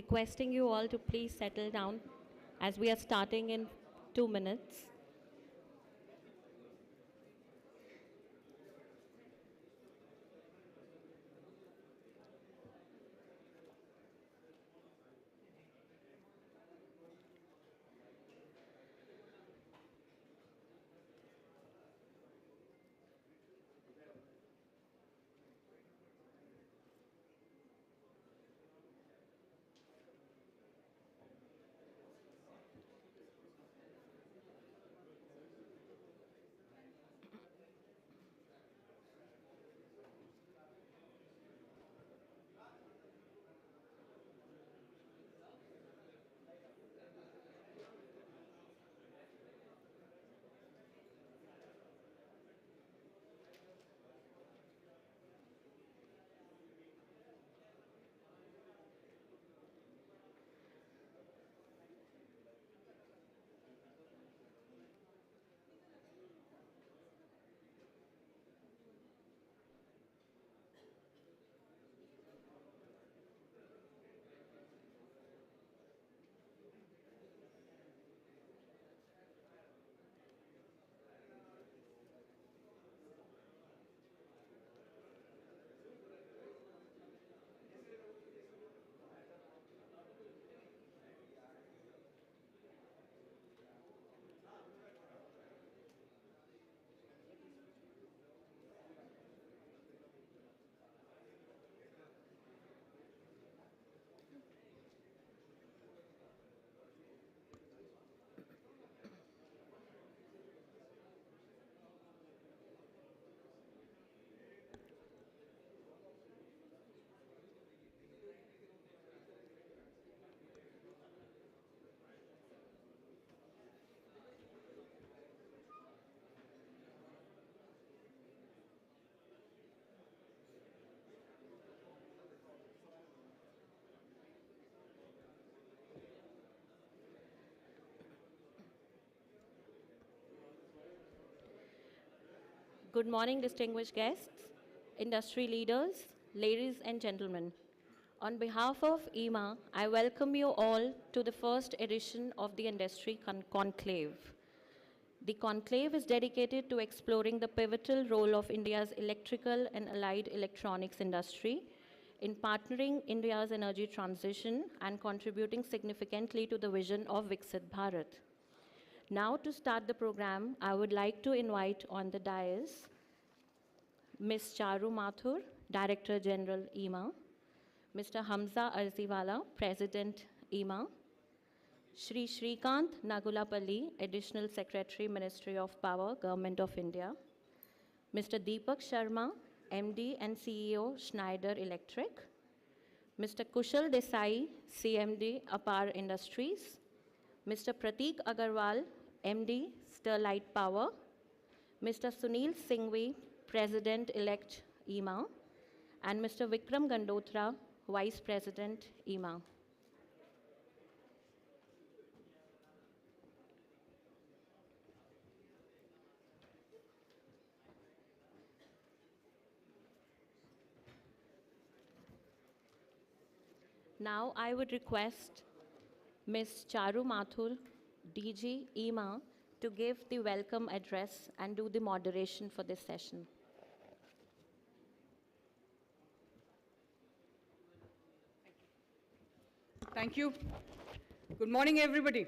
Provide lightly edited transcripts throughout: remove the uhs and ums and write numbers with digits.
requesting you all to please settle down as we are starting in 2 minutes. Good morning, distinguished guests, industry leaders, ladies and gentlemen. On behalf of IEEMA, I welcome you all to the first edition of the Industry Conclave. The Conclave is dedicated to exploring the pivotal role of India's electrical and allied electronics industry in partnering India's energy transition and contributing significantly to the vision of Viksit Bharat. Now, to start the program, I would like to invite on the dais Ms. Charu Mathur, Director General IEEMA, Mr. Hamza Arziwala, President IEEMA, Shri Shrikant Nagulapalli, Additional Secretary, Ministry of Power, Government of India, Mr. Deepak Sharma, MD and CEO, Schneider Electric, Mr. Kushal Desai, CMD, Apar Industries, Mr. Prateek Agarwal, MD, Sterlite Power, Mr. Sunil Singhvi, President-elect IEEMA, and Mr. Vikram Gandotra, Vice President IEEMA. Now I would request Ms. Charu Mathur, DG IEEMA, to give the welcome address and do the moderation for this session. Thank you. Good morning, everybody.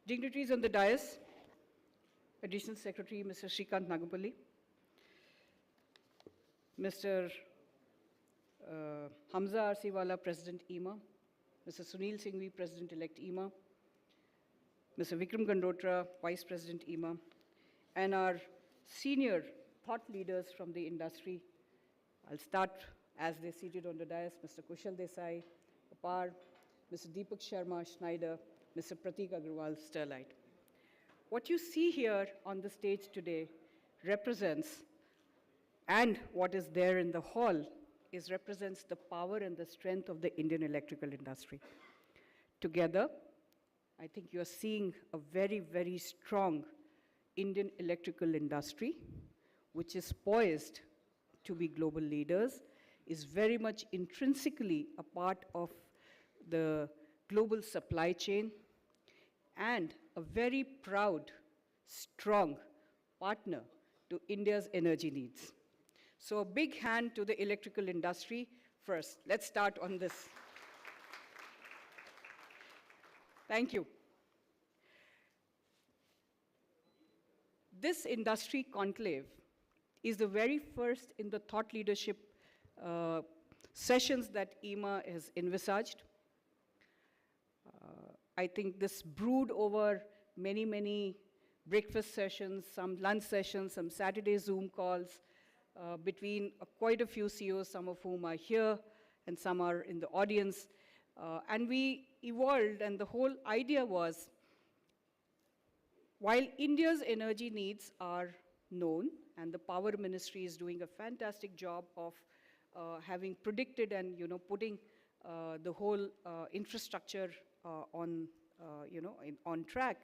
Dignitaries on the dais, Additional Secretary Mr. Shrikant Nagulapalli, Mr. Hamza Arziwala, President IEEMA, Mr. Sunil Singhvi, President-elect IEEMA, Mr. Vikram Gandotra, Vice President IEEMA, and our senior thought leaders from the industry. I'll start as they're seated on the dais, Mr. Kushal Desai, Apar, Mr. Deepak Sharma, Schneider, Mr. Prateek Agarwal, Sterlite. What you see here on the stage today represents, and what is there in the hall, represents the power and the strength of the Indian electrical industry. Together, I think you're seeing a very, very strong Indian electrical industry, which is poised to be global leaders, is very much intrinsically a part of the global supply chain, and a very proud, strong partner to India's energy needs. So a big hand to the electrical industry first. Let's start on this. Thank you. This industry conclave is the very first in the thought leadership sessions that IEEMA has envisaged. I think this brewed over many, many breakfast sessions, some lunch sessions, some Saturday Zoom calls between quite a few CEOs, some of whom are here and some are in the audience. And we evolved, and the whole idea was, while India's energy needs are known, and the Power Ministry is doing a fantastic job of having predicted and putting the whole infrastructure on track,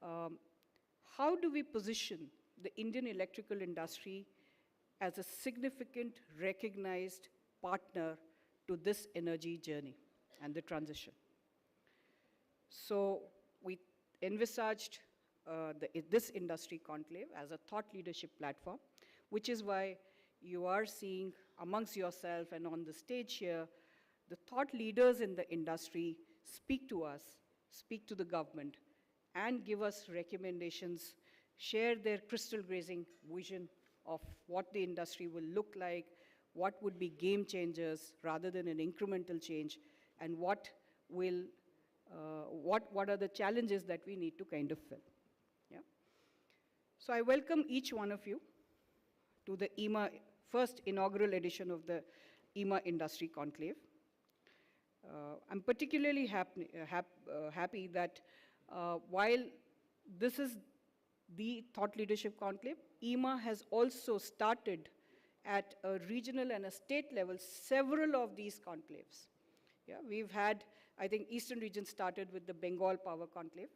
how do we position the Indian electrical industry as a significant, recognized partner to this energy journey and the transition? So we envisaged this industry conclave as a thought leadership platform, which is why you are seeing amongst yourself and on the stage here, the thought leaders in the industry speak to us, speak to the government, and give us recommendations, share their crystal gazing vision of what the industry will look like, what would be game changers rather than an incremental change, and what are the challenges that we need to kind of fill. Yeah? So I welcome each one of you to the IEEMA first inaugural edition of the IEEMA Industry Conclave. I'm particularly happy that while this is the thought leadership conclave, IEEMA has also started at a regional and a state level several of these conclaves. Yeah, we've had, I think, Eastern region started with the Bengal Power Conclave,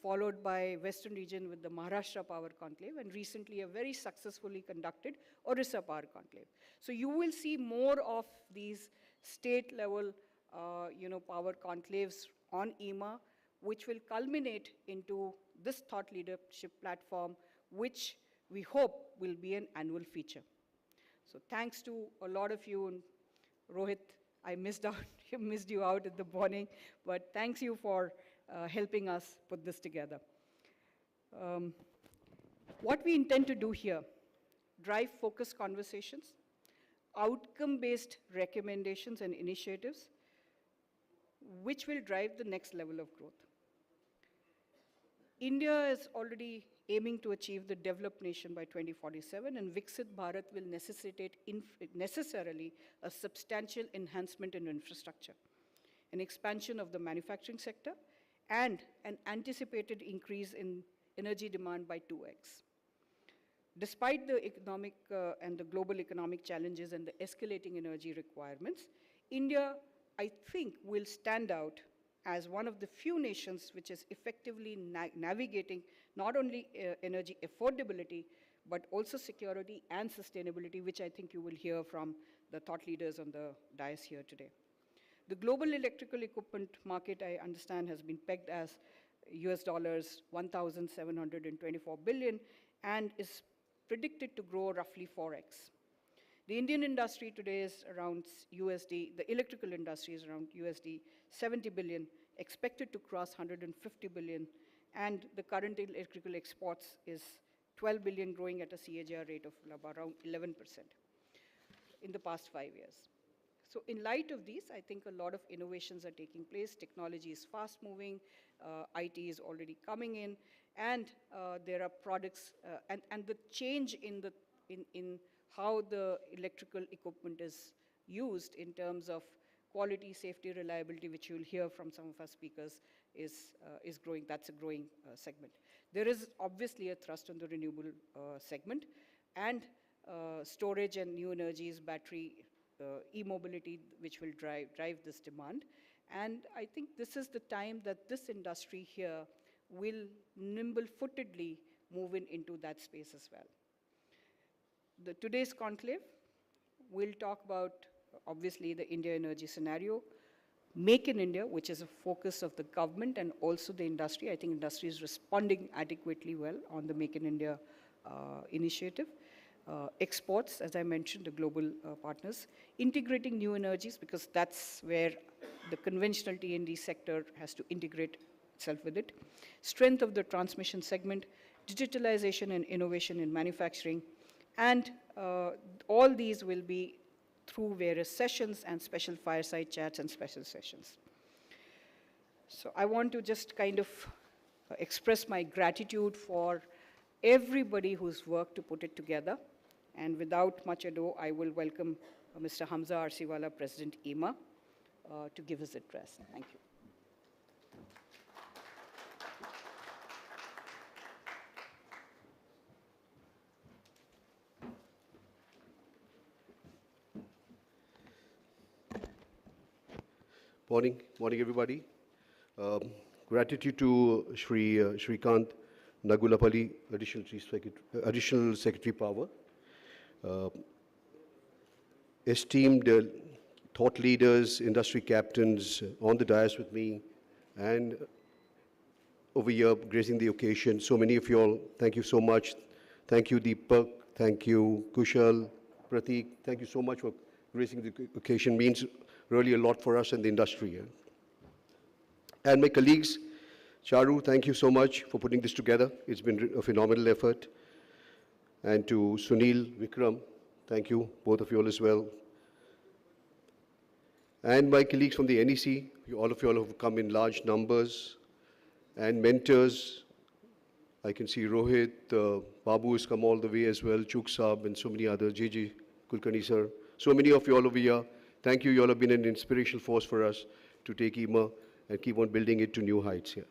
followed by Western region with the Maharashtra Power Conclave, and recently a very successfully conducted Orissa Power Conclave. So you will see more of these state-level, power conclaves on IEEMA, which will culminate into this thought leadership platform, which we hope will be an annual feature. So thanks to a lot of you, and Rohit, I missed you out at the morning, but thanks you for helping us put this together. What we intend to do here, drive focused conversations, outcome-based recommendations and initiatives, which will drive the next level of growth. India is already aiming to achieve the developed nation by 2047, and Viksit Bharat will necessitate necessarily a substantial enhancement in infrastructure, an expansion of the manufacturing sector, and an anticipated increase in energy demand by 2x. Despite the economic and the global economic challenges and the escalating energy requirements, India, I think, will stand out as one of the few nations which is effectively navigating not only energy affordability, but also security and sustainability, which I think you will hear from the thought leaders on the dais here today. The global electrical equipment market, I understand, has been pegged as US dollars 1,724 billion and is predicted to grow roughly 4x. The Indian industry today is around the electrical industry is around USD 70 billion, expected to cross 150 billion, and the current electrical exports is 12 billion, growing at a CAGR rate of around 11% in the past 5 years. So in light of these, I think a lot of innovations are taking place. Technology is fast moving, IT is already coming in, and there are products, and the change in how the electrical equipment is used in terms of quality, safety, reliability, which you'll hear from some of our speakers, is growing. That's a growing segment. There is obviously a thrust on the renewable segment, and storage and new energies, battery, e-mobility, which will drive this demand. And I think this is the time that this industry here will nimble-footedly move into that space as well. Today's conclave, we'll talk about, obviously, the India energy scenario, Make in India, which is a focus of the government and also the industry. I think industry is responding adequately well on the Make in India initiative. Exports, as I mentioned, the global partners. Integrating new energies, because that's where the conventional T&D sector has to integrate itself with it. Strength of the transmission segment, digitalization and innovation in manufacturing. And all these will be through various sessions and special fireside chats and special sessions. So I want to just kind of express my gratitude for everybody who's worked to put it together. And without much ado, I will welcome Mr. Hamza Arsiwala, President IEEMA, to give his address. Thank you. Morning, everybody. Gratitude to Shrikant Nagulapalli, Additional Secretary Power. Esteemed thought leaders, industry captains on the dais with me, and over here gracing the occasion. So many of you all, thank you so much. Thank you, Deepak. Thank you, Kushal, Prateek. Thank you so much for gracing the occasion. Means really a lot for us in the industry. And my colleagues, Charu, thank you so much for putting this together. It's been a phenomenal effort. And to Sunil, Vikram, thank you, both of you all as well. And my colleagues from the NEC, all of you all have come in large numbers. And mentors, I can see Rohit, Babu has come all the way as well, Chuk Saab, and so many others, JJ Kulkarni sir. So many of you all over here. Thank you. You all have been an inspirational force for us to take IEEMA and keep on building it to new heights here.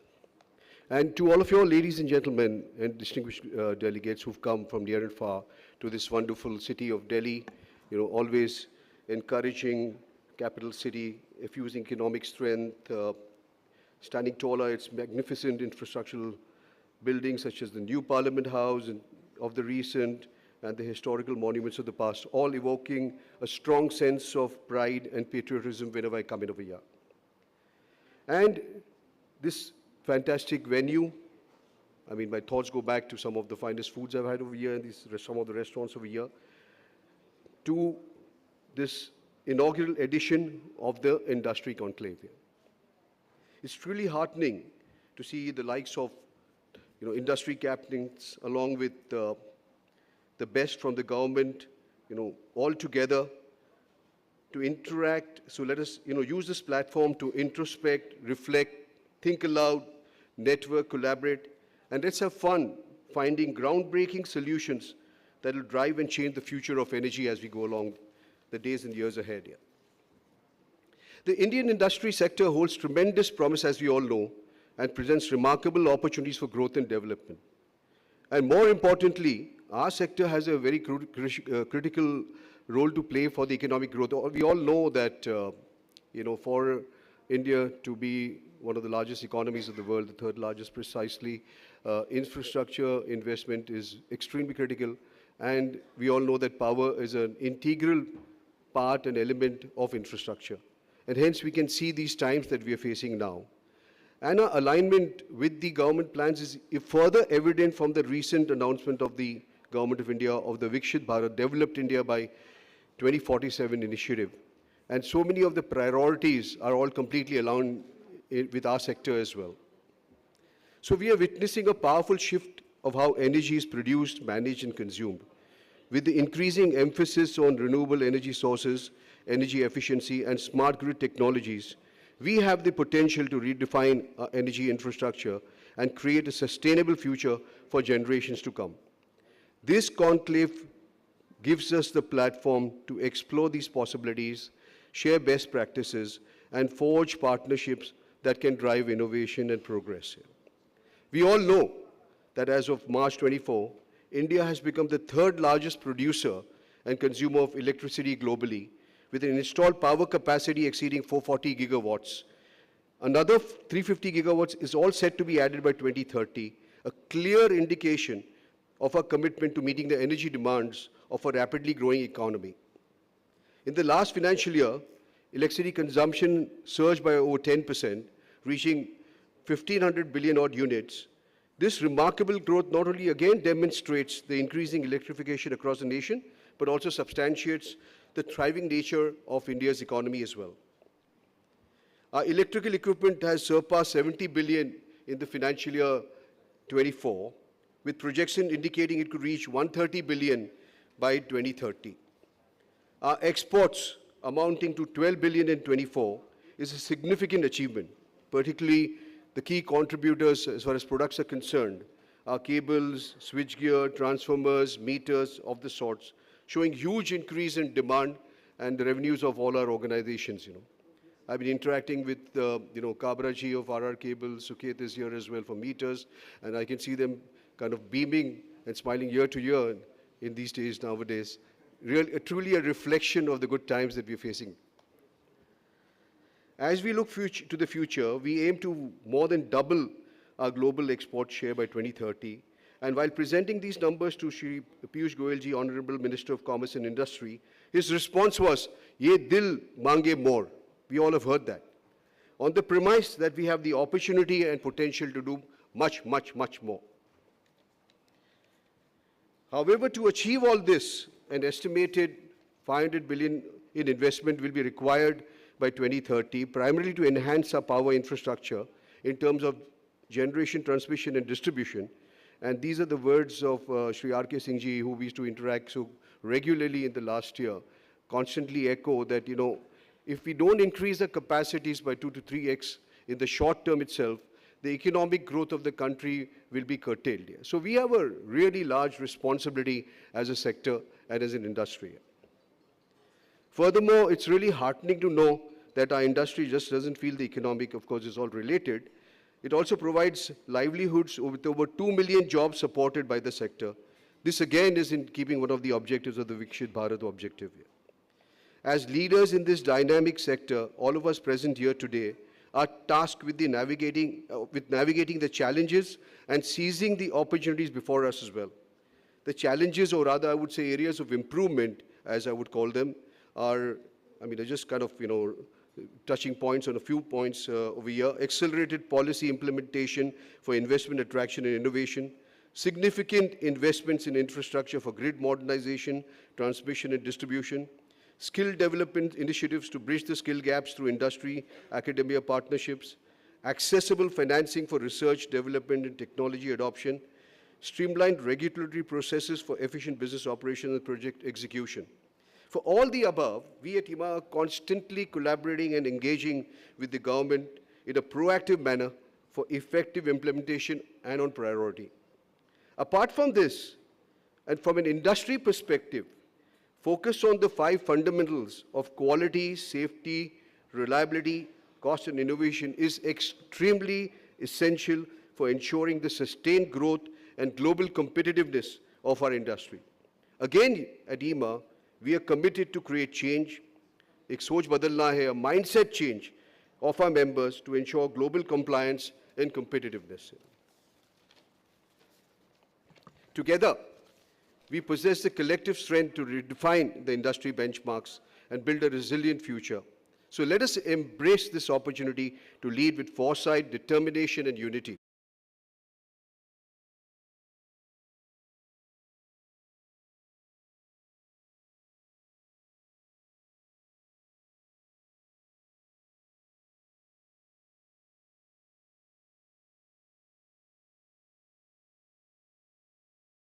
And to all of you all, ladies and gentlemen, and distinguished delegates who've come from near and far to this wonderful city of Delhi, always encouraging capital city, effusing economic strength, standing taller, its magnificent infrastructural buildings such as the new Parliament House and of the recent, and the historical monuments of the past, all evoking a strong sense of pride and patriotism whenever I come in over here. And this fantastic venue, I mean, my thoughts go back to some of the finest foods I've had over here and some of the restaurants over here, to this inaugural edition of the Industry Conclave. It's truly heartening to see the likes of industry captains along with the best from the government, all together to interact. So let us, use this platform to introspect, reflect, think aloud, network, collaborate, and let's have fun finding groundbreaking solutions that will drive and change the future of energy as we go along the days and years ahead here. The Indian industry sector holds tremendous promise, as we all know, and presents remarkable opportunities for growth and development. And more importantly, our sector has a very critical role to play for the economic growth. We all know that, for India to be one of the largest economies of the world, the third largest precisely, infrastructure investment is extremely critical. And we all know that power is an integral part and element of infrastructure. And hence we can see these times that we are facing now. And our alignment with the government plans is further evident from the recent announcement of the Government of India of the Vikshit Bharat, Developed India by 2047 initiative. And so many of the priorities are all completely aligned with our sector as well. So we are witnessing a powerful shift of how energy is produced, managed, and consumed. With the increasing emphasis on renewable energy sources, energy efficiency, and smart grid technologies, we have the potential to redefine our energy infrastructure and create a sustainable future for generations to come. This conclave gives us the platform to explore these possibilities, share best practices, and forge partnerships that can drive innovation and progress. We all know that as of March 24, India has become the third largest producer and consumer of electricity globally, with an installed power capacity exceeding 440 gigawatts. Another 350 gigawatts is all set to be added by 2030, a clear indication of our commitment to meeting the energy demands of a rapidly growing economy. In the last financial year, electricity consumption surged by over 10%, reaching 1,500 billion odd units. This remarkable growth not only again demonstrates the increasing electrification across the nation, but also substantiates the thriving nature of India's economy as well. Our electrical equipment has surpassed 70 billion in the financial year 24, with projection indicating it could reach 130 billion by 2030. Our exports amounting to 12 billion in 24 is a significant achievement, particularly the key contributors as far as products are concerned are cables, switchgear, transformers, meters of the sorts, showing huge increase in demand and the revenues of all our organizations. I've been interacting with, Kabra ji of RR Cable, Suket is here as well for meters, and I can see them kind of beaming and smiling year to year in these days nowadays. Truly a reflection of the good times that we're facing. As we look to the future, we aim to more than double our global export share by 2030. And while presenting these numbers to Shri Piyush Goyal ji, Honorable Minister of Commerce and Industry, his response was, "Ye dil mange more." We all have heard that. On the premise that we have the opportunity and potential to do much, much, much more. However, to achieve all this, an estimated 500 billion in investment will be required by 2030, primarily to enhance our power infrastructure in terms of generation, transmission, and distribution. And these are the words of Shri R.K. Singh ji, who we used to interact so regularly in the last year, constantly echo that, if we don't increase the capacities by 2 to 3x in the short term itself, the economic growth of the country will be curtailed. So we have a really large responsibility as a sector and as an industry. Furthermore, it's really heartening to know that our industry just doesn't feel the economic, of course, is all related. It also provides livelihoods with over 2 million jobs supported by the sector. This again is in keeping one of the objectives of the Vikshit Bharat objective here. As leaders in this dynamic sector, all of us present here today are tasked with navigating the challenges and seizing the opportunities before us as well. The challenges, or rather I would say areas of improvement, as I would call them, are, just kind of, touching points on a few points over here. Accelerated policy implementation for investment attraction and innovation, significant investments in infrastructure for grid modernization, transmission and distribution, skill development initiatives to bridge the skill gaps through industry-academia partnerships, accessible financing for research, development and technology adoption, streamlined regulatory processes for efficient business operation and project execution. For all the above, we at IEEMA are constantly collaborating and engaging with the government in a proactive manner for effective implementation and on priority. Apart from this, and from an industry perspective, focus on the 5 fundamentals of quality, safety, reliability, cost and innovation is extremely essential for ensuring the sustained growth and global competitiveness of our industry. Again, at IEEMA, we are committed to create change, एक सोच बदलना है, a mindset change of our members to ensure global compliance and competitiveness. Together, we possess the collective strength to redefine the industry benchmarks and build a resilient future. So let us embrace this opportunity to lead with foresight, determination, and unity.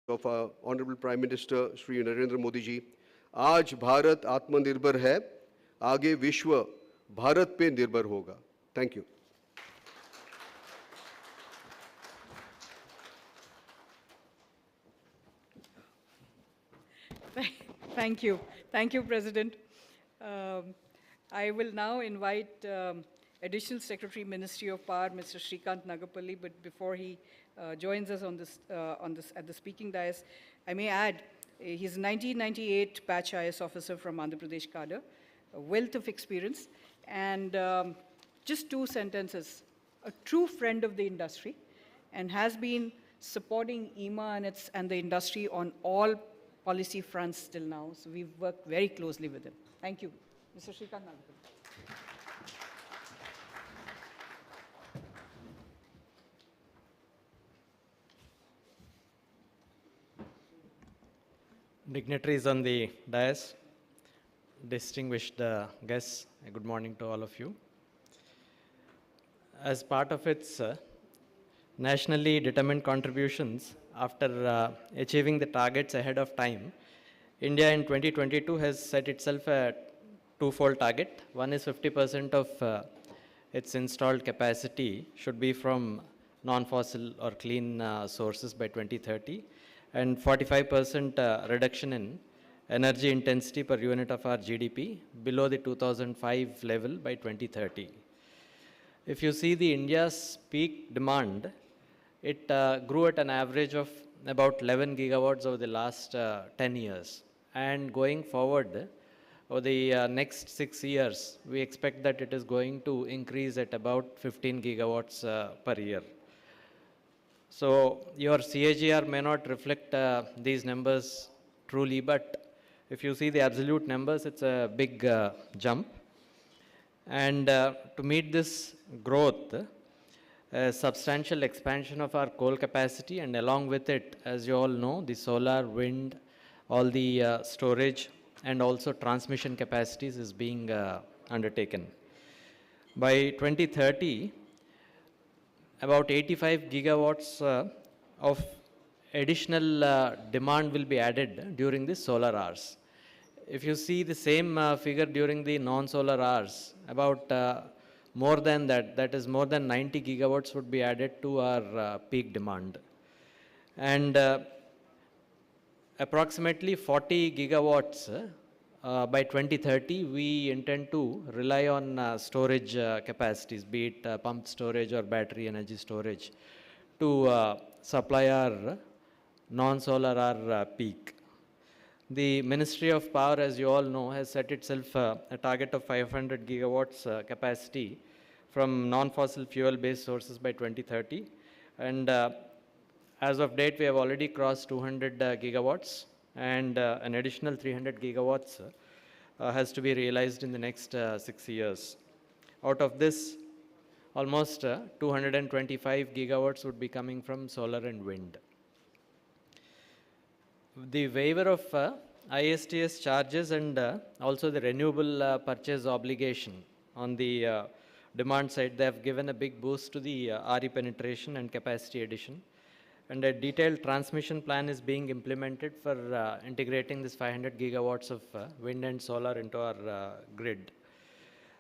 Of our Honorable Prime Minister Shri Narendra Modi ji, आज भारत आत्मनिर्भर है, आगे विश्व भारत पे निर्भर होगा. Thank you. Thank you. Thank you, President. I will now invite Additional Secretary, Ministry of Power, Mr. Shrikant Nagapalli, but before he joins us on this, at the speaking dais, I may add, he's a 1998 batch IS officer from Andhra Pradesh cadre, a wealth of experience, and just 2 sentences, a true friend of the industry, and has been supporting IEEMA and the industry on all policy fronts till now. So we've worked very closely with him. Thank you. Mr. Shrikant Nagapal. Dignitaries on the dais, distinguished guests, good morning to all of you. As part of its nationally determined contributions, after achieving the targets ahead of time, India in 2022 has set itself a twofold target. One is 50% of its installed capacity should be from non-fossil or clean sources by 2030, and 45% reduction in energy intensity per unit of our GDP below the 2005 level by 2030. If you see the India's peak demand, it grew at an average of about 11 gigawatts over the last 10 years. And going forward, over the next 6 years, we expect that it is going to increase at about 15 gigawatts per year. So your CAGR may not reflect these numbers truly, but if you see the absolute numbers, it's a big jump. And to meet this growth, a substantial expansion of our coal capacity, and along with it, as you all know, the solar, wind, all the storage, and also transmission capacities is being undertaken. By 2030, about 85 gigawatts of additional demand will be added during the solar hours. If you see the same figure during the non-solar hours, about more than that, that is more than 90 gigawatts would be added to our peak demand. And approximately 40 gigawatts by 2030, we intend to rely on storage capacities, be it pumped storage or battery energy storage, to supply our non-solar hour peak. The Ministry of Power, as you all know, has set itself a target of 500 gigawatts capacity from non-fossil fuel-based sources by 2030. And as of date, we have already crossed 200 gigawatts, and an additional 300 gigawatts has to be realized in the next 6 years. Out of this, almost 225 gigawatts would be coming from solar and wind. The waiver of ISTS charges and also the renewable purchase obligation on the demand side, they have given a big boost to the RE penetration and capacity addition. And a detailed transmission plan is being implemented for integrating this 500 gigawatts of wind and solar into our grid.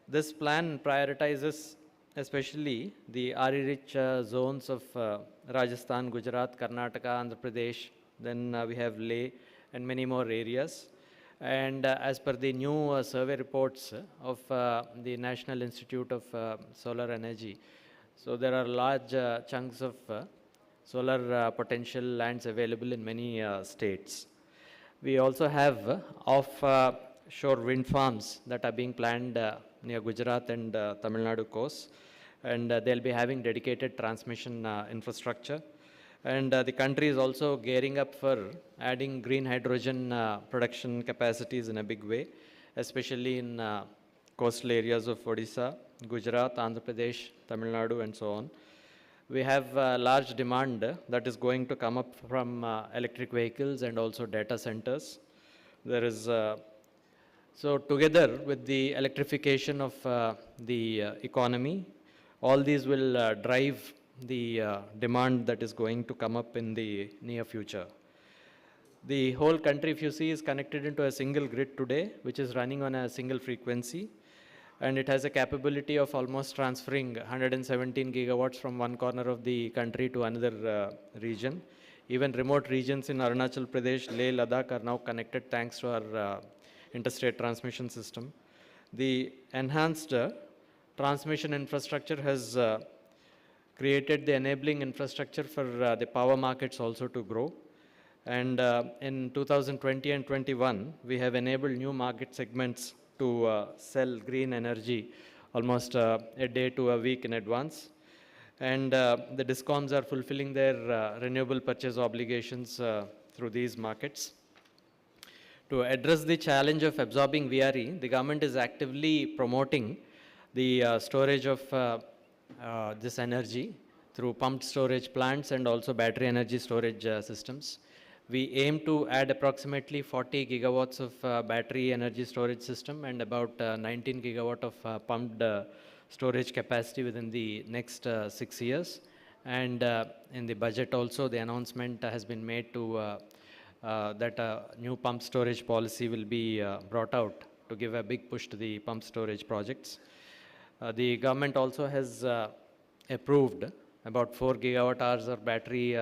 This plan prioritizes especially the RE-rich zones of Rajasthan, Gujarat, Karnataka, Andhra Pradesh. Then we have Leh and many more areas. And as per the new survey reports of the National Institute of Solar Energy, so there are large chunks of solar potential lands available in many states. We also have offshore wind farms that are being planned near Gujarat and Tamil Nadu coast, and they'll be having dedicated transmission infrastructure. And the country is also gearing up for adding green hydrogen production capacities in a big way, especially in coastal areas of Odisha, Gujarat, Andhra Pradesh, Tamil Nadu, and so on. We have large demand that is going to come up from electric vehicles and also data centers. There is, so together with the electrification of the economy, all these will drive the demand that is going to come up in the near future. The whole country, if you see, is connected into a single grid today, which is running on a single frequency. And it has a capability of almost transferring 117 gigawatts from one corner of the country to another region. Even remote regions in Arunachal Pradesh, Leh, Ladakh are now connected thanks to our interstate transmission system. The enhanced transmission infrastructure has created the enabling infrastructure for the power markets also to grow. And in 2020 and 21, we have enabled new market segments to sell green energy almost a day to a week in advance. And the DISCOMs are fulfilling their renewable purchase obligations through these markets. To address the challenge of absorbing VRE, the government is actively promoting the storage of this energy through pumped storage plants and also battery energy storage systems. We aim to add approximately 40 gigawatts of battery energy storage system and about 19 gigawatt of pumped storage capacity within the next 6 years. And in the budget also, the announcement has been made to that a new pump storage policy will be brought out to give a big push to the pump storage projects. The government also has approved about 4 gigawatt hours of battery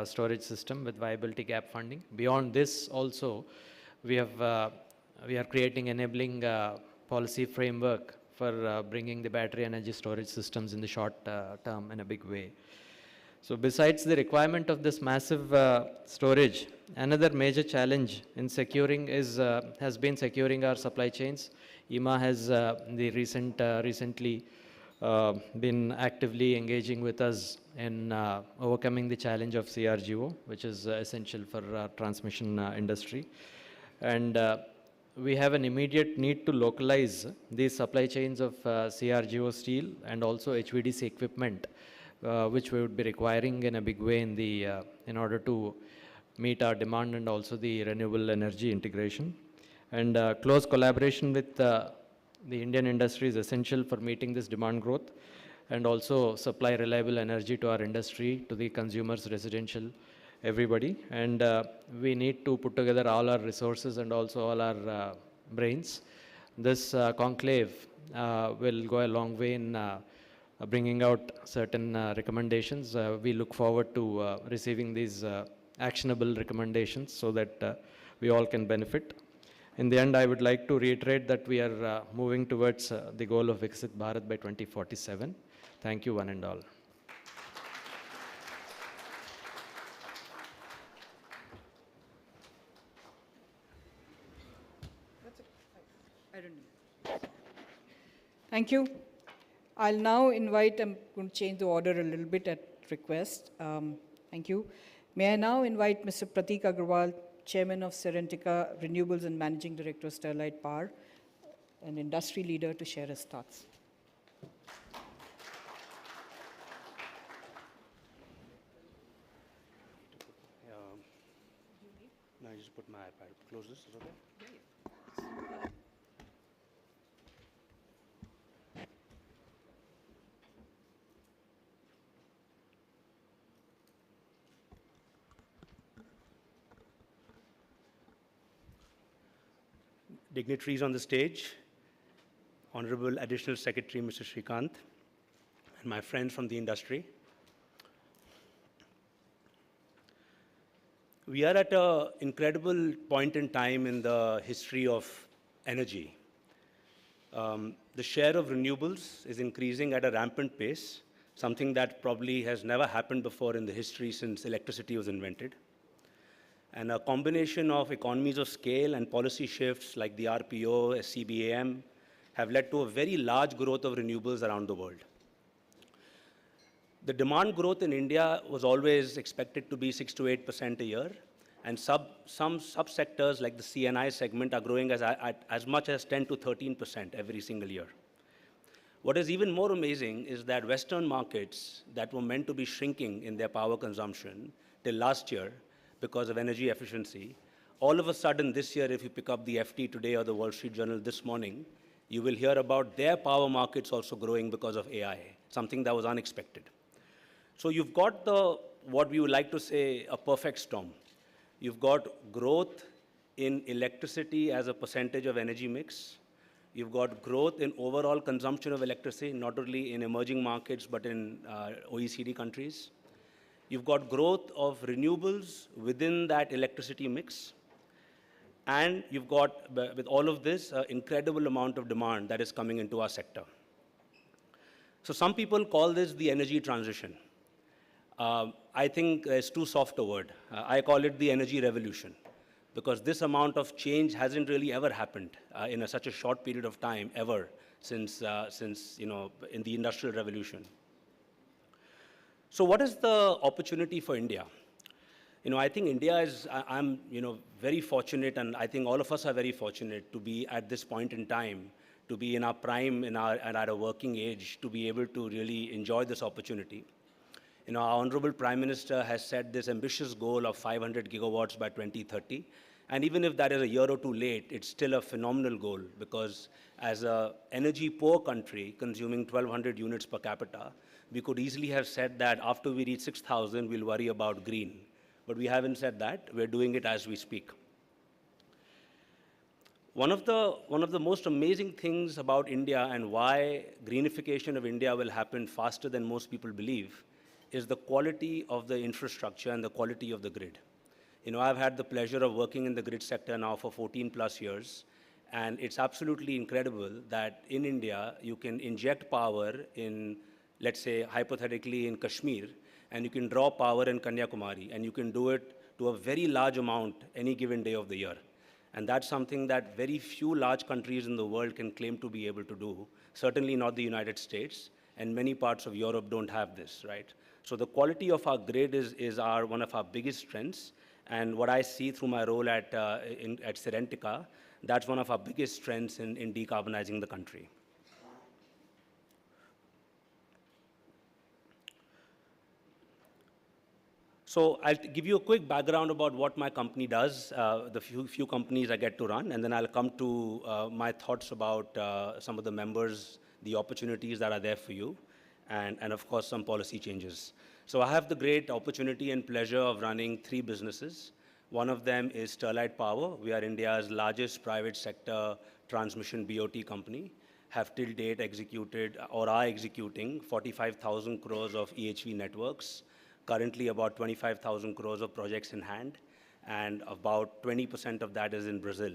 storage system with viability gap funding. Beyond this also, we are creating enabling policy framework for bringing the battery energy storage systems in the short term in a big way. So besides the requirement of this massive storage, another major challenge in securing has been securing our supply chains. IEEMA has recently been actively engaging with us in overcoming the challenge of CRGO, which is essential for our transmission industry. And we have an immediate need to localize these supply chains of CRGO steel and also HVDC equipment, which we would be requiring in a big way in order to meet our demand and also the renewable energy integration. And close collaboration with the Indian industry is essential for meeting this demand growth and also supply reliable energy to our industry, to the consumers, residential, everybody. And we need to put together all our resources and also all our brains. This conclave will go a long way in bringing out certain recommendations. We look forward to receiving these actionable recommendations so that we all can benefit. In the end, I would like to reiterate that we are moving towards the goal of Viksit Bharat by 2047. Thank you, one and all. Thank you. I'll now invite, I'm going to change the order a little bit at request. Thank you. May I now invite Mr. Prateek Agrawal, Chairman of Serentica Renewables and Managing Director of Sterlite Power, an industry leader, to share his thoughts. No, I just put my iPad. Close this, is it okay? Dignitaries on the stage, Honorable Additional Secretary Mr. Shrikant, and my friends from the industry. We are at an incredible point in time in the history of energy. The share of renewables is increasing at a rampant pace, something that probably has never happened before in the history since electricity was invented. And a combination of economies of scale and policy shifts like the RPO, SCBAM, have led to a very large growth of renewables around the world. The demand growth in India was always expected to be 6 to 8% a year, and some subsectors like the CNI segment are growing at as much as 10 to 13% every single year. What is even more amazing is that Western markets that were meant to be shrinking in their power consumption till last year because of energy efficiency, all of a sudden this year, if you pick up the FT today or the Wall Street Journal this morning, you will hear about their power markets also growing because of AI, something that was unexpected. So you've got what we would like to say, a perfect storm. You've got growth in electricity as a percentage of energy mix. You've got growth in overall consumption of electricity, not only in emerging markets, but in OECD countries. You've got growth of renewables within that electricity mix. And you've got, with all of this, an incredible amount of demand that is coming into our sector. So some people call this the energy transition. I think it's too soft a word. I call it the energy revolution, because this amount of change hasn't really ever happened in such a short period of time ever since in the Industrial Revolution. So what is the opportunity for India? I think India is, I'm, very fortunate, and I think all of us are very fortunate to be at this point in time, to be in our prime, and at a working age, to be able to really enjoy this opportunity. Our Honorable Prime Minister has set this ambitious goal of 500 gigawatts by 2030. And even if that is a year or two late, it's still a phenomenal goal, because as an energy poor country consuming 1,200 units per capita, we could easily have said that after we reach 6,000, we'll worry about green. But we haven't said that. We're doing it as we speak. One of the most amazing things about India, and why greenification of India will happen faster than most people believe, is the quality of the infrastructure and the quality of the grid. I've had the pleasure of working in the grid sector now for 14 plus years, and it's absolutely incredible that in India, you can inject power in, let's say, hypothetically in Kashmir, and you can draw power in Kanyakumari, and you can do it to a very large amount any given day of the year. And that's something that very few large countries in the world can claim to be able to do, certainly not the United States, and many parts of Europe don't have this, right? So the quality of our grid is one of our biggest strengths, and what I see through my role at Serentica, that's one of our biggest strengths in decarbonizing the country. So I'll give you a quick background about what my company does, the few companies I get to run, and then I'll come to my thoughts about some of the members, the opportunities that are there for you, and of course some policy changes. So I have the great opportunity and pleasure of running 3 businesses. One of them is Sterlite Power. We are India's largest private sector transmission BOT company, have till date executed or are executing 45,000 crores of EHV networks, currently about 25,000 crores of projects in hand, and about 20% of that is in Brazil.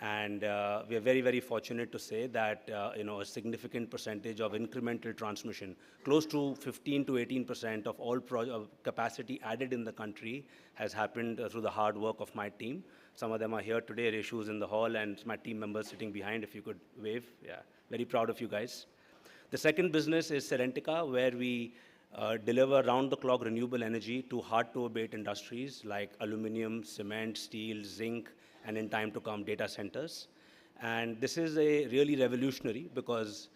And we are very, very fortunate to say that a significant percentage of incremental transmission, close to 15 to 18% of all capacity added in the country, has happened through the hard work of my team. Some of them are here today, Reshu's in the hall, and my team members sitting behind, if you could wave. Yeah, very proud of you guys. The second business is Serentica, where we deliver round-the-clock renewable energy to hard-to-abate industries like aluminum, cement, steel, zinc, and in time to come, data centers. And this is really revolutionary, because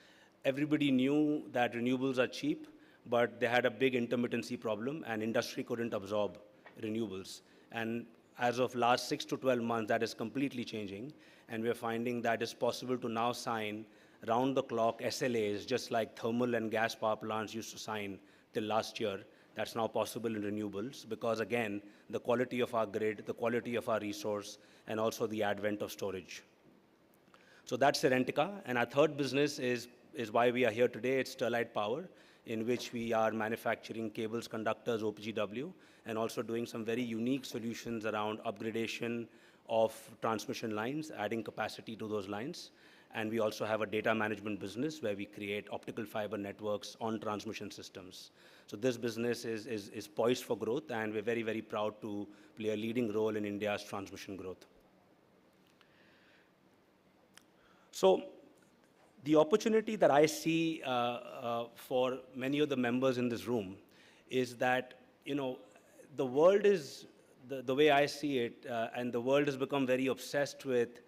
everybody knew that renewables are cheap, but they had a big intermittency problem, and industry couldn't absorb renewables. And as of last 6 to 12 months, that is completely changing, and we're finding that it's possible to now sign round-the-clock SLAs, just like thermal and gas power plants used to sign till last year. That's now possible in renewables, because again, the quality of our grid, the quality of our resource, and also the advent of storage. So that's Serentica. And our third business is why we are here today. It's Sterlite Power, in which we are manufacturing cables, conductors, OPGW, and also doing some very unique solutions around upgradation of transmission lines, adding capacity to those lines. And we also have a data management business where we create optical fiber networks on transmission systems. So this business is poised for growth, and we're very, very proud to play a leading role in India's transmission growth. So the opportunity that I see for many of the members in this room is that, the world is, the way I see it, and the world has become very obsessed with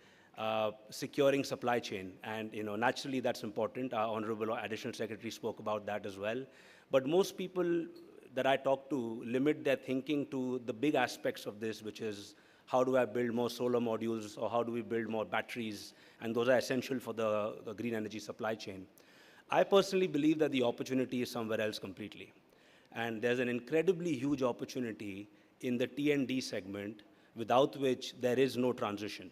securing supply chain. And naturally that's important. Our Honorable Additional Secretary spoke about that as well. But most people that I talk to limit their thinking to the big aspects of this, which is how do I build more solar modules, or how do we build more batteries, and those are essential for the green energy supply chain. I personally believe that the opportunity is somewhere else completely. And there's an incredibly huge opportunity in the T&D segment, without which there is no transition.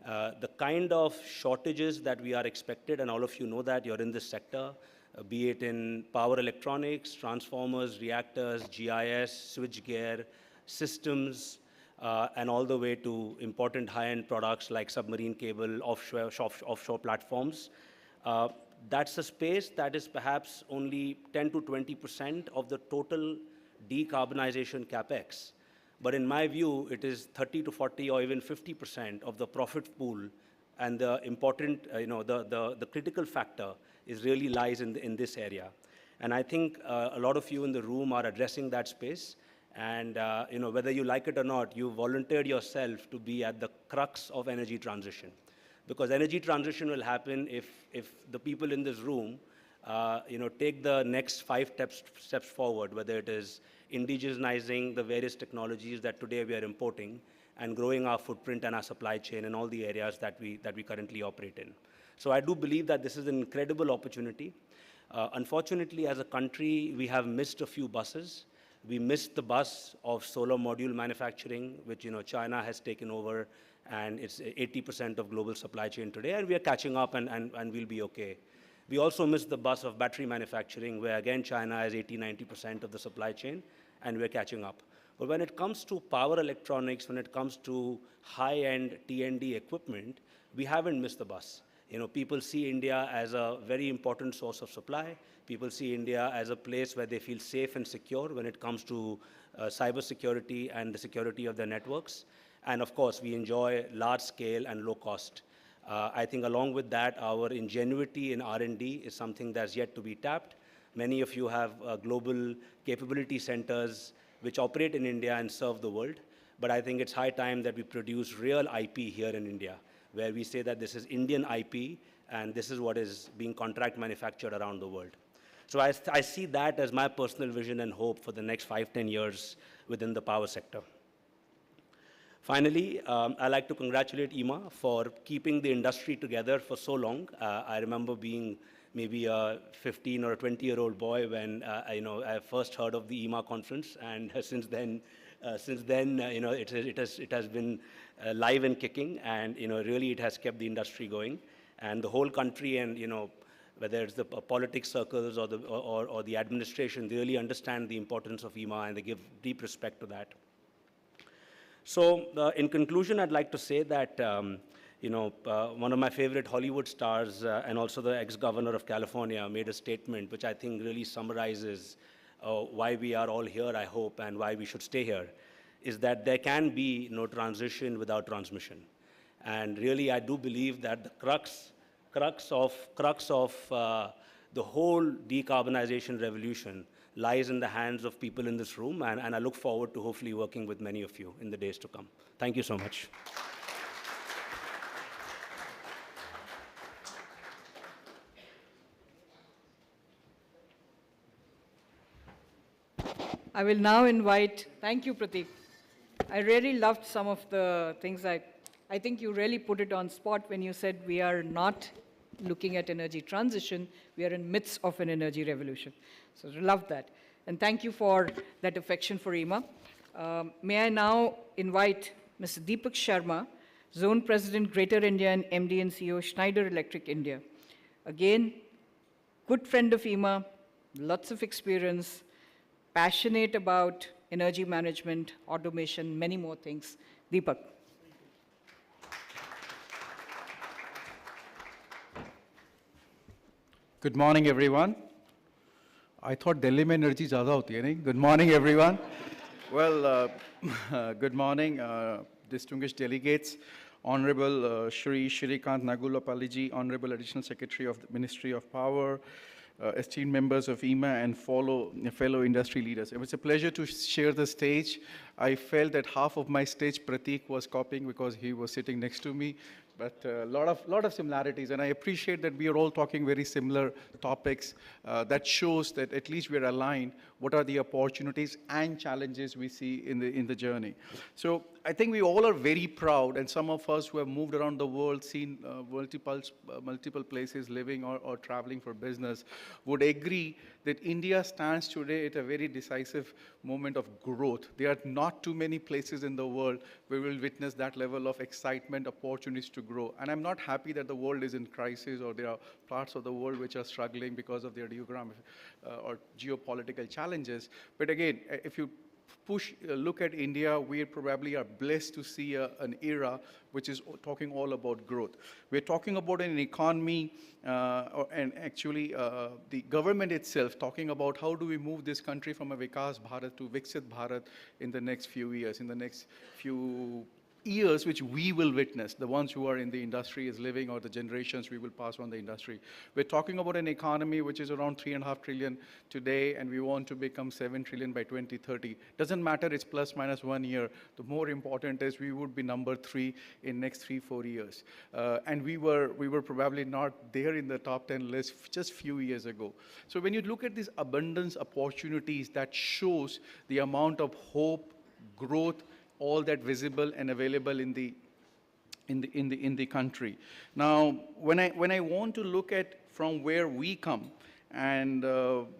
The kind of shortages that we are expected, and all of you know that, you're in this sector, be it in power electronics, transformers, reactors, GIS, switchgear, systems, and all the way to important high-end products like submarine cable, offshore platforms. That's a space that is perhaps only 10 to 20% of the total decarbonization capex. But in my view, it is 30 to 40 or even 50% of the profit pool, and the important, the critical factor is really lies in this area. And I think a lot of you in the room are addressing that space, And whether you like it or not, you volunteered yourself to be at the crux of energy transition. Because energy transition will happen if the people in this room take the next 5 steps forward, whether it is indigenizing the various technologies that today we are importing and growing our footprint and our supply chain in all the areas that we currently operate in. So I do believe that this is an incredible opportunity. Unfortunately, as a country, we have missed a few buses. We missed the bus of solar module manufacturing, which China has taken over, and it's 80% of global supply chain today, and we are catching up, and we'll be okay. We also missed the bus of battery manufacturing, where again China has 80–90% of the supply chain, and we're catching up. But when it comes to power electronics, when it comes to high-end T&D equipment, we haven't missed the bus. People see India as a very important source of supply. People see India as a place where they feel safe and secure when it comes to cyber security and the security of their networks. And of course, we enjoy large scale and low cost. I think along with that, our ingenuity in R&D is something that's yet to be tapped. Many of you have global capability centers which operate in India and serve the world. But I think it's high time that we produce real IP here in India, where we say that this is Indian IP and this is what is being contract manufactured around the world. So I see that as my personal vision and hope for the next 5–10 years within the power sector. Finally, I'd like to congratulate IEEMA for keeping the industry together for so long. I remember being maybe a 15 or a 20-year-old boy when I first heard of the IEEMA conference, and since then, it has been live and kicking, and really it has kept the industry going, and the whole country, and whether it's the politics circles or the administration, they really understand the importance of IEEMA, and they give deep respect to that. So in conclusion, I'd like to say that one of my favorite Hollywood stars and also the ex-governor of California made a statement which I think really summarizes why we are all here, I hope, and why we should stay here, is that there can be no transition without transmission. And really, I do believe that the crux of the whole decarbonization revolution lies in the hands of people in this room, and I look forward to hopefully working with many of you in the days to come. Thank you so much. I will now invite, thank you, Prateek. I really loved some of the things I think you really put it on spot when you said we are not looking at energy transition, we are in midst of an energy revolution. So I love that. And thank you for that affection for IEEMA. May I now invite Mr. Deepak Sharma, Zone President, Greater India, and MD and CEO, Schneider Electric India. Again, good friend of IEEMA, lots of experience, passionate about energy management, automation, many more things. Deepak. Good morning, everyone. I thought Delhi mein energy zyada hoti hai, nahi? Good morning, everyone. Well, good morning, distinguished delegates, Honorable Shri Shrikant Nagulapaliji, Honorable Additional Secretary of the Ministry of Power, esteemed members of IEEMA, and fellow industry leaders. It was a pleasure to share the stage. I felt that half of my stage Prateek was copying because he was sitting next to me, but a lot of similarities, and I appreciate that we are all talking very similar topics. That shows that at least we're aligned. What are the opportunities and challenges we see in the journey? So I think we all are very proud, and some of us who have moved around the world, seen multiple places, living or traveling for business, would agree that India stands today at a very decisive moment of growth. There are not too many places in the world where we'll witness that level of excitement, opportunities to grow. And I'm not happy that the world is in crisis or there are parts of the world which are struggling because of their or geopolitical challenges. But again, if you look at India, we probably are blessed to see an era which is talking all about growth. We're talking about an economy and actually the government itself talking about how do we move this country from a Vikas Bharat to Viksit Bharat in the next few years, in the next few years which we will witness, the ones who are in the industry is living, or the generations we will pass on the industry. We're talking about an economy which is around 3.5 trillion today, and we want to become 7 trillion by 2030. Doesn't matter, it's plus minus 1 year. The more important is we would be number 3 in next 3-4 years. And we were probably not there in the top 10 list just few years ago. So when you look at these abundance opportunities, that shows the amount of hope, growth, all that visible and available in the country. Now, when I want to look at from where we come, and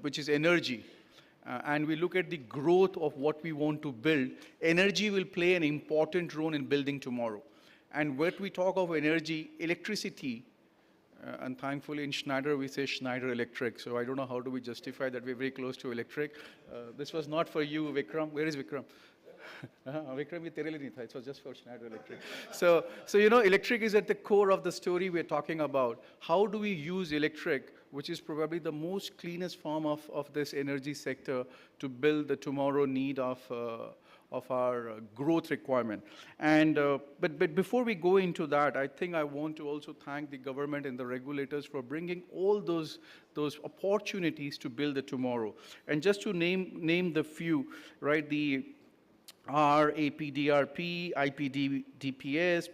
which is energy, and we look at the growth of what we want to build, energy will play an important role in building tomorrow. And when we talk of energy, electricity, and thankfully in Schneider we say Schneider Electric, so I don't know how do we justify that we're very close to electric. This was not for you, Vikram. Where is Vikram? Vikram, it was just for Schneider Electric. So electric is at the core of the story we're talking about. How do we use electric, which is probably the most cleanest form of this energy sector, to build the tomorrow need of our growth requirement. And, but before we go into that, I think I want to also thank the government and the regulators for bringing all those opportunities to build the tomorrow. And just to name the few, right, the RAPDRP, IPDPS,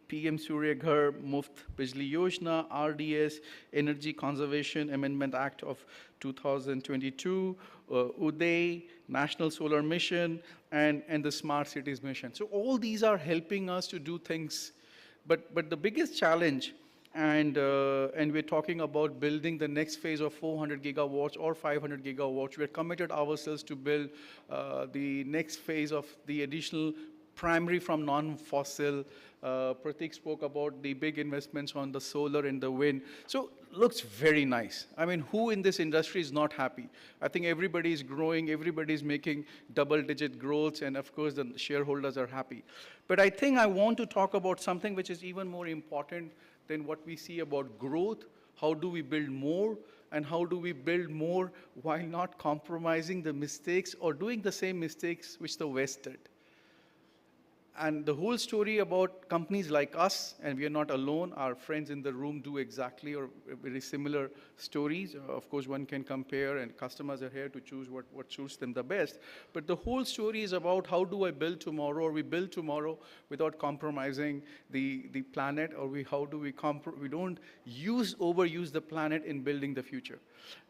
PM Surya Ghar, Muft Bijli Yojana, RDS, Energy Conservation Amendment Act of 2022, UDAY, National Solar Mission, and the Smart Cities Mission. So all these are helping us to do things. But the biggest challenge, and we're talking about building the next phase of 400 gigawatts or 500 gigawatts. We're committed ourselves to build the next phase of the additional primary from non-fossil. Pratik spoke about the big investments on the solar and the wind. So looks very nice. I mean, who in this industry is not happy? I think everybody is growing, everybody is making double-digit growths, and of course the shareholders are happy. But I think I want to talk about something which is even more important than what we see about growth. How do we build more? And how do we build more while not compromising the mistakes or doing the same mistakes which the West did? And the whole story about companies like us, and we are not alone, our friends in the room do exactly or very similar stories. Of course, one can compare, and customers are here to choose what suits them the best. But the whole story is about how do I build tomorrow, or we build tomorrow without compromising the planet, or how do we don't overuse the planet in building the future.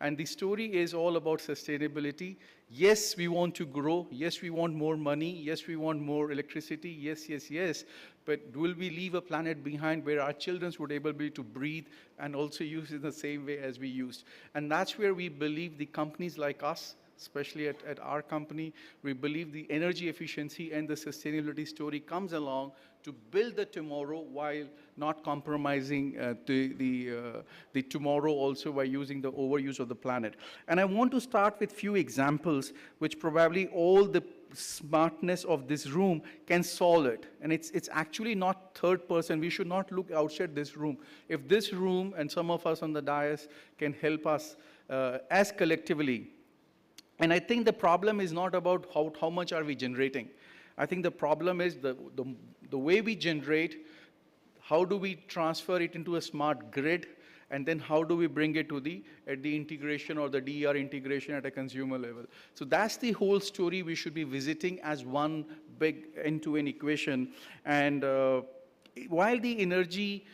And the story is all about sustainability. Yes, we want to grow. Yes, we want more money. Yes, we want more electricity. Yes, yes, yes. But will we leave a planet behind where our children would able to breathe and also use it in the same way as we used? And that's where we believe the companies like us, especially at our company, we believe the energy efficiency and the sustainability story comes along to build the tomorrow while not compromising the tomorrow also by using the overuse of the planet. And I want to start with few examples which probably all the smartness of this room can solve it. And it's actually not third person. We should not look outside this room. If this room and some of us on the dais can help us as collectively. And I think the problem is not about how much are we generating. I think the problem is the way we generate, how do we transfer it into a smart grid, and then how do we bring it to the integration or the DER integration at a consumer level. So that's the whole story we should be visiting as one big end-to-end equation. And while the energy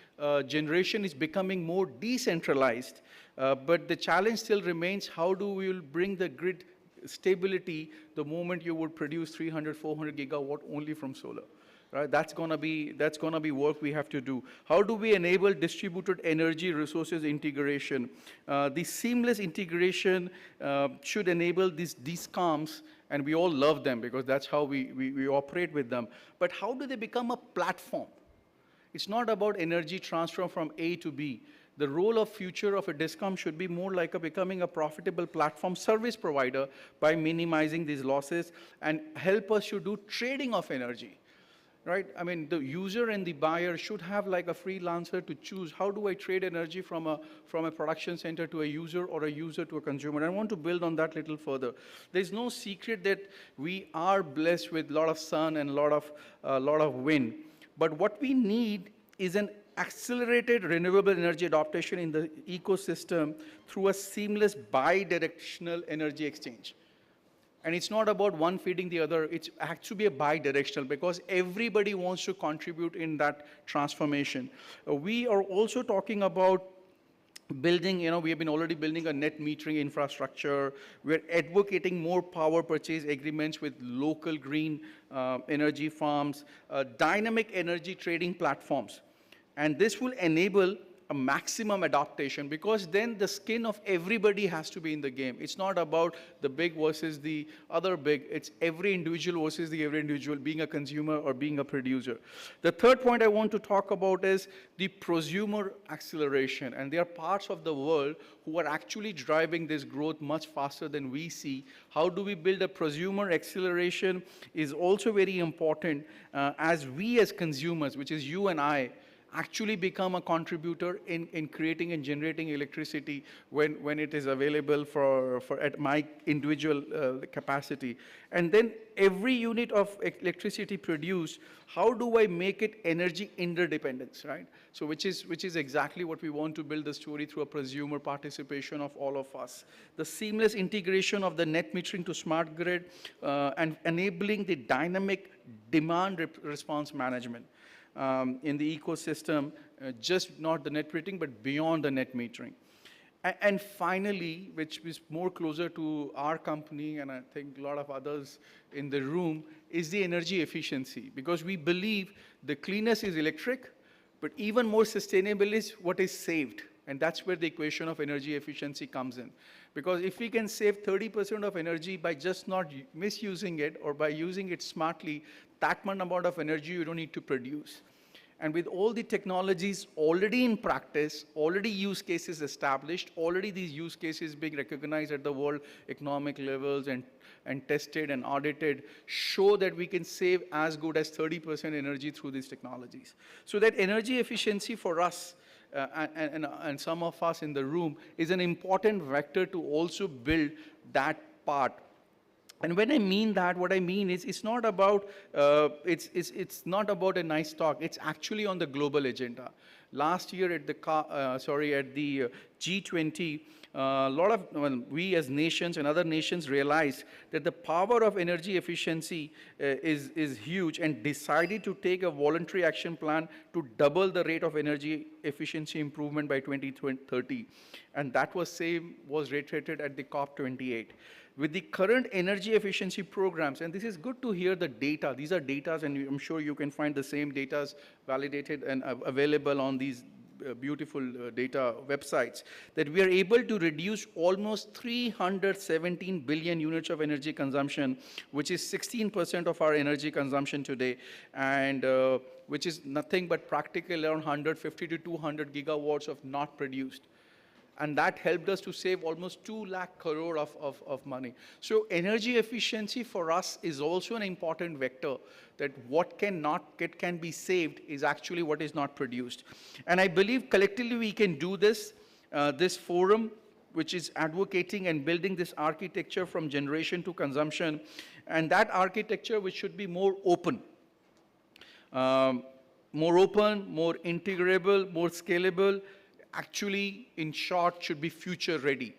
generation is becoming more decentralized, but the challenge still remains, how do we bring the grid stability the moment you would produce 300, 400 gigawatt only from solar? Right? That's gonna be work we have to do. How do we enable distributed energy resources integration? The seamless integration should enable these DSCOMs, and we all love them because that's how we operate with them. But how do they become a platform? It's not about energy transfer from A to B. The role of future of a DISCOM should be more like becoming a profitable platform service provider by minimizing these losses and help us to do trading of energy. Right? I mean, the user and the buyer should have like a freelancer to choose how do I trade energy from a production center to a user or a user to a consumer. And I want to build on that a little further. There's no secret that we are blessed with a lot of sun and a lot of wind. But what we need is an accelerated renewable energy adaptation in the ecosystem through a seamless bi-directional energy exchange. And it's not about one feeding the other, it has to be a bi-directional because everybody wants to contribute in that transformation. We are also talking about building, we have been already building a net metering infrastructure. We're advocating more power purchase agreements with local green energy farms, dynamic energy trading platforms. And this will enable a maximum adaptation because then the skin of everybody has to be in the game. It's not about the big versus the other big. It's every individual versus the every individual, being a consumer or being a producer. The third point I want to talk about is the prosumer acceleration. And there are parts of the world who are actually driving this growth much faster than we see. How do we build a prosumer acceleration is also very important as we as consumers, which is you and I, actually become a contributor in creating and generating electricity when it is available for at my individual capacity. And then every unit of electricity produced, how do I make it energy interdependence, right? So which is exactly what we want to build the story through a prosumer participation of all of us. The seamless integration of the net metering to smart grid and enabling the dynamic demand response management. In the ecosystem, just not the net metering, but beyond the net metering. And finally, which is more closer to our company, and I think a lot of others in the room, is the energy efficiency. Because we believe the cleanest is electric, but even more sustainable is what is saved. And that's where the equation of energy efficiency comes in. Because if we can save 30% of energy by just not misusing it or by using it smartly, that much amount of energy you don't need to produce. And with all the technologies already in practice, already use cases established, already these use cases being recognized at the world economic levels and tested and audited, show that we can save as good as 30% energy through these technologies. So that energy efficiency for us, and some of us in the room, is an important vector to also build that part. And when I mean that, what I mean is it's not about it's not about a nice talk. It's actually on the global agenda. Last year at the G20, we as nations and other nations realized that the power of energy efficiency is huge and decided to take a voluntary action plan to double the rate of energy efficiency improvement by 2030. And that was reiterated at the COP28. With the current energy efficiency programs, and this is good to hear the data. These are data, and I'm sure you can find the same data validated and available on these beautiful data websites, that we are able to reduce almost 317 billion units of energy consumption, which is 16% of our energy consumption today, and which is nothing but practically around 150 to 200 gigawatts of not produced. And that helped us to save almost 2 lakh crore of money. So energy efficiency for us is also an important vector, that what can be saved is actually what is not produced. And I believe collectively we can do this. This forum, which is advocating and building this architecture from generation to consumption, and that architecture which should be more open. More integrable, more scalable, actually, in short, should be future ready.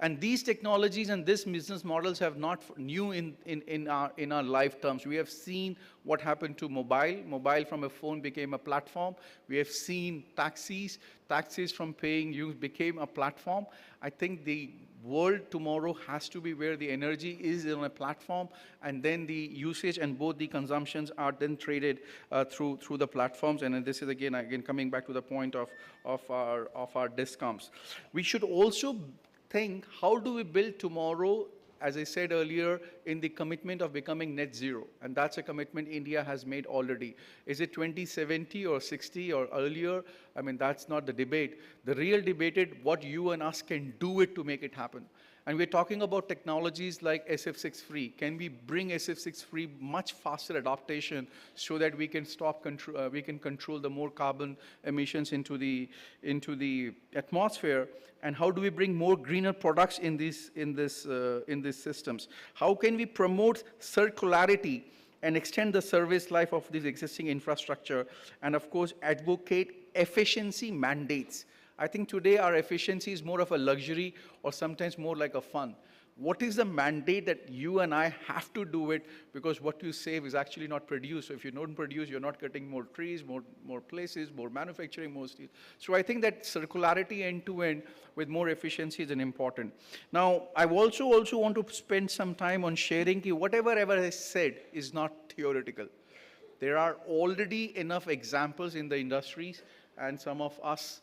And these technologies and these business models have not new in our lifetimes. We have seen what happened to mobile. Mobile from a phone became a platform. We have seen taxis. Taxis from paying use became a platform. I think the world tomorrow has to be where the energy is on a platform, and then the usage and both the consumptions are then traded through the platforms. And this is again coming back to the point of our discoms. We should also think, how do we build tomorrow, as I said earlier, in the commitment of becoming net zero? And that's a commitment India has made already. Is it 2070 or 60 or earlier? I mean, that's not the debate. The real debate is what you and us can do it to make it happen. And we're talking about technologies like SF6 free. Can we bring SF6 free much faster adaptation so that we can control the more carbon emissions into the atmosphere? And how do we bring more greener products in these systems? How can we promote circularity and extend the service life of this existing infrastructure, and of course, advocate efficiency mandates. I think today our efficiency is more of a luxury or sometimes more like a fun. What is the mandate that you and I have to do it, because what you save is actually not produced. So if you don't produce, you're not cutting more trees, more places, more manufacturing, more steel. So I think that circularity end to end with more efficiency is an important. Now, I also want to spend some time on sharing whatever I said is not theoretical. There are already enough examples in the industries, and some of us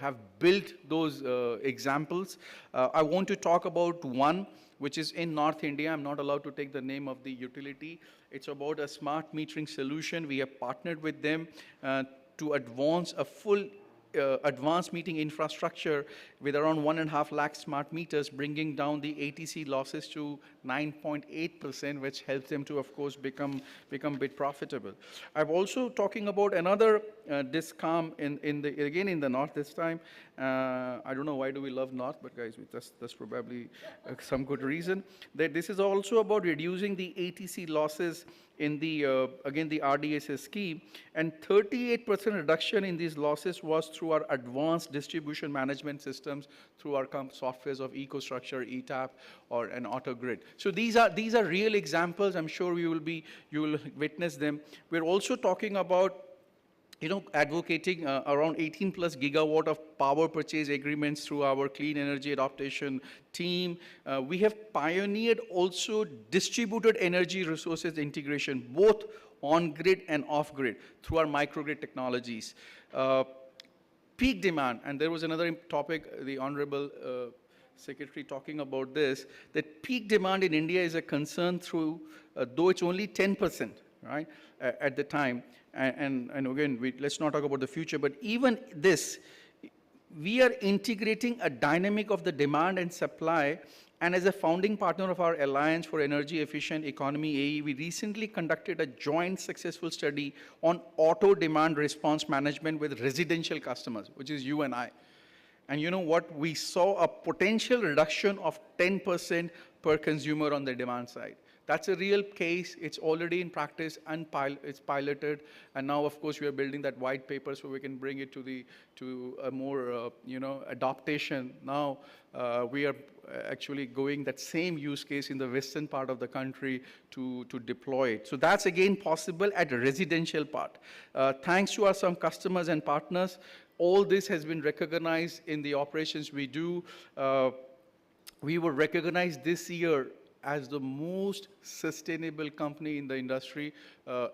have built those examples. I want to talk about one which is in North India. I'm not allowed to take the name of the utility. It's about a smart metering solution. We have partnered with them to advance a full advanced metering infrastructure with around 1.5 lakh smart meters, bringing down the ATC losses to 9.8%, which helps them to, of course, become a bit profitable. I'm also talking about another discom again in the north this time. I don't know why do we love north, but guys, that's probably some good reason. That this is also about reducing the ATC losses in the, again, the RDSS scheme, and 38% reduction in these losses was through our advanced distribution management systems, through our softwares of EcoStruxure, ETAP, or an AutoGrid. So these are real examples. I'm sure you will witness them. We're also talking about advocating around 18 plus gigawatt of power purchase agreements through our clean energy adaptation team. We have pioneered also distributed energy resources integration, both on-grid and off-grid, through our microgrid technologies. Peak demand, and there was another topic, the Honorable Secretary talking about this, that peak demand in India is a concern through, though it's only 10%, right, at the time. And again, let's not talk about the future, but even this, we are integrating a dynamic of the demand and supply, and as a founding partner of our Alliance for Energy Efficient Economy, AE, we recently conducted a joint successful study on auto demand response management with residential customers, which is you and I. And you know what? We saw a potential reduction of 10% per consumer on the demand side. That's a real case. It's already in practice and it's piloted. And now, of course, we are building that white paper so we can bring it to a more, adaptation. Now, we are actually going that same use case in the western part of the country to deploy it. So that's again possible at a residential part. Thanks to some customers and partners, all this has been recognized in the operations we do. We were recognized this year as the most sustainable company in the industry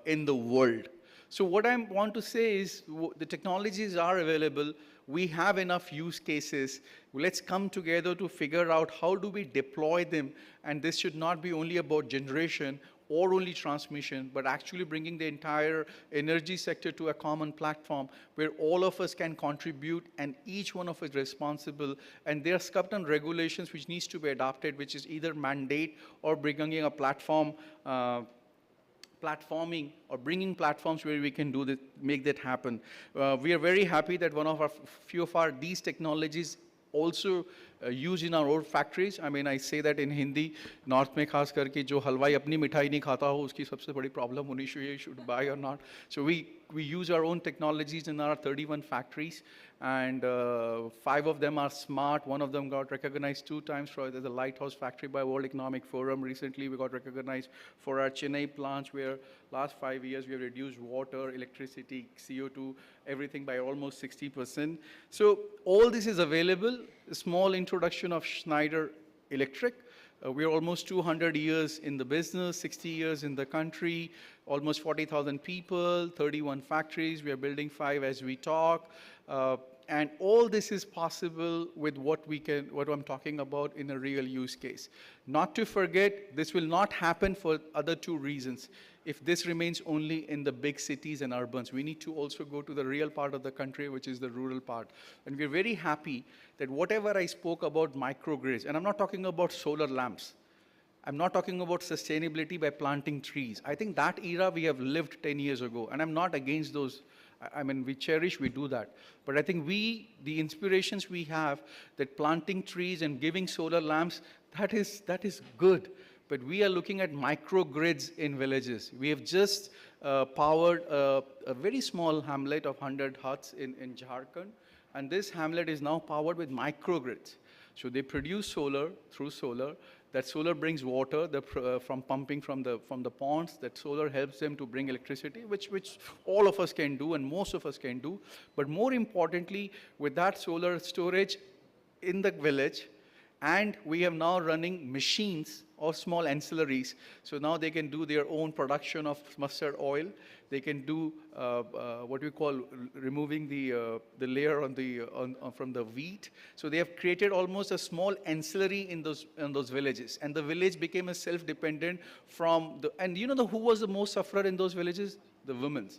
in the world. So what I want to say is the technologies are available. We have enough use cases. Let's come together to figure out how do we deploy them. And this should not be only about generation or only transmission, but actually bringing the entire energy sector to a common platform where all of us can contribute and each one of us is responsible. And there are certain regulations which needs to be adopted, which is either mandate or bringing a platform, platforming or bringing platforms where we can do this, make that happen. We are very happy that few of these technologies also used in our own factories. I mean, I say that in Hindi, North में खास करके जो हलवाई अपनी मिठाई नहीं खाता हो, उसकी सबसे बड़ी problem होनी चाहिए, should buy or not. So we use our own technologies in our 31 factories, and 5 of them are smart. 1 of them got recognized 2 times for the Lighthouse Factory by World Economic Forum. Recently, we got recognized for our Chennai plants, where last 5 years we have reduced water, electricity, CO2, everything by almost 60%. So all this is available. A small introduction of Schneider Electric. We're almost 200 years in the business, 60 years in the country, almost 40,000 people, 31 factories. We are building 5 as we talk. And all this is possible with what I'm talking about in a real use case. Not to forget, this will not happen for other 2 reasons. If this remains only in the big cities and urbans, we need to also go to the real part of the country, which is the rural part. And we're very happy that whatever I spoke about microgrids, and I'm not talking about solar lamps. I'm not talking about sustainability by planting trees. I think that era we have lived 10 years ago, and I'm not against those. I mean, we do that. But I think the inspirations we have, that planting trees and giving solar lamps, that is good. but we are looking at microgrids in villages. We have just powered a very small hamlet of 100 huts in Jharkhand, and this hamlet is now powered with microgrids. So they produce solar through solar. That solar brings water from pumping from the ponds. That solar helps them to bring electricity, which all of us can do and most of us can do. But more importantly, with that solar storage in the village, and we have now running machines or small ancillaries. So now they can do their own production of mustard oil. They can do what we call removing the layer from the wheat. So they have created almost a small ancillary in those villages. And the village became a self-dependent and you know who was the most sufferer in those villages? The women.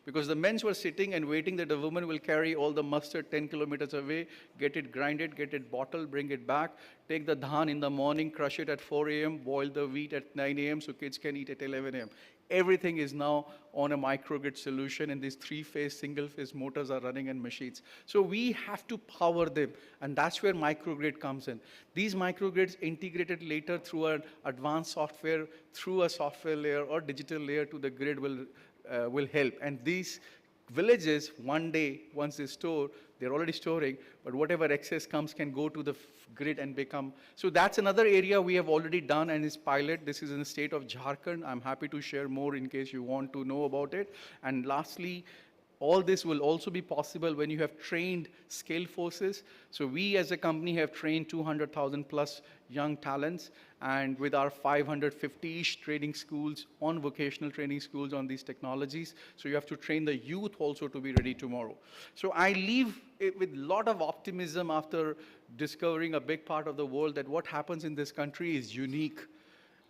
Because the men were sitting and waiting that the woman will carry all the mustard 10 kilometers away, get it grinded, get it bottled, bring it back, take the dhan in the morning, crush it at 4 a.m., boil the wheat at 9 a.m. so kids can eat at 11 a.m. Everything is now on a microgrid solution, and these three-phase, single-phase motors are running in machines. So we have to power them, and that's where microgrid comes in. These microgrids integrated later through an advanced software, through a software layer or digital layer to the grid will help. And these villages, one day, once they store, they're already storing, but whatever excess comes can go to the grid and become. So that's another area we have already done and is pilot. This is in the state of Jharkhand. I'm happy to share more in case you want to know about it. And lastly, all this will also be possible when you have trained scale forces. So we as a company have trained 200,000 plus young talents, and with our 550-ish training schools on vocational training schools on these technologies. So you have to train the youth also to be ready tomorrow. So I leave it with a lot of optimism after discovering a big part of the world that what happens in this country is unique.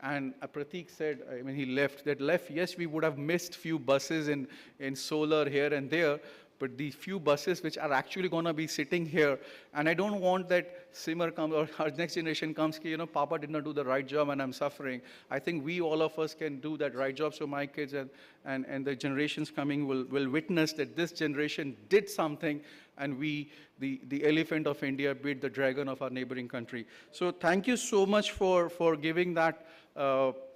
And Pratik said, when he left, yes, we would have missed few buses in solar here and there, but the few buses which are actually going to be sitting here, and I don't want that Simmer comes or our next generation comes, Papa did not do the right job and I'm suffering. I think all of us can do that right job, so my kids and the generations coming will witness that this generation did something, and the elephant of India beat the dragon of our neighboring country. So thank you so much for giving that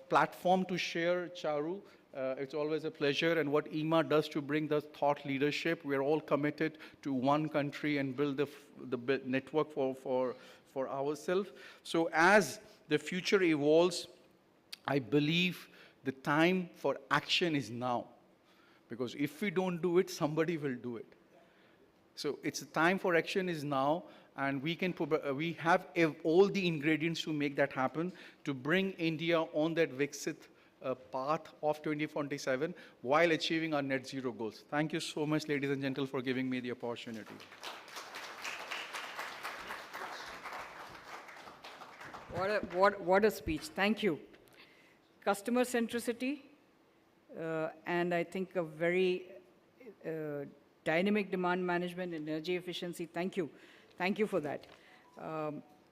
platform to share, Charu. It's always a pleasure, and what IEEMA does to bring the thought leadership, we're all committed to one country and build the network for ourselves. So as the future evolves, I believe the time for action is now, because if we don't do it, somebody will do it. So it's the time for action is now, and we have all the ingredients to make that happen, to bring India on that Viksit path of 2047 while achieving our net zero goals. Thank you so much, ladies and gentlemen, for giving me the opportunity. What a speech. Thank you. Customer centricity, and I think a very dynamic demand management, energy efficiency. Thank you. Thank you for that.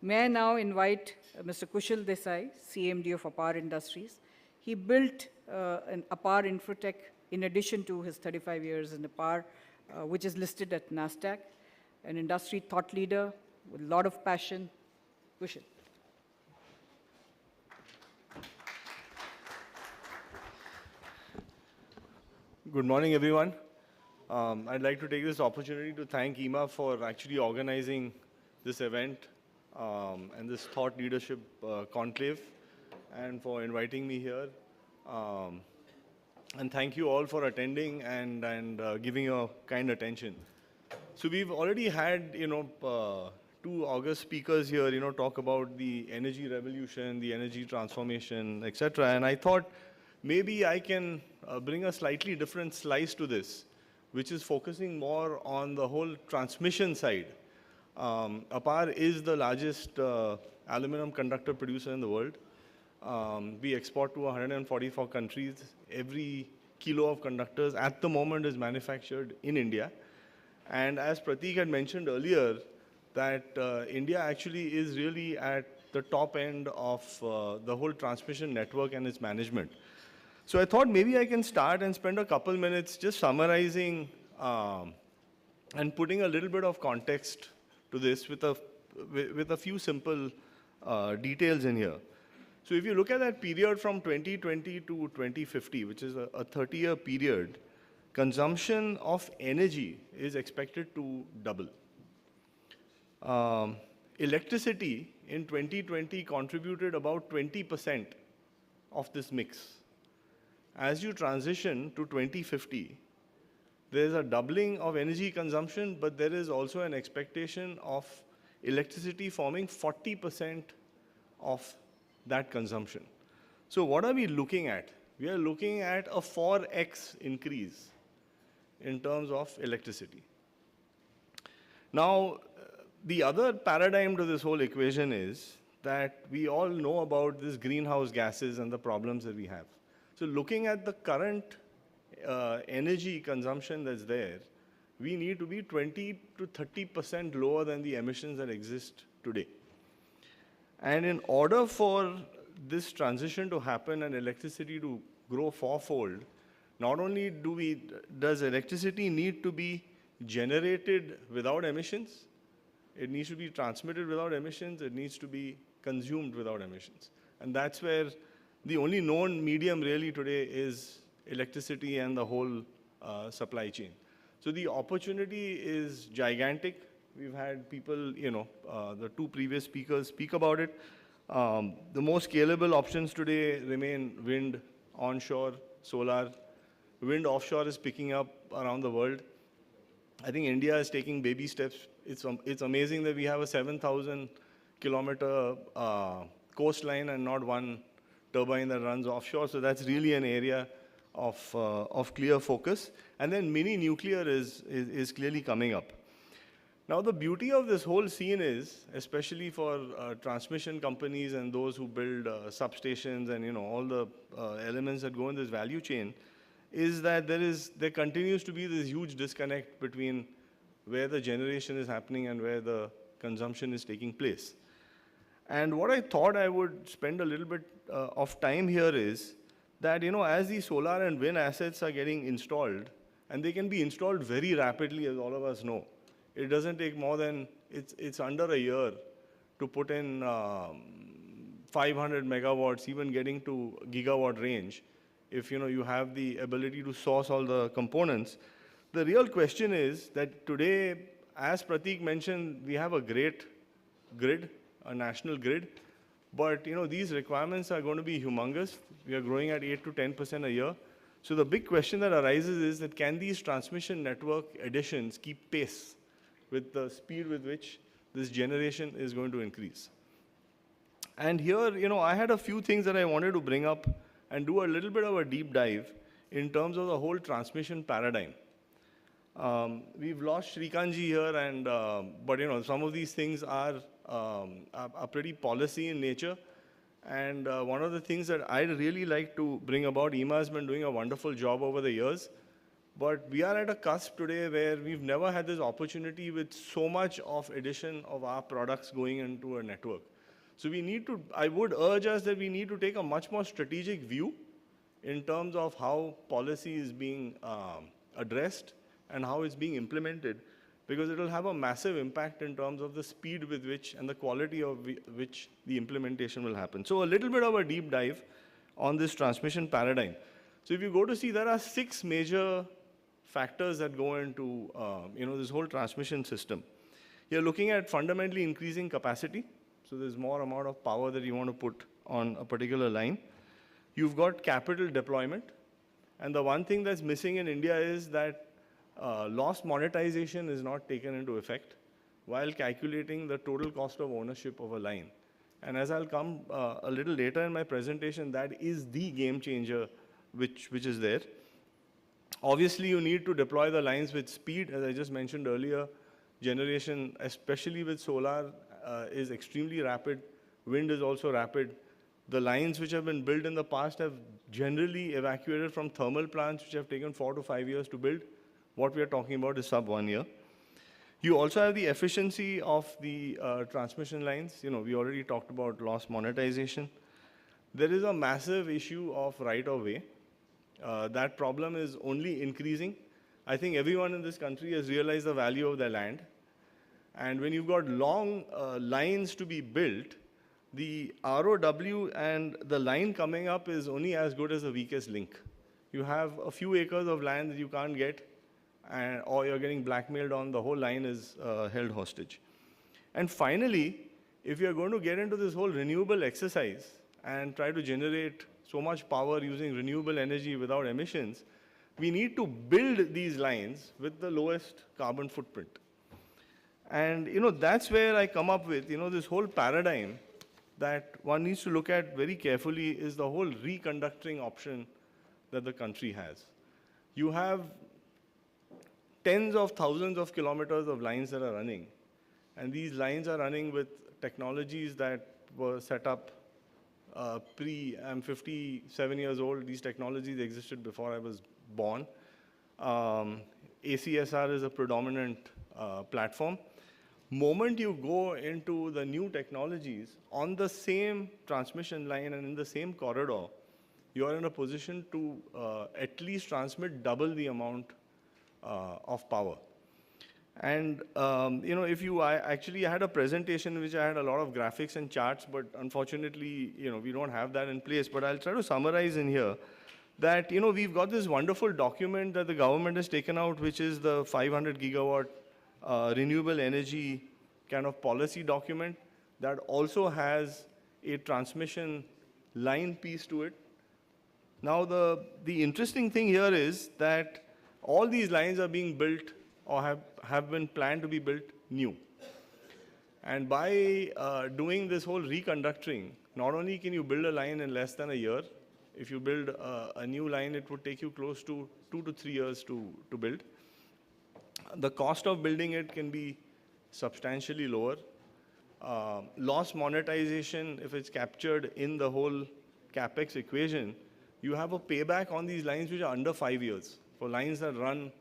May I now invite Mr. Kushal Desai, CMD of APAR Industries. He built an APAR Infotech in addition to his 35 years in APAR, which is listed at NASDAQ, an industry thought leader with a lot of passion. Kushal. Good morning, everyone. I'd like to take this opportunity to thank IEEMA for actually organizing this event and this thought leadership conclave, and for inviting me here. And thank you all for attending and giving your kind attention. So we've already had, two august speakers here, talk about the energy revolution, the energy transformation, etc. And I thought maybe I can bring a slightly different slice to this, which is focusing more on the whole transmission side. APAR is the largest aluminum conductor producer in the world. We export to 144 countries. Every kilo of conductors at the moment is manufactured in India. And as Pratik had mentioned earlier, that India actually is really at the top end of the whole transmission network and its management. So I thought maybe I can start and spend a couple minutes just summarizing and putting a little bit of context to this with a few simple details in here. So if you look at that period from 2020 to 2050, which is a 30-year period, consumption of energy is expected to double. Electricity in 2020 contributed about 20% of this mix. As you transition to 2050, there is a doubling of energy consumption, but there is also an expectation of electricity forming 40% of that consumption. So what are we looking at? We are looking at a 4x increase in terms of electricity. Now, the other paradigm to this whole equation is that we all know about these greenhouse gases and the problems that we have. So looking at the current energy consumption that's there, we need to be 20 to 30% lower than the emissions that exist today. And in order for this transition to happen and electricity to grow fourfold, not only does electricity need to be generated without emissions, it needs to be transmitted without emissions, it needs to be consumed without emissions. And that's where the only known medium really today is electricity and the whole supply chain. So the opportunity is gigantic. We've had people, the two previous speakers speak about it. The most scalable options today remain wind, onshore, solar. Wind offshore is picking up around the world. I think India is taking baby steps. It's amazing that we have a 7,000-kilometer coastline and not one turbine that runs offshore. So that's really an area of clear focus. And then mini nuclear is clearly coming up. Now the beauty of this whole scene is, especially for transmission companies and those who build substations and all the elements that go in this value chain, is that there continues to be this huge disconnect between where the generation is happening and where the consumption is taking place. And what I thought I would spend a little bit of time here is that, as these solar and wind assets are getting installed, and they can be installed very rapidly, as all of us know. It doesn't take more than, it's under a year to put in 500 megawatts, even getting to gigawatt range, if you have the ability to source all the components. The real question is that today, as Prateek mentioned, we have a great grid, a national grid, but these requirements are going to be humongous. We are growing at 8 to 10% a year. So the big question that arises is that can these transmission network additions keep pace with the speed with which this generation is going to increase? And here, I had a few things that I wanted to bring up and do a little bit of a deep dive in terms of the whole transmission paradigm. We've lost Srikanji here, and but some of these things are pretty policy in nature. And one of the things that I'd really like to bring about, IEEMA has been doing a wonderful job over the years, but we are at a cusp today where we've never had this opportunity with so much of addition of our products going into a network. So I would urge us that we need to take a much more strategic view in terms of how policy is being addressed and how it's being implemented, because it will have a massive impact in terms of the speed with which and the quality of which the implementation will happen. So a little bit of a deep dive on this transmission paradigm. So if you go to see, there are 6 major factors that go into this whole transmission system. You're looking at fundamentally increasing capacity. So there's more amount of power that you want to put on a particular line. You've got capital deployment. And the one thing that's missing in India is that loss monetization is not taken into effect while calculating the total cost of ownership of a line. And as I'll come a little later in my presentation, that is the game changer which is there. Obviously, you need to deploy the lines with speed. As I just mentioned earlier, generation, especially with solar, is extremely rapid. Wind is also rapid. The lines which have been built in the past have generally evacuated from thermal plants which have taken 4 to 5 years to build. What we are talking about is sub 1 year. You also have the efficiency of the transmission lines. We already talked about loss monetization. There is a massive issue of right of way. That problem is only increasing. I think everyone in this country has realized the value of their land. And when you've got long lines to be built, the ROW and the line coming up is only as good as the weakest link. You have a few acres of land that you can't get, or you're getting blackmailed on, the whole line is held hostage. And finally, if you're going to get into this whole renewable exercise and try to generate so much power using renewable energy without emissions, we need to build these lines with the lowest carbon footprint. And that's where I come up with this whole paradigm that one needs to look at very carefully is the whole reconductoring option that the country has. You have tens of thousands of kilometers of lines that are running, and these lines are running with technologies that were set up I'm 57 years old. These technologies existed before I was born. ACSR is a predominant platform. Moment you go into the new technologies, on the same transmission line and in the same corridor, you are in a position to at least transmit double the amount of power. And I actually had a presentation in which I had a lot of graphics and charts, but unfortunately, we don't have that in place. But I'll try to summarize in here that, we've got this wonderful document that the government has taken out, which is the 500 gigawatt renewable energy kind of policy document that also has a transmission line piece to it. Now, the interesting thing here is that all these lines are being built or have been planned to be built new. And by doing this whole reconductoring, not only can you build a line in less than a year, if you build a new line, it would take you close to 2 to 3 years to build. The cost of building it can be substantially lower. Loss monetization, if it's captured in the whole CapEx equation, you have a payback on these lines which are under 5 years. For lines that run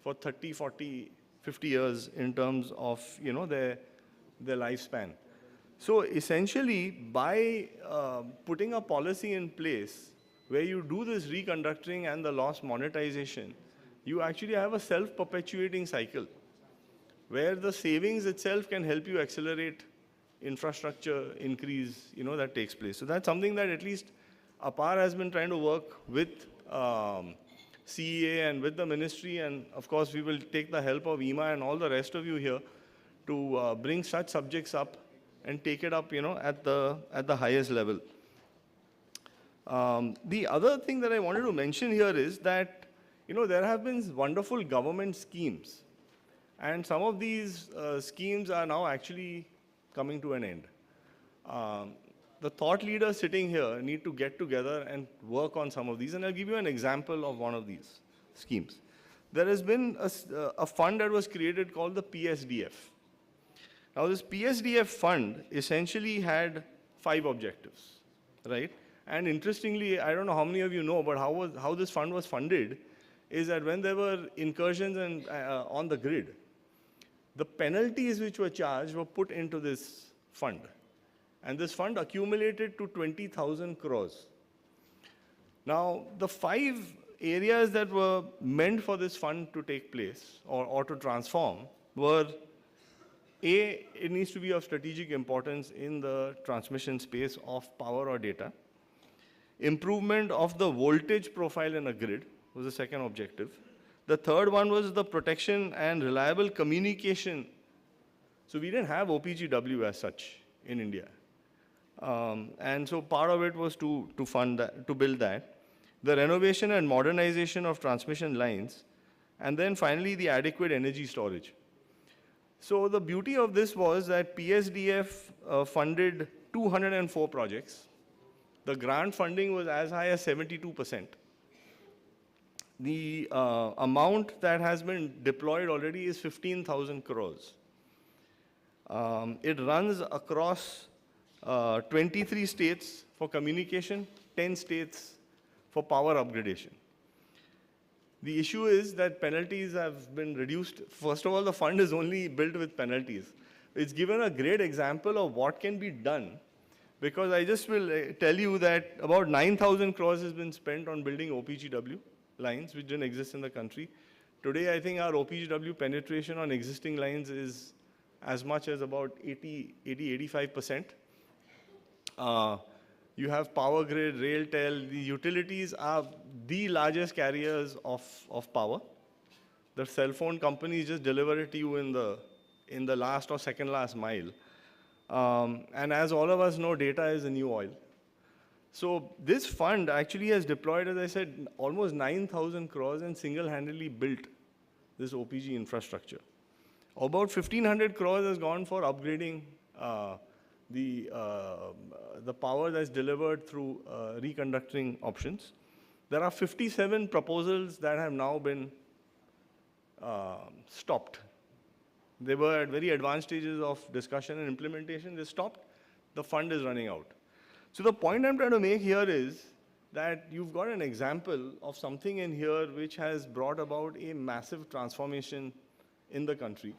for 30, 40, 50 years in terms of their lifespan. So essentially, by putting a policy in place where you do this reconductoring and the loss monetization, you actually have a self-perpetuating cycle where the savings itself can help you accelerate infrastructure increase that takes place. So that's something that at least APAR has been trying to work with CEA and with the ministry, and of course we will take the help of IEEMA and all the rest of you here to bring such subjects up and take it up at the highest level. The other thing that I wanted to mention here is that there have been wonderful government schemes, and some of these schemes are now actually coming to an end. The thought leaders sitting here need to get together and work on some of these, and I'll give you an example of one of these schemes. There has been a fund that was created called the PSDF. Now, this PSDF fund essentially had 5 objectives, right? And interestingly, I don't know how many of you know, but how this fund was funded is that when there were incursions on the grid, the penalties which were charged were put into this fund. And this fund accumulated to 20,000 crores. Now, the 5 areas that were meant for this fund to take place or to transform were, A, it needs to be of strategic importance in the transmission space of power or data. Improvement of the voltage profile in a grid was the second objective. The third one was the protection and reliable communication. So we didn't have OPGW as such in India. And so part of it was to fund that, to build that. The renovation and modernization of transmission lines. And then finally, the adequate energy storage. So the beauty of this was that PSDF funded 204 projects. The grant funding was as high as 72%. The amount that has been deployed already is 15,000 crores. It runs across 23 states for communication, 10 states for power upgradation. The issue is that penalties have been reduced. First of all, the fund is only built with penalties. It's given a great example of what can be done, because I just will tell you that about 9,000 crores has been spent on building OPGW lines, which didn't exist in the country. Today, I think our OPGW penetration on existing lines is as much as about 85%. You have Power Grid, RailTel. The utilities are the largest carriers of power. The cell phone companies just deliver it to you in the last or second last mile. And as all of us know, data is the new oil. So this fund actually has deployed, as I said, almost 9,000 crores and single-handedly built this OPG infrastructure. About 1,500 crores has gone for upgrading the power that's delivered through reconductoring options. There are 57 proposals that have now been stopped. They were at very advanced stages of discussion and implementation. They stopped. The fund is running out. So the point I'm trying to make here is that you've got an example of something in here which has brought about a massive transformation in the country.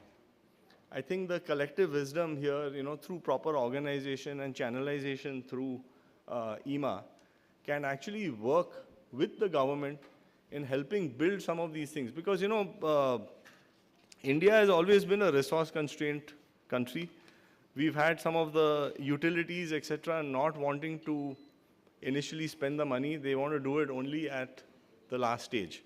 I think the collective wisdom here, through proper organization and channelization through IEEMA, can actually work with the government in helping build some of these things. Because, India has always been a resource-constrained country. We've had some of the utilities, etc., not wanting to initially spend the money. They want to do it only at the last stage.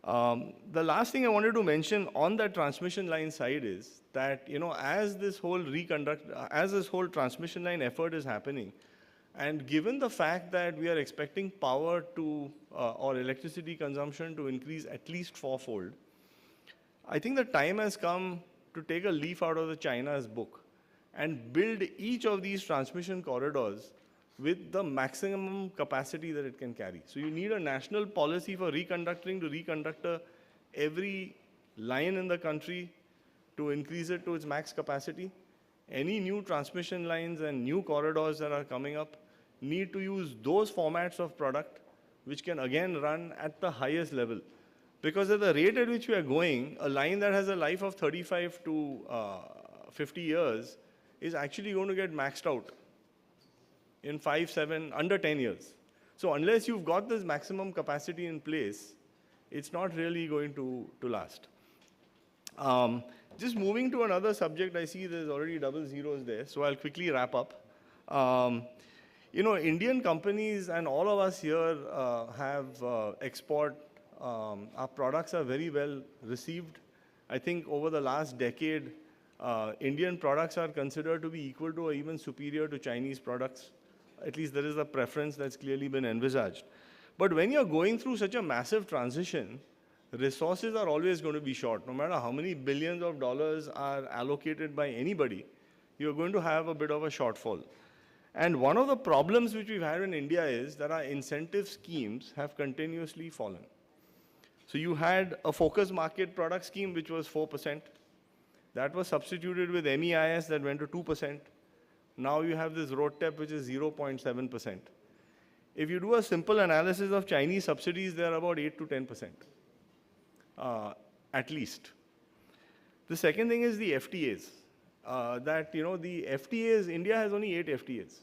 The last thing I wanted to mention on that transmission line side is that, as this whole transmission line effort is happening, and given the fact that we are expecting power to, or electricity consumption to increase at least fourfold, I think the time has come to take a leaf out of the China's book and build each of these transmission corridors with the maximum capacity that it can carry. So you need a national policy for reconductoring to reconductor every line in the country to increase it to its max capacity. Any new transmission lines and new corridors that are coming up need to use those formats of product which can again run at the highest level. Because at the rate at which we are going, a line that has a life of 35 to 50 years is actually going to get maxed out in 5, 7, under 10 years. So unless you've got this maximum capacity in place, it's not really going to last. Just moving to another subject, I see there's already double zeros there, so I'll quickly wrap up. Indian companies and all of us here have export. Our products are very well received. I think over the last decade, Indian products are considered to be equal to or even superior to Chinese products. At least there is a preference that's clearly been envisaged. But when you're going through such a massive transition, resources are always going to be short. No matter how many billions of dollars are allocated by anybody, you're going to have a bit of a shortfall. And one of the problems which we've had in India is that our incentive schemes have continuously fallen. So you had a focus market product scheme which was 4%. That was substituted with MEIS that went to 2%. Now you have this RoadTEP which is 0.7%. If you do a simple analysis of Chinese subsidies, they are about 8 to 10%, at least. The second thing is the FTAs. The FTAs, India has only 8 FTAs.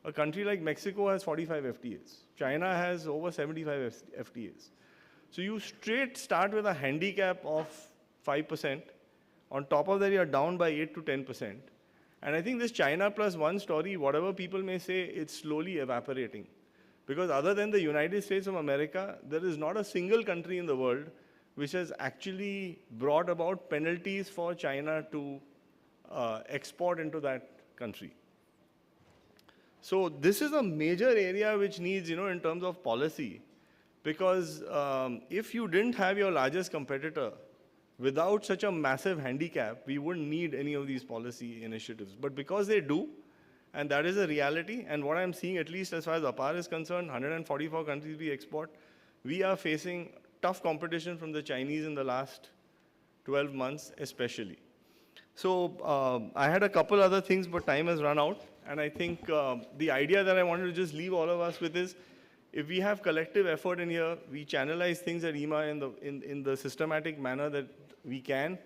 A country like Mexico has 45 FTAs. China has over 75 FTAs. So you straight start with a handicap of 5%. On top of that, you're down by 8 to 10%. And I think this China plus one story, whatever people may say, it's slowly evaporating. Because other than the United States of America, there is not a single country in the world which has actually brought about penalties for China to export into that country. So this is a major area which needs, in terms of policy, because if you didn't have your largest competitor, without such a massive handicap, we wouldn't need any of these policy initiatives. But because they do, and that is a reality, and what I'm seeing, at least as far as APAR is concerned, 144 countries we export, we are facing tough competition from the Chinese in the last 12 months especially. So I had a couple other things, but time has run out. And I think the idea that I wanted to just leave all of us with is, if we have collective effort in here, we channelize things at IEEMA in the systematic manner that we can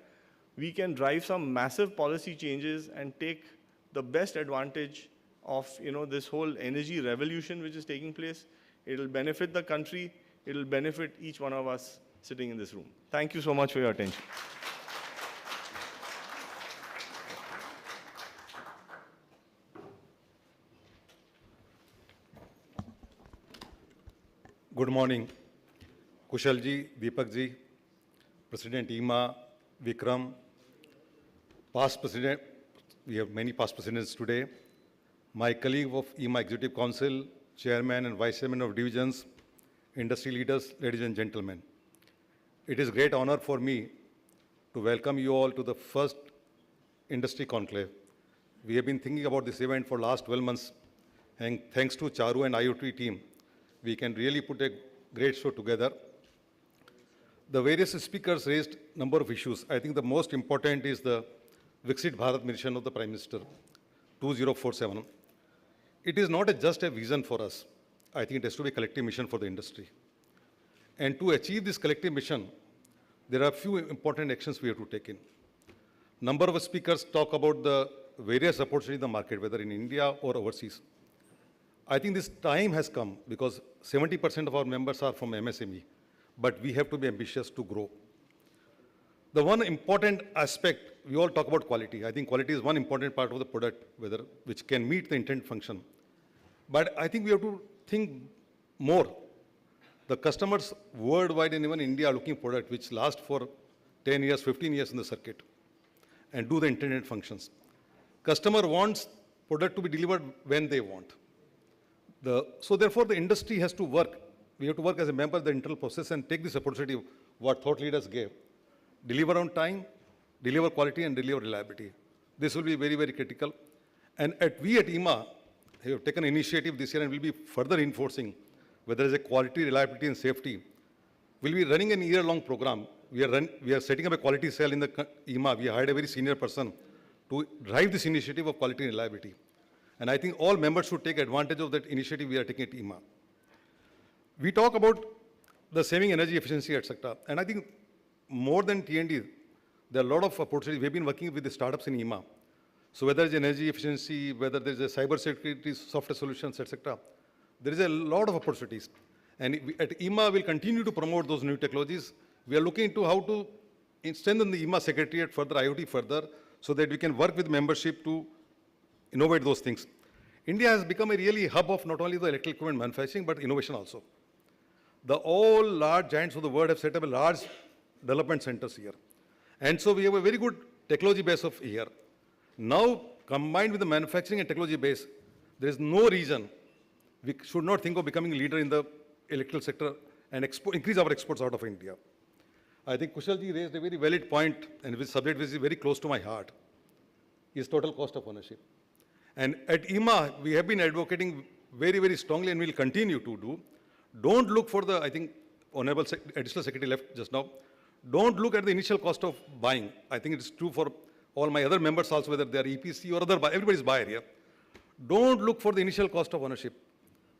drive some massive policy changes and take the best advantage of this whole energy revolution which is taking place. It'll benefit the country. It'll benefit each one of us sitting in this room. Thank you so much for your attention. Good morning, Kushal ji, Deepak ji, President IEEMA, Vikram, past president, we have many past presidents today, my colleague of IEEMA Executive Council, Chairman and Vice Chairman of Divisions, industry leaders, ladies and gentlemen. It is great honor for me to welcome you all to the first industry conclave. We have been thinking about this event for last 12 months, and thanks to Charu and IoT team, we can really put a great show together. The various speakers raised number of issues. I think the most important is the Viksit Bharat mission of the Prime Minister, 2047. It is not just a vision for us. I think it has to be a collective mission for the industry. And to achieve this collective mission, there are a few important actions we have to take in. Number of speakers talk about the various opportunities in the market, whether in India or overseas. I think this time has come because 70% of our members are from MSME, but we have to be ambitious to grow. The one important aspect, we all talk about quality. I think quality is one important part of the product, which can meet the intent function. But I think we have to think more. The customers worldwide and even India are looking for product which last for 10 years, 15 years in the circuit and do the intended functions. Customer wants product to be delivered when they want. So therefore, the industry has to work. We have to work as a member of the internal process and take this opportunity what thought leaders gave. Deliver on time, deliver quality, and deliver reliability. This will be very, very critical. And we at IEEMA have taken initiative this year and will be further reinforcing whether it's a quality, reliability, and safety. We'll be running an year-long program. We are setting up a quality cell in the IEEMA. We hired a very senior person to drive this initiative of quality and reliability. And I think all members should take advantage of that initiative we are taking at IEEMA. We talk about the saving energy efficiency, etc. And I think more than T&D, there are a lot of opportunities. We've been working with the startups in IEEMA. So whether it's energy efficiency, whether there's a cyber security, software solutions, etc., there is a lot of opportunities. And at IEEMA, we'll continue to promote those new technologies. We are looking into how to strengthen the IEEMA secretariat further, IoT further, so that we can work with membership to innovate those things. India has become a really hub of not only the electrical equipment manufacturing, but innovation also. All large giants of the world have set up a large development centers here. And so we have a very good technology base of here. Now, combined with the manufacturing and technology base, there is no reason we should not think of becoming a leader in the electrical sector and increase our exports out of India. I think Kushalji raised a very valid point, and which subject which is very close to my heart, is total cost of ownership. And at IEEMA, we have been advocating very, very strongly, and we'll continue to do. Don't look for the, I think, Honorable Additional Secretary left just now, don't look at the initial cost of buying. I think it's true for all my other members also, whether they are EPC or other, everybody's buyer here. Don't look for the initial cost of ownership.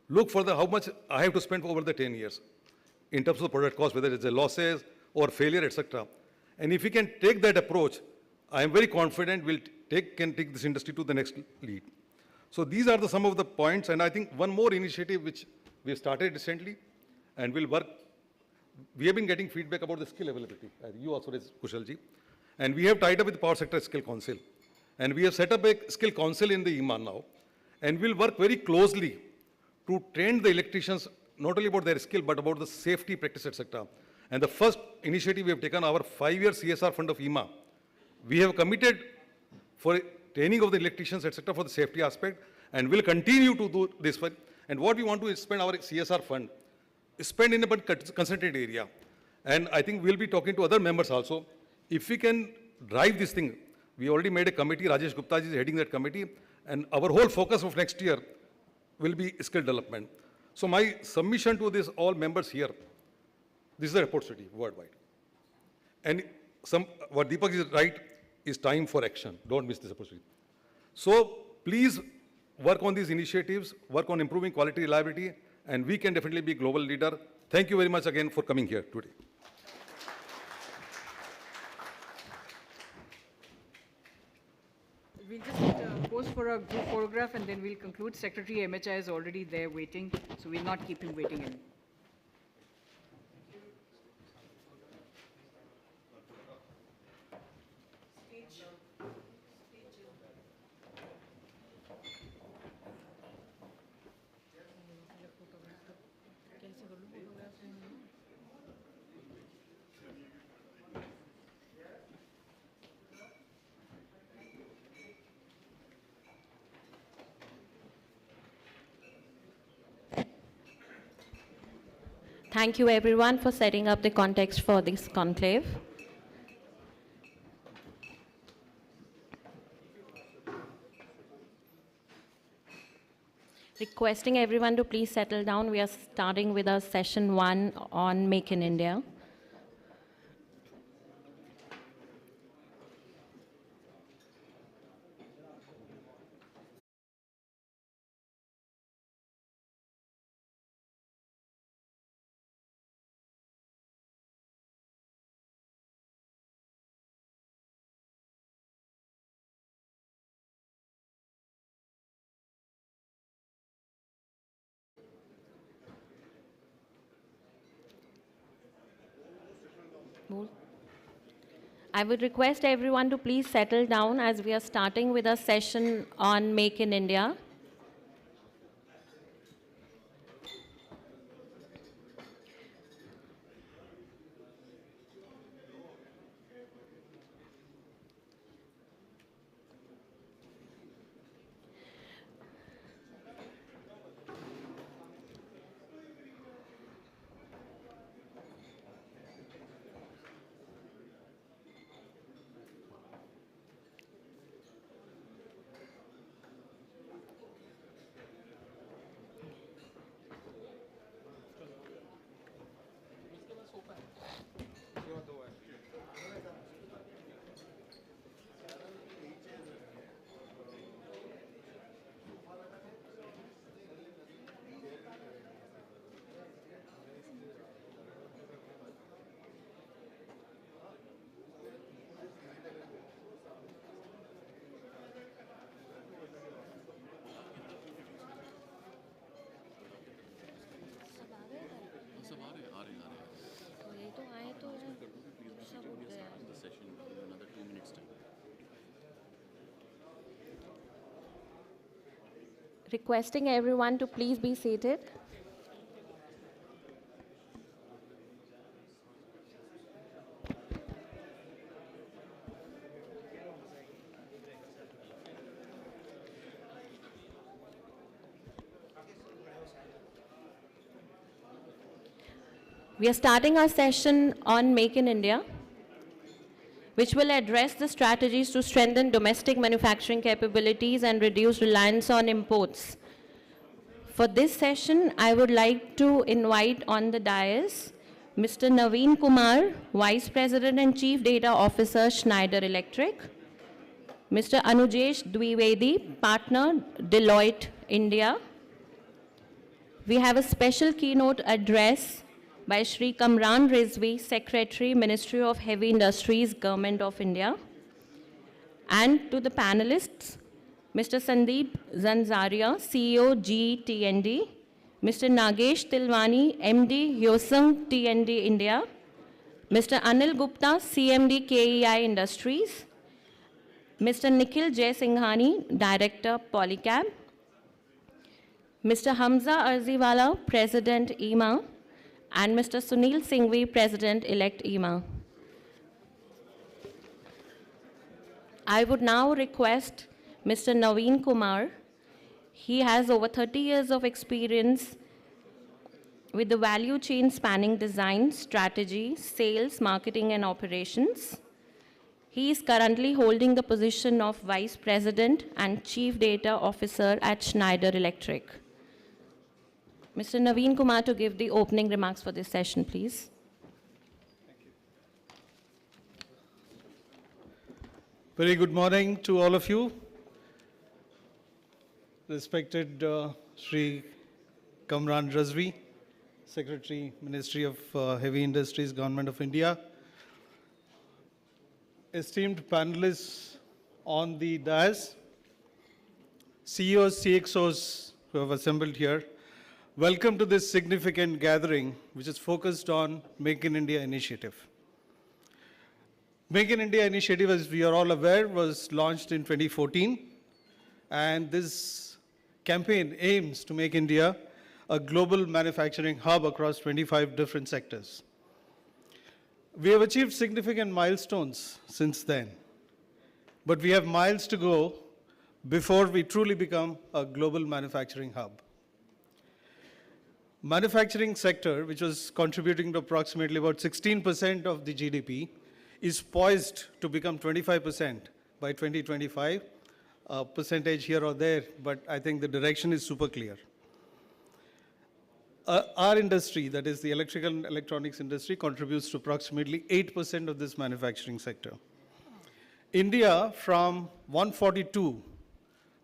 Look for how much I have to spend over the 10 years in terms of the product cost, whether it's a losses or failure, etc. And if we can take that approach, I am very confident we'll can take this industry to the next lead. So these are some of the points, and I think one more initiative which we have started recently and will work. We have been getting feedback about the skill availability. You also raised, Kushalji. And we have tied up with the Power Sector Skill Council. And we have set up a skill council in the IEEMA now. And we'll work very closely to train the electricians, not only about their skill, but about the safety practice, etc. And the first initiative we have taken, our 5-year CSR fund of IEEMA, we have committed for training of the electricians, etc., for the safety aspect, and we'll continue to do this work. And what we want to is spend our CSR fund, spend in a concentrated area. And I think we'll be talking to other members also. If we can drive this thing, we already made a committee, Rajesh Gupta ji is heading that committee, and our whole focus of next year will be skill development. So my submission to this all members here, this is a opportunity worldwide. And what Deepak is right, is time for action. Don't miss this opportunity. So please work on these initiatives, work on improving quality, reliability, and we can definitely be a global leader. Thank you very much again for coming here today. We'll just pose for a group photograph and then we'll conclude. Secretary MHI is already there waiting, so we'll not keep him waiting in. Thank you everyone for setting up the context for this conclave. Requesting everyone to please settle down. We are starting with our session 1 on Make in India. I would request everyone to please settle down as we are starting with a session on Make in India. Requesting everyone to please be seated. We are starting our session on Make in India, which will address the strategies to strengthen domestic manufacturing capabilities and reduce reliance on imports. For this session, I would like to invite on the dais Mr. Naveen Kumar, Vice President and Chief Data Officer, Schneider Electric, Mr. Anujesh Dwivedi, Partner, Deloitte, India. We have a special keynote address by Shri Kamran Rizvi, Secretary, Ministry of Heavy Industries, Government of India. And to the panelists, Mr. Sandeep Zanzaria, CEO, GTND, Mr. Nagesh Tilwani, MD, Hyosung TND India, Mr. Anil Gupta, CMD, KEI Industries, Mr. Nikhil Jaisinghani, Director, Polycab, Mr. Hamza Arziwala, President, IEEMA, and Mr. Sunil Singhvi, President-elect IEEMA. I would now request Mr. Naveen Kumar. He has over 30 years of experience with the value chain spanning design, strategy, sales, marketing, and operations. He is currently holding the position of Vice President and Chief Data Officer at Schneider Electric. Mr. Naveen Kumar to give the opening remarks for this session, please. Very good morning to all of you. Respected Sri Kamran Rizvi, Secretary, Ministry of Heavy Industries, Government of India. Esteemed panelists on the dais, CEOs, CXOs who have assembled here, welcome to this significant gathering which is focused on Make in India initiative. Make in India initiative, as we are all aware, was launched in 2014, and this campaign aims to make India a global manufacturing hub across 25 different sectors. We have achieved significant milestones since then, but we have miles to go before we truly become a global manufacturing hub. Manufacturing sector, which was contributing to approximately about 16% of the GDP, is poised to become 25% by 2025. A percentage here or there, but I think the direction is super clear. Our industry, that is the electrical and electronics industry, contributes to approximately 8% of this manufacturing sector. India, from 142,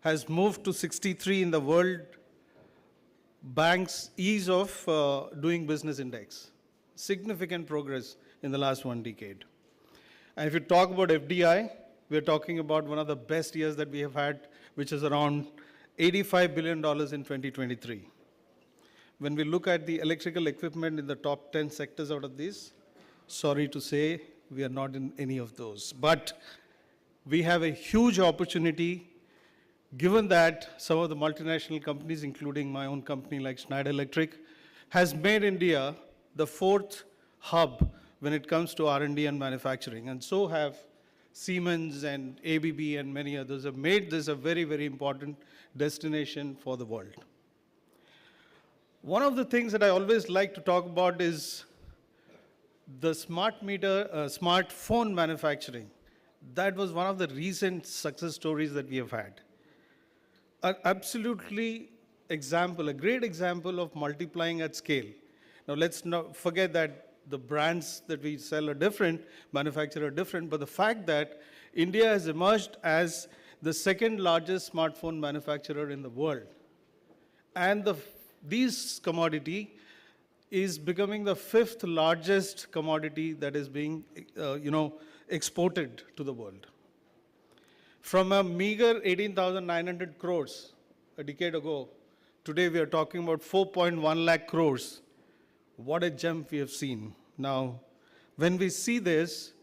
has moved to 63 in the World Bank's Ease of Doing Business Index. Significant progress in the last 1 decade. And if you talk about FDI, we're talking about one of the best years that we have had, which is around $85 billion in 2023. When we look at the electrical equipment in the top 10 sectors out of these, sorry to say, we are not in any of those. But we have a huge opportunity, given that some of the multinational companies, including my own company like Schneider Electric, has made India the 4th hub when it comes to R&D and manufacturing. And so have Siemens and ABB and many others have made this a very, very important destination for the world. One of the things that I always like to talk about is the smartphone manufacturing. That was one of the recent success stories that we have had. An absolutely example, a great example of multiplying at scale. Now let's not forget that the brands that we sell are different, manufacture are different, but the fact that India has emerged as the 2nd largest smartphone manufacturer in the world. And these commodity is becoming the 5th largest commodity that is being exported to the world. From a meager 18,900 crores a decade ago, today we are talking about 4.1 lakh crores. What a jump we have seen. Now, when we see this,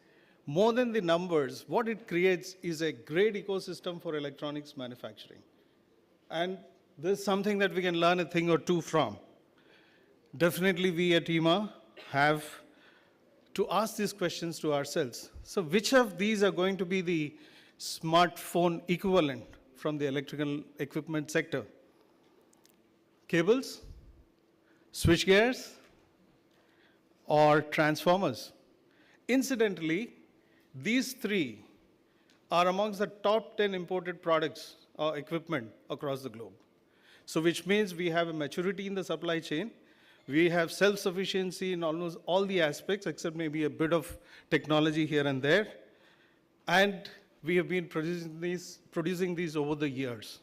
more than the numbers, what it creates is a great ecosystem for electronics manufacturing. And this is something that we can learn a thing or two from. Definitely we at IEEMA have to ask these questions to ourselves. So which of these are going to be the smartphone equivalent from the electrical equipment sector? Cables, switch gears, or transformers? Incidentally, these 3 are amongst the top 10 imported products or equipment across the globe. So which means we have a maturity in the supply chain. We have self-sufficiency in almost all the aspects, except maybe a bit of technology here and there. And we have been producing these over the years.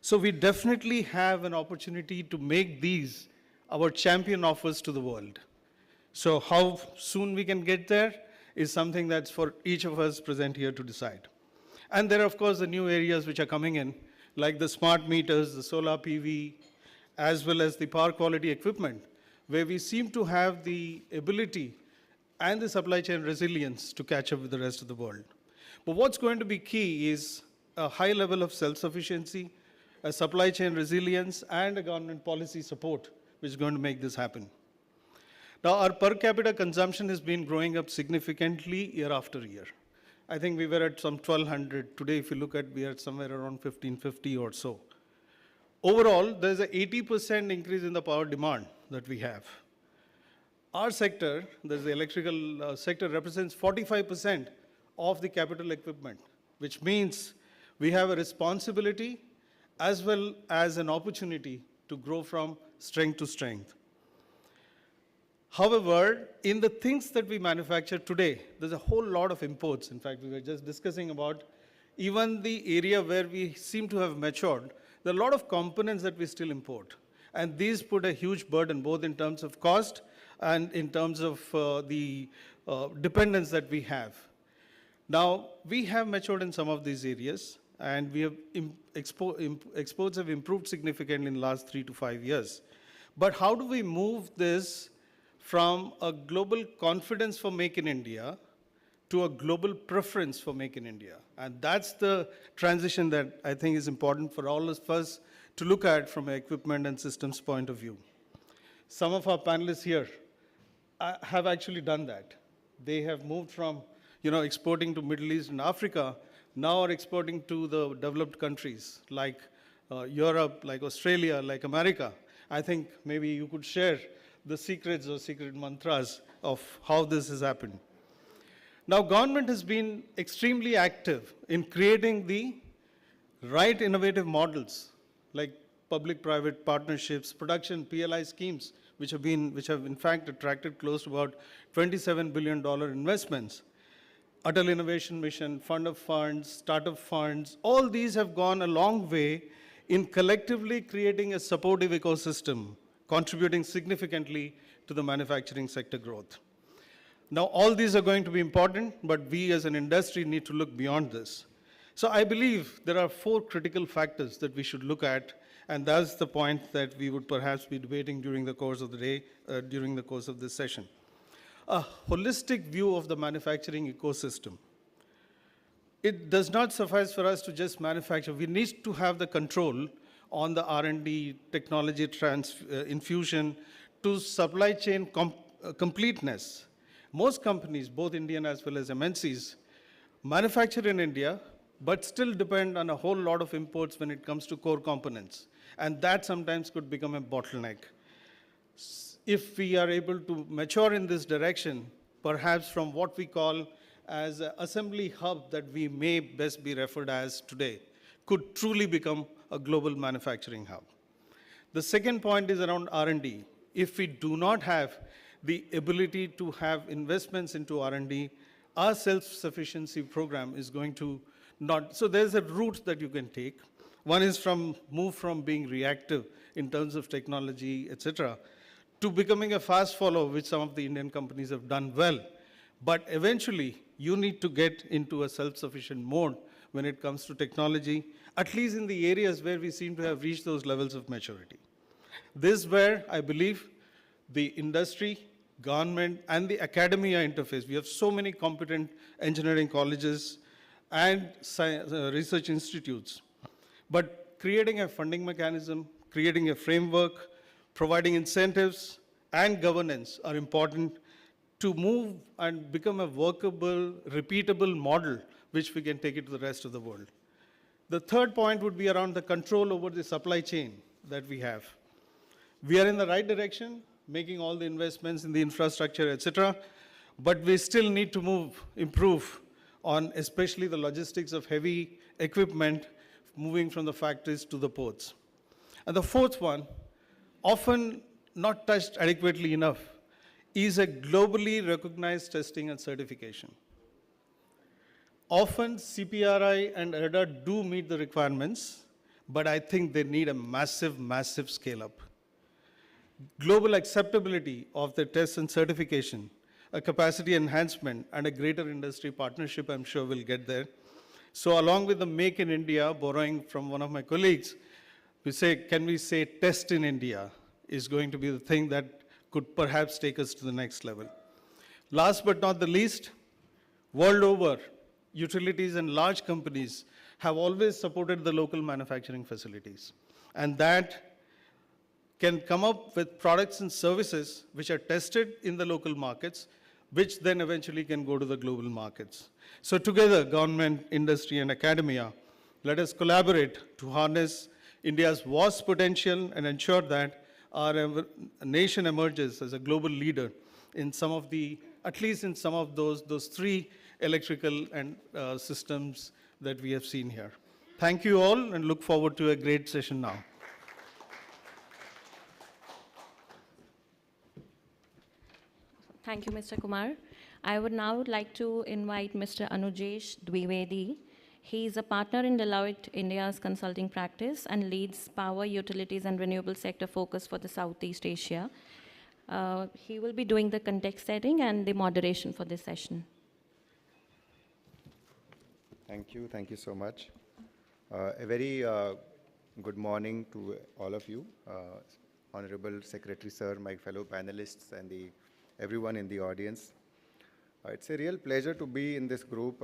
So we definitely have an opportunity to make these our champion offers to the world. So how soon we can get there is something that's for each of us present here to decide. And there are, of course, the new areas which are coming in, like the smart meters, the solar PV, as well as the power quality equipment, where we seem to have the ability and the supply chain resilience to catch up with the rest of the world. But what's going to be key is a high level of self-sufficiency, a supply chain resilience, and a government policy support, which is going to make this happen. Now, our per capita consumption has been growing up significantly year after year. I think we were at some 1,200. Today, if you look at, we are somewhere around 1,550 or so. Overall, there's an 80% increase in the power demand that we have. Our sector, there's the electrical sector, represents 45% of the capital equipment, which means we have a responsibility as well as an opportunity to grow from strength to strength. However, in the things that we manufacture today, there's a whole lot of imports. In fact, we were just discussing about even the area where we seem to have matured, there are a lot of components that we still import. And these put a huge burden, both in terms of cost and in terms of the dependence that we have. Now, we have matured in some of these areas, and we have exports have improved significantly in the last 3 to 5 years. But how do we move this from a global confidence for Make in India to a global preference for Make in India? And that's the transition that I think is important for all of us to look at from an equipment and systems point of view. Some of our panelists here have actually done that. They have moved from exporting to Middle East and Africa, now are exporting to the developed countries like Europe, like Australia, like America. I think maybe you could share the secrets or secret mantras of how this has happened. Now, government has been extremely active in creating the right innovative models like public-private partnerships, production PLI schemes, which have in fact attracted close to about $27 billion investments. Atal Innovation Mission, Fund of Funds, Startup Funds, all these have gone a long way in collectively creating a supportive ecosystem, contributing significantly to the manufacturing sector growth. Now, all these are going to be important, but we as an industry need to look beyond this. So I believe there are 4 critical factors that we should look at, and that's the point that we would perhaps be debating during the course of the day, during the course of this session. A holistic view of the manufacturing ecosystem. It does not suffice for us to just manufacture. We need to have the control on the R&D, technology infusion, to supply chain completeness. Most companies, both Indian as well as MNCs, manufacture in India, but still depend on a whole lot of imports when it comes to core components. And that sometimes could become a bottleneck. If we are able to mature in this direction, perhaps from what we call as an assembly hub that we may best be referred as today, could truly become a global manufacturing hub. The second point is around R&D. If we do not have the ability to have investments into R&D, our self-sufficiency program is going to not, so there's a route that you can take. One is move from being reactive in terms of technology, etc., to becoming a fast follower, which some of the Indian companies have done well. But eventually, you need to get into a self-sufficient mode when it comes to technology, at least in the areas where we seem to have reached those levels of maturity. This is where I believe the industry, government, and the academia interface. We have so many competent engineering colleges and research institutes. But creating a funding mechanism, creating a framework, providing incentives and governance are important to move and become a workable, repeatable model which we can take it to the rest of the world. The third point would be around the control over the supply chain that we have. We are in the right direction, making all the investments in the infrastructure, etc., but we still need to improve on especially the logistics of heavy equipment moving from the factories to the ports. And the fourth one, often not touched adequately enough, is a globally recognized testing and certification. Often CPRI and ERDA do meet the requirements, but I think they need a massive, massive scale up. Global acceptability of the tests and certification, a capacity enhancement, and a greater industry partnership, I'm sure will get there. So along with the Make in India, borrowing from one of my colleagues, can we say test in India is going to be the thing that could perhaps take us to the next level. Last but not the least, world over, utilities and large companies have always supported the local manufacturing facilities. And that can come up with products and services which are tested in the local markets, which then eventually can go to the global markets. So together, government, industry, and academia, let us collaborate to harness India's vast potential and ensure that our nation emerges as a global leader in some of the, at least in some of those 3 electrical and systems that we have seen here. Thank you all, and look forward to a great session now. Thank you, Mr. Kumar. I would now like to invite Mr. Anujesh Dwivedi. He is a partner in Deloitte India's consulting practice and leads power, utilities, and renewable sector focus for the Southeast Asia. He will be doing the context setting and the moderation for this session. Thank you so much. A very good morning to all of you, Honorable Secretary Sir, my fellow panelists, and everyone in the audience. It's a real pleasure to be in this group.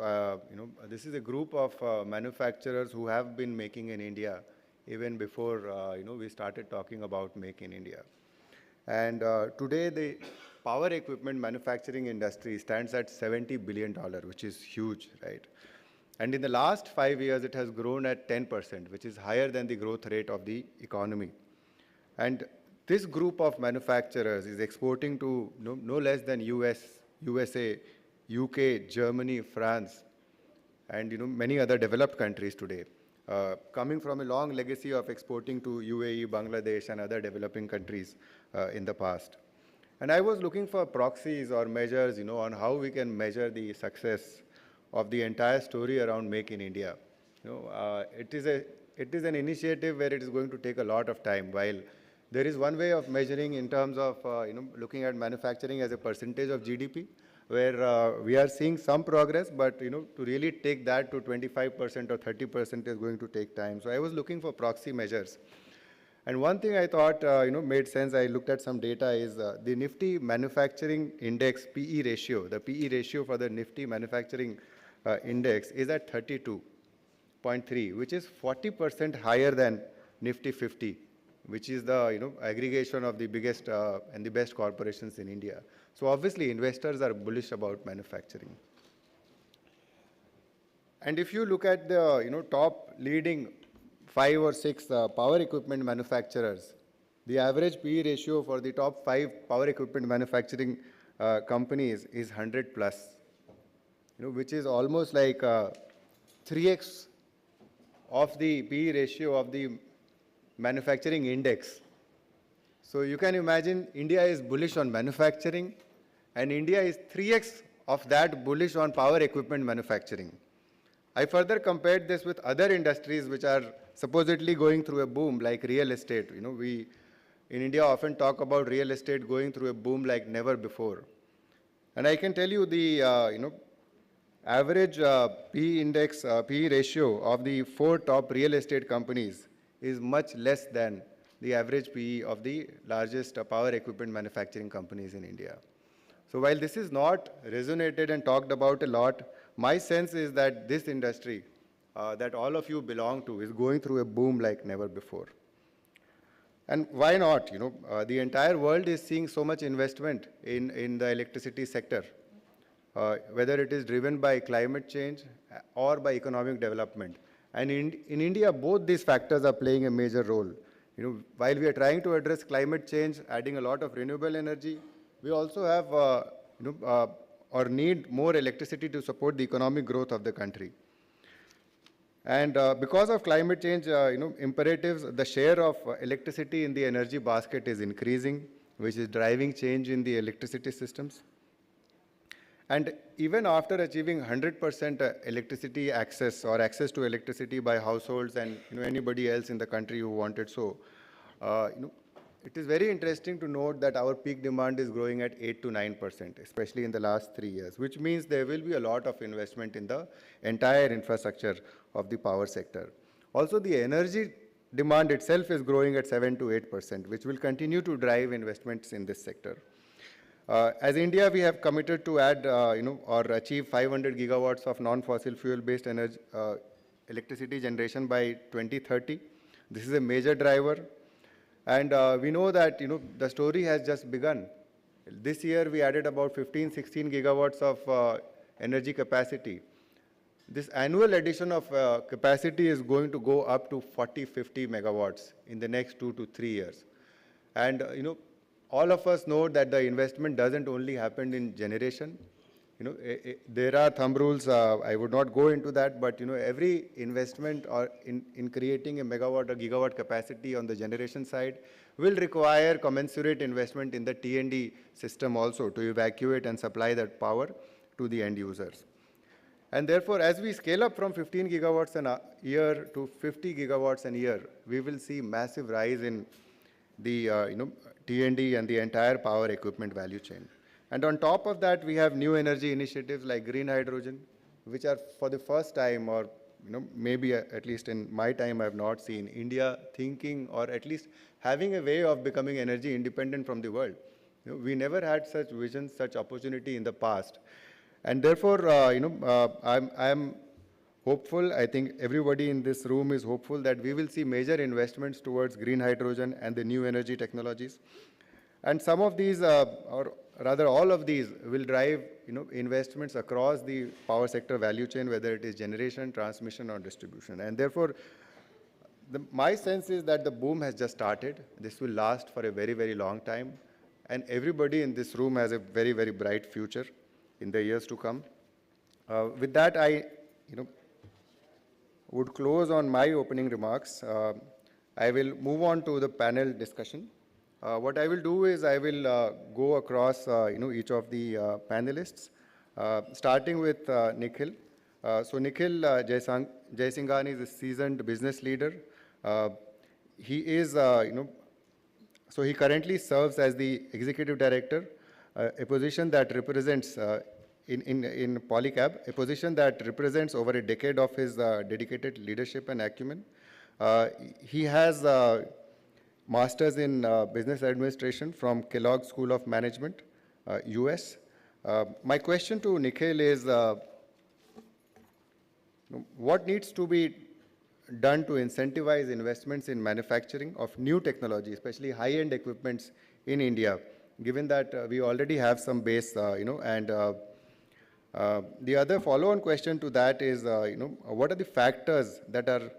This is a group of manufacturers who have been making in India even before we started talking about Make in India. And today the power equipment manufacturing industry stands at $70 billion, which is huge, right? And in the last 5 years, it has grown at 10%, which is higher than the growth rate of the economy. And this group of manufacturers is exporting to no less than USA, UK, Germany, France, and many other developed countries today, coming from a long legacy of exporting to UAE, Bangladesh, and other developing countries in the past. And I was looking for proxies or measures, on how we can measure the success of the entire story around Make in India. It is an initiative where it is going to take a lot of time. While there is one way of measuring in terms of, looking at manufacturing as a percentage of GDP, where we are seeing some progress, but to really take that to 25% or 30% is going to take time. So I was looking for proxy measures. And one thing I thought made sense, I looked at some data, is the Nifty Manufacturing Index PE ratio. The PE ratio for the Nifty Manufacturing Index is at 32.3, which is 40% higher than Nifty 50, which is the aggregation of the biggest and the best corporations in India. So obviously investors are bullish about manufacturing. And if you look at the top leading 5 or 6 power equipment manufacturers, the average PE ratio for the top 5 power equipment manufacturing companies is 100 plus, which is almost like 3x of the PE ratio of the manufacturing index. So you can imagine India is bullish on manufacturing, and India is 3x of that bullish on power equipment manufacturing. I further compared this with other industries which are supposedly going through a boom, like real estate. We in India often talk about real estate going through a boom like never before. And I can tell you the average PE index, PE ratio of the 4 top real estate companies is much less than the average PE of the largest power equipment manufacturing companies in India. So while this is not resonated and talked about a lot, my sense is that this industry that all of you belong to is going through a boom like never before. And why not? The entire world is seeing so much investment in the electricity sector, whether it is driven by climate change or by economic development. And in India, both these factors are playing a major role. While we are trying to address climate change, adding a lot of renewable energy, we also have or need more electricity to support the economic growth of the country. And because of climate change imperatives, the share of electricity in the energy basket is increasing, which is driving change in the electricity systems. And even after achieving 100% electricity access or access to electricity by households and anybody else in the country who wanted so, it is very interesting to note that our peak demand is growing at 8 to 9%, especially in the last 3 years, which means there will be a lot of investment in the entire infrastructure of the power sector. Also, the energy demand itself is growing at 7 to 8%, which will continue to drive investments in this sector. As India, we have committed to add, or achieve 500 gigawatts of non-fossil fuel-based energy, electricity generation by 2030. This is a major driver. And we know that, the story has just begun. This year, we added about 15, 16 gigawatts of energy capacity. This annual addition of capacity is going to go up to 40, 50 megawatts in the next 2 to 3 years. And, all of us know that the investment doesn't only happen in generation. There are thumb rules. I would not go into that, but every investment or in creating a megawatt or gigawatt capacity on the generation side will require commensurate investment in the T&D system also to evacuate and supply that power to the end users. And therefore, as we scale up from 15 gigawatts a year to 50 gigawatts a year, we will see massive rise in the T&D and the entire power equipment value chain. And on top of that, we have new energy initiatives like green hydrogen, which are for the first time, or maybe at least in my time, I have not seen India thinking or at least having a way of becoming energy independent from the world. We never had such vision, such opportunity in the past. And therefore, I'm hopeful, I think everybody in this room is hopeful that we will see major investments towards green hydrogen and the new energy technologies. And some of these, or rather all of these, will drive investments across the power sector value chain, whether it is generation, transmission, or distribution. And therefore, My sense is that the boom has just started. This will last for a very, very long time. And everybody in this room has a very, very bright future in the years to come. With that, I would close on my opening remarks. I will move on to the panel discussion. What I will do is I will go across each of the panelists, starting with Nikhil. So Nikhil Jaisinghani is a seasoned business leader. He is, so he currently serves as the executive director, a position that represents in Polycab, a position that represents over a decade of his dedicated leadership and acumen. He has Masters in Business Administration from Kellogg School of Management, US. My question to Nikhil is, what needs to be done to incentivize investments in manufacturing of new technology, especially high-end equipments in India, given that we already have some base, and the other follow-on question to that is, what are the factors that are,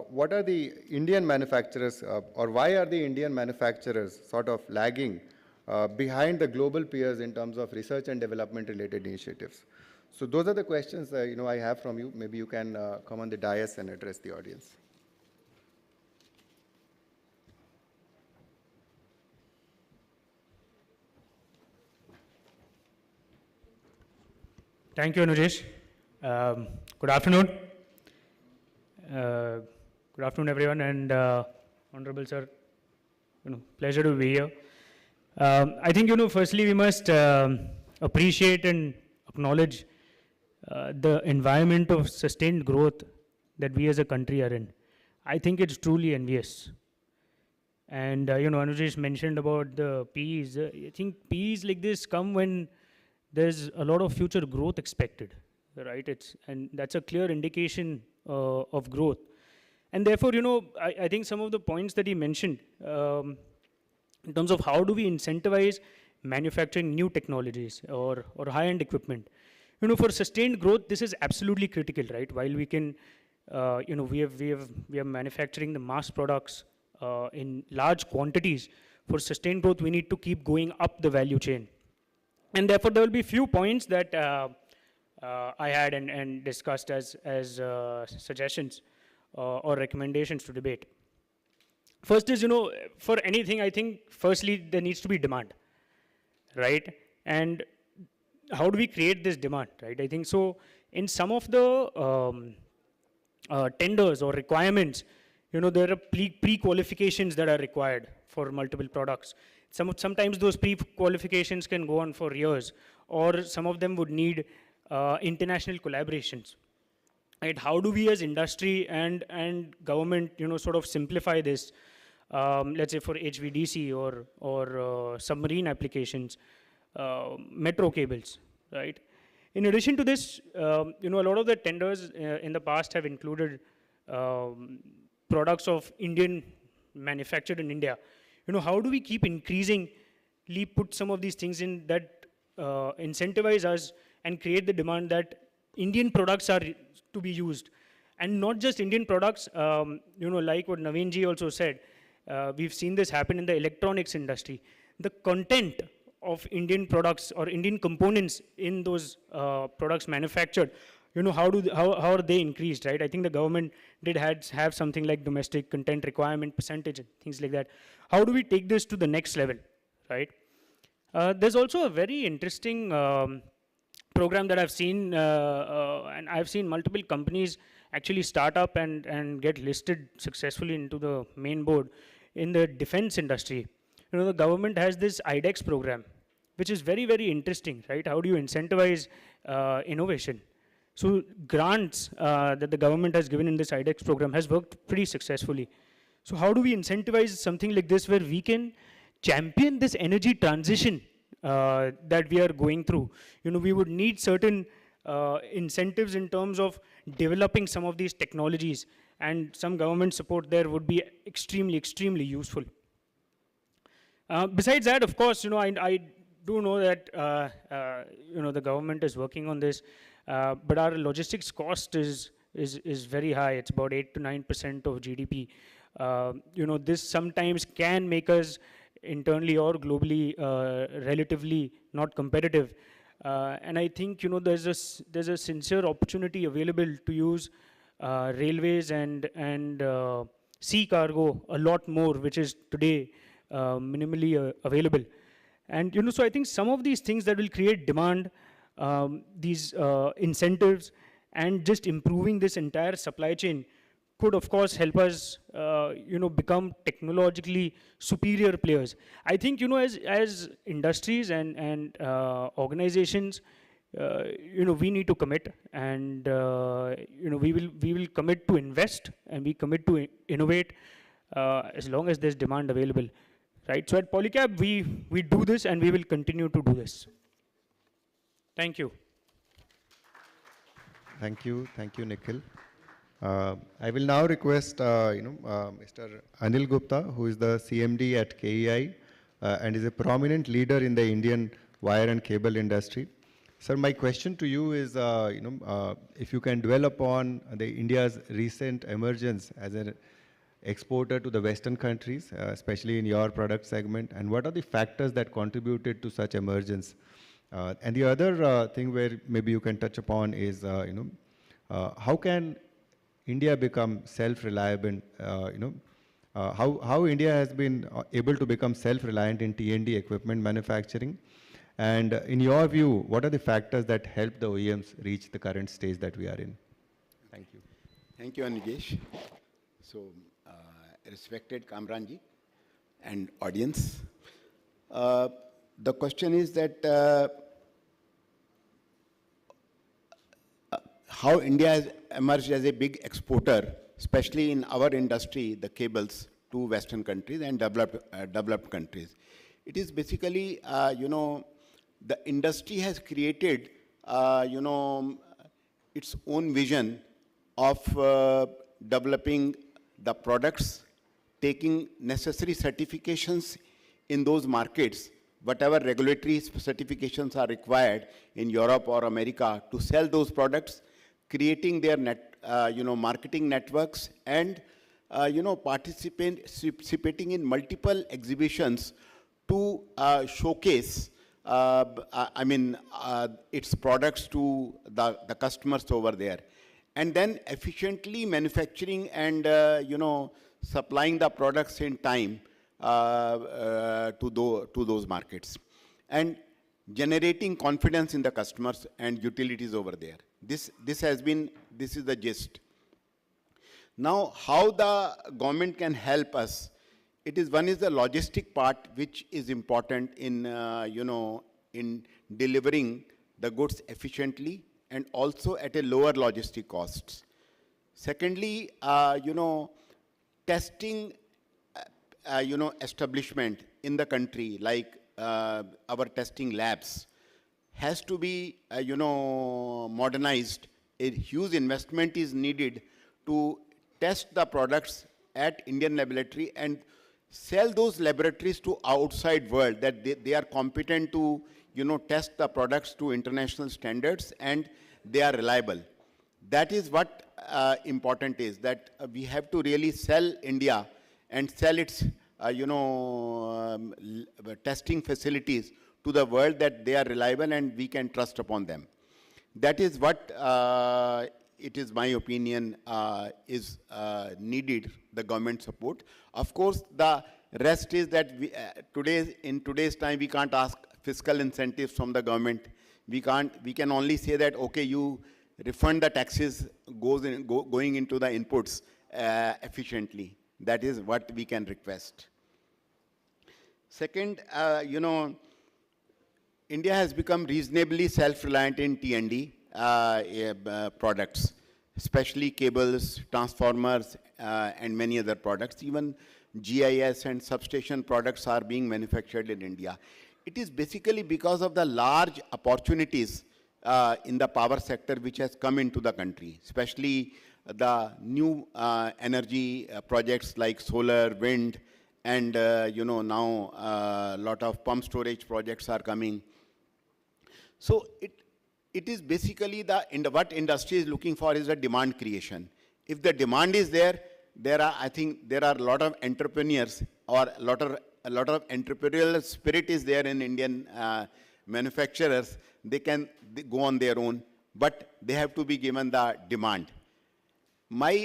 what are the Indian manufacturers, or why are the Indian manufacturers sort of lagging behind the global peers in terms of research and development related initiatives? So those are the questions I have from you. Maybe you can come on the dais and address the audience. Thank you, Anujesh. Good afternoon. Good afternoon, everyone, and Honorable Sir, pleasure to be here. I think, firstly, we must appreciate and acknowledge the environment of sustained growth that we as a country are in. I think it's truly envious. And, Anujesh mentioned about the PEs. I think PEs like this come when there's a lot of future growth expected, right? And that's a clear indication of growth. And therefore, I think some of the points that he mentioned in terms of how do we incentivize manufacturing new technologies or high-end equipment. For sustained growth, this is absolutely critical, right? While we can, we are manufacturing the mass products in large quantities. For sustained growth, we need to keep going up the value chain. And therefore, there will be few points that I had and discussed as suggestions or recommendations to debate. First is, for anything, I think, firstly, there needs to be demand, right? And how do we create this demand, right? I think so in some of the tenders or requirements, there are pre-qualifications that are required for multiple products. Sometimes those pre-qualifications can go on for years, or some of them would need international collaborations, right? How do we as industry and government, sort of simplify this, let's say for HVDC or submarine applications, metro cables, right? In addition to this, a lot of the tenders in the past have included products of Indian manufactured in India. How do we keep increasingly put some of these things in that incentivize us and create the demand that Indian products are to be used, and not just Indian products. Like what Naveen ji also said, we've seen this happen in the electronics industry. The content of Indian products or Indian components in those products manufactured, how are they increased, right? I think the government did have something like domestic content requirement percentage and things like that. How do we take this to the next level, right? There's also a very interesting program that I've seen, and I've seen multiple companies actually start up and get listed successfully into the main board in the defense industry. The government has this IDEX program, which is very, very interesting, right? How do you incentivize innovation? So grants that the government has given in this IDEX program has worked pretty successfully. So how do we incentivize something like this where we can champion this energy transition that we are going through? We would need certain incentives in terms of developing some of these technologies, and some government support there would be extremely, extremely useful. Besides that, of course, I do know that the government is working on this, but our logistics cost is is very high. It's about 8 to 9% of GDP. This sometimes can make us internally or globally relatively not competitive. And I think there's a sincere opportunity available to use railways and sea cargo a lot more, which is today minimally available. And so I think some of these things that will create demand, these incentives, and just improving this entire supply chain could, of course, help us, become technologically superior players. I think, as industries and organizations, we need to commit, and we will commit to invest, and we commit to innovate as long as there's demand available, right? So at Polycab, we do this, and we will continue to do this. Thank you. Thank you, Nikhil. I will now request, Mr. Anil Gupta, who is the CMD at KEI and is a prominent leader in the Indian wire and cable industry. Sir, my question to you is, if you can dwell upon India's recent emergence as an exporter to the Western countries, especially in your product segment, and what are the factors that contributed to such emergence? And the other thing where maybe you can touch upon is, how can India become self-reliant? How India has been able to become self-reliant in T&D equipment manufacturing? And in your view, what are the factors that help the OEMs reach the current stage that we are in? Thank you. Thank you, Anigesh. So, respected Kamranji and audience, the question is that how India has emerged as a big exporter, especially in our industry, the cables, to Western countries and developed countries. It is basically, the industry has created, its own vision of developing the products, taking necessary certifications in those markets, whatever regulatory certifications are required in Europe or America to sell those products, creating their marketing networks, and participating in multiple exhibitions to showcase its products to the customers over there, and then efficiently manufacturing and supplying the products in time to those markets, and generating confidence in the customers and utilities over there. This is the gist. Now, how the government can help us? One is the logistic part, which is important in in delivering the goods efficiently and also at a lower logistic costs. Secondly, testing, establishment in the country, like our testing labs, has to be, modernized. A huge investment is needed to test the products at Indian laboratory and sell those laboratories to outside world, that they are competent to, test the products to international standards and they are reliable. That is what important is, that we have to really sell India and sell its, testing facilities to the world, that they are reliable and we can trust upon them. That is what it is my opinion is needed, the government support. Of course, the rest is that in today's time, we can't ask fiscal incentives from the government. We can only say that, okay, you refund the taxes going into the inputs efficiently. That is what we can request. Second, India has become reasonably self-reliant in T&D products, especially cables, transformers, and many other products. Even GIS and substation products are being manufactured in India. It is basically because of the large opportunities in the power sector which has come into the country, especially the new energy projects like solar, wind, and now a lot of pump storage projects are coming. So it is basically what industry is looking for is a demand creation. If the demand is there, I think there are a lot of entrepreneurs or a lot of entrepreneurial spirit is there in Indian manufacturers. They can go on their own, but they have to be given the demand. My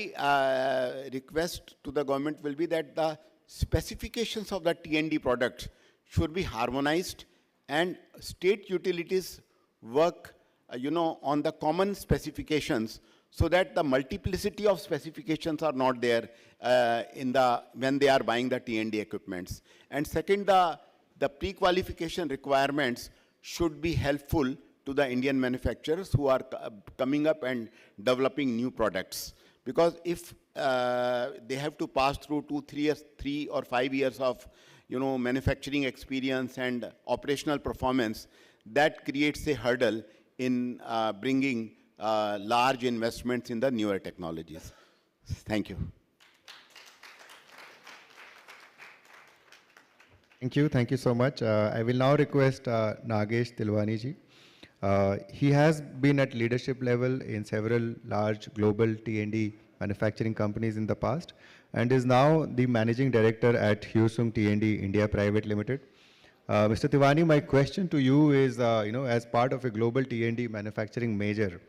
request to the government will be that the specifications of the T&D products should be harmonized and state utilities work on the common specifications so that the multiplicity of specifications are not there when they are buying the T&D equipments. And second, the pre-qualification requirements should be helpful to the Indian manufacturers who are coming up and developing new products. Because if they have to pass through 3 or 5 years of manufacturing experience and operational performance, that creates a hurdle in bringing large investments in the newer technologies. Thank you. Thank you so much. I will now request Nagesh Tilwani ji. He has been at leadership level in several large global T&D manufacturing companies in the past and is now the managing director at Hyosung T&D India Private Limited. Mr. Tilwani, my question to you is, as part of a global T&D manufacturing major,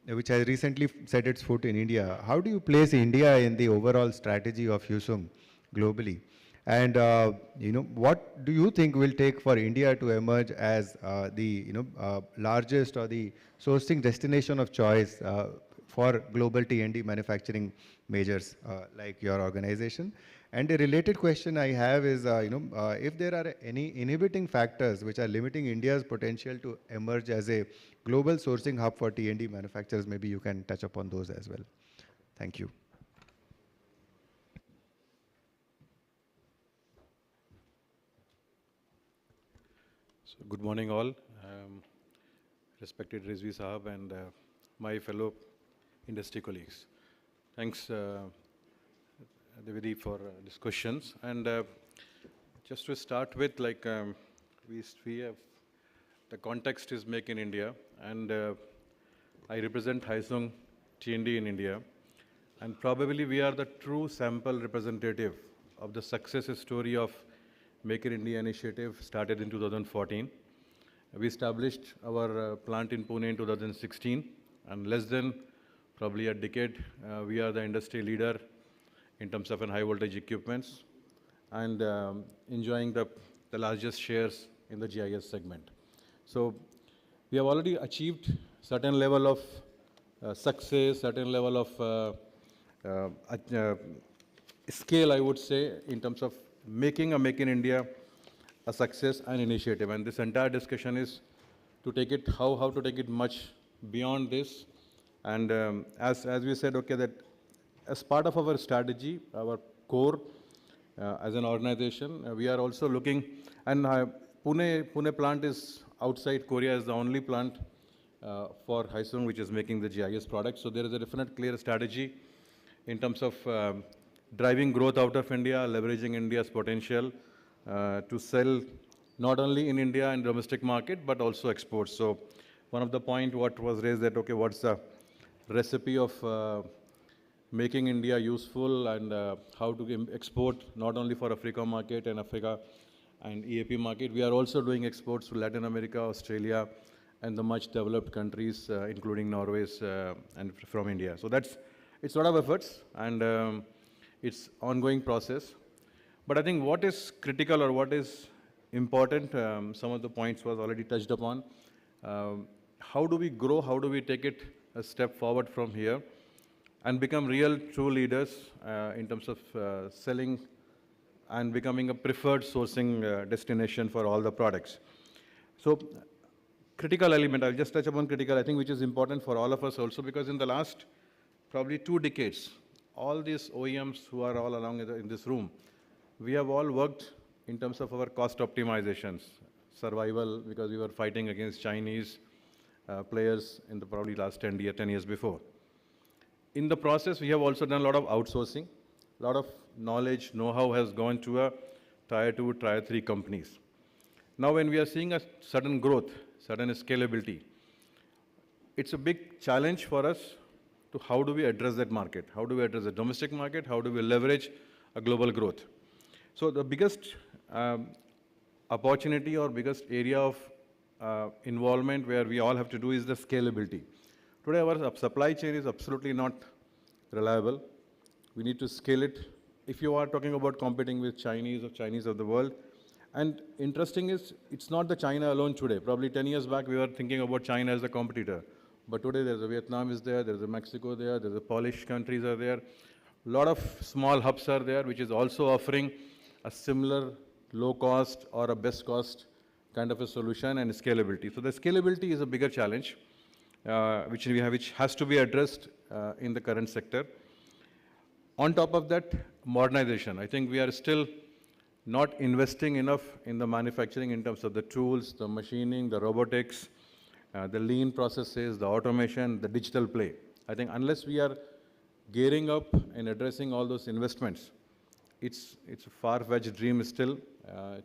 which has recently set its foot in India, how do you place India in the overall strategy of Hyosung globally? And what do you think will take for India to emerge as the largest or the sourcing destination of choice for global T&D manufacturing majors like your organization? And a related question I have is, if there are any inhibiting factors which are limiting India's potential to emerge as a global sourcing hub for T&D manufacturers, maybe you can touch upon those as well. Thank you. So good morning all, respected Rizvi Sahab and my fellow industry colleagues. Thanks Devidi for these questions. And just to start with, we have, the context is Make in India, and I represent Hyosung T&D in India, and probably we are the true sample representative of the success story of Make in India initiative started in 2014. We established our plant in Pune in 2016, and less than probably a decade, we are the industry leader in terms of high voltage equipments and enjoying the largest shares in the GIS segment. So we have already achieved certain level of success, certain level of scale, I would say, in terms of making a Make in India a success and initiative. And this entire discussion is to take it, how to take it much beyond this. And as we said, okay, that as part of our strategy, our core as an organization, we are also looking, and Pune plant is outside Korea, is the only plant for Hyosung which is making the GIS products. So there is a definite clear strategy in terms of driving growth out of India, leveraging India's potential to sell not only in India and domestic market, but also exports. So one of the point what was raised that, okay, what's the recipe of making India useful and how to export not only for Africa market and Africa and EAP market. We are also doing exports to Latin America, Australia, and the much developed countries, including Norway and from India. So it's a lot of efforts, and it's ongoing process. But I think what is critical or what is important, some of the points was already touched upon. How do we grow? How do we take it a step forward from here and become real true leaders in terms of selling and becoming a preferred sourcing destination for all the products? So critical element, I'll just touch upon critical, I think, which is important for all of us also, because in the last probably 2 decades, all these OEMs who are all along in this room, we have all worked in terms of our cost optimizations, survival, because we were fighting against Chinese players in the probably last 10 years before. In the process, we have also done a lot of outsourcing, a lot of knowledge, know-how has gone to a tier 2, tier 3 companies. Now, when we are seeing a sudden growth, certain scalability. It's a big challenge for us to how do we address that market? How do we address the domestic market? How do we leverage a global growth? So the biggest opportunity or biggest area of involvement where we all have to do is the scalability. Today our supply chain is absolutely not reliable. We need to scale it. If you are talking about competing with Chinese or Chinese of the world, and interesting is, it's not the China alone today. Probably 10 years back, we were thinking about China as a competitor. But today, there's a Vietnam is there's a Mexico there's a Polish countries are there. A lot of small hubs are there, which is also offering a similar low cost or a best cost kind of a solution and scalability. So the scalability is a bigger challenge, which has to be addressed in the current sector. On top of that, modernization. I think we are still not investing enough in the manufacturing in terms of the tools, the machining, the robotics, the lean processes, the automation, the digital play. I think unless we are gearing up and addressing all those investments, it's a far-fetched dream still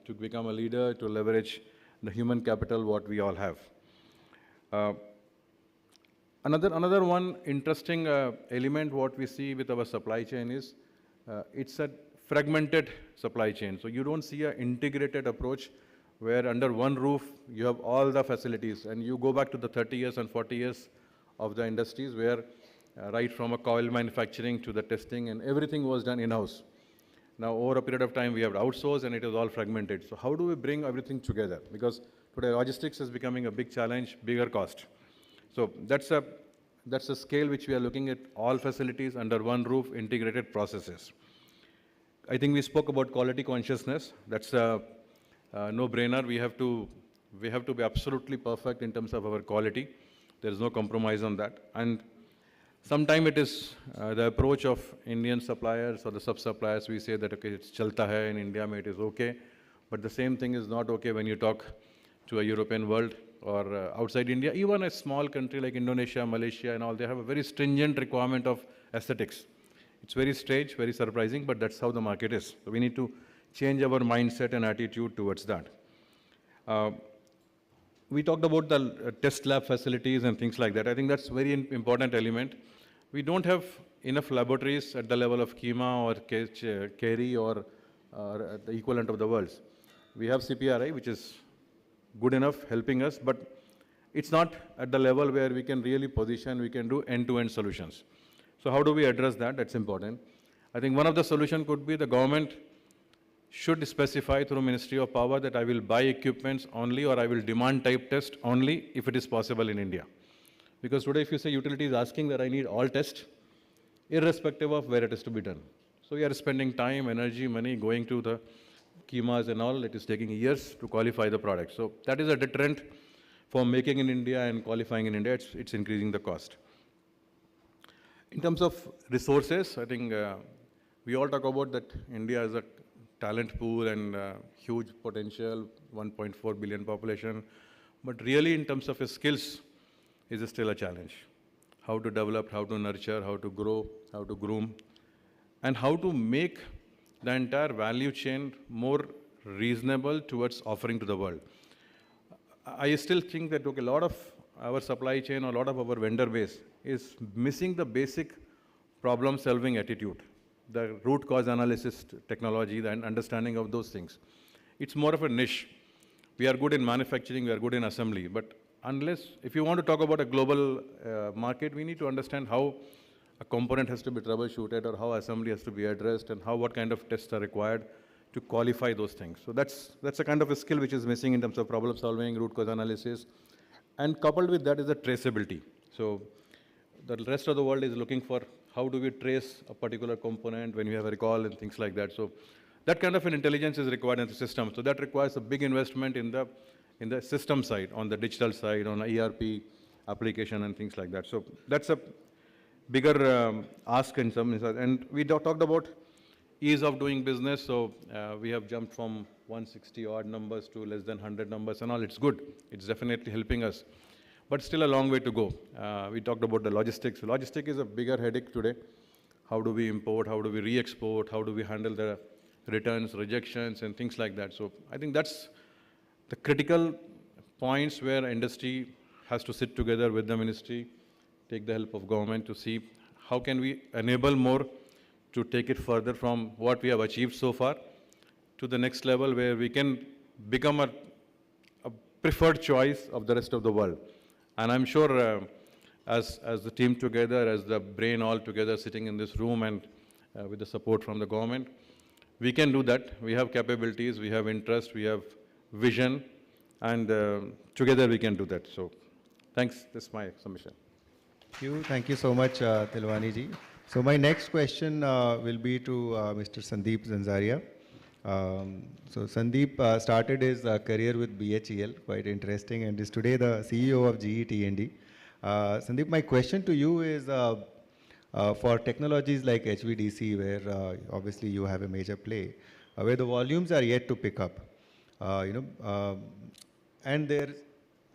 to become a leader, to leverage the human capital what we all have. Another one interesting element what we see with our supply chain is it's a fragmented supply chain. So you don't see an integrated approach where under one roof you have all the facilities, and you go back to the 30 years and 40 years of the industries where right from a coil manufacturing to the testing and everything was done in-house. Now over a period of time we have outsourced and it is all fragmented. So how do we bring everything together? Because today logistics is becoming a big challenge, bigger cost. So that's a scale which we are looking at, all facilities under one roof, integrated processes. I think we spoke about quality consciousness. That's a no-brainer. We have to be absolutely perfect in terms of our quality. There is no compromise on that. And sometimes it is the approach of Indian suppliers or the sub-suppliers. We say that, okay, it's chalta hai, in India it is okay. But the same thing is not okay when you talk to a European world or outside India. Even a small country like Indonesia, Malaysia and all, they have a very stringent requirement of aesthetics. It's very strange, very surprising, but that's how the market is. So we need to change our mindset and attitude towards that. We talked about the test lab facilities and things like that. I think that's a very important element. We don't have enough laboratories at the level of IEEMA or CARI or the equivalent of the world. We have CPRI, which is good enough, helping us, but it's not at the level where we can really position, we can do end-to-end solutions. So how do we address that? That's important. I think one of the solutions could be the government should specify through Ministry of Power that I will buy equipments only or I will demand type test only if it is possible in India. Because today if you say utility is asking that I need all tests, irrespective of where it is to be done. So we are spending time, energy, money going to the IEEMAs and all. It is taking years to qualify the product. So that is a deterrent for making in India and qualifying in India. It's increasing the cost. In terms of resources, I think we all talk about that India is a talent pool and huge potential, 1.4 billion population. But really in terms of skills is still a challenge. How to develop, how to nurture, how to grow, how to groom, and how to make the entire value chain more reasonable towards offering to the world. I still think that okay, a lot of our supply chain or a lot of our vendor base is missing the basic problem-solving attitude, the root cause analysis technology, the understanding of those things. It's more of a niche. We are good in manufacturing, we are good in assembly, but if you want to talk about a global market, we need to understand how a component has to be troubleshooted or how assembly has to be addressed and what kind of tests are required to qualify those things. So that's a kind of a skill which is missing in terms of problem solving, root cause analysis, and coupled with that is the traceability. So the rest of the world is looking for how do we trace a particular component when we have a recall and things like that. So that kind of an intelligence is required in the system. So that requires a big investment in the system side, on the digital side, on ERP application and things like that. So that's a bigger ask in some instances. And we talked about ease of doing business. So we have jumped from 160 odd numbers to less than 100 numbers and all. It's good. It's definitely helping us. But still a long way to go. We talked about the logistics. Logistics is a bigger headache today. How do we import? How do we re-export? How do we handle the returns, rejections, and things like that? So I think that's the critical points where industry has to sit together with the ministry, take the help of government to see how can we enable more to take it further from what we have achieved so far to the next level where we can become a preferred choice of the rest of the world. And I'm sure as the team together, as the brain all together sitting in this room and with the support from the government, we can do that. We have capabilities, we have interest, we have vision, and together we can do that. So thanks, this is my submission. Thank you so much, Tilwani ji. So my next question will be to Mr. Sandeep Zanzaria. So Sandeep started his career with BHEL, quite interesting, and is today the CEO of GE T&D. Sandeep, my question to you is for technologies like HVDC, where obviously you have a major play, where the volumes are yet to pick up, and there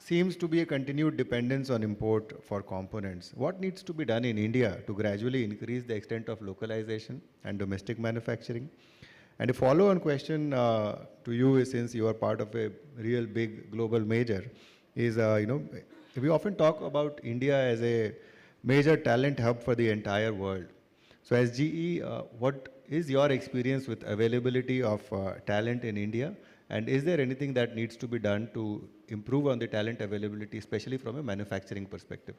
seems to be a continued dependence on import for components. What needs to be done in India to gradually increase the extent of localization and domestic manufacturing? And a follow-on question to you is, since you are part of a real big global major, is, we often talk about India as a major talent hub for the entire world. So as GE, what is your experience with availability of talent in India? And is there anything that needs to be done to improve on the talent availability, especially from a manufacturing perspective?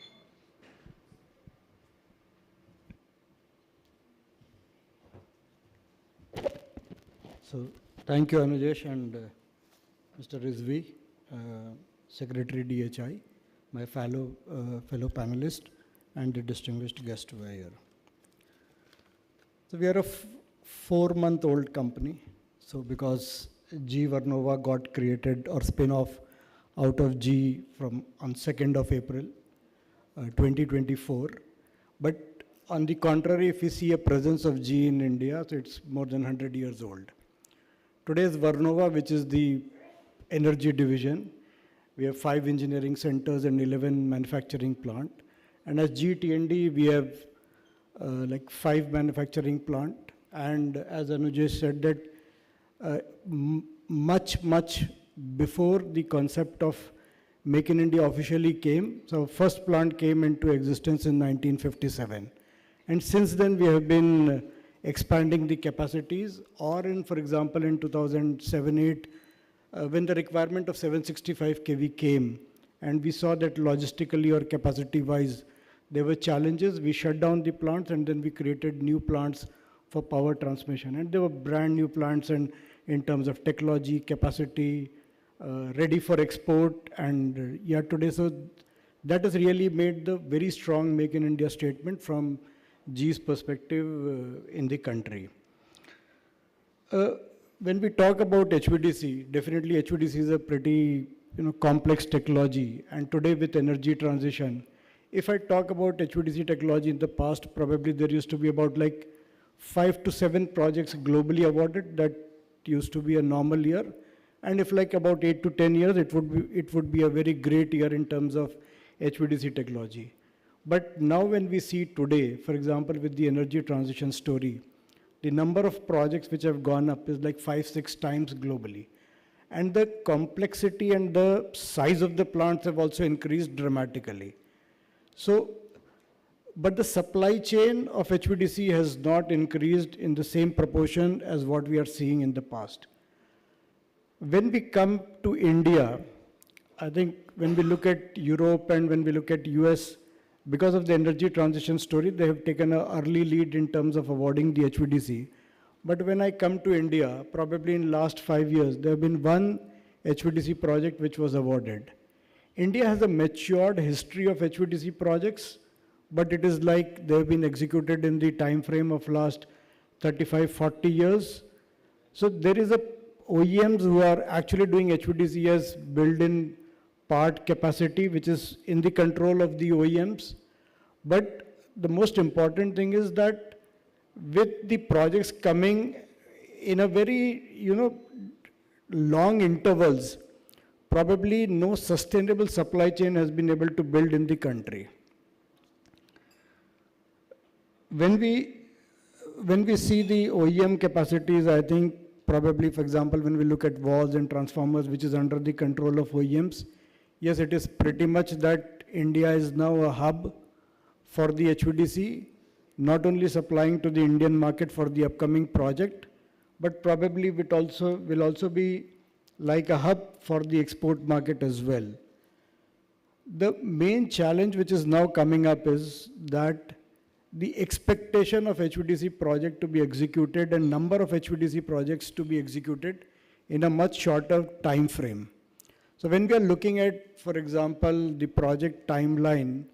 So, thank you, Anujesh and Mr. Rizvi, Secretary DHI, my fellow panelist, and the distinguished guest who are here. So, we are a 4-month-old company. So, because GE Vernova got created or spin-off out of GE on 2nd of April 2024. But on the contrary, if we see a presence of GE in India, so it's more than 100 years old. Today's Vernova, which is the energy division, we have 5 engineering centers and 11 manufacturing plants. And as GE T&D, we have like 5 manufacturing plants. And as Anujesh said that much before the concept of Make in India officially came, so first plant came into existence in 1957. And since then we have been expanding the capacities, or for example, in 2007-8, when the requirement of 765 kV came, and we saw that logistically or capacity-wise, there were challenges, we shut down the plants and then we created new plants for power transmission. And they were brand new plants and in terms of technology, capacity, ready for export, and today, so that has really made the very strong Make in India statement from GE's perspective in the country. When we talk about HVDC, definitely HVDC is a pretty complex technology, and today with energy transition, if I talk about HVDC technology in the past, probably there used to be about like 5 to 7 projects globally awarded. That used to be a normal year, and if like about 8 to 10 years, it would be a very great year in terms of HVDC technology. But now when we see today, for example, with the energy transition story, the number of projects which have gone up is like 5-6 times globally. And the complexity and the size of the plants have also increased dramatically. So, but the supply chain of HVDC has not increased in the same proportion as what we are seeing in the past. When we come to India, I think when we look at Europe and when we look at US, because of the energy transition story, they have taken an early lead in terms of awarding the HVDC. But when I come to India, probably in the last 5 years, there have been 1 HVDC project which was awarded. India has a matured history of HVDC projects, but it is like they have been executed in the time frame of last 35-40 years. So there is a OEMs who are actually doing HVDC as built-in part capacity, which is in the control of the OEMs. But the most important thing is that with the projects coming in a very, long intervals, probably no sustainable supply chain has been able to build in the country. When we see the OEM capacities, I think probably, for example, when we look at valves and transformers, which is under the control of OEMs, yes, it is pretty much that India is now a hub for the HVDC, not only supplying to the Indian market for the upcoming project, but probably it will also be like a hub for the export market as well. The main challenge which is now coming up is that the expectation of HVDC project to be executed and number of HVDC projects to be executed in a much shorter time frame. So when we are looking at, for example, the project timeline,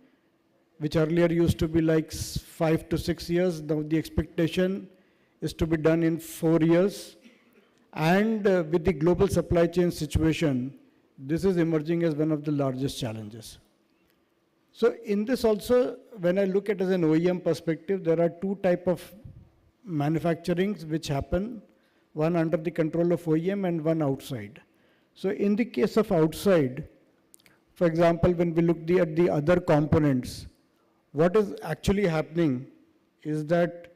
which earlier used to be like 5 to 6 years, now the expectation is to be done in 4 years. And with the global supply chain situation, this is emerging as one of the largest challenges. So in this also, when I look at it as an OEM perspective, there are two types of manufacturing which happen, one under the control of OEM and one outside. So in the case of outside, for example, when we look at the other components, what is actually happening is that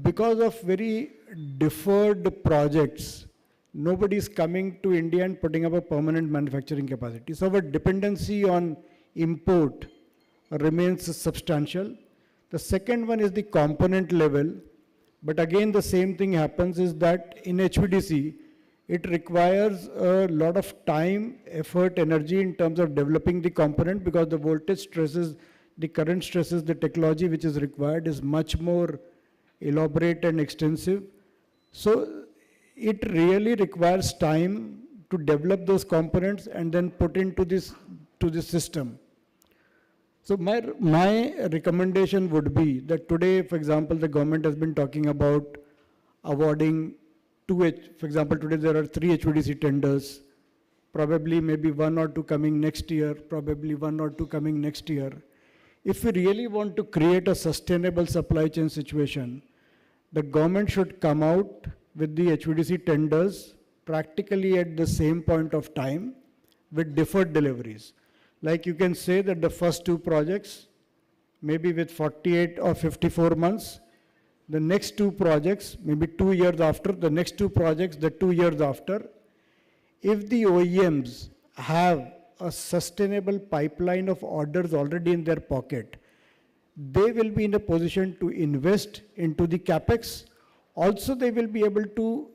because of very deferred projects, nobody is coming to India and putting up a permanent manufacturing capacity. So our dependency on import remains substantial. The second one is the component level, but again the same thing happens is that in HVDC, it requires a lot of time, effort, energy in terms of developing the component because the voltage stresses, the current stresses, the technology which is required is much more elaborate and extensive. So it really requires time to develop those components and then put into this system. So my recommendation would be that today, for example, the government has been talking about awarding for example, today there are 3 HVDC tenders, probably maybe 1 or 2 coming next year, probably 1 or 2 coming next year. If we really want to create a sustainable supply chain situation, the government should come out with the HVDC tenders practically at the same point of time with deferred deliveries. Like you can say that the first 2 projects, maybe with 48 or 54 months, the next 2 projects, maybe 2 years after, the next 2 projects, the 2 years after. If the OEMs have a sustainable pipeline of orders already in their pocket, they will be in a position to invest into the capex. Also, they will be able to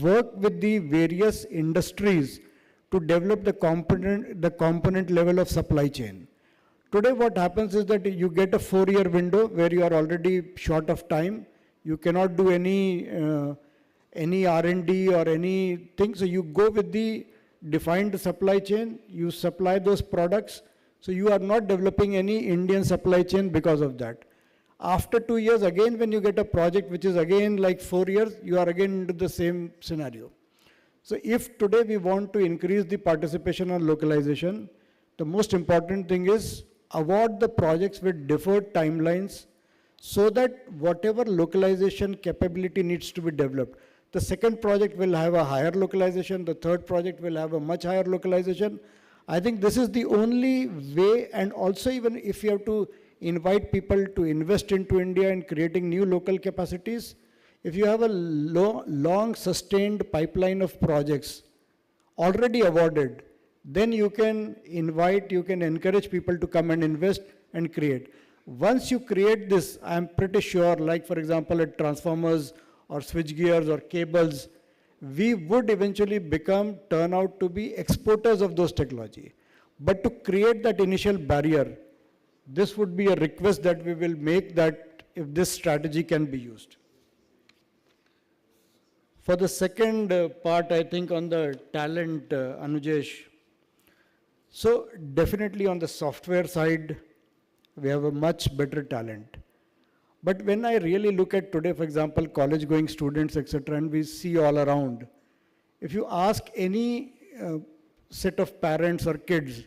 work with the various industries to develop the component level of supply chain. Today what happens is that you get a 4-year window where you are already short of time. You cannot do any R&D or anything. So you go with the defined supply chain, you supply those products. So you are not developing any Indian supply chain because of that. After 2 years, again when you get a project which is again like 4 years, you are again into the same scenario. So if today we want to increase the participation on localization, the most important thing is award the projects with deferred timelines so that whatever localization capability needs to be developed, the second project will have a higher localization, the third project will have a much higher localization. I think this is the only way, and also even if you have to invite people to invest into India and creating new local capacities, if you have a long sustained pipeline of projects already awarded, then you can invite, you can encourage people to come and invest and create. Once you create this, I am pretty sure, like for example at transformers or switch gears or cables, we would eventually turn out to be exporters of those technology. But to create that initial barrier, this would be a request that we will make that if this strategy can be used. For the second part, I think on the talent, Anujesh, so definitely on the software side, we have a much better talent. But when I really look at today, for example, college-going students, etc., and we see all around, if you ask any set of parents or kids,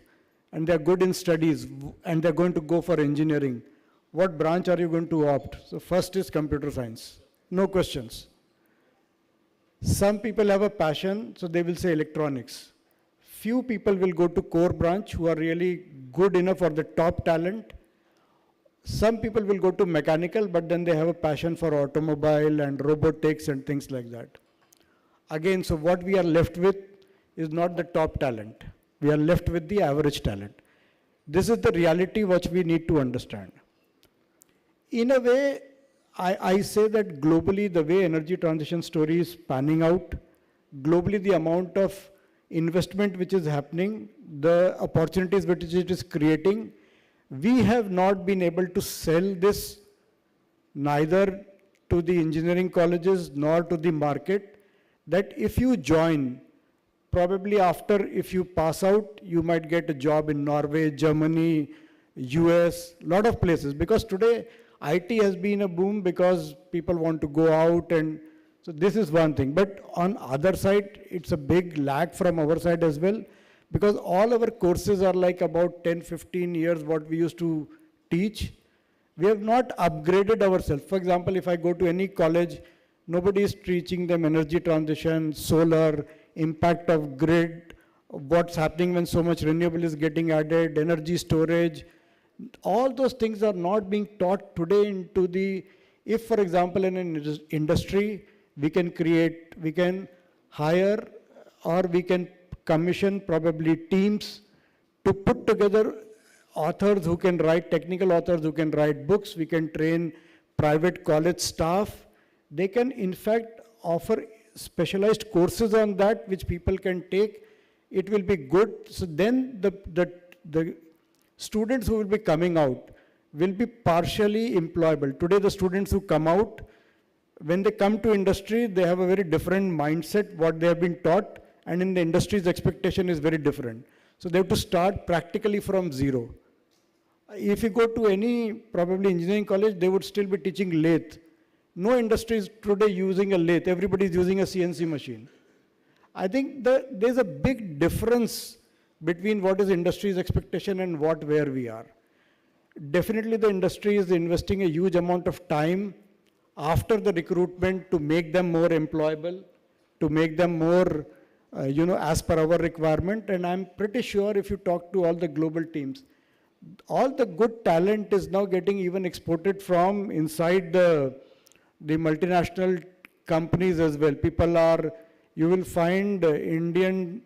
and they're good in studies, and they're going to go for engineering, what branch are you going to opt? So first is computer science, no questions. Some people have a passion, so they will say electronics. Few people will go to core branch who are really good enough for the top talent. Some people will go to mechanical, but then they have a passion for automobile and robotics and things like that. Again, so what we are left with is not the top talent. We are left with the average talent. This is the reality which we need to understand. In a way, I say that globally, the way energy transition story is panning out, globally the amount of investment which is happening, the opportunities which it is creating, we have not been able to sell this neither to the engineering colleges nor to the market, that if you join, probably after, if you pass out, you might get a job in Norway, Germany, US, lot of places. Because today, IT has been a boom because people want to go out, and so this is one thing. But on other side, it's a big lag from our side as well, because all our courses are like about 10, 15 years what we used to teach. We have not upgraded ourselves. For example, if I go to any college, nobody is teaching them energy transition, solar, impact of grid, what's happening when so much renewable is getting added, energy storage. All those things are not being taught today into the, if for example in an industry, we can hire or we can commission probably teams to put together authors who can write, technical authors who can write books. We can train private college staff. They can in fact offer specialized courses on that which people can take. It will be good. So then the students who will be coming out will be partially employable. Today the students who come out, when they come to industry, they have a very different mindset, what they have been taught, and in the industry's expectation is very different. So they have to start practically from zero. If you go to any probably engineering college, they would still be teaching lathe. No industry is today using a lathe. Everybody is using a CNC machine. I think there's a big difference between what is industry's expectation and where we are. Definitely the industry is investing a huge amount of time after the recruitment to make them more employable, to make them more, as per our requirement. And I'm pretty sure if you talk to all the global teams, all the good talent is now getting even exported from inside the multinational companies as well. You will find Indian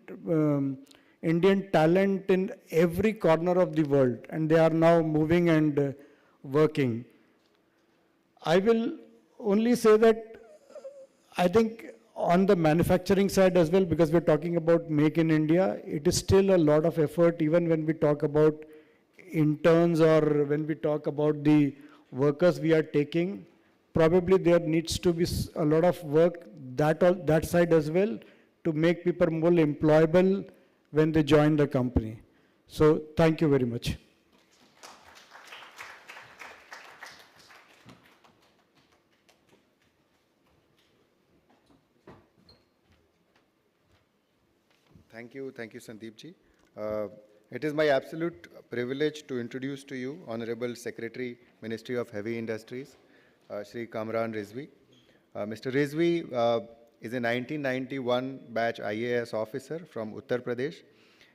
talent in every corner of the world, and they are now moving and working. I will only say that I think on the manufacturing side as well, because we're talking about Make in India, it is still a lot of effort, even when we talk about interns or when we talk about the workers we are taking. Probably there needs to be a lot of work that side as well to make people more employable when they join the company. So thank you very much. Thank you, Sandeep ji. It is my absolute privilege to introduce to you Honorable Secretary, Ministry of Heavy Industries, Shri Kamran Rizvi. Mr. Rizvi is a 1991 batch IAS officer from Uttar Pradesh.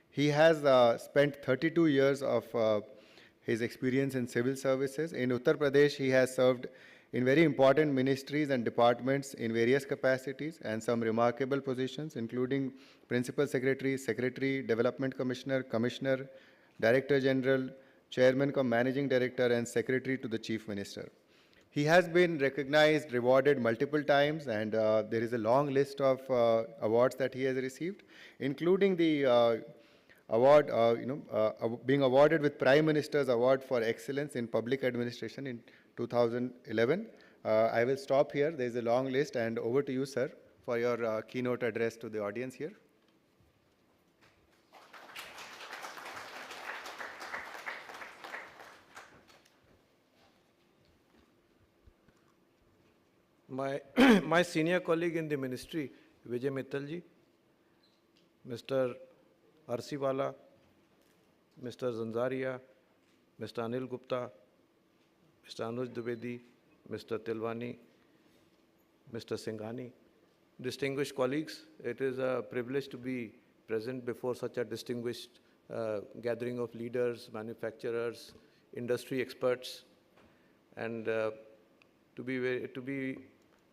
He has spent 32 years of his experience in civil services. In Uttar Pradesh, he has served in very important ministries and departments in various capacities and some remarkable positions, including Principal Secretary, Secretary, Development Commissioner, Commissioner, Director General, Chairman cum Managing Director, and Secretary to the Chief Minister. He has been recognized, rewarded multiple times, and there is a long list of awards that he has received, including the award, being awarded with Prime Minister's Award for Excellence in Public Administration in 2011. I will stop here. There is a long list, and over to you, sir, for your keynote address to the audience here. My senior colleague in the ministry, Vijay Mittal ji, Mr. Arsiwala, Mr. Zanzaria, Mr. Anil Gupta, Mr. Anuj Dwivedi, Mr. Tilwani, Mr. Singhani, distinguished colleagues, it is a privilege to be present before such a distinguished gathering of leaders, manufacturers, industry experts, and to be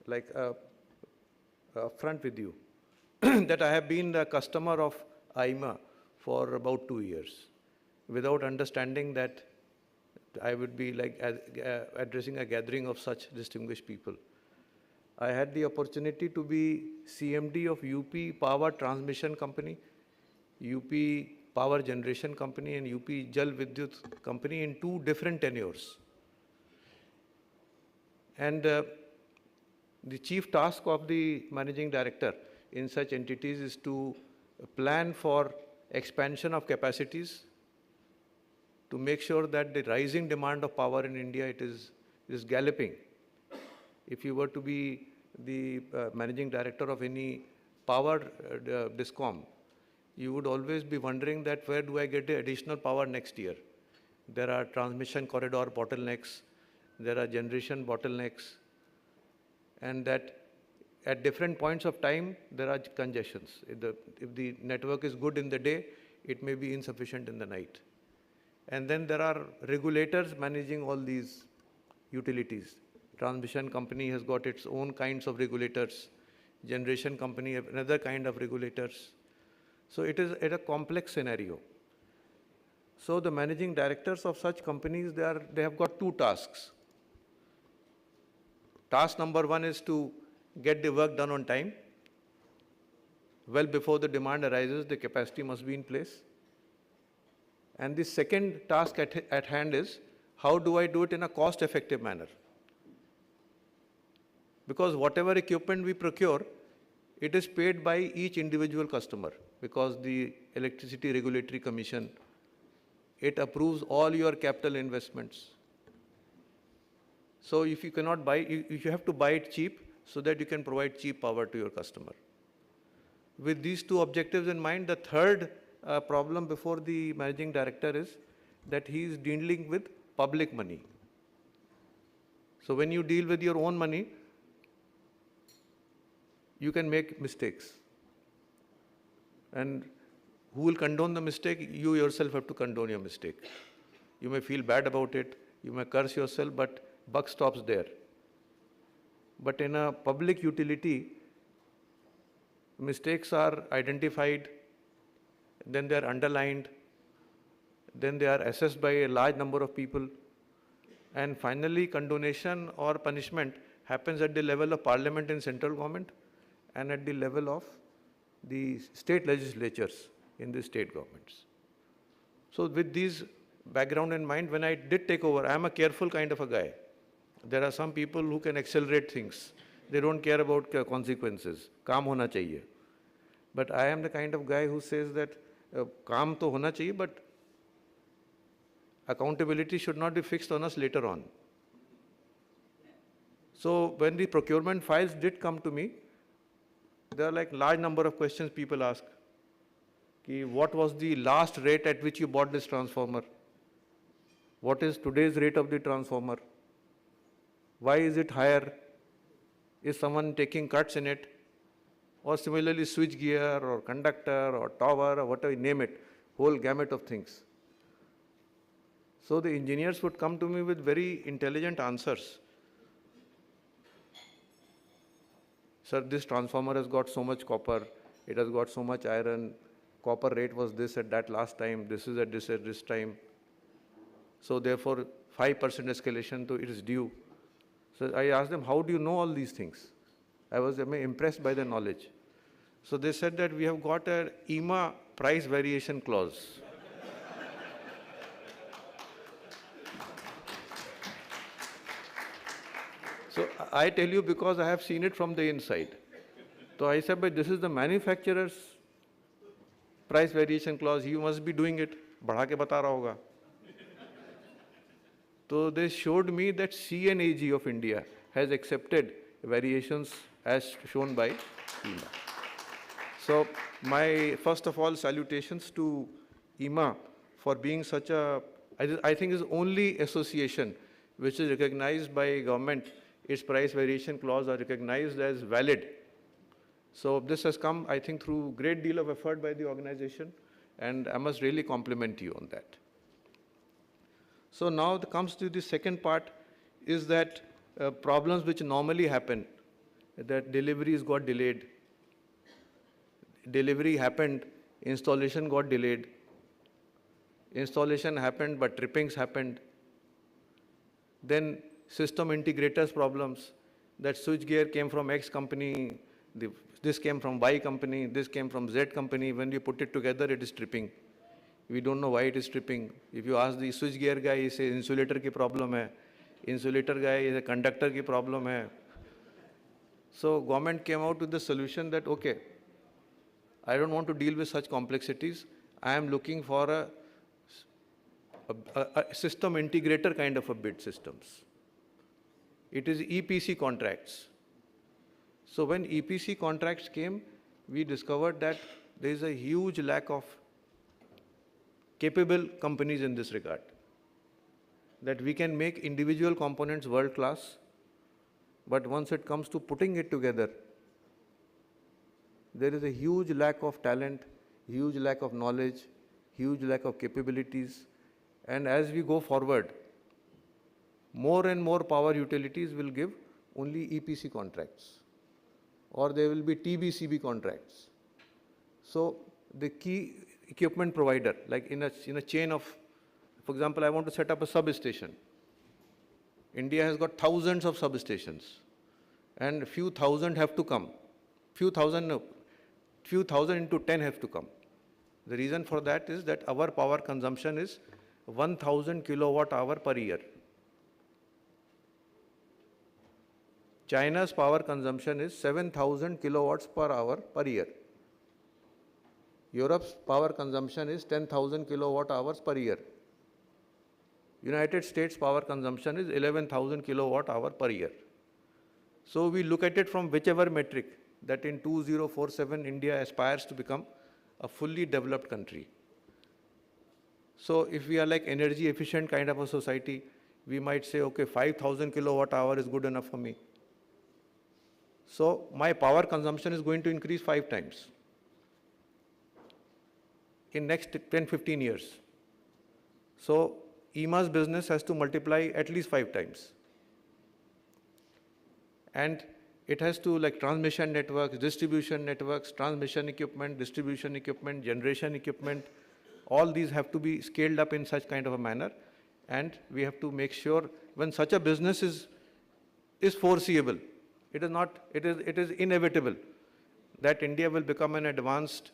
like upfront with you that I have been the customer of IEEMA for about 2 years without understanding that I would be like addressing a gathering of such distinguished people. I had the opportunity to be CMD of UP Power Transmission Company, UP Power Generation Company, and UP Jal Vidyut Company in 2 different tenures. And the chief task of the managing director in such entities is to plan for expansion of capacities, to make sure that the rising demand of power in India, it is galloping. If you were to be the managing director of any power discom, you would always be wondering that where do I get the additional power next year? There are transmission corridor bottlenecks, there are generation bottlenecks, and that at different points of time, there are congestions. If the network is good in the day, it may be insufficient in the night. And then there are regulators managing all these utilities. Transmission company has got its own kinds of regulators. Generation company have another kind of regulators. So it is a complex scenario. So the managing directors of such companies, they have got 2 tasks. Task number 1 is to get the work done on time. Well before the demand arises, the capacity must be in place. And the second task at hand is, how do I do it in a cost-effective manner? Because whatever equipment we procure, it is paid by each individual customer, because the Electricity Regulatory Commission, it approves all your capital investments. So if you cannot buy, you have to buy it cheap so that you can provide cheap power to your customer. With these 2 objectives in mind, the third problem before the managing director is that he is dealing with public money. So when you deal with your own money, you can make mistakes. And who will condone the mistake? You yourself have to condone your mistake. You may feel bad about it, you may curse yourself, but buck stops there. But in a public utility, mistakes are identified, then they are underlined, then they are assessed by a large number of people, and finally condonation or punishment happens at the level of parliament and central government and at the level of the state legislatures in the state governments. So with these background in mind, when I did take over, I am a careful kind of a guy. There are some people who can accelerate things. They don't care about consequences. Kaam hona chahiye. But I am the kind of guy who says that kaam to hona chahiye, but accountability should not be fixed on us later on. So when the procurement files did come to me, there are like large number of questions people ask. What was the last rate at which you bought this transformer? What is today's rate of the transformer? Why is it higher? Is someone taking cuts in it? Or similarly, switch gear or conductor or tower or whatever you name it, whole gamut of things. So the engineers would come to me with very intelligent answers. Sir, this transformer has got so much copper, it has got so much iron, copper rate was this at that last time, this is at this time. So therefore, 5% escalation to it is due. So I asked them, how do you know all these things? I was impressed by the knowledge. So they said that we have got an IEEMA price variation clause. So I tell you because I have seen it from the inside. So I said, but this is the manufacturer's price variation clause. He must be doing it. Badha ke bata raha hoga. So they showed me that CNAG of India has accepted variations as shown by IEEMA. So my first of all salutations to IEEMA for being such a, I think is only association which is recognized by government. Its price variation clause are recognized as valid. So this has come, I think, through great deal of effort by the organization, and I must really compliment you on that. So now it comes to the second part, is that problems which normally happen, that deliveries got delayed. Delivery happened Installation got delayed. Installation happened, but trippings happened. Then system integrators problems. That switchgear came from X company, this came from Y company, this came from Z company. When we put it together, it is tripping. We don't know why it is tripping. If you ask the switchgear guy, he says insulator ki problem hai. Insulator guy is a conductor ki problem hai. So government came out with the solution that, okay, I don't want to deal with such complexities. I am looking for a system integrator kind of a bid systems. It is EPC contracts. So when EPC contracts came, we discovered that there is a huge lack of capable companies in this regard. That we can make individual components world class, but once it comes to putting it together, there is a huge lack of talent, huge lack of knowledge, huge lack of capabilities. And as we go forward, more and more power utilities will give only EPC contracts, or there will be TBCB contracts. So the key equipment provider, like in a chain of, for example, I want to set up a substation. India has got thousands of substations, and few thousand have to come. Few thousand into 10 have to come. The reason for that is that our power consumption is 1,000 kilowatt hour per year. China's power consumption is 7,000 kilowatts per hour per year. Europe's power consumption is 10,000 kilowatt hours per year. United States power consumption is 11,000 kilowatt hour per year. So we look at it from whichever metric, that in 2047 India aspires to become a fully developed country. So if we are like energy efficient kind of a society, we might say, okay, 5,000 kilowatt hour is good enough for me. So my power consumption is going to increase 5 times in next 10-15 years. So IEEMA's business has to multiply at least 5 times. And it has to, like, transmission networks, distribution networks, transmission equipment, distribution equipment, generation equipment, all these have to be scaled up in such kind of a manner. And we have to make sure when such a business is foreseeable, it is inevitable that India will become an advanced,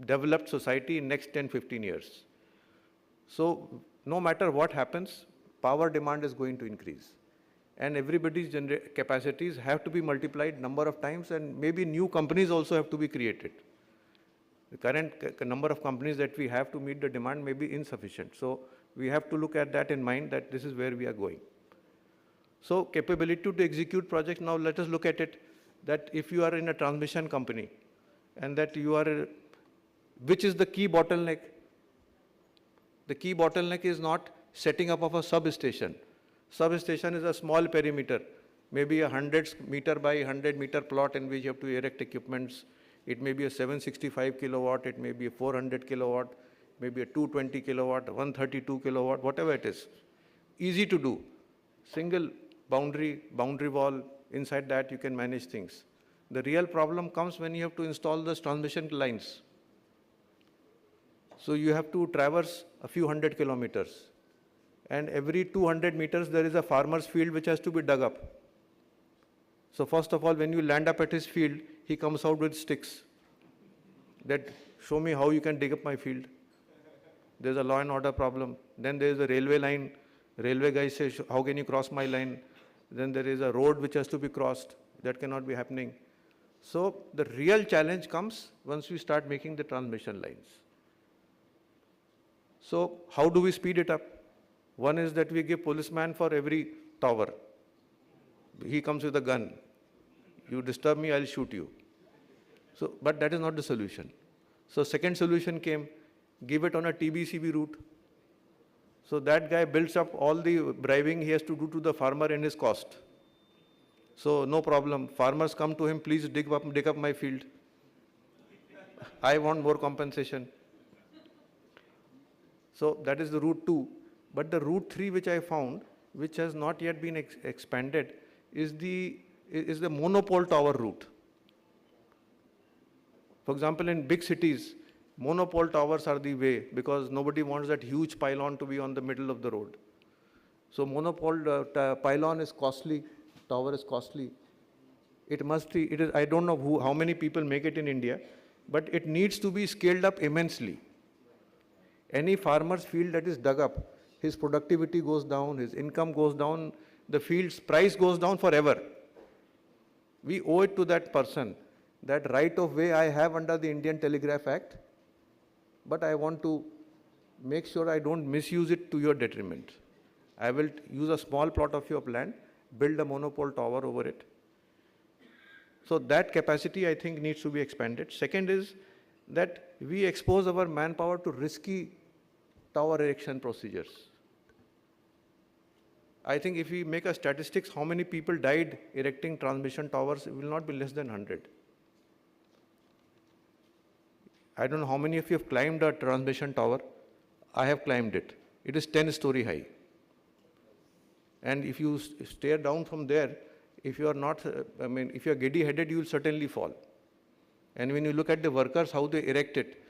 developed society in next 10-15 years. So no matter what happens, power demand is going to increase. And everybody's capacities have to be multiplied number of times, and maybe new companies also have to be created. The current number of companies that we have to meet the demand may be insufficient. So we have to look at that in mind, that this is where we are going. So capability to execute projects, now let us look at it, that if you are in a transmission company and that you are, which is the key bottleneck? The key bottleneck is not setting up of a substation. Substation is a small perimeter, maybe a 100 meter by 100 meter plot in which you have to erect equipments. It may be a 765 kilowatt, it may be a 400 kilowatt, maybe a 220 kilowatt, 132 kilowatt, whatever it is. Easy to do. Single boundary wall, inside that you can manage things. The real problem comes when you have to install those transmission lines. So you have to traverse a few hundred kilometers. And every 200 meters, there is a farmer's field which has to be dug up. So first of all, when you land up at his field, he comes out with sticks. That, show me how you can dig up my field. There's a law and order problem. Then there's a railway line. Railway guy says, how can you cross my line? Then there is a road which has to be crossed. That cannot be happening. So the real challenge comes once we start making the transmission lines. So how do we speed it up? One is that we give policeman for every tower. He comes with a gun. You disturb me, I'll shoot you. So, but that is not the solution. So second solution came, give it on a TBCB route. So that guy builds up all the bribing he has to do to the farmer in his cost. So no problem. Farmers come to him, please dig up my field. I want more compensation. So that is the route 2. But the route 3 which I found, which has not yet been expanded, is the monopole tower route. For example, in big cities, Monopole towers are the way because nobody wants that huge pylon to be on the middle of the road. So monopole pylon is costly, tower is costly. It must be, I don't know how many people make it in India, but it needs to be scaled up immensely. Any farmer's field that is dug up, his productivity goes down, his income goes down, the field's price goes down forever. We owe it to that person that right of way I have under the Indian Telegraph Act, but I want to make sure I don't misuse it to your detriment. I will use a small plot of your land, build a monopole tower over it. So that capacity, I think, needs to be expanded. Second is that we expose our manpower to risky tower erection procedures. I think if we make a statistics, how many people died erecting transmission towers, it will not be less than 100. I don't know how many of you have climbed a transmission tower. I have climbed it. It is 10-story high. And if you stare down from there, if you are not, if you are giddy-headed, you will certainly fall. And when you look at the workers, how they erect it,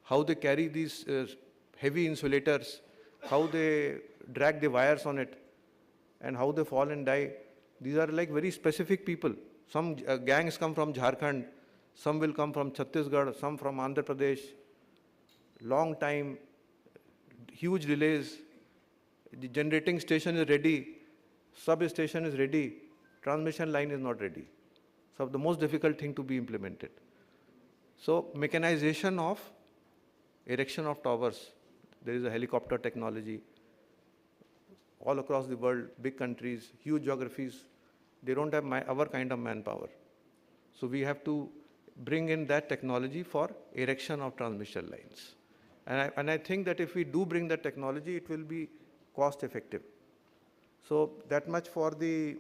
how they carry these heavy insulators, how they drag the wires on it, and how they fall and die, these are like very specific people. Some gangs come from Jharkhand, some will come from Chhattisgarh, some from Andhra Pradesh. Long time, huge delays. The generating station is ready, substation is ready, transmission line is not ready. So the most difficult thing to be implemented. So mechanization of erection of towers. There is a helicopter technology. All across the world, big countries, huge geographies, they don't have our kind of manpower. So we have to bring in that technology for erection of transmission lines. And I think that if we do bring that technology, it will be cost effective. So that much for the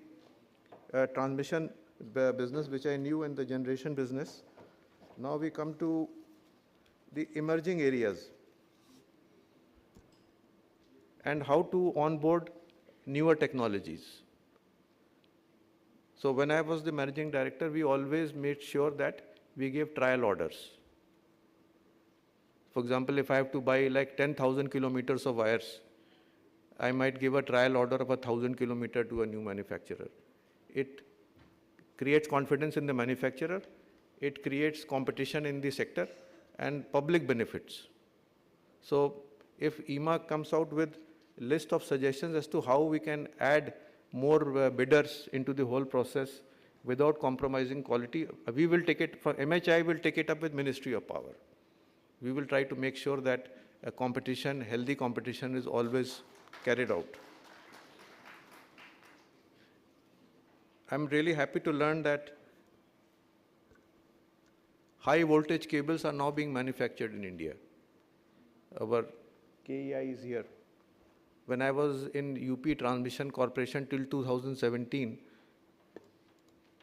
transmission business, which I knew, and the generation business. Now we come to the emerging areas and how to onboard newer technologies. So when I was the managing director, we always made sure that we gave trial orders. For example, if I have to buy like 10,000 kilometers of wires, I might give a trial order of 1,000 kilometers to a new manufacturer. It creates confidence in the manufacturer, it creates competition in the sector, and public benefits. So if IEEMA comes out with a list of suggestions as to how we can add more bidders into the whole process without compromising quality, we will take it, for MHI will take it up with Ministry of Power. We will try to make sure that a competition, healthy competition is always carried out. I'm really happy to learn that high voltage cables are now being manufactured in India. Our KEI is here. When I was in UP Transmission Corporation till 2017,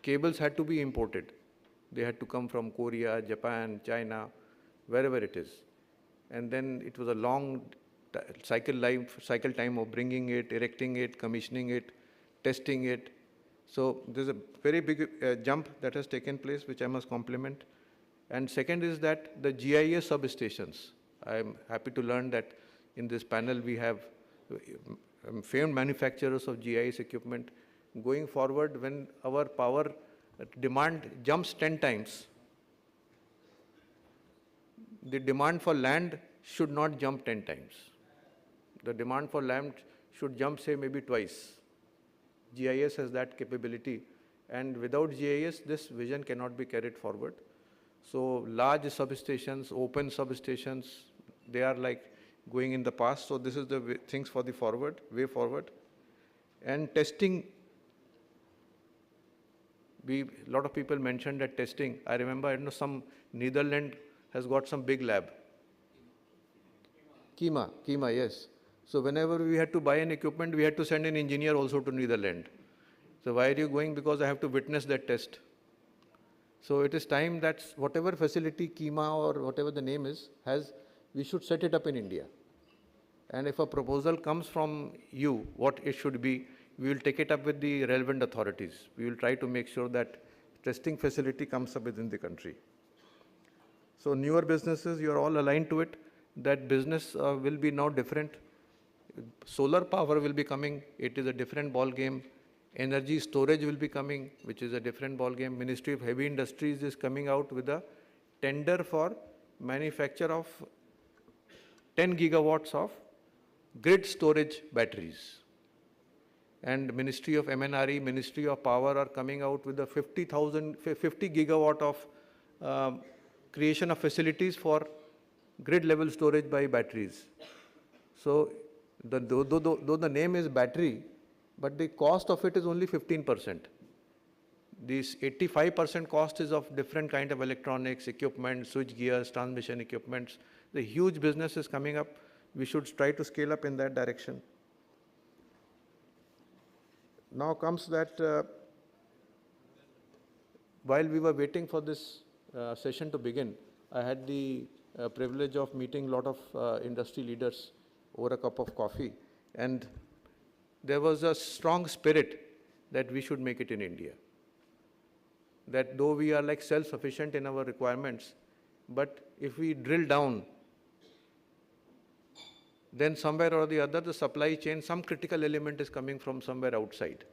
cables had to be imported. They had to come from Korea, Japan, China, wherever it is. And then it was a long cycle time of bringing it, erecting it, commissioning it, testing it. So there's a very big jump that has taken place, which I must compliment. And second is that the GIS substations. I'm happy to learn that in this panel we have famed manufacturers of GIS equipment. Going forward, when our power demand jumps 10 times, the demand for land should not jump 10 times. The demand for land should jump, say, maybe twice. GIS has that capability, and without GIS, this vision cannot be carried forward. So large substations, open substations, they are like going in the past. So this is the things for the way forward. And testing, a lot of people mentioned that testing. I remember, some Netherlands has got some big lab. IEEMA, yes. So whenever we had to buy an equipment, we had to send an engineer also to Netherlands. So why are you going? Because I have to witness that test. So it is time that whatever facility IEEMA or whatever the name is has, we should set it up in India. And if a proposal comes from you, what it should be, we will take it up with the relevant authorities. We will try to make sure that testing facility comes up within the country. So newer businesses, you are all aligned to it. That business will be now different. Solar power will be coming. It is a different ball game. Energy storage will be coming, which is a different ball game. Ministry of Heavy Industries is coming out with a tender for manufacture of 10 gigawatts of grid storage batteries. And Ministry of MNRE, Ministry of Power are coming out with a 50 gigawatt of creation of facilities for grid level storage by batteries. So though the name is battery, but the cost of it is only 15%. This 85% cost is of different kind of electronics, equipment, switch gears, transmission equipments. The huge business is coming up. We should try to scale up in that direction. Now comes that while we were waiting for this session to begin, I had the privilege of meeting a lot of industry leaders over a cup of coffee. And there was a strong spirit that we should make it in India. That though we are like self-sufficient in our requirements, but if we drill down, then somewhere or the other, the supply chain, some critical element is coming from somewhere outside.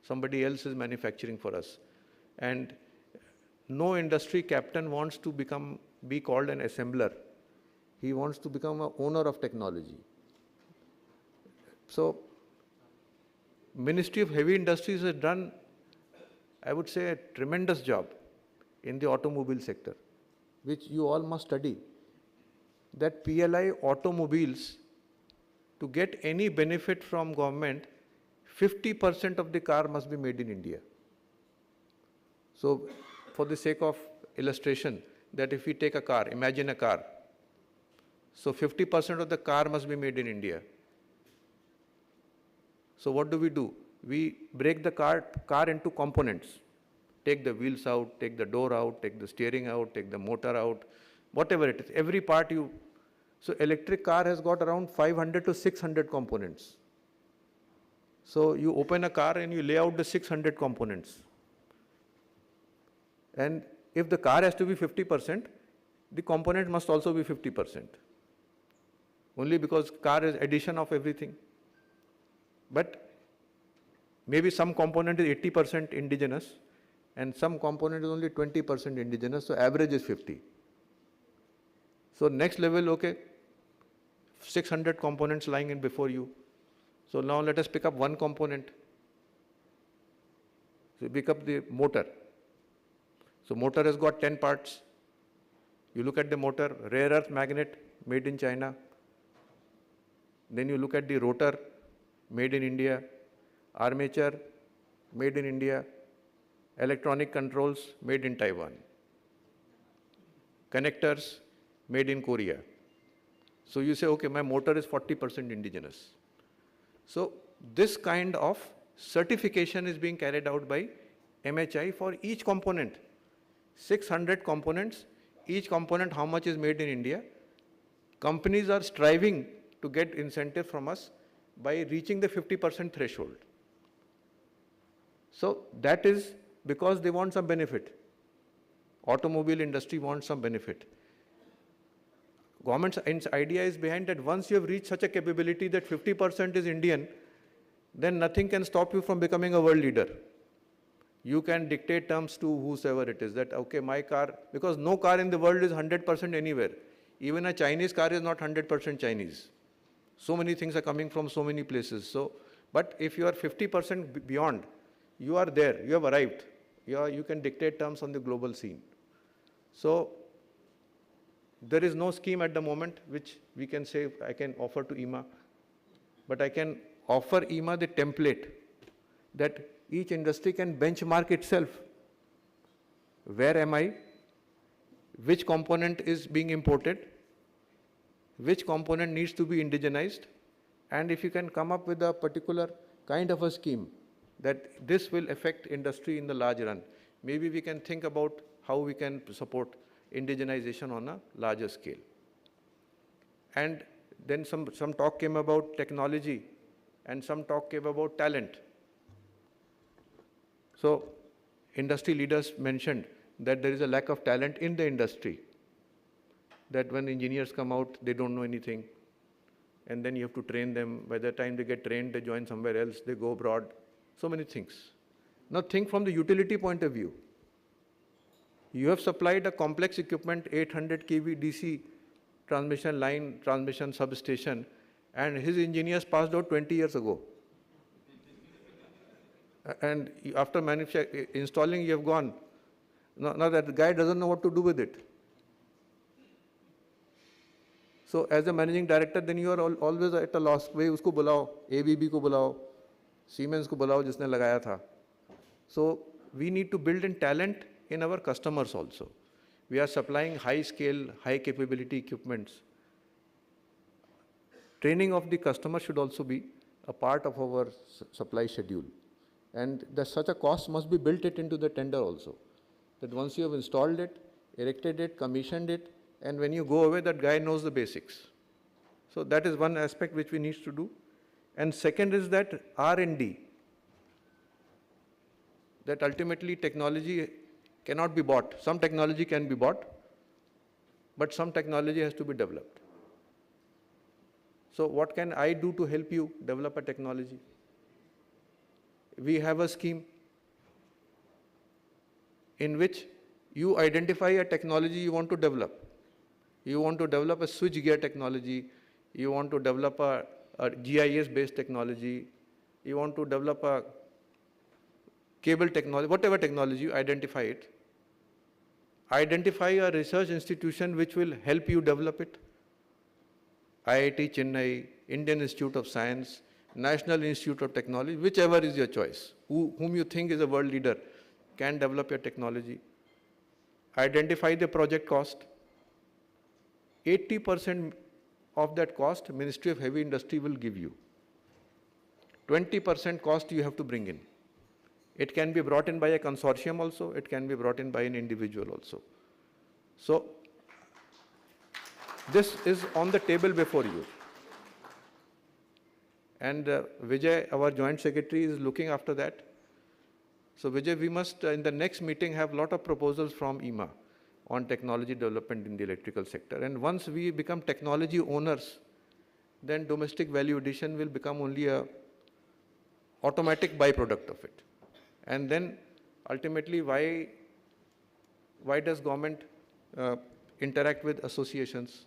Somebody else is manufacturing for us. And no industry captain wants to be called an assembler. He wants to become an owner of technology. So, Ministry of Heavy Industries has done, I would say, a tremendous job in the automobile sector, which you all must study. That PLI automobiles, to get any benefit from government, 50% of the car must be made in India. So, for the sake of illustration, that if we take a car, imagine a car. So 50% of the car must be made in India. So what do? We break the car into components. Take the wheels out, take the door out, take the steering out, take the motor out, whatever it is. Every part you... So electric car has got around 500 to 600 components. So you open a car and you lay out the 600 components. And if the car has to be 50%, the component must also be 50%. Only because car is addition of everything. But maybe some component is 80% indigenous and some component is only 20% indigenous, so average is 50. So next level, okay, 600 components lying in before you. So now let us pick up one component. So pick up the motor. So motor has got 10 parts. You look at the motor, rare earth magnet made in China. Then you look at the rotor, made in India. Armature, made in India. Electronic controls, made in Taiwan. Connectors, made in Korea. So you say, okay, my motor is 40% indigenous. So this kind of certification is being carried out by MHI for each component. 600 components, each component how much is made in India. Companies are striving to get incentive from us by reaching the 50% threshold. So that is because they want some benefit. Automobile industry wants some benefit. Government's idea is behind that once you have reached such a capability that 50% is Indian, then nothing can stop you from becoming a world leader. You can dictate terms to whosoever it is that, okay, my car, because no car in the world is 100% anywhere. Even a Chinese car is not 100% Chinese. So many things are coming from so many places. So, but if you are 50% beyond, you are there, you have arrived. You can dictate terms on the global scene. So, there is no scheme at the moment which we can say I can offer to IEEMA, but I can offer IEEMA the template that each industry can benchmark itself. Where am I? Which component is being imported? Which component needs to be indigenized? And if you can come up with a particular kind of a scheme that this will affect industry in the large run, maybe we can think about how we can support indigenization on a larger scale. And then some talk came about technology and some talk came about talent. So industry leaders mentioned that there is a lack of talent in the industry. that when engineers come out, they don't know anything. And then you have to train them. By the time they get trained, they join somewhere else, they go abroad. So many things. Now think from the utility point of view. You have supplied a complex equipment, 800 kV DC transmission line, transmission substation, and his engineers passed out 20 years ago. And after installing, you have gone. Now that the guy doesn't know what to do with it. So as a managing director, then you are always at a loss. Way usko bulao, ABB ko bulao, Siemens ko bulao, jisne lagaya tha. So we need to build in talent in our customers also. We are supplying high scale, high capability equipments. Training of the customer should also be a part of our supply schedule. And such a cost must be built into the tender also. That once you have installed it, erected it, commissioned it, and when you go away, that guy knows the basics. So that is one aspect which we need to do. And second is that R&D. That ultimately technology cannot be bought. Some technology can be bought, but some technology has to be developed. So what can I do to help you develop a technology? We have a scheme in which you identify a technology you want to develop. You want to develop a switch gear technology. You want to develop a GIS-based technology. You want to develop a cable technology, whatever technology, you identify it. Identify a research institution which will help you develop it. IIT Chennai, Indian Institute of Science, National Institute of Technology, whichever is your choice, whom you think is a world leader, can develop your technology. Identify the project cost. 80% of that cost, Ministry of Heavy Industry will give you. 20% cost you have to bring in. It can be brought in by a consortium also, it can be brought in by an individual also. So, this is on the table before you. And Vijay, our Joint Secretary, is looking after that. So Vijay, we must, in the next meeting, have a lot of proposals from IEEMA on technology development in the electrical sector. And once we become technology owners, then domestic value addition will become only a automatic byproduct of it. And then ultimately, why does government interact with associations?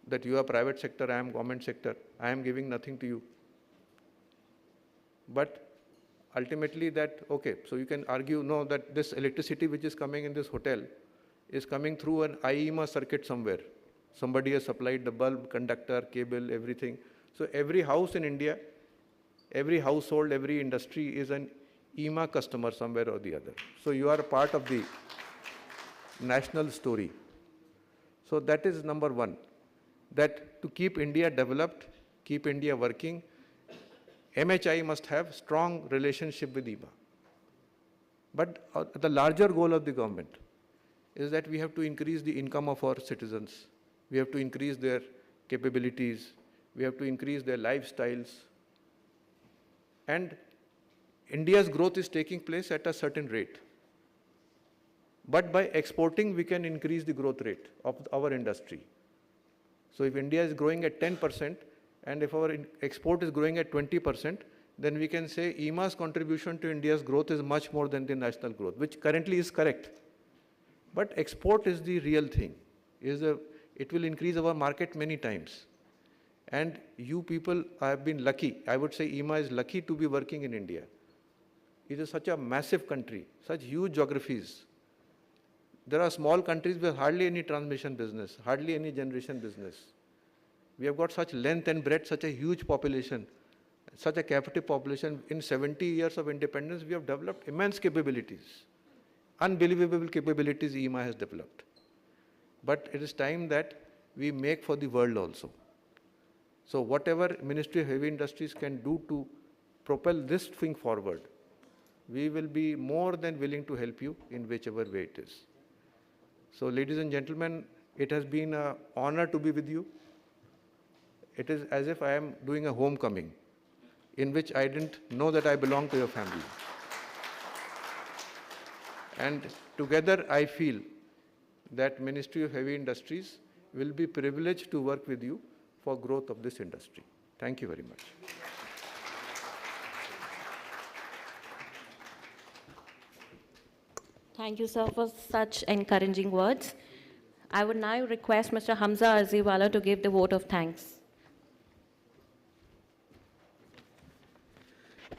That you are private sector, I am government sector, I am giving nothing to you. But ultimately that, okay, so you can argue, no, that this electricity which is coming in this hotel is coming through an IEEMA circuit somewhere. Somebody has supplied the bulb, conductor, cable, everything. So every house in India, every household, every industry is an IEEMA customer somewhere or the other. So you are a part of the national story. So that is number one, that to keep India developed, keep India working, MHI must have strong relationship with IEEMA. But the larger goal of the government is that we have to increase the income of our citizens. We have to increase their capabilities. We have to increase their lifestyles. And India's growth is taking place at a certain rate. But by exporting, we can increase the growth rate of our industry. So if India is growing at 10%, and if our export is growing at 20%, then we can say IEEMA's contribution to India's growth is much more than the national growth, which currently is correct. But export is the real thing. It will increase our market many times. And you people have been lucky. I would say IEEMA is lucky to be working in India. It is such a massive country, such huge geographies. There are small countries with hardly any transmission business, hardly any generation business. We have got such length and breadth, such a huge population, such a captive population. In 70 years of independence, we have developed immense capabilities. Unbelievable capabilities IEEMA has developed. But it is time that we make for the world also. So whatever Ministry of Heavy Industries can do to propel this thing forward, we will be more than willing to help you in whichever way it is. So ladies and gentlemen, it has been an honor to be with you. It is as if I am doing a homecoming in which I didn't know that I belong to your family. And together I feel that Ministry of Heavy Industries will be privileged to work with you for growth of this industry. Thank you very much. Thank you, sir, for such encouraging words. I would now request Mr. Hamza Arziwala to give the vote of thanks.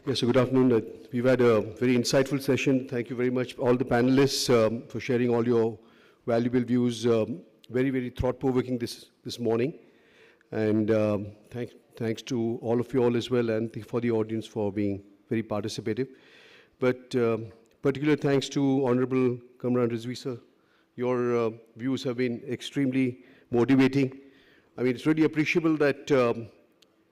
Yes, so good afternoon. We've had a very insightful session. Thank you very much, all the panelists, for sharing all your valuable views. Very, very thought-provoking this morning. And thanks to all of you all as well, and for the audience for being very participative. But particular thanks to Honorable Kamran Rizvi sir. Your views have been extremely motivating. I mean, it's really appreciable that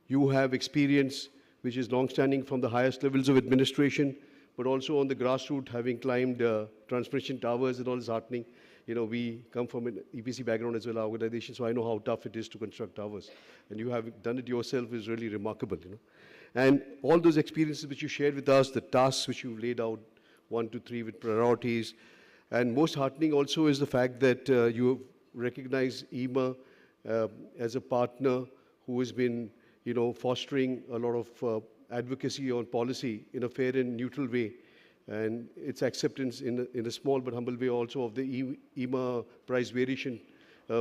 you have experience which is long-standing from the highest levels of administration, but also on the grassroots, having climbed transmission towers and all is heartening. You know, we come from an EPC background as well, our organization, so I know how tough it is to construct towers. And you have done it yourself is really remarkable, you know. And all those experiences which you shared with us, the tasks which you laid out, 1 to 3 with priorities, and most heartening also is the fact that you recognize IEEMA as a partner who has been, you know, fostering a lot of advocacy on policy in a fair and neutral way, and its acceptance in a small but humble way also of the IEEMA price variation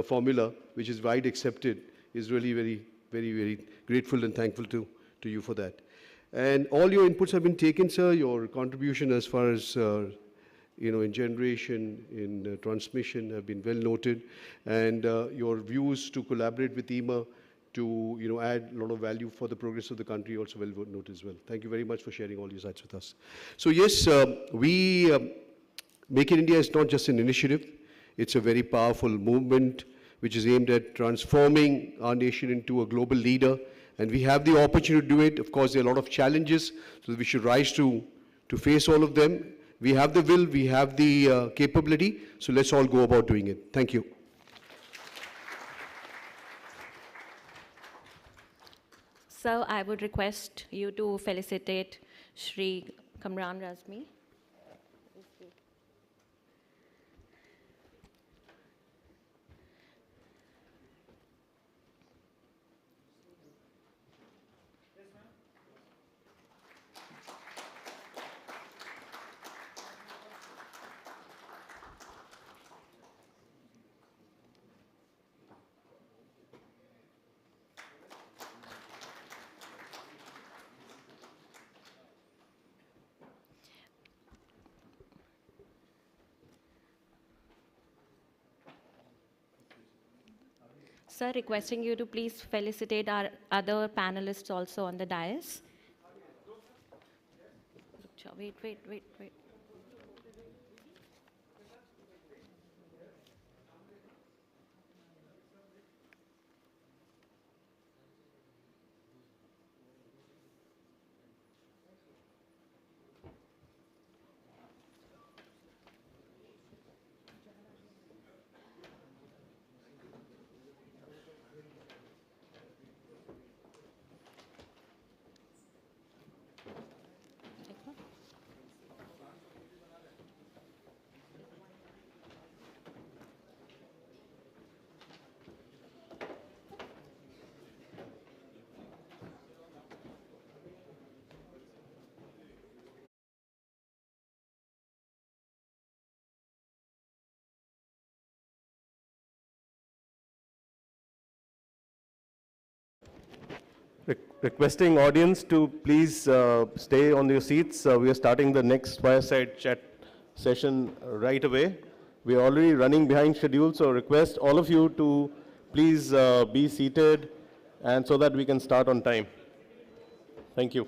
formula, which is wide accepted, is really very, very, very grateful and thankful to you for that. And all your inputs have been taken, sir. Your contribution as far as you know, in generation, in transmission have been well noted, and your views to collaborate with IEEMA to, you know, add a lot of value for the progress of the country also well noted as well. Thank you very much for sharing all your sides with us. So yes, Make in India is not just an initiative, it's a very powerful movement which is aimed at transforming our nation into a global leader, and we have the opportunity to do it. Of course, there are a lot of challenges, so we should rise to face all of them. We have the will, we have the capability, so let's all go about doing it. Thank you. So I would request you to felicitate Shri Kamran Razmi. Sir, requesting you to please felicitate our other panelists also on the dais. Wait. Requesting audience to please stay on your seats. We are starting the next fireside chat session right away. We are already running behind schedule, so request all of you to please be seated and so that we can start on time. Thank you.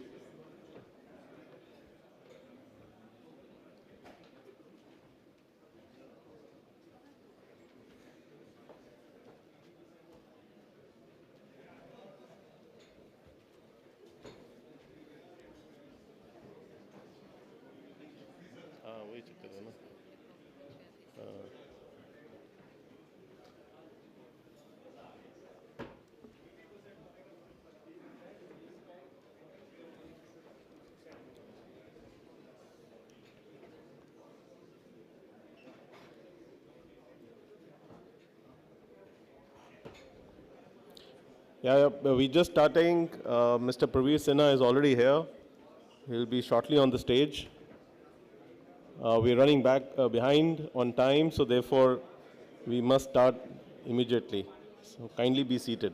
We just starting. Mr. Praveer Sinha is already here. He'll be shortly on the stage. We're running back behind on time, so therefore we must start immediately. So kindly be seated.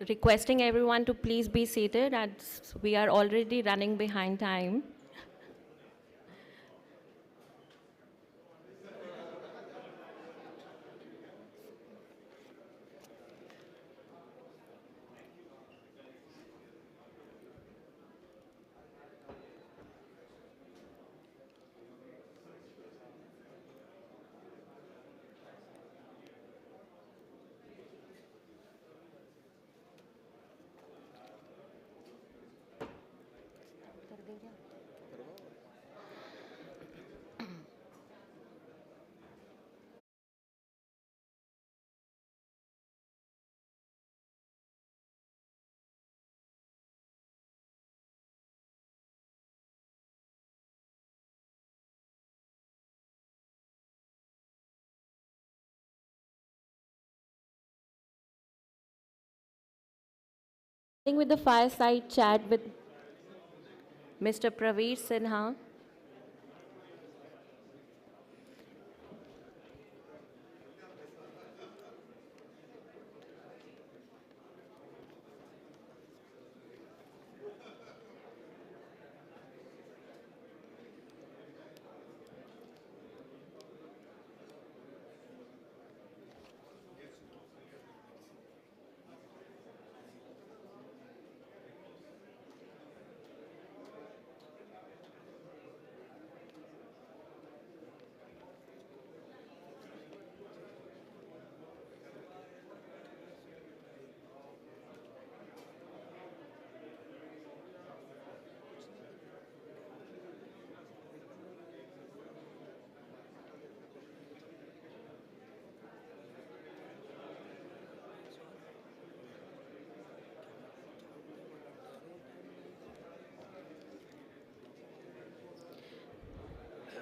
Requesting everyone to please be seated as we are already running behind time. With the fireside chat with Mr. Praveer Sinha.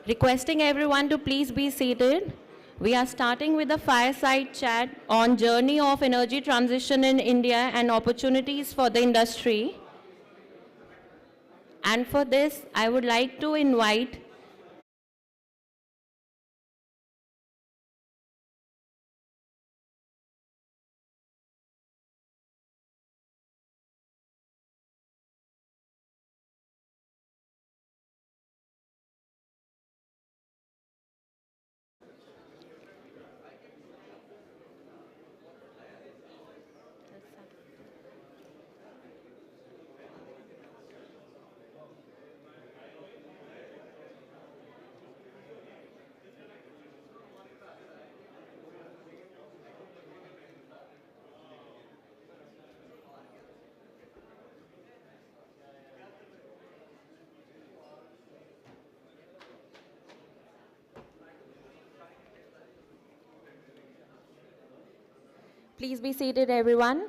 Requesting everyone to please be seated. We are starting with a fireside chat on journey of energy transition in India and opportunities for the industry. And for this, I would like to invite please be seated, everyone.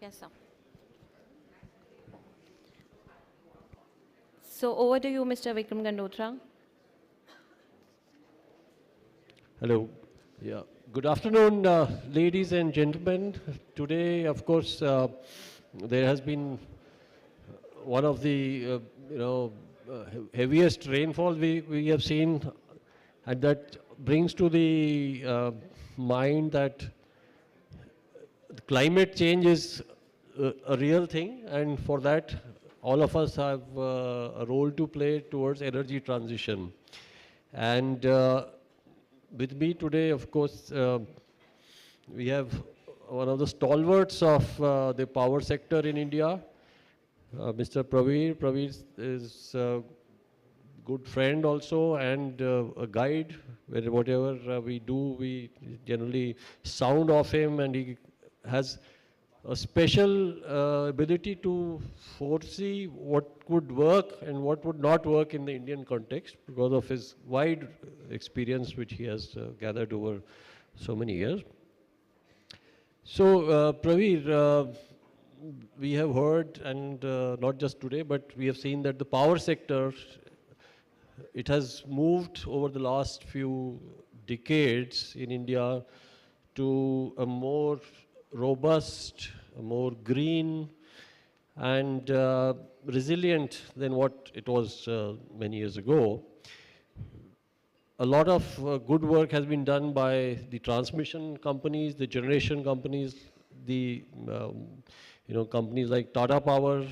Yes, sir. So over to you, Mr. Vikram Gandotra. Hello. Yeah. Good afternoon, ladies and gentlemen. Today, of course, there has been one of the heaviest rainfall we have seen, and that brings to the mind that climate change is a real thing, and for that all of us have a role to play towards energy transition. And with me today, of course, We have one of the stalwarts of the power sector in India, Mr. Praveer. Praveer is a good friend also and a guide. Whatever we do, we generally sound off him, and he has a special ability to foresee what would work and what would not work in the Indian context because of his wide experience which he has gathered over so many years. So, Praveer, we have heard, and not just today, but we have seen that the power sector, it has moved over the last few decades in India to a more robust, a more green, and resilient than what it was many years ago. A lot of good work has been done by the transmission companies, the generation companies, the companies like Tata Power,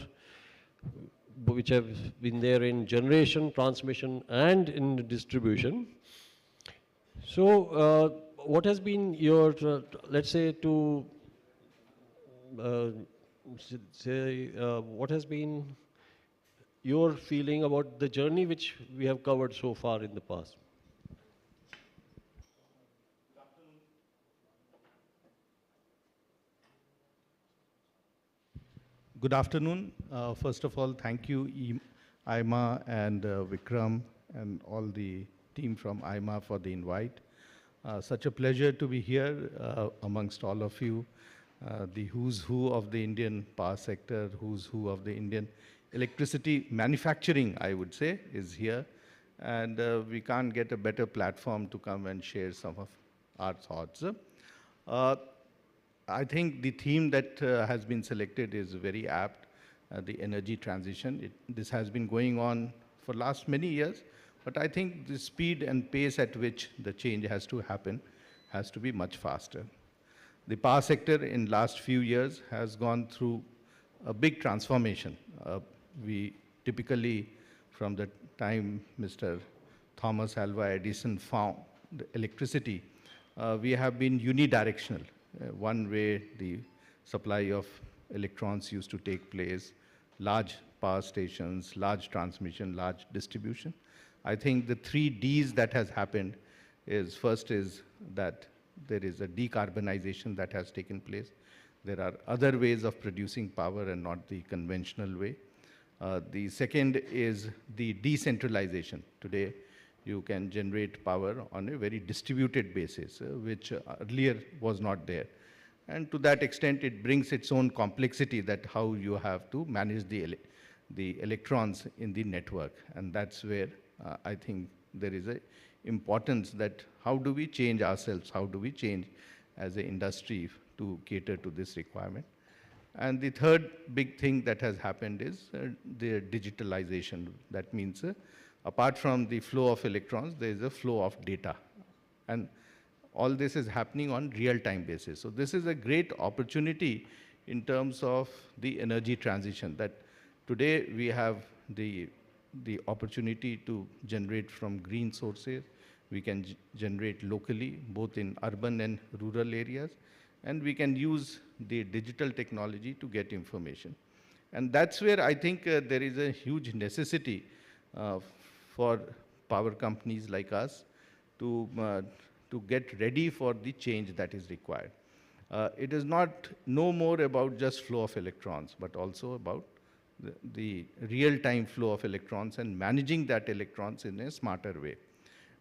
which have been there in generation, transmission, and in distribution. So, what has been your, let's say, what has been your feeling about the journey which we have covered so far in the past? Good afternoon. First of all, thank you, IEEMA and Vikram and all the team from IEEMA for the invite. Such a pleasure to be here amongst all of you. The who's who of the Indian power sector, who's who of the Indian electricity manufacturing, I would say, is here. And we can't get a better platform to come and share some of our thoughts. I think the theme that has been selected is very apt, the energy transition. This has been going on for last many years, but I think the speed and pace at which the change has to happen has to be much faster. The power sector in last few years has gone through a big transformation. We typically, from the time Mr. Thomas Alva Edison found the electricity, we have been unidirectional. One way the supply of electrons used to take place, large power stations, large transmission, large distribution. I think the 3 Ds that has happened is, first is that there is a decarbonization that has taken place. There are other ways of producing power and not the conventional way. The second is the decentralization. Today, you can generate power on a very distributed basis, which earlier was not there. And to that extent, it brings its own complexity that how you have to manage the electrons in the network. And that's where I think there is a importance that how do we change ourselves, how do we change as an industry to cater to this requirement. And the third big thing that has happened is the digitalization. That means apart from the flow of electrons, there is a flow of data. And all this is happening on real-time basis. So this is a great opportunity in terms of the energy transition, that today we have the opportunity to generate from green sources. We can generate locally, both in urban and rural areas. And we can use the digital technology to get information. And that's where I think there is a huge necessity for power companies like us to get ready for the change that is required. It is no more about just flow of electrons, but also about the real-time flow of electrons and managing that electrons in a smarter way.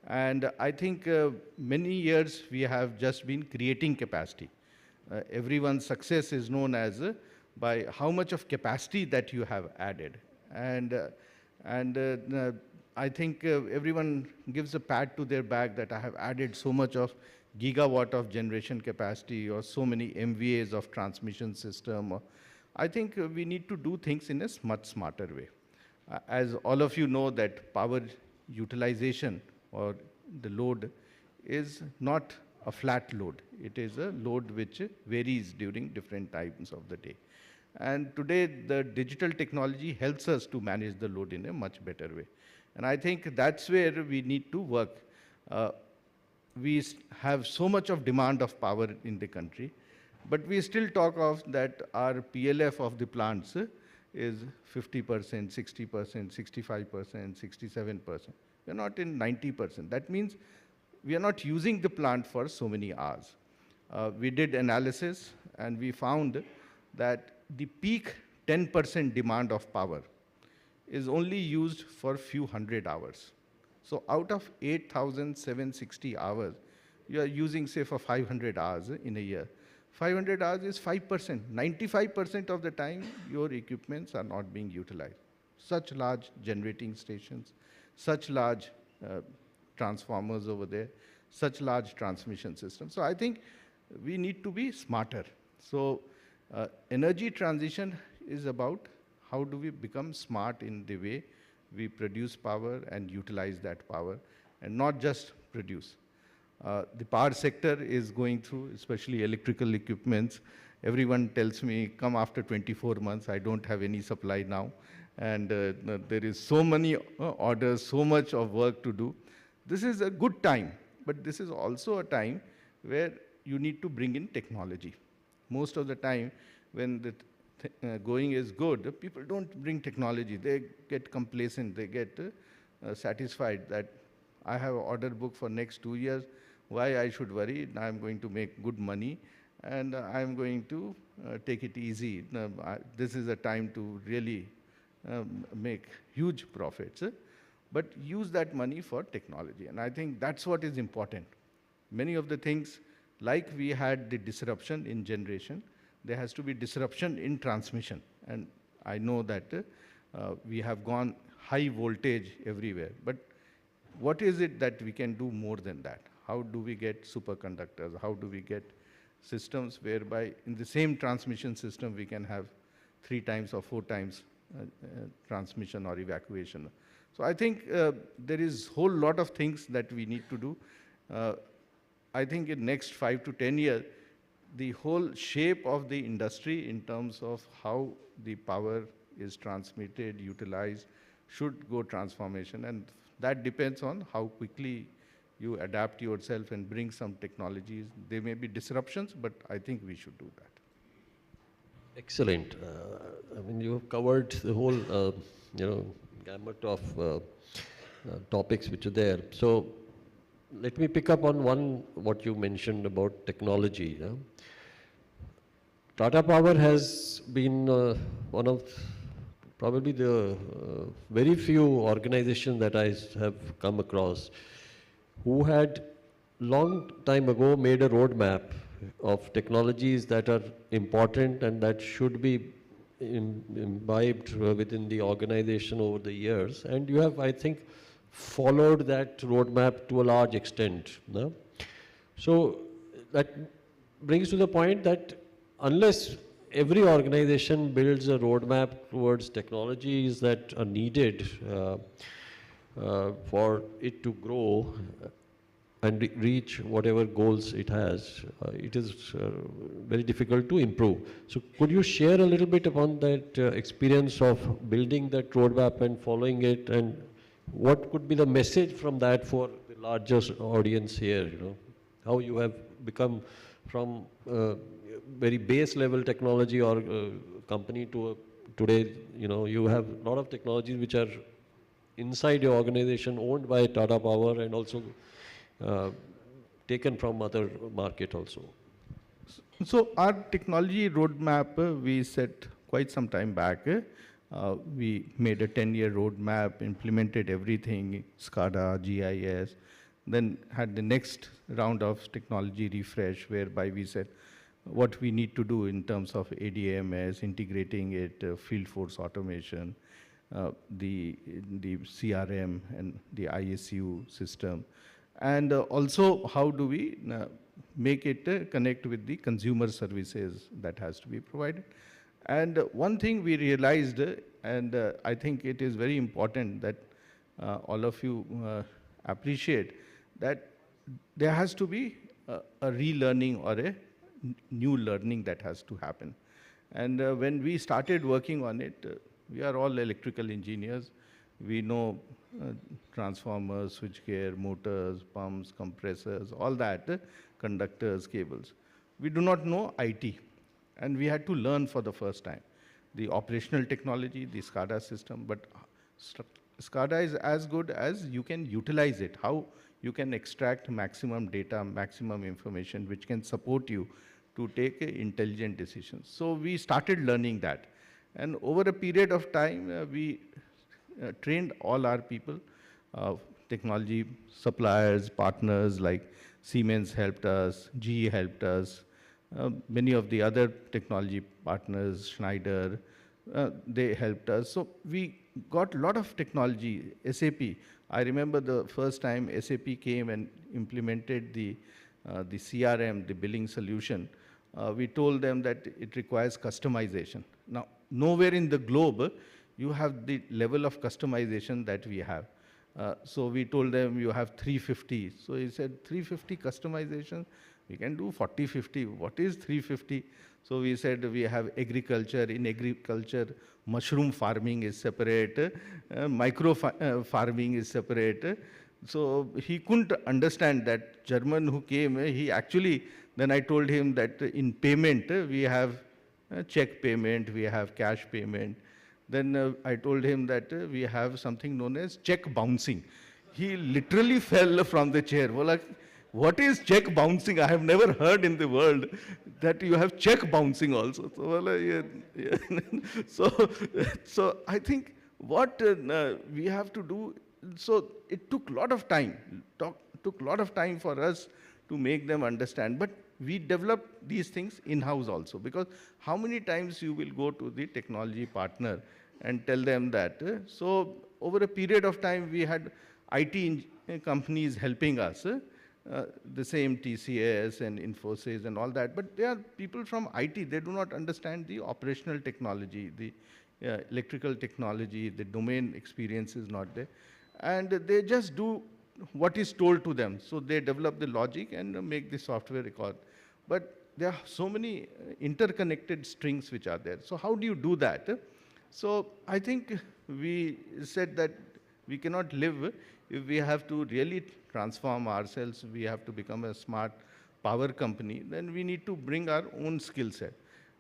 And I think many years we have just been creating capacity. Everyone's success is known as by how much of capacity that you have added. And I think everyone gives a pat to their back that I have added so much of gigawatt of generation capacity or so many MVAs of transmission system. I think we need to do things in a much smarter way. As all of you know that power utilization or the load is not a flat load. It is a load which varies during different times of the day. And today, the digital technology helps us to manage the load in a much better way. And I think that's where we need to work. have so much of demand of power in the country, but we still talk of that our PLF of the plants is 50%, 60%, 65%, 67%. We're not in 90%. That means we are not using the plant for so many hours. We did analysis and we found that the peak 10% demand of power is only used for a few hundred hours. So out of 8,760 hours, you are using, say, for 500 hours in a year. 500 hours is 5%. 95% of the time, your equipments are not being utilized. Such large generating stations, such large transformers over there, such large transmission systems. So I think we need to be smarter. So energy transition is about how do we become smart in the way we produce power and utilize that power, and not just produce. The power sector is going through, especially electrical equipments. Everyone tells me, come after 24 months, I don't have any supply now. And there is so many orders, so much of work to do. This is a good time, but this is also a time where you need to bring in technology. Most of the time, when the going is good, people don't bring technology. They get complacent. They get satisfied that I have an order book for next 2 years. Why I should worry? I'm going to make good money, and I'm going to take it easy. This is a time to really make huge profits, but use that money for technology. And I think that's what is important. Many of the things, like we had the disruption in generation, there has to be disruption in transmission. And I know that we have gone high voltage everywhere. But what is it that we can do more than that? How do we get superconductors? How do we get systems whereby in the same transmission system we can have 3 times or 4 times transmission or evacuation? So I think there is a whole lot of things that we need to do. I think in next 5 to 10 years, the whole shape of the industry in terms of how the power is transmitted, utilized, should go transformation. And that depends on how quickly you adapt yourself and bring some technologies. There may be disruptions, but I think we should do that. Excellent. I mean, you have covered the whole, gamut of topics which are there. So let me pick up on what you mentioned about technology. Tata Power has been one of probably the very few organizations that I have come across who had long time ago made a roadmap of technologies that are important and that should be imbibed within the organization over the years. And you have, I think, followed that roadmap to a large extent. No? So that brings to the point that unless every organization builds a roadmap towards technologies that are needed for it to grow and reach whatever goals it has, it is very difficult to improve. So could you share a little bit upon that experience of building that roadmap and following it, and what could be the message from that for the largest audience here? How you have become from very base level technology or company to today, you have a lot of technologies which are inside your organization owned by Tata Power and also taken from other market also. So our technology roadmap, we set quite some time back. We made a 10-year roadmap, implemented everything, SCADA, GIS, then had the next round of technology refresh whereby we said what we need to do in terms of ADMS, integrating it, field force automation, the CRM and the ISU system. And also how do we make it connect with the consumer services that has to be provided. And one thing we realized, and I think it is very important that all of you appreciate, that there has to be a relearning or a new learning that has to happen. And when we started working on it, we are all electrical engineers. We know transformers, switchgear, motors, pumps, compressors, all that, conductors, cables. We do not know IT, and we had to learn for the first time the operational technology, the SCADA system, but SCADA is as good as you can utilize it, how you can extract maximum data, maximum information, which can support you to take intelligent decisions. So we started learning that. And over a period of time, we trained all our people, technology suppliers, partners like Siemens helped us, GE helped us, many of the other technology partners, Schneider, they helped us. So we got a lot of technology, SAP. I remember the first time SAP came and implemented the CRM, the billing solution. We told them that it requires customization. Now, nowhere in the globe you have the level of customization that we have. So we told them you have 350. So he said 350 customization, we can do 40, 50. What is 350? So we said we have agriculture. In agriculture, mushroom farming is separate, micro farming is separate. So he couldn't understand that German who came, he actually, then I told him that in payment, we have check payment, we have cash payment. Then I told him that we have something known as check bouncing. He literally fell from the chair. Well, like, what is check bouncing? I have never heard in the world that you have check bouncing also. So, well, yeah. So I think what we have to do, so it took a lot of time, took a lot of time for us to make them understand. But we developed these things in-house also, because how many times you will go to the technology partner and tell them that. So over a period of time, we had IT companies helping us, the same TCS and Infosys and all that, but they are people from IT. They do not understand the operational technology, the electrical technology, the domain experience is not there. And they just do what is told to them. So they develop the logic and make the software record. But there are so many interconnected strings which are there. So how do you do that? So I think we said that we cannot live if we have to really transform ourselves, we have to become a smart power company, then we need to bring our own skill set.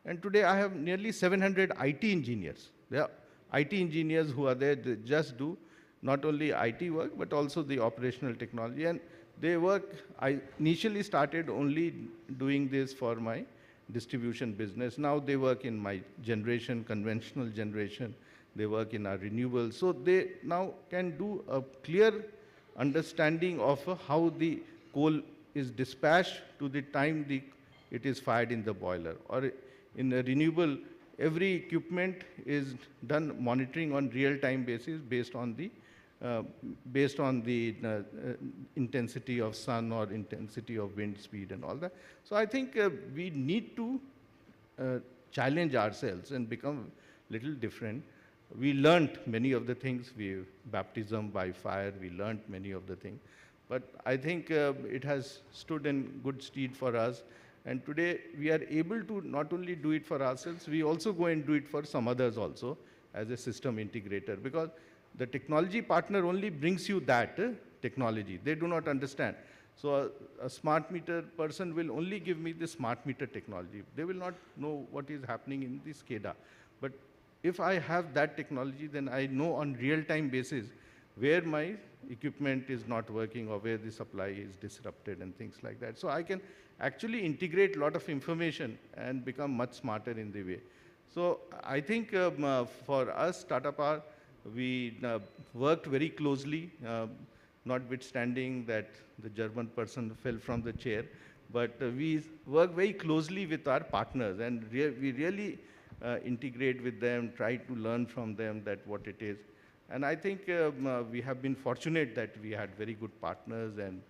And today I have nearly 700 IT engineers. There are IT engineers who are there, they just do not only IT work, but also the operational technology. And they work, I initially started only doing this for my distribution business. Now they work in my generation, conventional generation. They work in our renewables. So they now can do a clear understanding of how the coal is dispatched to the time it is fired in the boiler. Or in a renewable, every equipment is done monitoring on real-time basis based on the intensity of sun or intensity of wind speed and all that. So I think we need to challenge ourselves and become a little different. We learned many of the things, baptism by fire, we learned many of the things. But I think it has stood in good stead for us. And today we are able to not only do it for ourselves, we also go and do it for some others also as a system integrator. Because the technology partner only brings you that technology. They do not understand. So a smart meter person will only give me the smart meter technology. They will not know what is happening in the SCADA. But if I have that technology, then I know on real-time basis where my equipment is not working or where the supply is disrupted and things like that. So I can actually integrate a lot of information and become much smarter in the way. So I think for us, Tata Power, we worked very closely, notwithstanding that the German person fell from the chair, but we work very closely with our partners, and we really integrate with them, try to learn from them that what it is. And I think we have been fortunate that we had very good partners and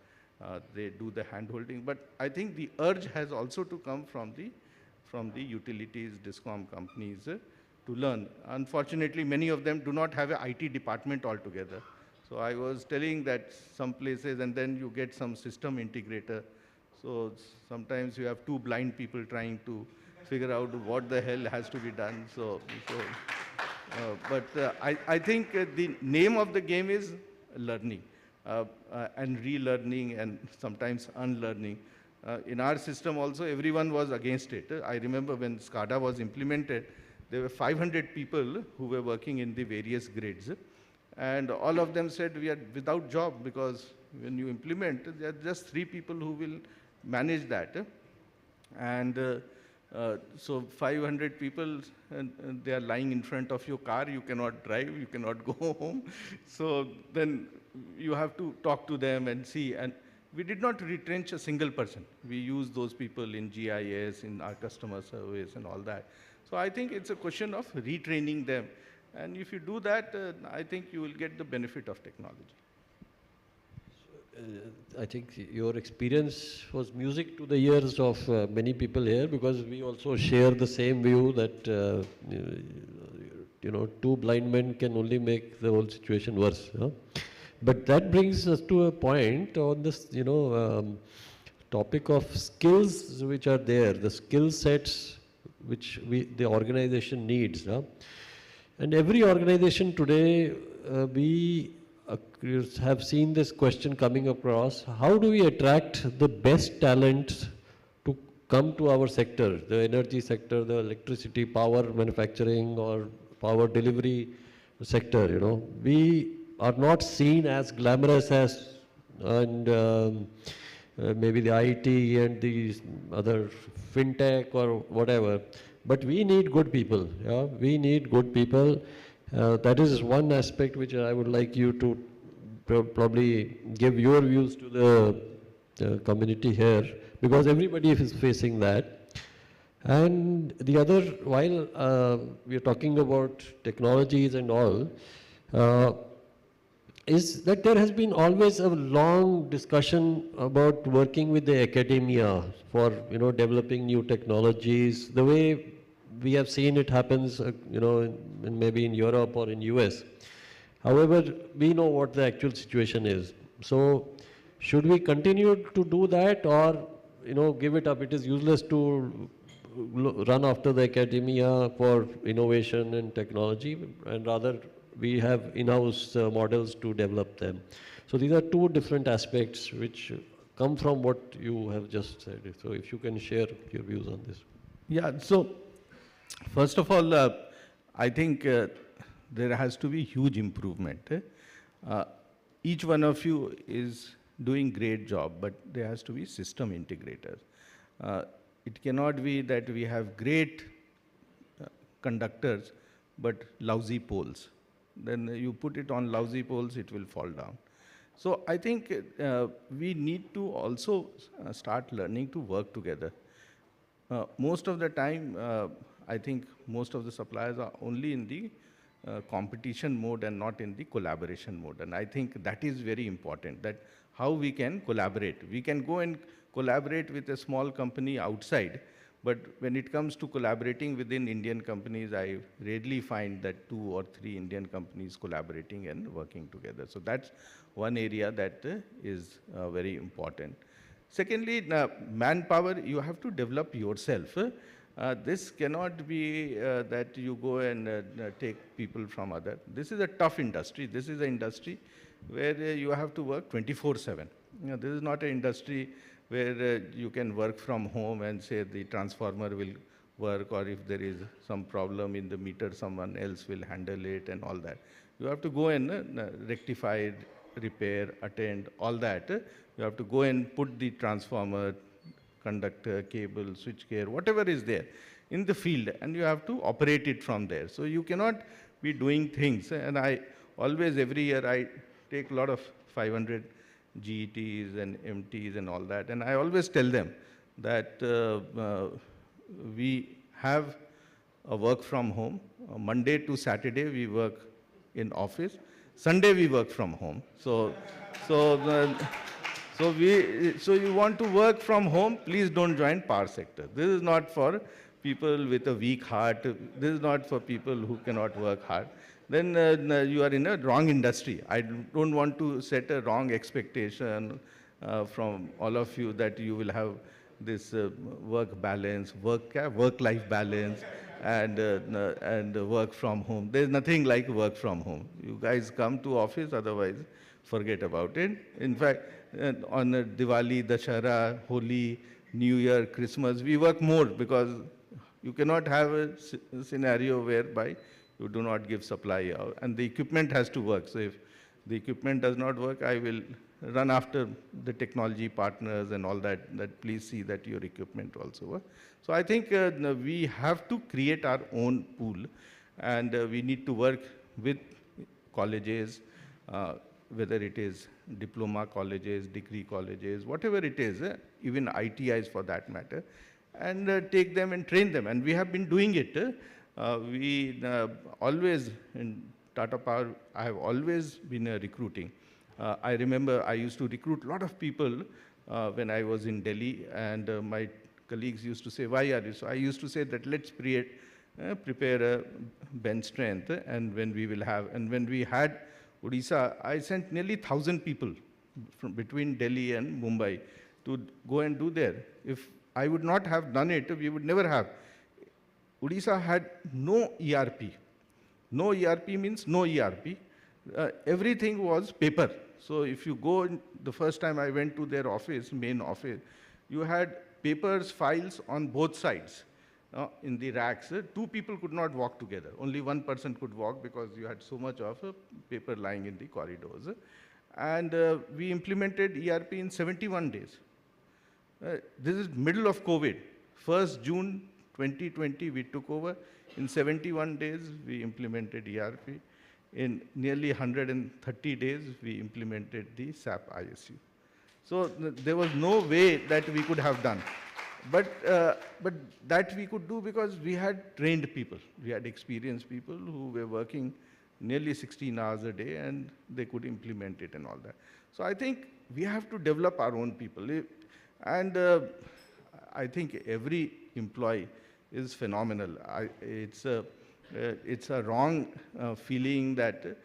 they do the hand-holding. But I think the urge has also to come from the utilities, discom companies to learn. Unfortunately, many of them do not have an IT department altogether. So I was telling that some places, and then you get some system integrator. So sometimes you have two blind people trying to figure out what the hell has to be done. So I think the name of the game is learning and relearning and sometimes unlearning. In our system also, everyone was against it. I remember when SCADA was implemented, there were 500 people who were working in the various grids. And all of them said, we are without job because when you implement, there are just 3 people who will manage that. And so 500 people, and they are lying in front of your car, you cannot drive, you cannot go home. So then you have to talk to them and see. And we did not retrench a single person. We used those people in GIS, in our customer service and all that. So I think it's a question of retraining them. And if you do that, I think you will get the benefit of technology. I think your experience was music to the ears of many people here, because we also share the same view that you know, 2 blind men can only make the whole situation worse. But that brings us to a point on this, you know, topic of skills which are there, the skill sets which the organization needs. And every organization today, we have seen this question coming across: how do we attract the best talent to come to our sector, the energy sector, the electricity, power manufacturing or power delivery sector? You know, we are not seen as glamorous as, and maybe the IT and the other fintech or whatever. But we need good people. Yeah? We need good people. That is one aspect which I would like you to probably give your views to the community here, because everybody is facing that. And the other, while we are talking about technologies and all, is that there has been always a long discussion about working with the academia for, you know, developing new technologies, the way we have seen it happens, you know, maybe in Europe or in US. However, we know what the actual situation is. So should we continue to do that, or, you know, give it up? It is useless to run after the academia for innovation and technology, and rather we have in-house models to develop them. So these are 2 different aspects which come from what you have just said. So if you can share your views on this. Yeah, so first of all, I think there has to be huge improvement. Each one of you is doing great job, but there has to be system integrators. It cannot be that we have great conductors, but lousy poles. Then you put it on lousy poles, it will fall down. So I think we need to also start learning to work together. Most of the time, I think most of the suppliers are only in the competition mode and not in the collaboration mode. And I think that is very important, that how we can collaborate. We can go and collaborate with a small company outside, but when it comes to collaborating within Indian companies, I rarely find that 2 or 3 Indian companies collaborating and working together. So that's one area that is very important. Secondly, manpower, you have to develop yourself. This cannot be that you go and take people from other. This is a tough industry. This is an industry where you have to work 24/7. You know, this is not an industry where you can work from home and say the transformer will work, or if there is some problem in the meter, someone else will handle it and all that. You have to go and rectify, repair, attend, all that. You have to go and put the transformer, conductor, cable, switchgear, whatever is there in the field, and you have to operate it from there. So you cannot be doing things. And I always, every year, I take a lot of 500 GETs and MTs and all that. And I always tell them that we have a work from home. Monday to Saturday, we work in office. Sunday, we work from home. So you want to work from home, please don't join power sector. This is not for people with a weak heart. This is not for people who cannot work hard. Then you are in a wrong industry. I don't want to set a wrong expectation from all of you that you will have this work balance, work-life balance. and work from home. There's nothing like work from home. You guys come to office, otherwise forget about it. In fact, on Diwali, Dashara, Holi, New Year, Christmas, we work more because you cannot have a scenario whereby you do not give supply out, and the equipment has to work. So if the equipment does not work, I will run after the technology partners and all that, that please see that your equipment also works. So I think we have to create our own pool, and we need to work with colleges, whether it is diploma colleges, degree colleges, whatever it is, even ITIs for that matter, and take them and train them. And we have been doing it. We always, in Tata Power, I have always been recruiting. I remember I used to recruit a lot of people when I was in Delhi, and my colleagues used to say, why are you? So I used to say that let's prepare a bench strength, and when we will have, and when we had Odisha, I sent nearly 1,000 people from between Delhi and Mumbai to go and do there. If I would not have done it, we would never have. Odisha had no ERP. No ERP means no ERP. Everything was paper. So if you go, the first time I went to their office, main office, you had papers, files on both sides. In the racks, two people could not walk together. Only one person could walk because you had so much of paper lying in the corridors. And we implemented ERP in 71 days. This is middle of COVID. 1st June 2020, we took over. In 71 days, we implemented ERP. In nearly 130 days, we implemented the SAP ISU. So there was no way that we could have done. But that we could do because we had trained people. We had experienced people who were working nearly 16 hours a day, and they could implement it and all that. So I think we have to develop our own people. And I think every employee is phenomenal. It's a wrong feeling that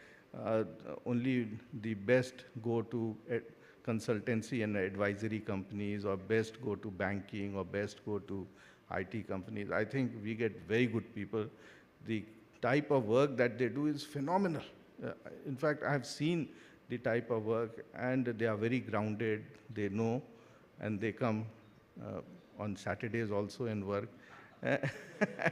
only the best go to consultancy and advisory companies, or best go to banking, or best go to IT companies. I think we get very good people. The type of work that they do is phenomenal. In fact, I have seen the type of work, and they are very grounded, they know, and they come on Saturdays also and work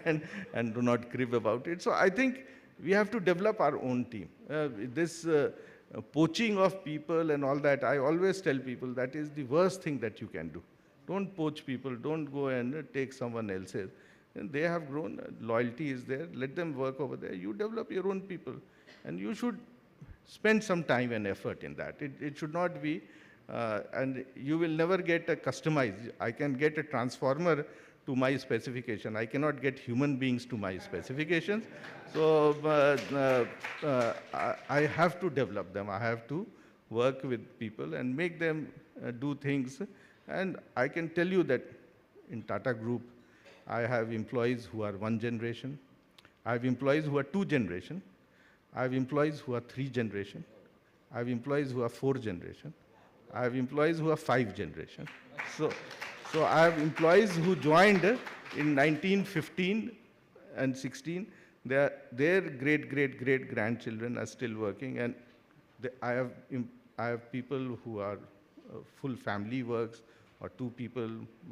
and do not crib about it. So I think we have to develop our own team. This poaching of people and all that, I always tell people that is the worst thing that you can do. Don't poach people, don't go and take someone else's. And they have grown, loyalty is there, let them work over there. You develop your own people, and you should spend some time and effort in that. It should not be, and you will never get a customized. I can get a transformer to my specification. I cannot get human beings to my specifications. So I have to develop them. I have to work with people and make them do things. And I can tell you that in Tata Group, I have employees who are 1 generation. I have employees who are 2 generation. I have employees who are 3 generation. I have employees who are 4 generation. I have employees who are 5 generation. So I have employees who joined in 1915 and 16. Their great grandchildren are still working, and I have people who are full family works, or 2 people,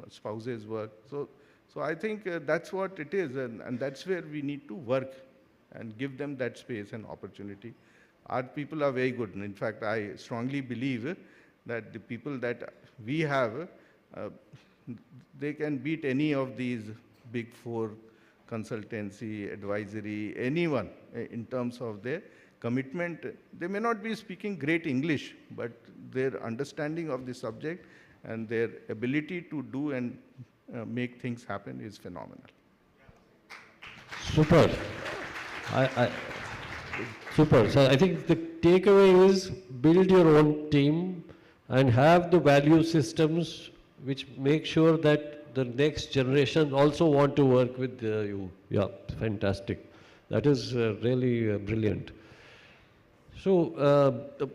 spouses work. So I think that's what it is, and that's where we need to work and give them that space and opportunity. Our people are very good. In fact, I strongly believe that the people that we have, they can beat any of these big 4 consultancy, advisory, anyone in terms of their commitment. They may not be speaking great English, but their understanding of the subject and their ability to do and make things happen is phenomenal. Super. Super. So I think the takeaway is build your own team and have the value systems which make sure that the next generation also want to work with you. Yeah, fantastic. That is really brilliant. So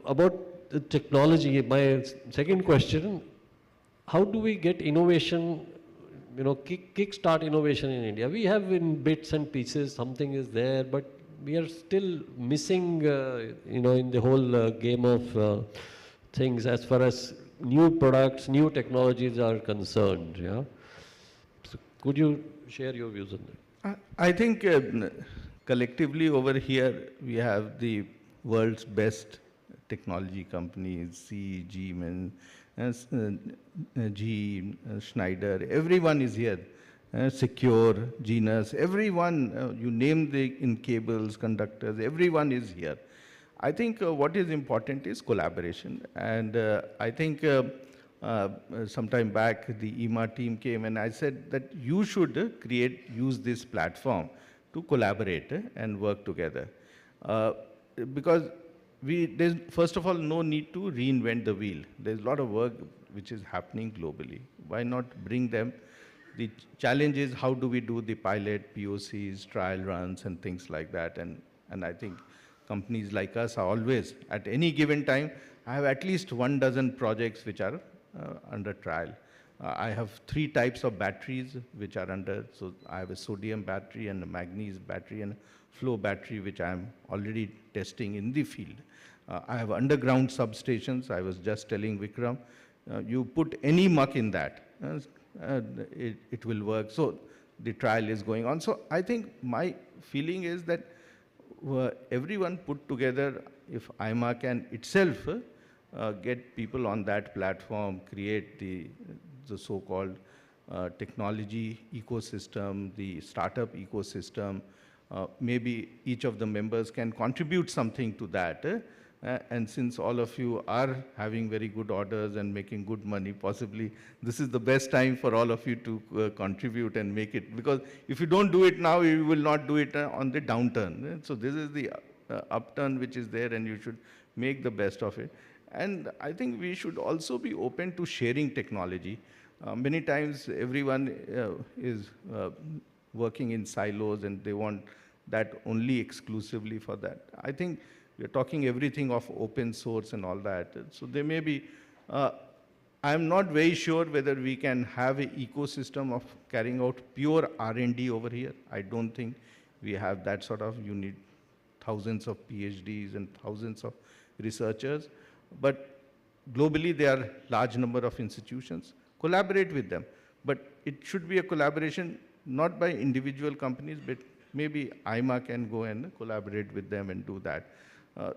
about the technology, my second question, how do we get innovation kickstart innovation in India. We have in bits and pieces, something is there, but we are still missing, in the whole game of things as far as new products, new technologies are concerned. Yeah. So could you share your views on that? I think collectively over here we have the world's best technology companies, CE, Siemens, GE, Schneider, everyone is here. Secure, Genus, everyone, you name in cables, conductors, everyone is here. I think what is important is collaboration. And I think some time back, the IEEMA team came and I said that you should use this platform to collaborate and work together. Because there's, first of all, no need to reinvent the wheel. There's a lot of work which is happening globally. Why not bring them? The challenge is how do we do the pilot, POCs, trial runs, and things like that. And I think companies like us are always, at any given time, I have at least 12 projects which are under trial. I have 3 types of batteries which are under, so I have a sodium battery and a manganese battery and a flow battery which I am already testing in the field. I have underground substations. I was just telling Vikram, you put any muck in that, it will work. So the trial is going on. So I think my feeling is that everyone put together, if IEEMA can itself get people on that platform, create the so-called technology ecosystem, the startup ecosystem, maybe each of the members can contribute something to that. And since all of you are having very good orders and making good money, possibly this is the best time for all of you to contribute and make it. Because if you don't do it now, you will not do it on the downturn. So this is the upturn which is there, and you should make the best of it. And I think we should also be open to sharing technology. Many times everyone is working in silos and they want that only exclusively for that. I think we're talking everything of open source and all that. So there may be, I'm not very sure whether we can have an ecosystem of carrying out pure R&D over here. I don't think we have that sort of, you need thousands of PhDs and thousands of researchers. But globally, there are large number of institutions. Collaborate with them. But it should be a collaboration not by individual companies, but maybe IEEMA can go and collaborate with them and do that.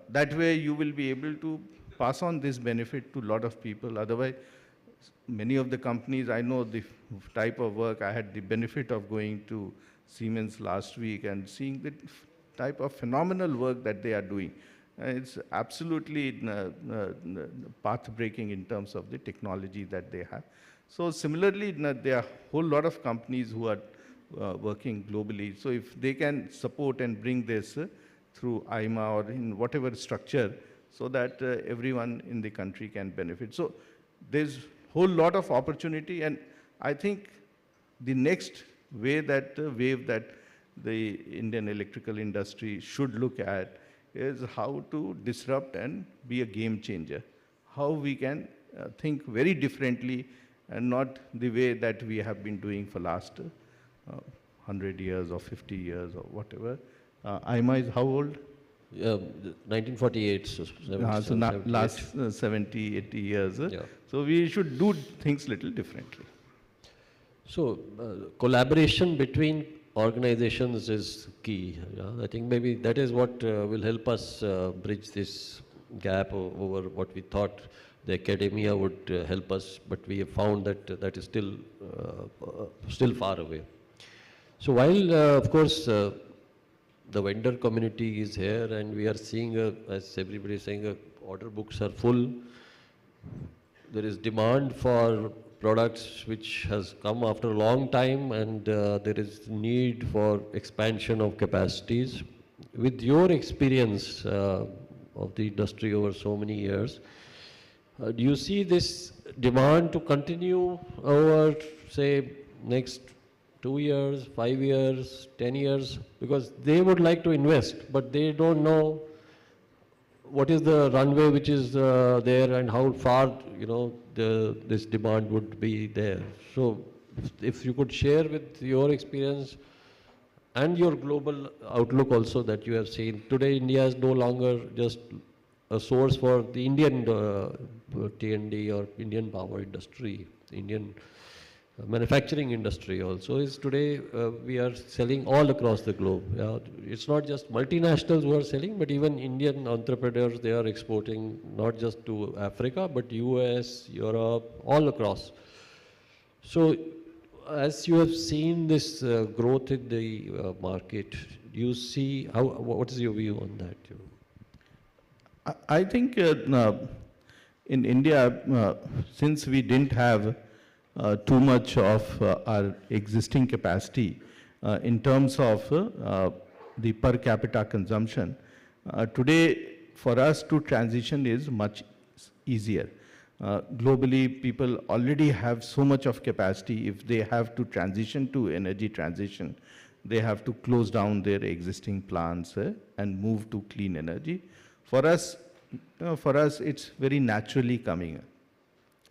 That way, you will be able to pass on this benefit to a lot of people. Otherwise, many of the companies, I know the type of work, I had the benefit of going to Siemens last week and seeing the type of phenomenal work that they are doing. It's absolutely path-breaking in terms of the technology that they have. So similarly, there are a whole lot of companies who are working globally. So if they can support and bring this through IEEMA or in whatever structure, so that everyone in the country can benefit. So there's a whole lot of opportunity, and I think the next wave that the Indian electrical industry should look at is how to disrupt and be a game changer. How we can think very differently and not the way that we have been doing for last 100 years or 50 years or whatever. IEEMA is how old? 1948. So last 70, 80 years. Yeah. So we should do things little differently. So collaboration between organizations is key. Yeah? I think maybe that is what will help us bridge this gap over what we thought the academia would help us, but we have found that that is still far away. So while, of course, the vendor community is here and we are seeing, as everybody is saying, order books are full. There is demand for products which has come after a long time, and there is need for expansion of capacities. With your experience of the industry over so many years, do you see this demand to continue over, say, next 2 years, 5 years, 10 years? Because they would like to invest, but they don't know what is the runway which is there and how far, this demand would be there. So If you could share with your experience and your global outlook also that you have seen. Today, India is no longer just a source for the Indian T&D or Indian power industry, Indian manufacturing industry also is today, we are selling all across the globe. It's not just multinationals who are selling, but even Indian entrepreneurs, they are exporting not just to Africa, but US, Europe, all across. So as you have seen this growth in the market, do you see, what is your view on that? I think in India, since we didn't have too much of our existing capacity in terms of the per capita consumption, today for us to transition is much easier. Globally, people already have so much of capacity. If they have to transition to energy transition, they have to close down their existing plants and move to clean energy. For us, it's very naturally coming.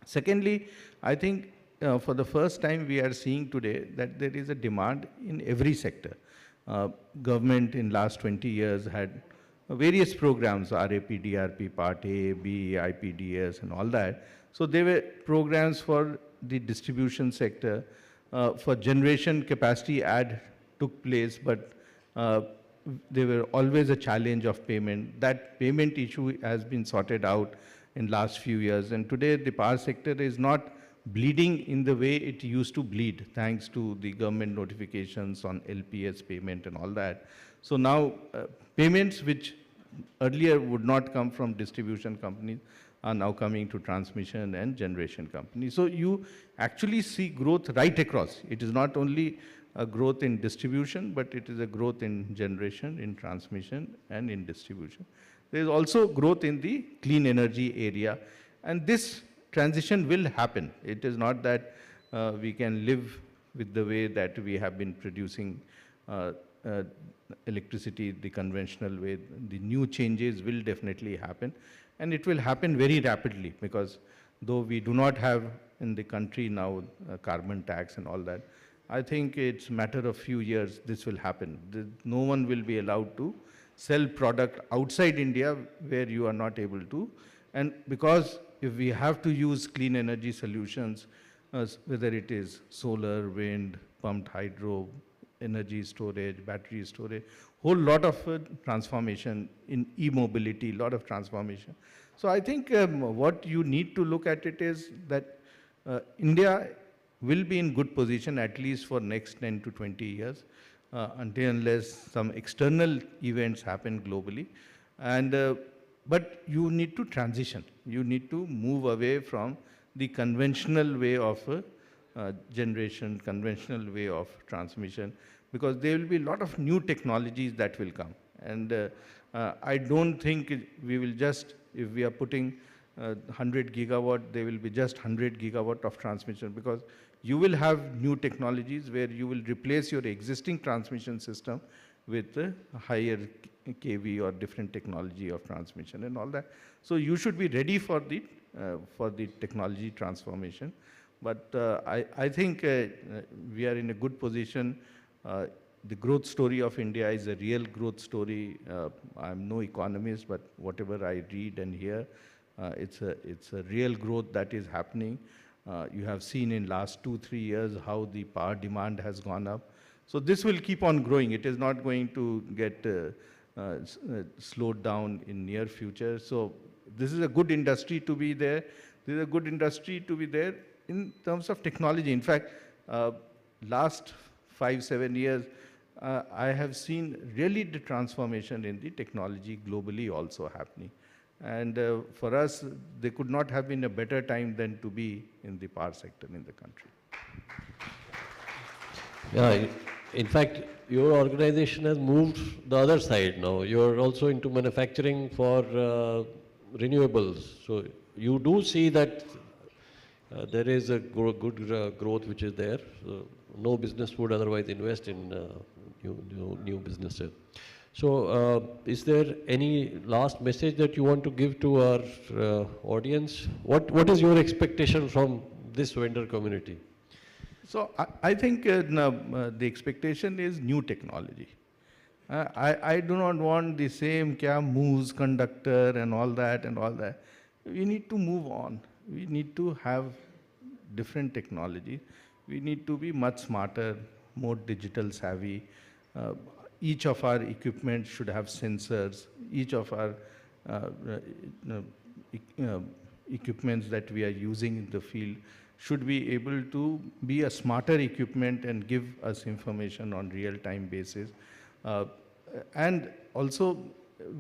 Secondly, I think for the first time we are seeing today that there is a demand in every sector. Government in last 20 years had various programs, RAP, DRP, Part A, B, IPDS and all that. So there were programs for the distribution sector, for generation capacity add took place, but there were always a challenge of payment. That payment issue has been sorted out in last few years, and today the power sector is not bleeding in the way it used to bleed, thanks to the government notifications on LPS payment and all that. So now payments which earlier would not come from distribution companies are now coming to transmission and generation companies. So you actually see growth right across. It is not only a growth in distribution, but it is a growth in generation, in transmission, and in distribution. There is also growth in the clean energy area, and this transition will happen. It is not that we can live with the way that we have been producing electricity the conventional way. The new changes will definitely happen, and it will happen very rapidly, because though we do not have in the country now carbon tax and all that, I think it's a matter of few years this will happen. No one will be allowed to sell product outside India where you are not able to. And because if we have to use clean energy solutions, whether it is solar, wind, pumped hydro, energy storage, battery storage, whole lot of transformation in e-mobility, lot of transformation. So I think what you need to look at it is that India will be in good position at least for next 10 to 20 years, until unless some external events happen globally. And but you need to transition. You need to move away from the conventional way of generation, conventional way of transmission, because there will be a lot of new technologies that will come. And I don't think we will just, if we are putting 100 gigawatt, there will be just 100 gigawatt of transmission, because you will have new technologies where you will replace your existing transmission system with a higher kV or different technology of transmission and all that. So you should be ready for the technology transformation. But I think we are in a good position. The growth story of India is a real growth story. I'm no economist, but whatever I read and hear, it's a real growth that is happening. You have seen in last 2-3 years how the power demand has gone up. So this will keep on growing. It is not going to get slowed down in near future. So this is a good industry to be there. This is a good industry to be there in terms of technology. In fact, last 5-7 years, I have seen really the transformation in the technology globally also happening. And for us, there could not have been a better time than to be in the power sector in the country. Yeah, in fact, your organization has moved the other side now. You're also into manufacturing for renewables. So you do see that there is a good growth which is there. So no business would otherwise invest in new businesses. So is there any last message that you want to give to our audience? What is your expectation from this vendor community? So I think the expectation is new technology. I do not want the same kya moves conductor and all that and all that. We need to move on. We need to have different technology. We need to be much smarter, more digital savvy. Each of our equipment should have sensors. Each of our equipments that we are using in the field should be able to be a smarter equipment and give us information on real-time basis. And also,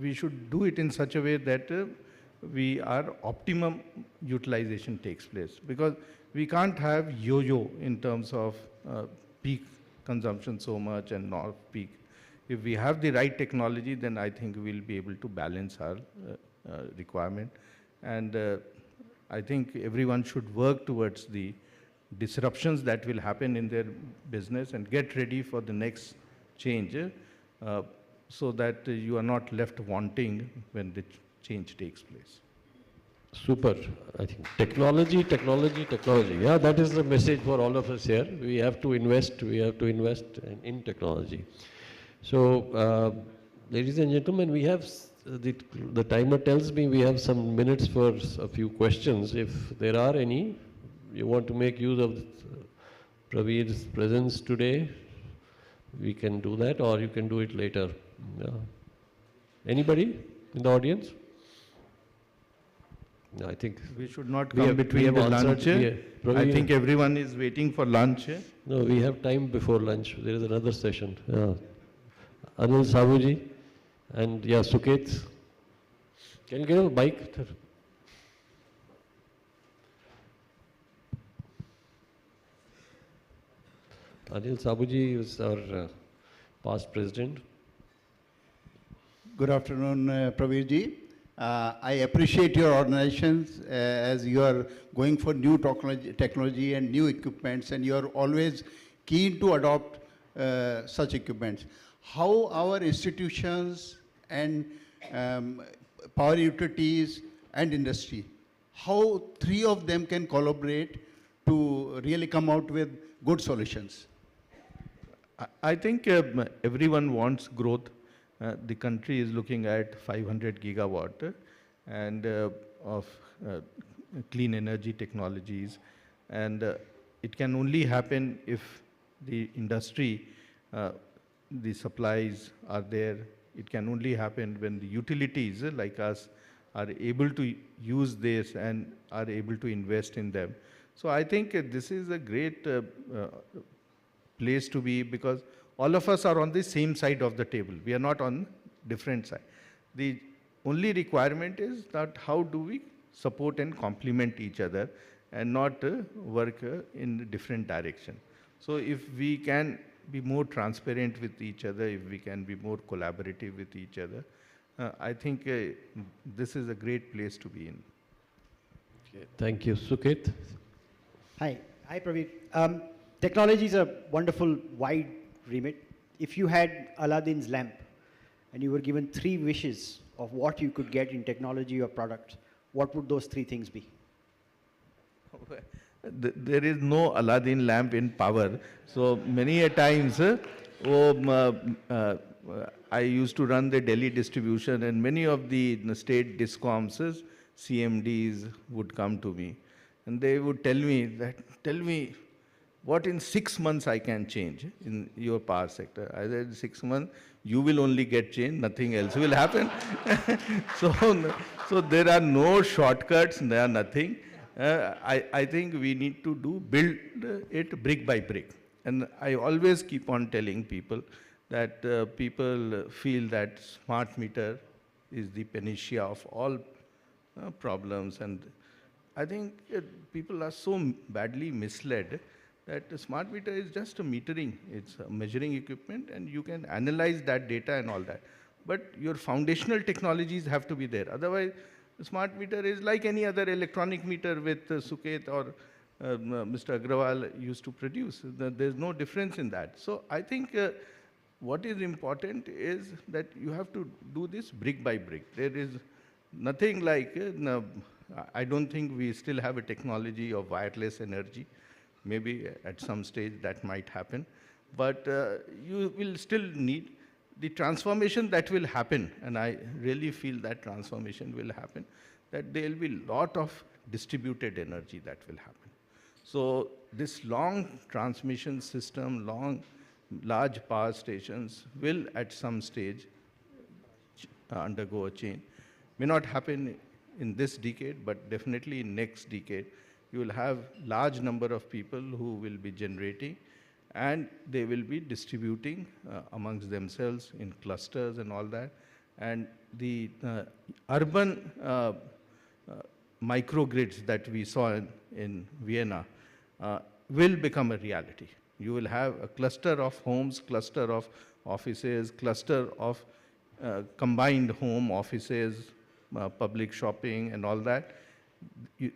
we should do it in such a way that our optimum utilization takes place. Because we can't have yo-yo in terms of peak consumption so much and not peak. If we have the right technology, then I think we'll be able to balance our requirement. And I think everyone should work towards the disruptions that will happen in their business and get ready for the next change so that you are not left wanting when the change takes place. Super. I think technology, technology, technology. Yeah, that is the message for all of us here. We have to invest in technology. So, ladies and gentlemen, we have, the timer tells me we have some minutes for a few questions. If there are any, you want to make use of Praveer's presence today, we can do that, or you can do it later. Yeah. Anybody in the audience? No, I think we should not come between the lunch. I think everyone is waiting for lunch. No, we have time before lunch. There is another session. Yeah. Anil Sabuji and yeah, Suket. Can you get a mic? Anil Sabuji is our past president. Good afternoon, Praveer I appreciate your organizations as you are going for new technology and new equipments, and you are always keen to adopt such equipments. How our institutions and power utilities and industry, how three of them can collaborate to really come out with good solutions? I think everyone wants growth. The country is looking at 500 gigawatt and of clean energy technologies, and it can only happen if the industry, the supplies are there. It can only happen when the utilities like us are able to use this and are able to invest in them. So I think this is a great place to be, because all of us are on the same side of the table. We are not on different side. The only requirement is that how do we support and complement each other and not work in a different direction. So if we can be more transparent with each other, if we can be more collaborative with each other, I think this is a great place to be in. Okay. Thank you. Suket? Hi. Hi, Praveer. Technology is a wonderful, wide remit. If you had Aladdin's lamp and you were given 3 wishes of what you could get in technology or product, what would those 3 things be? There is no Aladdin lamp in power. So many a times, I used to run the Delhi distribution, and many of the state discoms, CMDs would come to me. And they would tell me what in 6 months I can change in your power sector. I said, 6 months, you will only get change, nothing else will happen. So there are no shortcuts, there are nothing. I think we need to build it brick by brick. And I always keep on telling people that people feel that smart meter is the panacea of all problems. And I think people are so badly misled that a smart meter is just a metering. It's a measuring equipment, and you can analyze that data and all that. But your foundational technologies have to be there. Otherwise, the smart meter is like any other electronic meter with Suket or Mr. Agrawal used to produce. There's no difference in that. So I think what is important is that you have to do this brick by brick. There is nothing like, I don't think we still have a technology of wireless energy. Maybe at some stage that might happen. But you will still need the transformation that will happen, and I really feel that transformation will happen, that there will be a lot of distributed energy that will happen. So this long transmission system, large power stations will at some stage undergo a change. May not happen in this decade, but definitely in next decade, you will have large number of people who will be generating, and they will be distributing amongst themselves in clusters and all that. And the urban microgrids that we saw in Vienna will become a reality. You will have a cluster of homes, cluster of offices, cluster of combined home offices, public shopping and all that.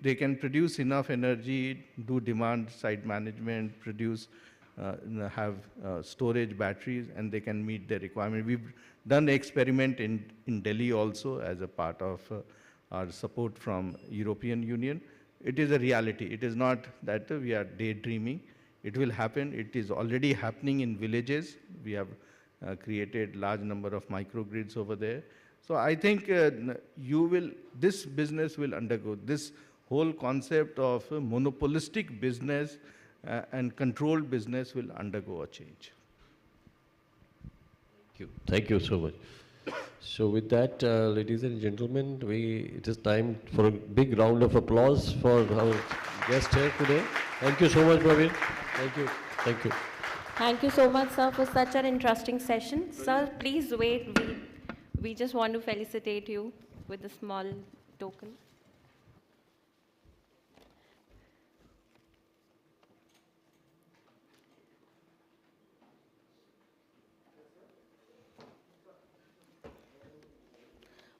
They can produce enough energy, do demand side management, produce, have storage batteries, and they can meet their requirement. We've done an experiment in Delhi also as a part of our support from European Union. It is a reality. It is not that we are daydreaming. It will happen. It is already happening in villages. We have created large number of microgrids over there. So I think this business will undergo, this whole concept of monopolistic business and controlled business will undergo a change. Thank you so much. So with that, ladies and gentlemen, it is time for a big round of applause for our guest here today. Thank you so much, Praveen. Thank you. Thank you. Thank you so much, sir, for such an interesting session. Sir, please wait. We just want to felicitate you with a small token.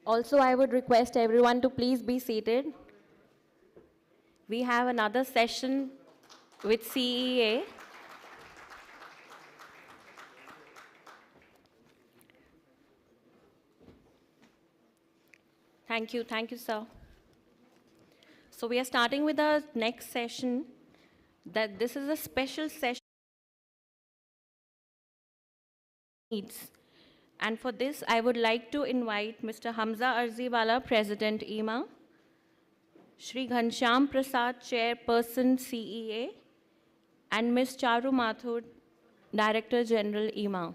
Also, I would request everyone to please be seated. We have another session with CEA. Thank you, sir. So we are starting with our next session. This is a special session. And for this, I would like to invite Mr. Hamza Arziwala, President IEEMA, Shri Ghanshyam Prasad, Chairperson CEA, and Ms. Charu Mathur, Director General IEEMA.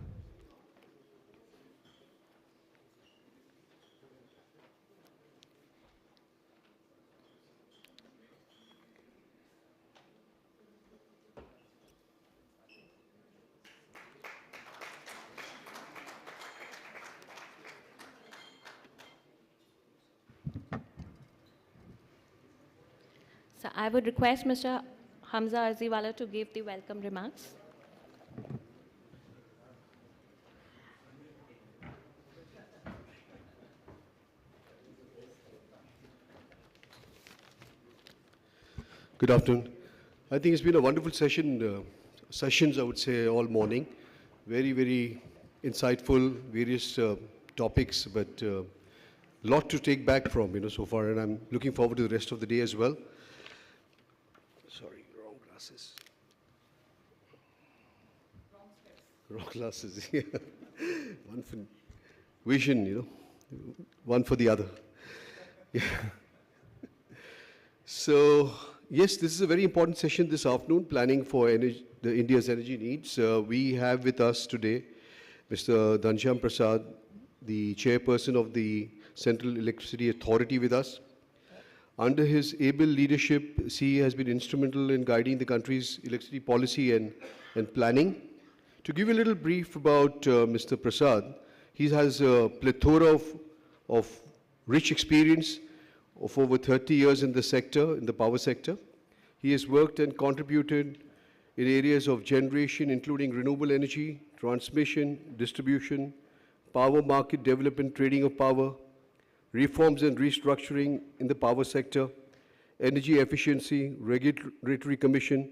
So I would request Mr. Hamza Arziwala to give the welcome remarks. Good afternoon. I think it's been a wonderful sessions I would say all morning. Very, very insightful, various topics, but a lot to take back from, so far, and I'm looking forward to the rest of the day as well. Sorry, wrong glasses. Wrong glasses, yeah. One for vision, one for the other. Yeah. So, yes, this is a very important session this afternoon, planning for India's energy needs. We have with us today Mr. Ghanshyam Prasad, the chairperson of the Central Electricity Authority with us. Under his able leadership, CE has been instrumental in guiding the country's electricity policy and planning. To give you a little brief about Mr. Prasad, he has a plethora of rich experience of over 30 years in the sector, in the power sector. He has worked and contributed in areas of generation, including renewable energy, transmission, distribution, power market development, trading of power, reforms and restructuring in the power sector, energy efficiency, regulatory commission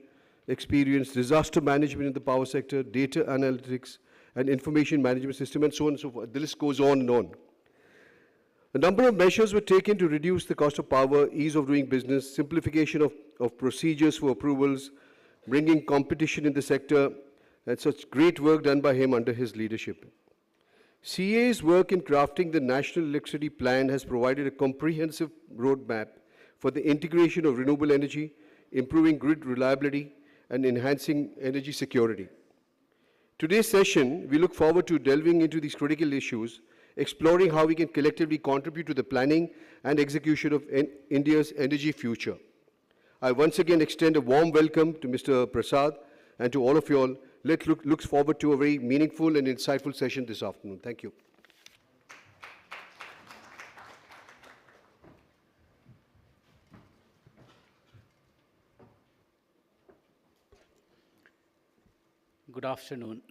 experience, disaster management in the power sector, data analytics, and information management system, and so on and so forth. The list goes on and on. A number of measures were taken to reduce the cost of power, ease of doing business, simplification of procedures for approvals, bringing competition in the sector, and such great work done by him under his leadership. CA's work in crafting the National Electricity Plan has provided a comprehensive roadmap for the integration of renewable energy, improving grid reliability, and enhancing energy security. Today's session, we look forward to delving into these critical issues, exploring how we can collectively contribute to the planning and execution of India's energy future. I once again extend a warm welcome to Mr. Prasad and to all of you all. Let's look forward to a very meaningful and insightful session this afternoon. Thank you. Good afternoon.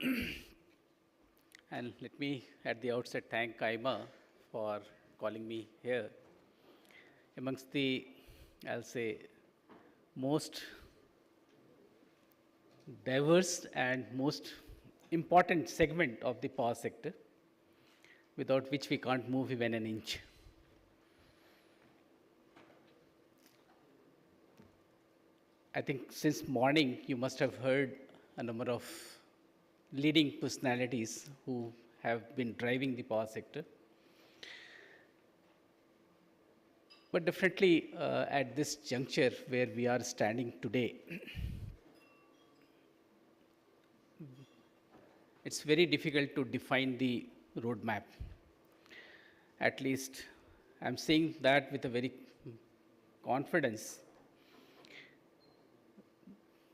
And let me at the outset thank IEEMA for calling me here. Amongst the, I'll say, most diverse and most important segment of the power sector, without which we can't move even an inch. I think since morning you must have heard a number of leading personalities who have been driving the power sector. But definitely at this juncture where we are standing today, it's very difficult to define the roadmap. At least I'm saying that with a very confidence,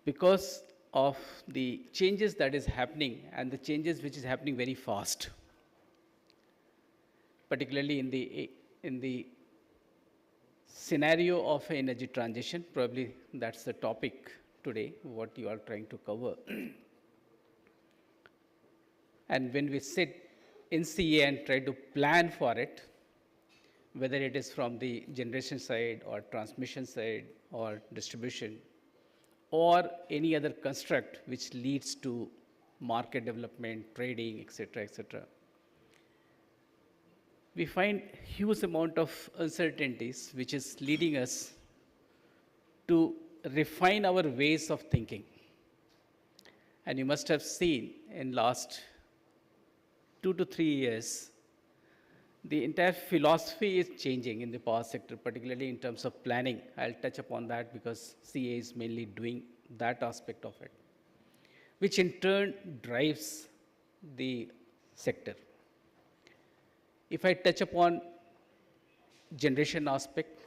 because of the changes that is happening and the changes which is happening very fast, particularly in the scenario of energy transition. Probably that's the topic today, what you are trying to cover. And when we sit in CA and try to plan for it, whether it is from the generation side or transmission side or distribution, or any other construct which leads to market development, trading, etc., we find huge amount of uncertainties which is leading us to refine our ways of thinking. And you must have seen in last 2 to 3 years, the entire philosophy is changing in the power sector, particularly in terms of planning. I'll touch upon that because CA is mainly doing that aspect of it, which in turn drives the sector. If I touch upon generation aspect,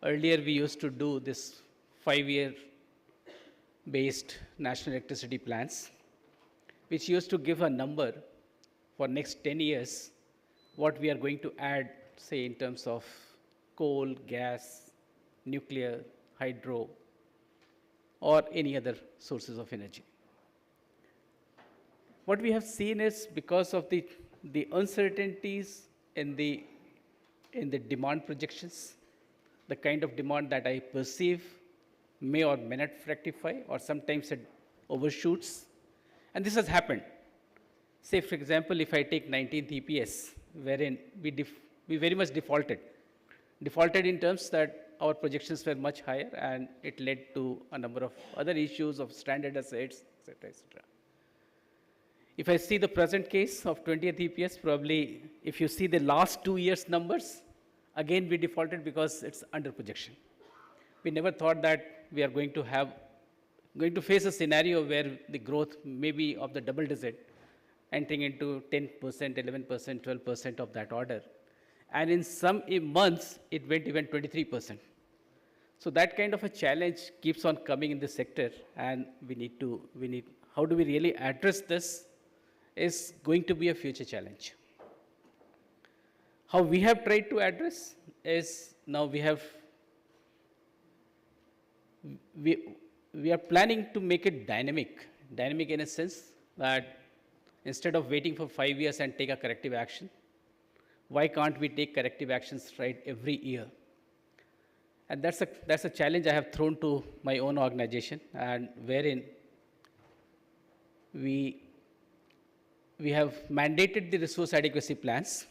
earlier we used to do this 5-year based national electricity plans, which used to give a number for next 10 years, what we are going to add, say, in terms of coal, gas, nuclear, hydro, or any other sources of energy. What we have seen is because of the uncertainties in the demand projections, the kind of demand that I perceive may or may not fructify, or sometimes it overshoots. And this has happened. Say, for example, if I take 19th EPS, wherein we very much defaulted. Defaulted in terms that our projections were much higher, and it led to a number of other issues of stranded assets, etc., If I see the present case of 20th EPS, probably if you see the last 2 years' numbers, again we defaulted because it's under projection. We never thought that we are going to face a scenario where the growth may be of the double digit, entering into 10%, 11%, 12% of that order. And in some months, it went even 23%. So that kind of a challenge keeps on coming in the sector, and how do we really address this is going to be a future challenge. How we have tried to address is now we are planning to make it dynamic in a sense that instead of waiting for 5 years and take a corrective action, why can't we take corrective actions right every year? And that's a challenge I have thrown to my own organization, and wherein we have mandated the resource adequacy plans,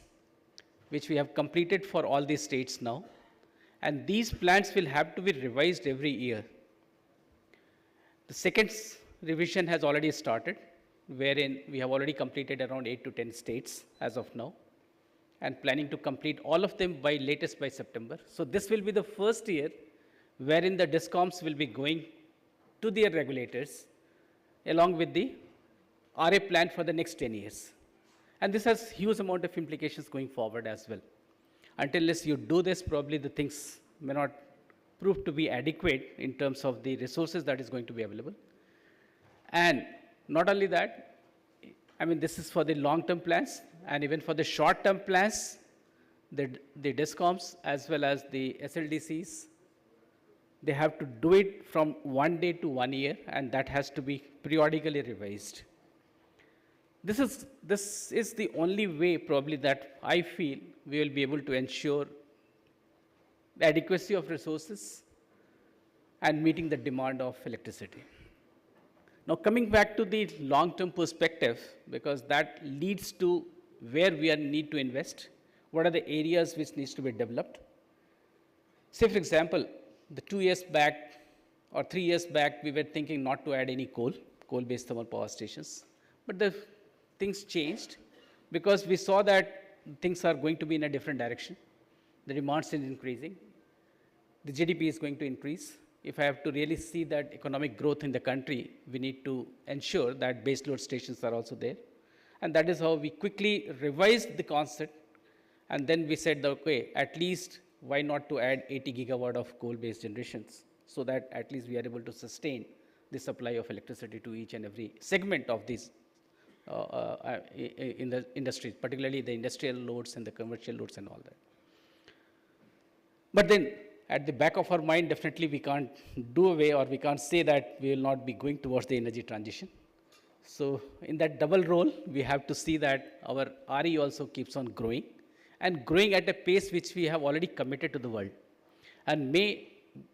which we have completed for all these states now. And these plans will have to be revised every year. The second revision has already started, wherein we have already completed around 8 to 10 states as of now, and planning to complete all of them by latest by September. So this will be the first year wherein the DISCOMs will be going to their regulators along with the RA plan for the next 10 years. And this has huge amount of implications going forward as well. Unless you do this, probably the things may not prove to be adequate in terms of the resources that is going to be available. And not only that, I mean, this is for the long-term plans, and even for the short-term plans, the DISCOMs as well as the SLDCs, they have to do it from 1 day to 1 year, and that has to be periodically revised. This is the only way probably that I feel we will be able to ensure the adequacy of resources and meeting the demand of electricity. Now coming back to the long-term perspective, because that leads to where we need to invest, what are the areas which needs to be developed. Say for example, the 2 years back or 3 years back, we were thinking not to add any coal-based thermal power stations. But the things changed because we saw that things are going to be in a different direction. The demand is increasing. The GDP is going to increase. If I have to really see that economic growth in the country, we need to ensure that base load stations are also there. And that is how we quickly revised the concept. And then we said, okay, at least why not to add 80 gigawatt of coal-based generations so that at least we are able to sustain the supply of electricity to each and every segment of these in the industries, particularly the industrial loads and the commercial loads and all that. But then at the back of our mind, definitely we can't do away or we can't say that we will not be going towards the energy transition. So in that double role, we have to see that our RE also keeps on growing and growing at a pace which we have already committed to the world. And may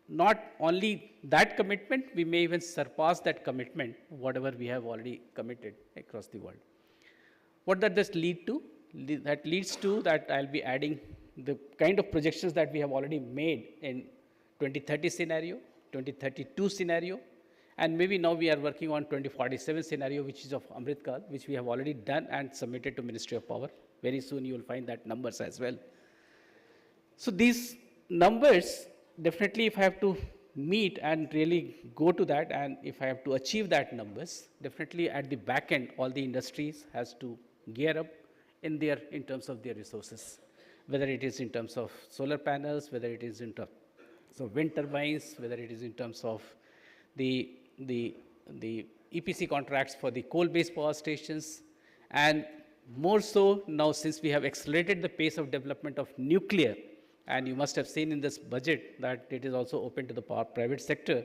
not only that commitment, we may even surpass that commitment, whatever we have already committed across the world. What does this lead to? That leads to that I'll be adding the kind of projections that we have already made in 2030 scenario, 2032 scenario, and maybe now we are working on 2047 scenario, which is of Amrit Kal, which we have already done and submitted to Ministry of Power. Very soon you will find that numbers as well. So these numbers, definitely if I have to meet and really go to that, and if I have to achieve that numbers, definitely at the back end, all the industries has to gear up in terms of their resources, whether it is in terms of solar panels, whether it is in terms of wind turbines, whether it is in terms of the EPC contracts for the coal-based power stations, and more so now since we have accelerated the pace of development of nuclear, and you must have seen in this budget that it is also open to the private sector.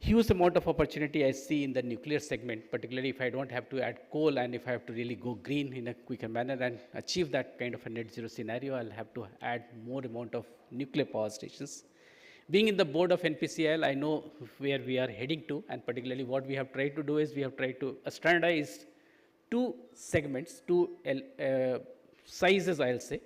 Huge amount of opportunity I see in the nuclear segment, particularly if I don't have to add coal and if I have to really go green in a quicker manner and achieve that kind of a net zero scenario, I'll have to add more amount of nuclear power stations. Being in the board of NPCIL, I know where we are heading to, and particularly what we have tried to do is we have tried to standardize two segments, two sizes, I'll say,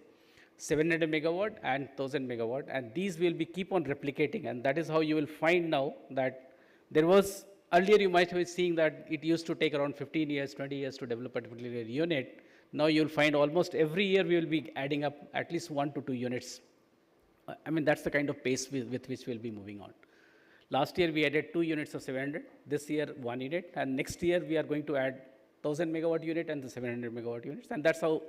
700 megawatt and 1000 megawatt, and these will be keep on replicating, and that is how you will find now that there was, earlier you might have seen that it used to take around 15 years, 20 years to develop a particular unit. Now you'll find almost every year we will be adding up at least 1 to 2 units. I mean, that's the kind of pace with which we'll be moving on. Last year we added 2 units of 700, this year 1 unit, and next year we are going to add 1000 megawatt unit and the 700 megawatt units, and that's how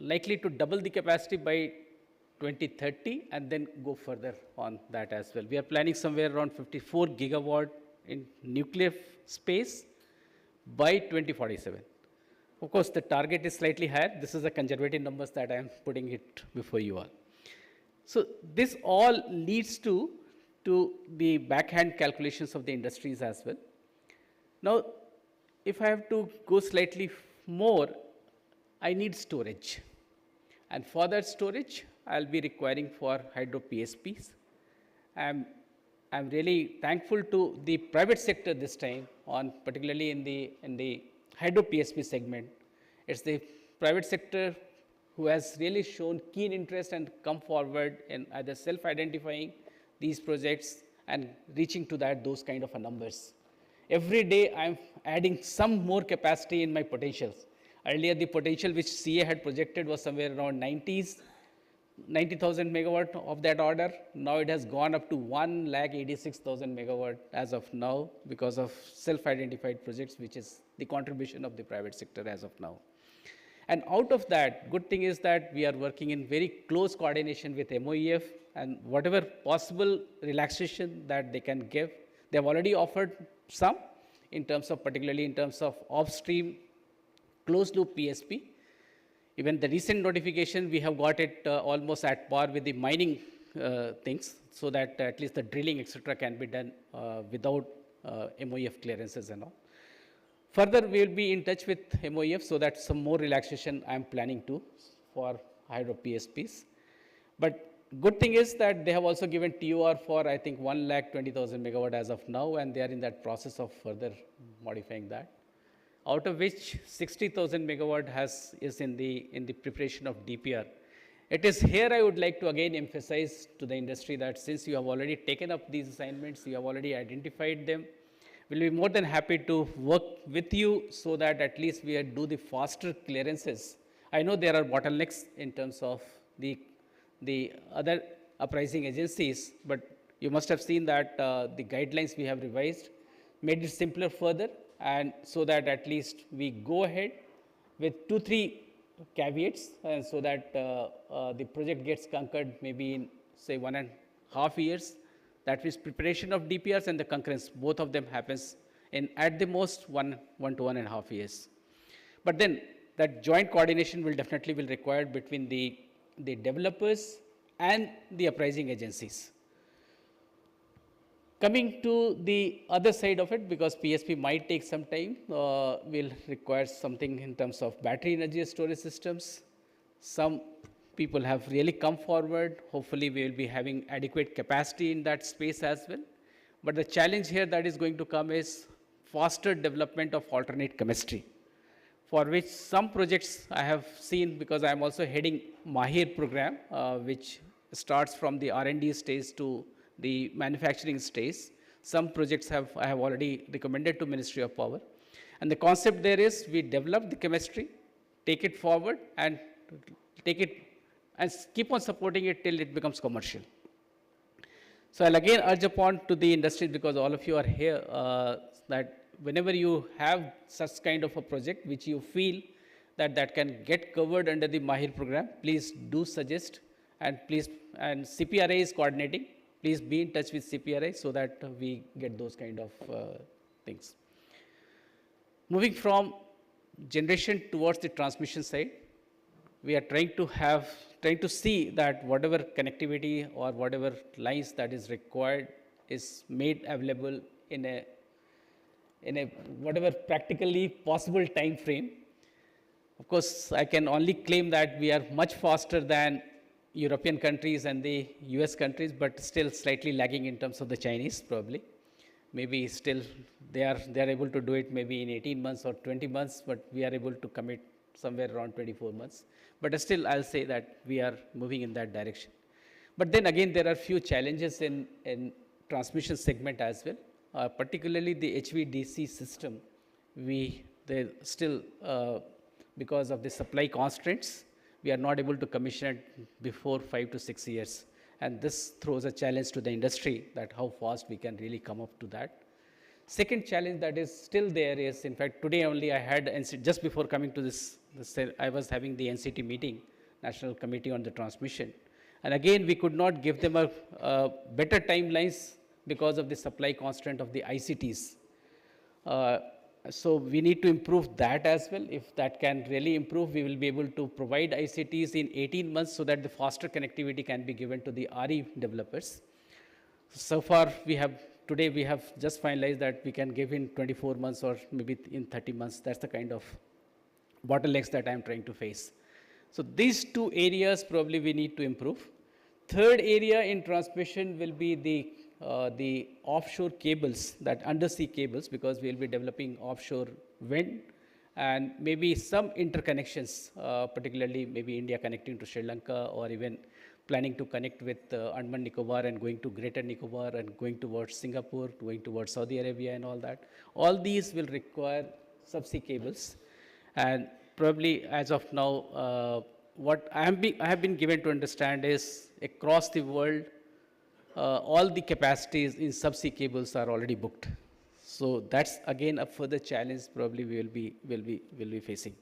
likely to double the capacity by 2030 and then go further on that as well. We are planning somewhere around 54 gigawatt in nuclear space by 2047. Of course, the target is slightly higher. This is the conservative numbers that I am putting it before you all. So this all leads to the backhand calculations of the industries as well. Now, if I have to go slightly more, I need storage. And for that storage, I'll be requiring for hydro PSPs. I'm really thankful to the private sector this time, on particularly in the hydro PSP segment. It's the private sector who has really shown keen interest and come forward in either self-identifying these projects and reaching to that, those kind of numbers. Every day, I'm adding some more capacity in my potentials. Earlier, the potential which CA had projected was somewhere around 90,000 megawatt of that order. Now it has gone up to 1,86,000 megawatt as of now because of self-identified projects, which is the contribution of the private sector as of now. And out of that, good thing is that we are working in very close coordination with MOEF, and whatever possible relaxation that they can give, they have already offered some in terms of, particularly in terms of off-stream closed loop PSP. Even the recent notification, we have got it almost at par with the mining things, so that at least the drilling, etc., can be done without MOEF clearances and all. Further, we will be in touch with MOEF so that some more relaxation I am planning to for hydro PSPs. But good thing is that they have also given TOR for, I think, 1,20,000 megawatt as of now, and they are in that process of further modifying that. Out of which 60,000 megawatt is in the preparation of DPR. It is here I would like to again emphasize to the industry that since you have already taken up these assignments, you have already identified them, we'll be more than happy to work with you so that at least we do the faster clearances. I know there are bottlenecks in terms of the other appraising agencies, but you must have seen that the guidelines we have revised made it simpler further, and so that at least we go ahead with 2-3 caveats, and so that the project gets conquered maybe in, say, 1.5 years. That means preparation of DPRs and the concurrence, both of them happens in at the most 1 to 1.5 years. But then that joint coordination will definitely be required between the developers and the appraising agencies. Coming to the other side of it, because PSP might take some time, will require something in terms of battery energy storage systems. Some people have really come forward. Hopefully, we will be having adequate capacity in that space as well. But the challenge here that is going to come is faster development of alternate chemistry, for which some projects I have seen, because I am also heading Mahir program, which starts from the R&D stage to the manufacturing stage. Some projects I have already recommended to Ministry of Power. And the concept there is we develop the chemistry, take it forward, and take it and keep on supporting it till it becomes commercial. So I'll again urge upon to the industry, because all of you are here, that whenever you have such kind of a project which you feel that can get covered under the Mahir program, please do suggest, and please, and CPRA is coordinating. Please be in touch with CPRA so that we get those kind of things. Moving from generation towards the transmission side, we are trying to see that whatever connectivity or whatever lines that is required is made available in a whatever practically possible time frame. Of course, I can only claim that we are much faster than European countries and the US countries, but still slightly lagging in terms of the Chinese probably. Maybe still they are able to do it maybe in 18 months or 20 months, but we are able to commit somewhere around 24 months. But still, I'll say that we are moving in that direction. But then again, there are few challenges in transmission segment as well, particularly the HVDC system. They still, because of the supply constraints, we are not able to commission it before 5 to 6 years. And this throws a challenge to the industry that how fast we can really come up to that. Second challenge that is still there is, in fact, today only I had, just before coming to this, I was having the NCT meeting, National Committee on the Transmission. And again, we could not give them a better timelines because of the supply constraint of the ICTs. So we need to improve that as well. If that can really improve, we will be able to provide ICTs in 18 months so that the faster connectivity can be given to the RE developers. So far, today we have just finalized that we can give in 24 months or maybe in 30 months. That's the kind of bottlenecks that I'm trying to face. So these two areas probably we need to improve. Third area in transmission will be the offshore cables, that undersea cables, because we'll be developing offshore wind and maybe some interconnections, particularly maybe India connecting to Sri Lanka, or even planning to connect with Andaman Nicobar and going to Greater Nicobar and going towards Singapore, going towards Saudi Arabia and all that. All these will require subsea cables. And probably as of now, what I have been given to understand is across the world, all the capacities in subsea cables are already booked. So that's again a further challenge probably we will be facing.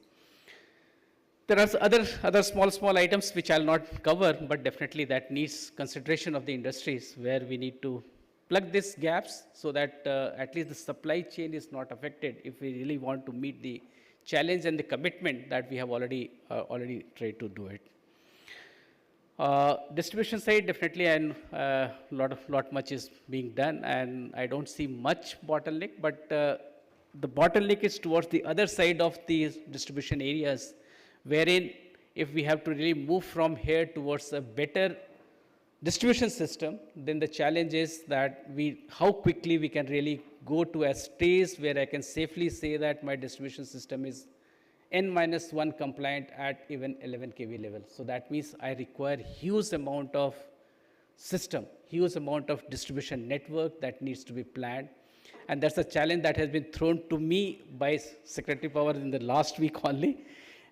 There are other small items which I'll not cover, but definitely that needs consideration of the industries where we need to plug these gaps so that at least the supply chain is not affected if we really want to meet the challenge and the commitment that we have already tried to do it. Distribution side, definitely, and lot much is being done, and I don't see much bottleneck, but the bottleneck is towards the other side of these distribution areas, wherein if we have to really move from here towards a better distribution system, then the challenge is that how quickly we can really go to a stage where I can safely say that my distribution system is N-1 compliant at even 11 kV level. So that means I require huge amount of system, huge amount of distribution network that needs to be planned. And that's a challenge that has been thrown to me by Secretary Power in the last week only.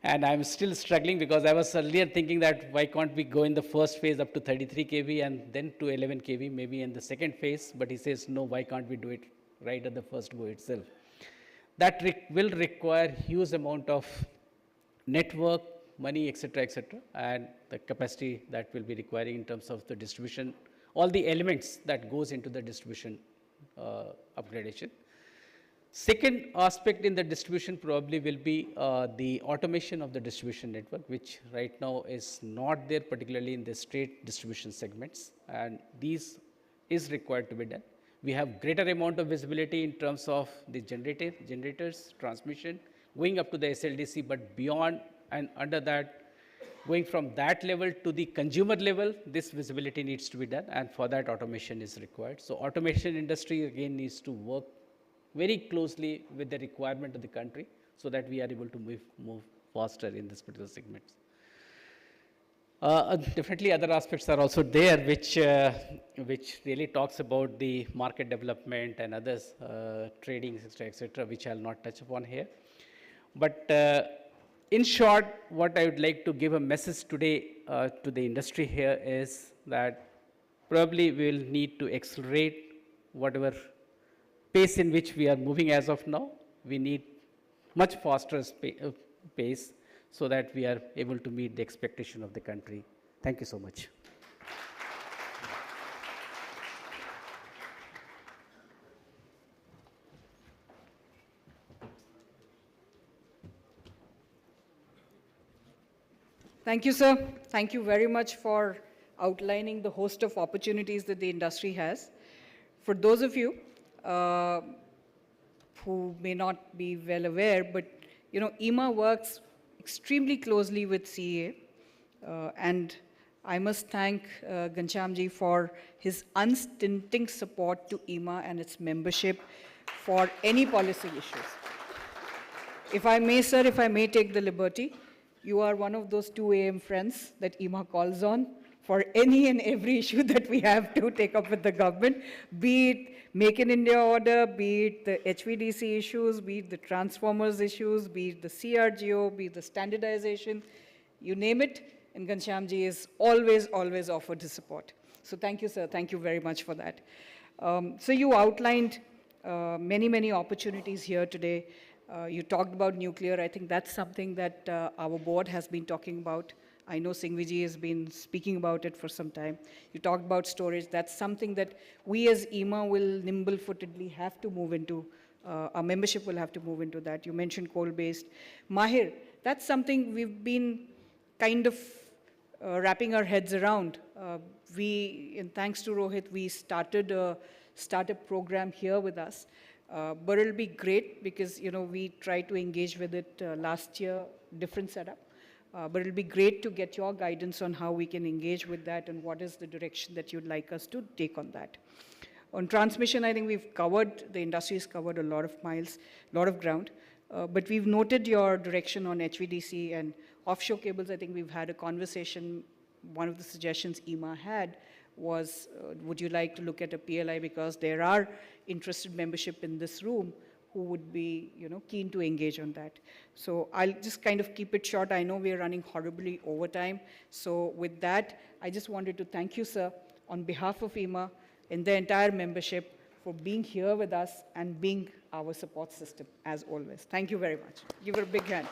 And I'm still struggling because I was earlier thinking that why can't we go in the first phase up to 33 kV and then to 11 kV, maybe in the second phase. But he says, no, why can't we do it right at the first go itself? That will require huge amount of network, money, etc., and the capacity that will be requiring in terms of the distribution, all the elements that goes into the distribution upgradation. Second aspect in the distribution probably will be the automation of the distribution network, which right now is not there, particularly in the straight distribution segments, and these is required to be done. We have greater amount of visibility in terms of the generators, transmission, going up to the SLDC, but beyond and under that, going from that level to the consumer level, this visibility needs to be done, and for that automation is required. So automation industry again needs to work very closely with the requirement of the country so that we are able to move faster in this particular segment. Definitely other aspects are also there which really talks about the market development and others, trading, etc., which I'll not touch upon here. But in short, what I would like to give a message today to the industry here is that probably we will need to accelerate whatever pace in which we are moving as of now. We need much faster pace so that we are able to meet the expectation of the country. Thank you so much. Thank you, sir. Thank you very much for outlining the host of opportunities that the industry has. For those of you who may not be well aware, but IEEMA works extremely closely with CEA, and I must thank Ghanshyamji for his unstinting support to IEEMA and its membership for any policy issues. If I may, sir, if I may take the liberty, you are one of those 2 a.m. friends that IEEMA calls on for any and every issue that we have to take up with the government, be it Make in India order, be it the HVDC issues, be it the transformers issues, be it the CRGO, be it the standardization, you name it, and Ghanshyamji is always offered his support. So thank you, sir. Thank you very much for that. So you outlined many opportunities here today. You talked about nuclear. I think that's something that our board has been talking about. I know Singhviji has been speaking about it for some time. You talked about storage. That's something that we as IEEMA will nimble-footedly have to move into. Our membership will have to move into that. You mentioned coal-based. Mahir, that's something we've been kind of wrapping our heads around. And thanks to Rohit, we started a startup program here with us. But it'll be great because, we tried to engage with it last year, different setup. But it'll be great to get your guidance on how we can engage with that and what is the direction that you'd like us to take on that. On transmission, I think the industry has covered a lot of miles, a lot of ground. But we've noted your direction on HVDC and offshore cables. I think we've had a conversation one of the suggestions IEEMA had was, would you like to look at a PLI, because there are interested membership in this room who would be, keen to engage on that. So I'll just kind of keep it short. I know we're running horribly over time. So with that, I just wanted to thank you, sir, on behalf of IEEMA and the entire membership for being here with us and being our support system, as always. Thank you very much. Give her a big hand.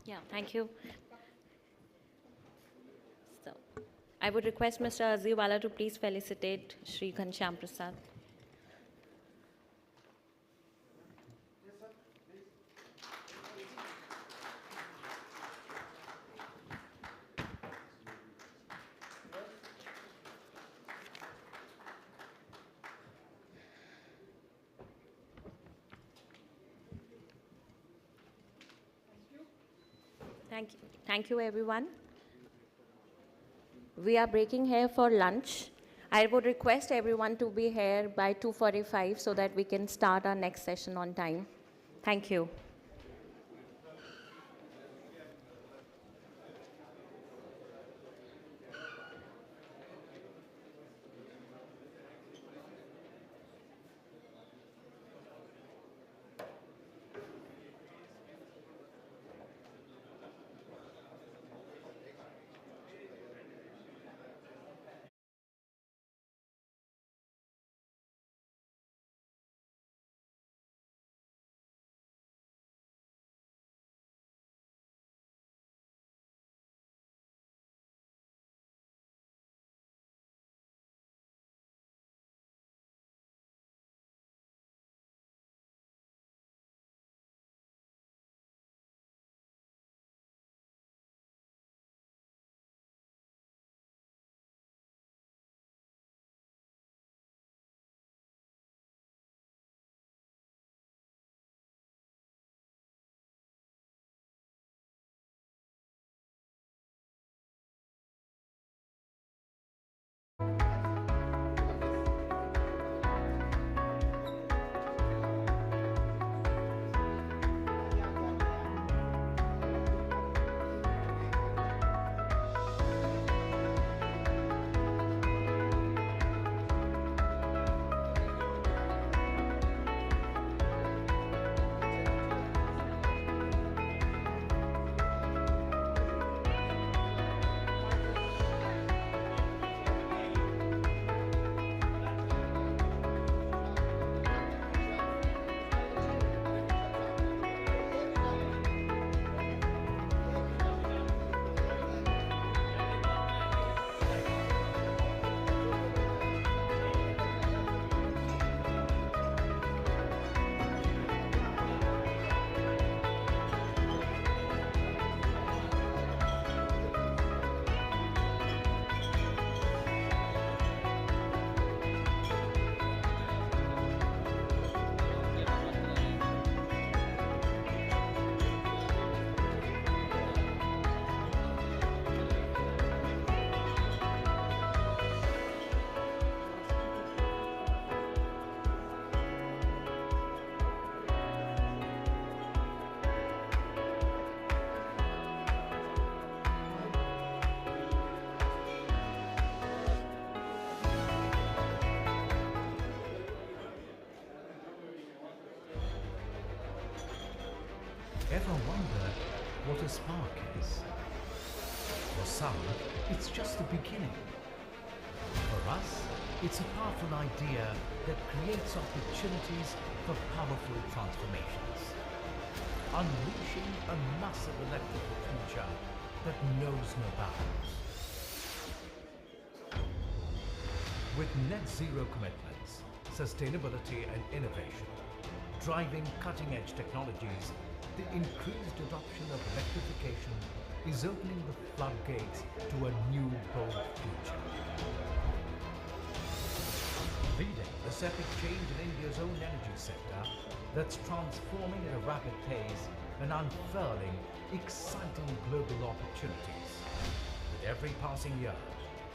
Yeah, thank you. So, I would request Mr. Aziwala to please felicitate Shri Ghanshyam Prasad. Thank you, everyone. We are breaking here for lunch. I would request everyone to be here by 2:45 so that we can start our next session on time. Thank you. Ever wonder what a spark is? For some, it's just the beginning. For us, it's a powerful idea that creates opportunities for powerful transformations, unleashing a massive electrical future that knows no bounds. With net zero commitments, sustainability and innovation, driving cutting-edge technologies, the increased adoption of electrification is opening the floodgates to a new, bold future. Leading this epic change in India's own energy sector that's transforming at a rapid pace and unfurling exciting global opportunities. With every passing year,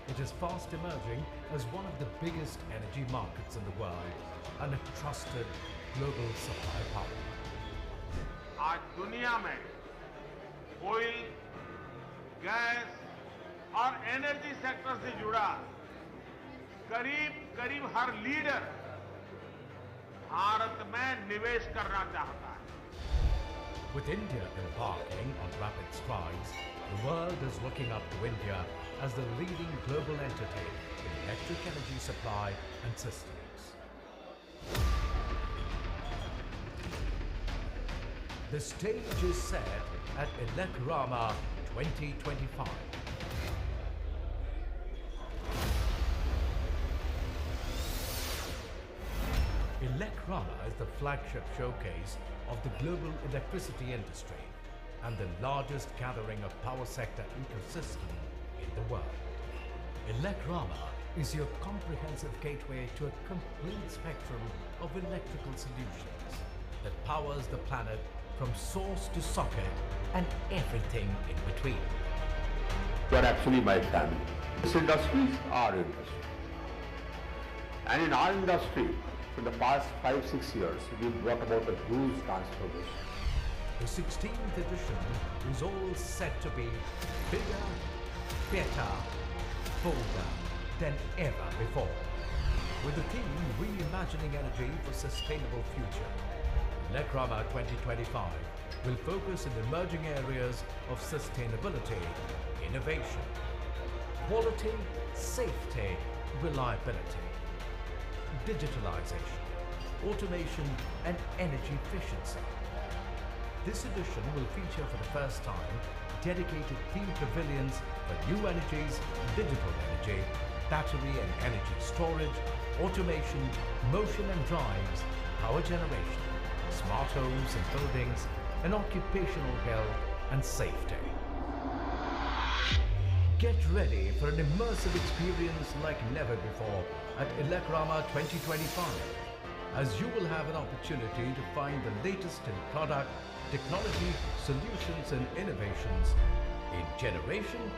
it is fast emerging as one of the biggest energy markets in the world and a trusted global supply partner. आज दुनिया में oil, gas और energy sector से जुड़ा करीब हर leader Bharat में निवेश करना चाहता है। With India embarking on rapid strides, the world is looking up to India as the leading global entity in electric energy supply and systems. The stage is set at IEEMA 2025. IEEMA is the flagship showcase of the global electricity industry and the largest gathering of power sector ecosystem in the world. IEEMA is your comprehensive gateway to a complete spectrum of electrical solutions that powers the planet from source to socket and everything in between. You are actually my family. This industry is our industry. And in our industry, for the past 5-6 years, we've brought about a huge transformation. The 16th edition is all set to be bigger, better, bolder than ever before. With the theme Reimagining Energy for Sustainable Future, IEEMA 2025 will focus on emerging areas of sustainability, innovation, quality, safety, reliability, digitalization, automation, and energy efficiency. This edition will feature for the first time dedicated theme pavilions for new energies, digital energy, battery and energy storage, automation, motion and drives, power generation, smart homes and buildings, and occupational health and safety. Get ready for an immersive experience like never before at IEEMA 2025, as you will have an opportunity to find the latest in product, technology, solutions and innovations in generation,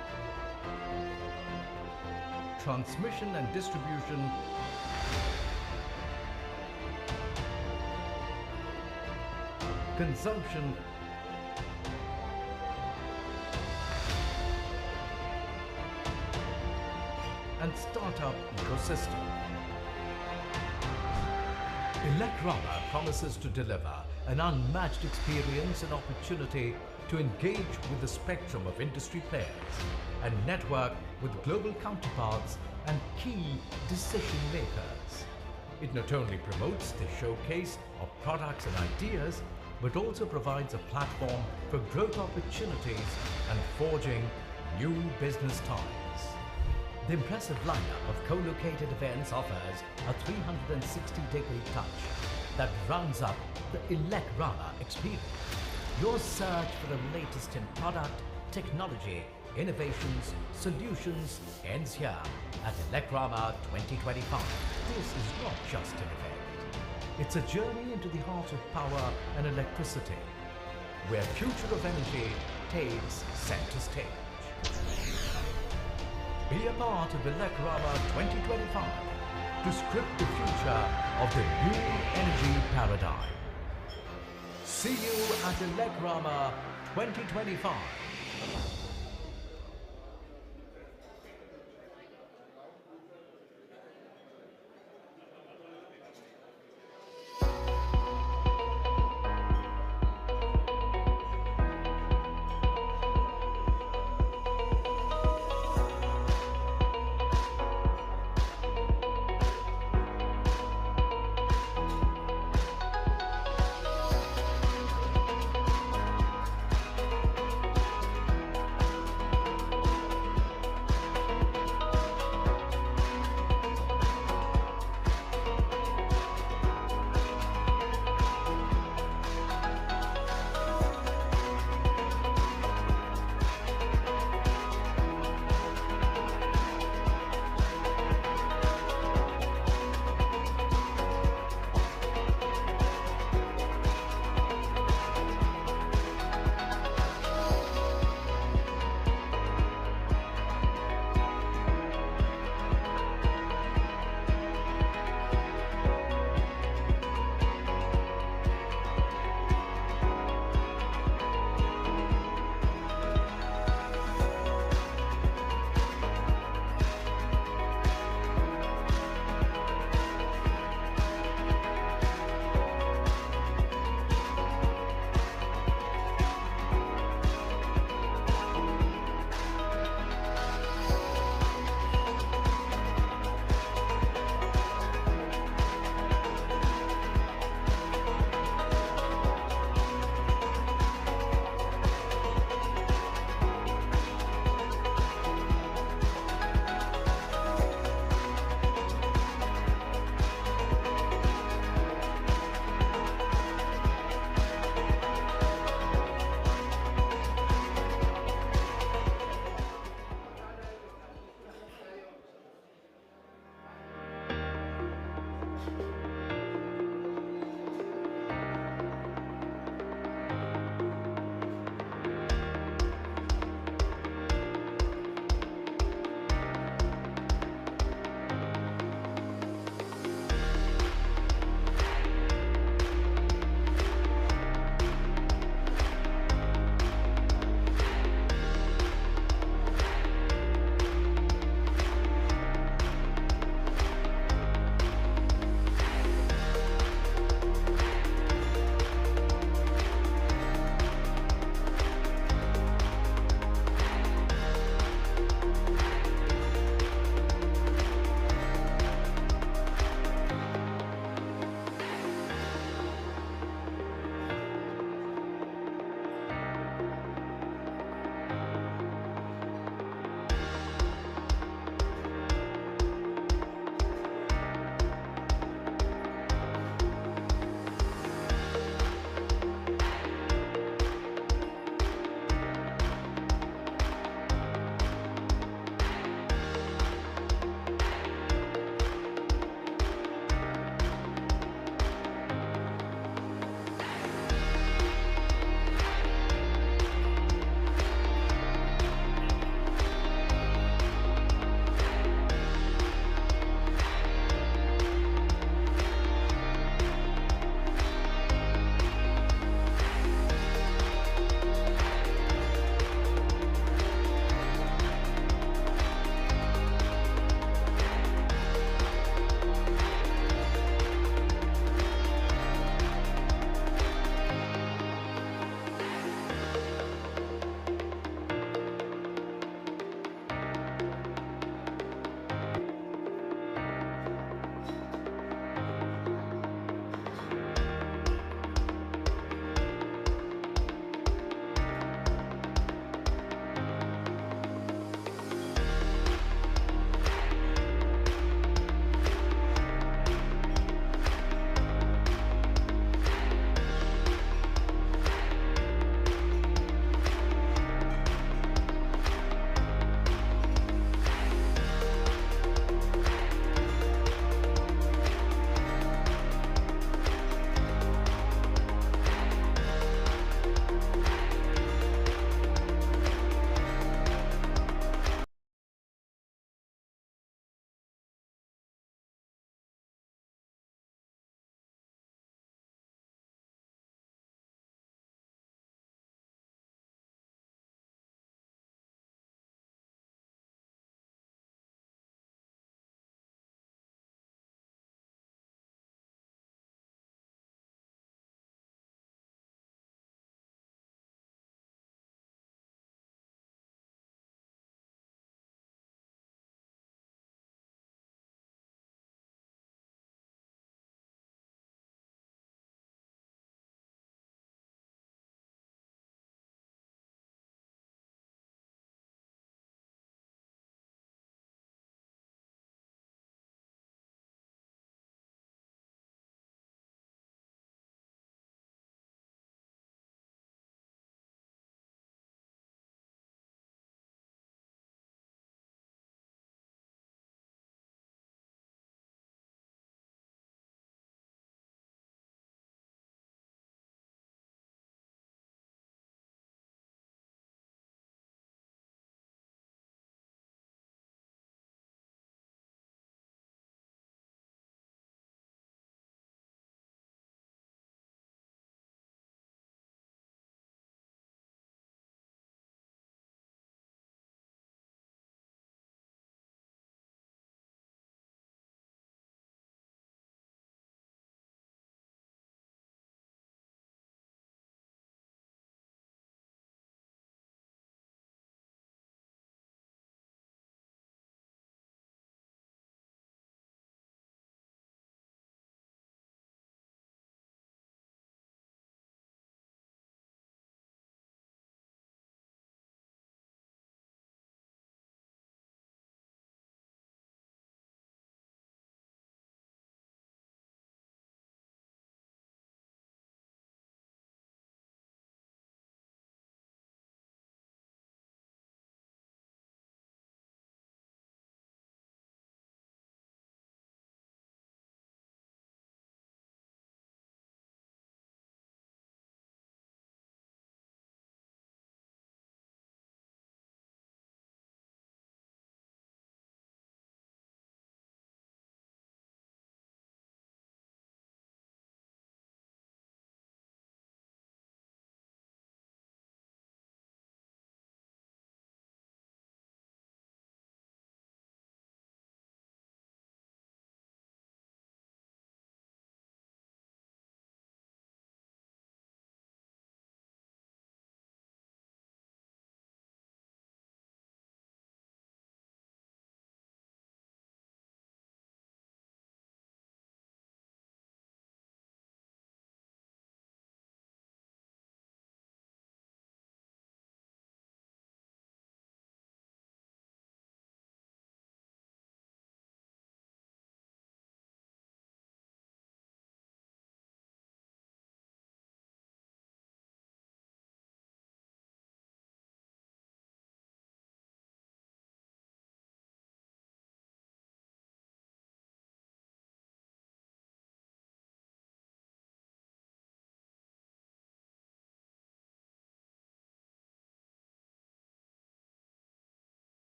transmission and distribution, consumption, and startup ecosystem. IEEMA promises to deliver an unmatched experience and opportunity to engage with the spectrum of industry players and network with global counterparts and key decision makers. It not only promotes the showcase of products and ideas, but also provides a platform for growth opportunities and forging new business ties. The impressive lineup of co-located events offers a 360-degree touch that rounds up the IEEMA experience. Your search for the latest in product, technology, innovations, solutions ends here at IEEMA 2025. This is not just an event. It's a journey into the heart of power and electricity, where future of energy takes center stage. Be a part of IEEMA 2025 to script the future of the new energy paradigm. See you at IEEMA 2025.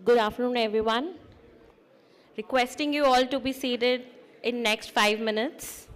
Good afternoon, everyone. Requesting you all to be seated in next 5 minutes.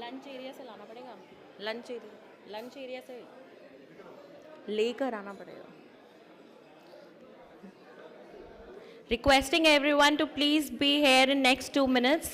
Lunch area से लाना पड़ेगा lunch area से लेकर आना पड़ेगा Requesting everyone to please be here in next 2 minutes.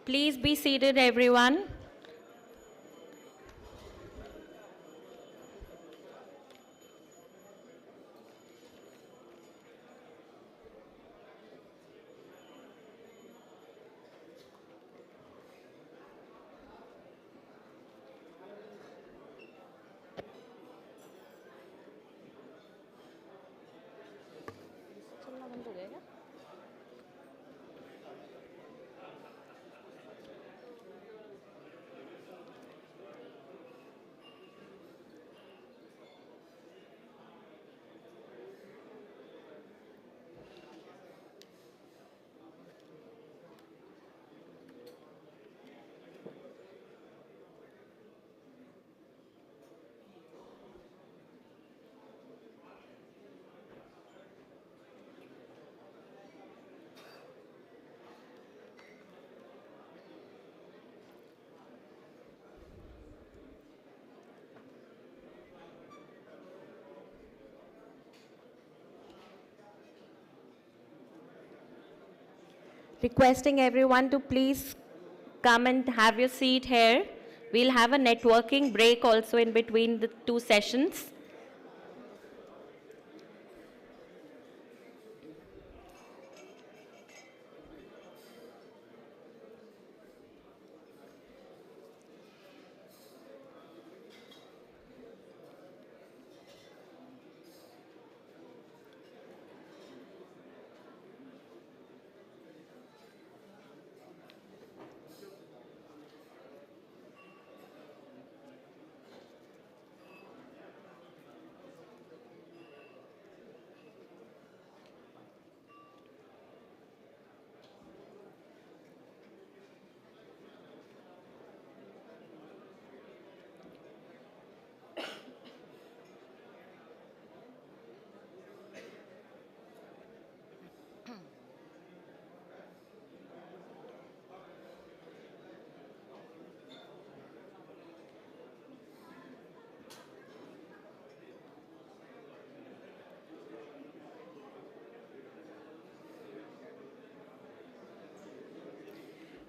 Please be seated, everyone. Requesting everyone to please come and have your seat here. We'll have a networking break also in between the two sessions.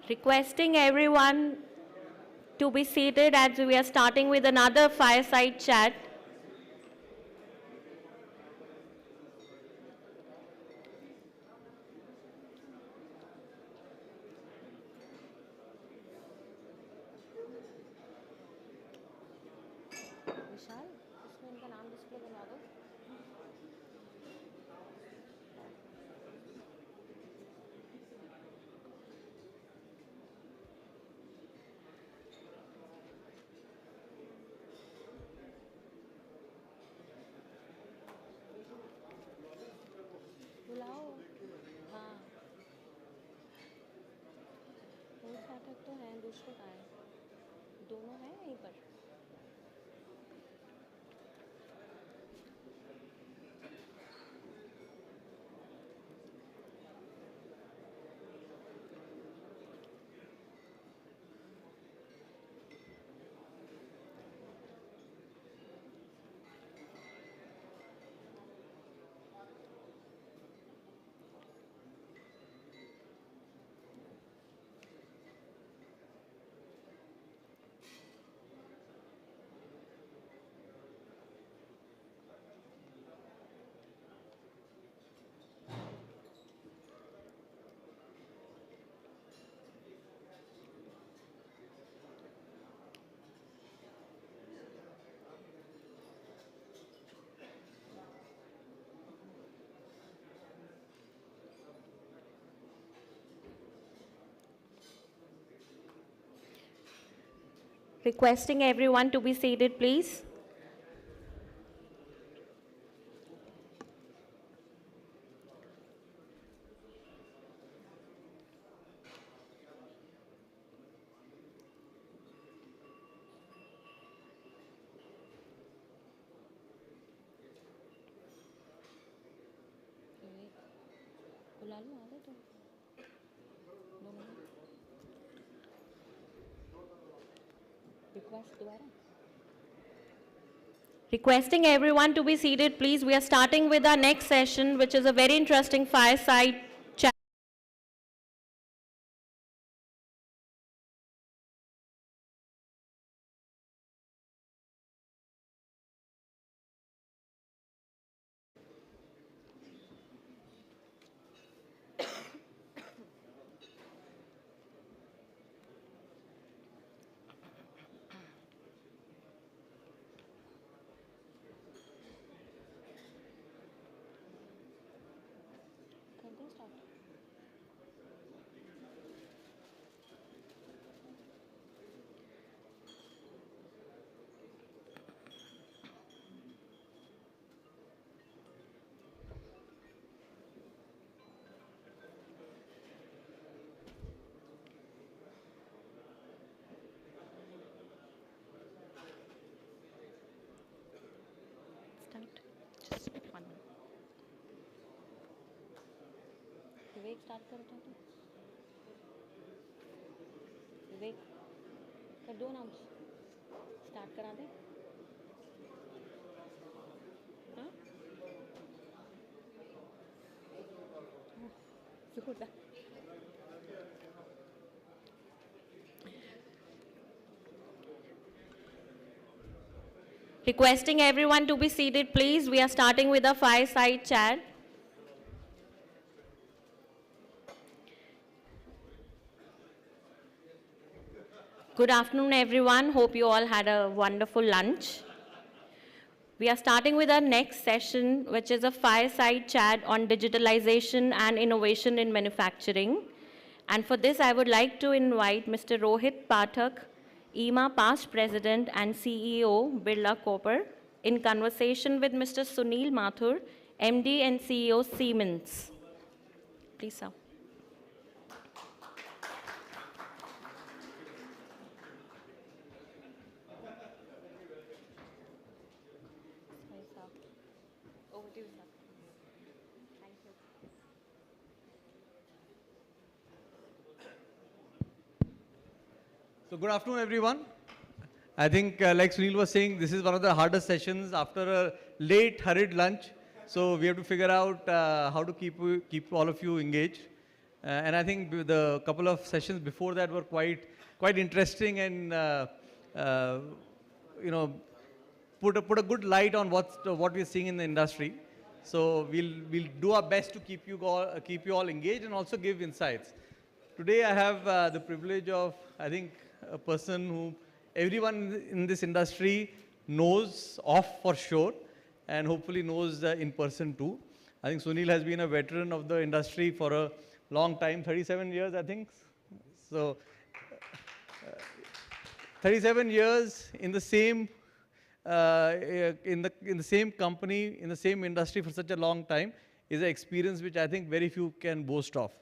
Requesting everyone to be seated as we are starting with another fireside chat. विशाल, इसमें इनका नाम display करवा दो। बुलाओ, हाँ। एक फाटक तो है, दूसरे का है। दोनों हैं यहीं पर। Requesting everyone to be seated, please. बुला लो, आ गए तुम। Request दोबारा. Requesting everyone to be seated, please. We are starting with our next session, which is a very interesting fireside chat. Vivek start कर उठा तो विवेक कर दो नाम स्टार्ट करा दे हाँ Requesting everyone to be seated, please. We are starting with a fireside chat. Good afternoon, everyone. Hope you all had a wonderful lunch. We are starting with our next session, which is a fireside chat on digitalization and innovation in manufacturing. And for this, I would like to invite Mr. Rohit Pathak, IEEMA past president and CEO, Birla Copper, in conversation with Mr. Sunil Mathur, MD and CEO, Siemens. Please, sir. So good afternoon, everyone. I think, like Sunil was saying, this is one of the hardest sessions after a late, hurried lunch. So we have to figure out how to keep all of you engaged. And I think the couple of sessions before that were quite interesting and you know, put a good light on what we're seeing in the industry. So we'll do our best to keep you all engaged and also give insights. Today I have the privilege of, I think, a person who everyone in this industry knows of for sure and hopefully knows in person too. I think Sunil has been a veteran of the industry for a long time, 37 years I think. So 37 years in the same in the same company, in the same industry for such a long time is an experience which I think very few can boast of.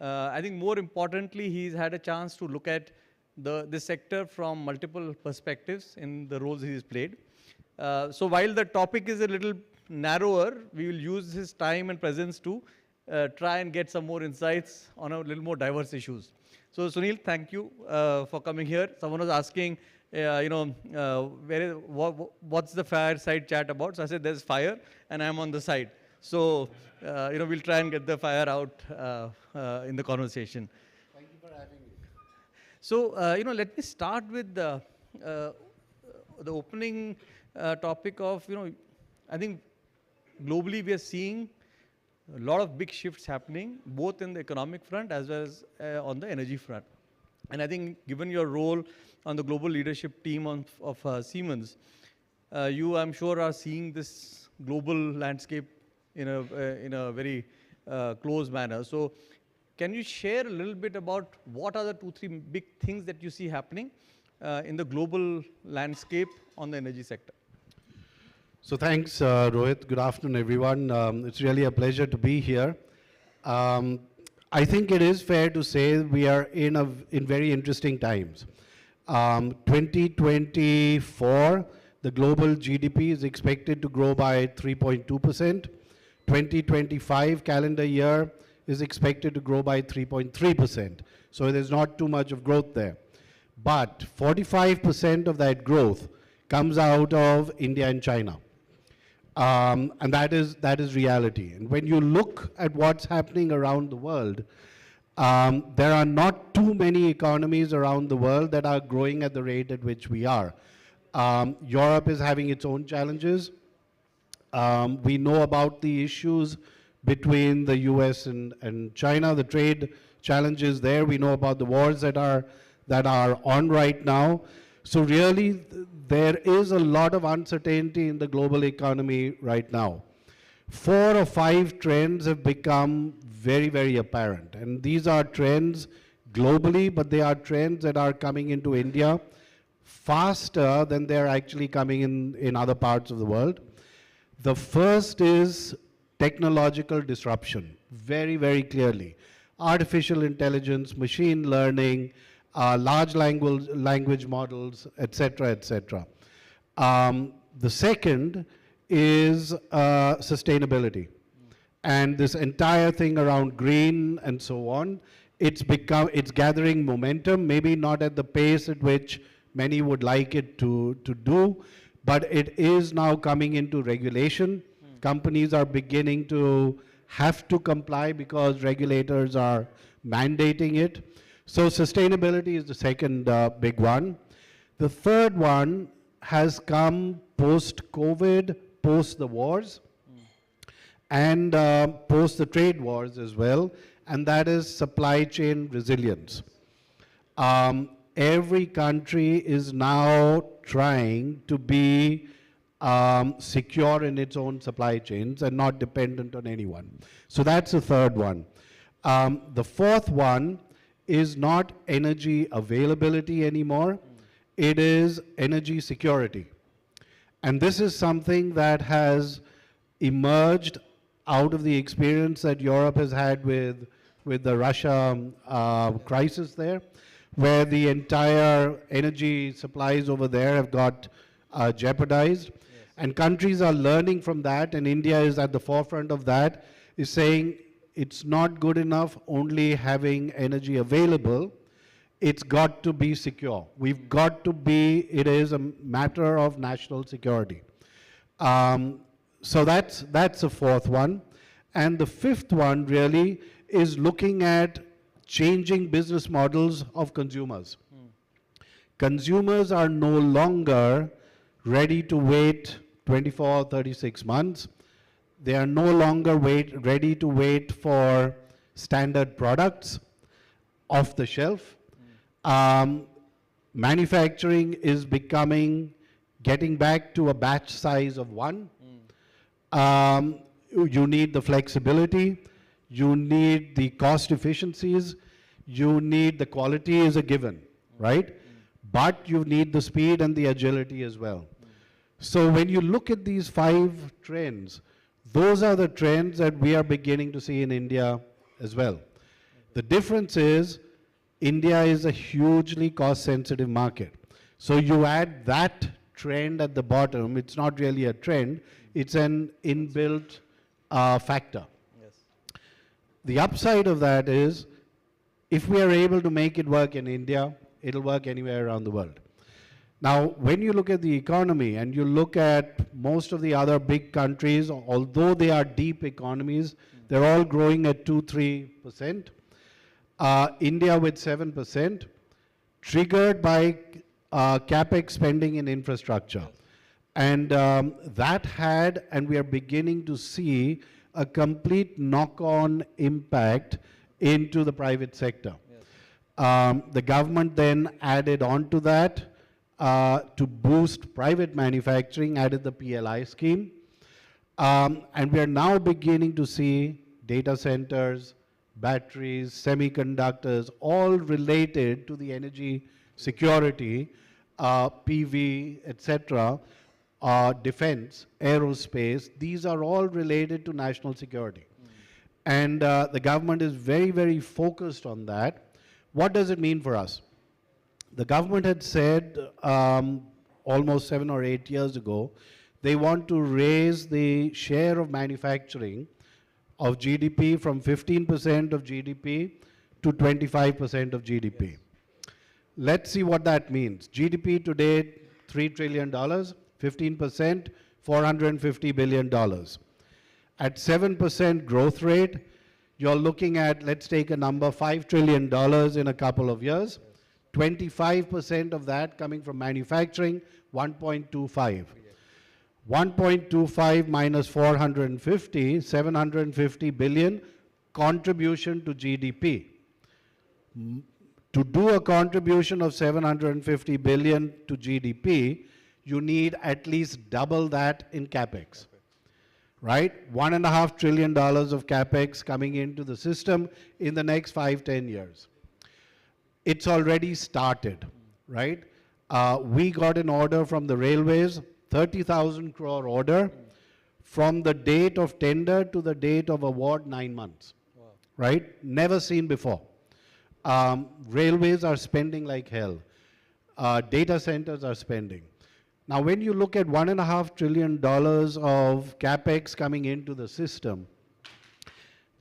I think more importantly, he's had a chance to look at this sector from multiple perspectives in the roles he's played. So while the topic is a little narrower, we will use his time and presence to try and get some more insights on a little more diverse issues. So Sunil, thank you for coming here. Someone was asking, you know, what's the fireside chat about? So I said, there's fire and I'm on the side. So, you know, we'll try and get the fire out in the conversation. Thank you for having me. So, you know, let me start with the opening topic of, you know, I think globally we are seeing a lot of big shifts happening, both in the economic front as well as on the energy front. And I think given your role on the global leadership team of Siemens, you, I'm sure, are seeing this global landscape in a very close manner. So can you share a little bit about what are the 2-3 big things that you see happening in the global landscape on the energy sector? So thanks, Rohit. Good afternoon, everyone. It's really a pleasure to be here. I think it is fair to say we are in very interesting times. 2024, the global GDP is expected to grow by 3.2%. 2025 calendar year is expected to grow by 3.3%. So there's not too much of growth there. But 45% of that growth comes out of India and China. And that is reality. And when you look at what's happening around the world, there are not too many economies around the world that are growing at the rate at which we are. Europe is having its own challenges. We know about the issues between the US and China, the trade challenges there. We know about the wars that are on right now. So really, there is a lot of uncertainty in the global economy right now. 4 or 5 trends have become very, very apparent. And these are trends globally, but they are trends that are coming into India faster than they're actually coming in other parts of the world. The first is technological disruption, very, very clearly. Artificial intelligence, machine learning, large language models, etc., etc. The second is sustainability. And this entire thing around green and so on, it's gathering momentum, maybe not at the pace at which many would like it to do, but it is now coming into regulation. Companies are beginning to have to comply because regulators are mandating it. So sustainability is the second big one. The third one has come post-COVID, post the wars, and post the trade wars as well, and that is supply chain resilience. Every country is now trying to be secure in its own supply chains and not dependent on anyone. So that's the third one. The fourth one is not energy availability anymore. It is energy security. And this is something that has emerged out of the experience that Europe has had with the Russia crisis there, where the entire energy supplies over there have got jeopardized. And countries are learning from that, and India is at the forefront of that, is saying it's not good enough only having energy available, it's got to be secure. We've got to be, it is a matter of national security. So that's the fourth one. And the fifth one really is looking at changing business models of consumers. Consumers are no longer ready to wait 24, 36 months. They are no longer ready to wait for standard products off the shelf. Manufacturing is getting back to a batch size of one. You need the flexibility, you need the cost efficiencies, you need the quality is a given, right? But you need the speed and the agility as well. So when you look at these 5 trends, those are the trends that we are beginning to see in India as well. The difference is India is a hugely cost-sensitive market. So you add that trend at the bottom, it's not really a trend, it's an inbuilt factor. The upside of that is, if we are able to make it work in India, it'll work anywhere around the world. Now, when you look at the economy and you look at most of the other big countries, although they are deep economies, they're all growing at 2-3%. India with 7%, triggered by capex spending in infrastructure. And that had, and we are beginning to see, a complete knock-on impact into the private sector. The government then added on to that to boost private manufacturing, added the PLI scheme. And we are now beginning to see data centers, batteries, semiconductors, all related to the energy security, PV, etc., defense, aerospace, these are all related to national security. And the government is very, very focused on that. What does it mean for us? The government had said almost 7 or 8 years ago, they want to raise the share of manufacturing of GDP from 15% of GDP to 25% of GDP. Let's see what that means. GDP today, $3 trillion, 15%, $450 billion. At 7% growth rate, you're looking at, let's take a number, $5 trillion in a couple of years. 25% of that coming from manufacturing, 1.25. 1.25 minus 450, 750 billion contribution to GDP. To do a contribution of 750 billion to GDP, you need at least double that in capex, right? $1.5 trillion of capex coming into the system in the next 5-10 years. It's already started, right? We got an order from the railways, 30,000 crore order, from the date of tender to the date of award, 9 months, right? Never seen before. Railways are spending like hell. Data centers are spending. Now, when you look at $1.5 trillion of capex coming into the system,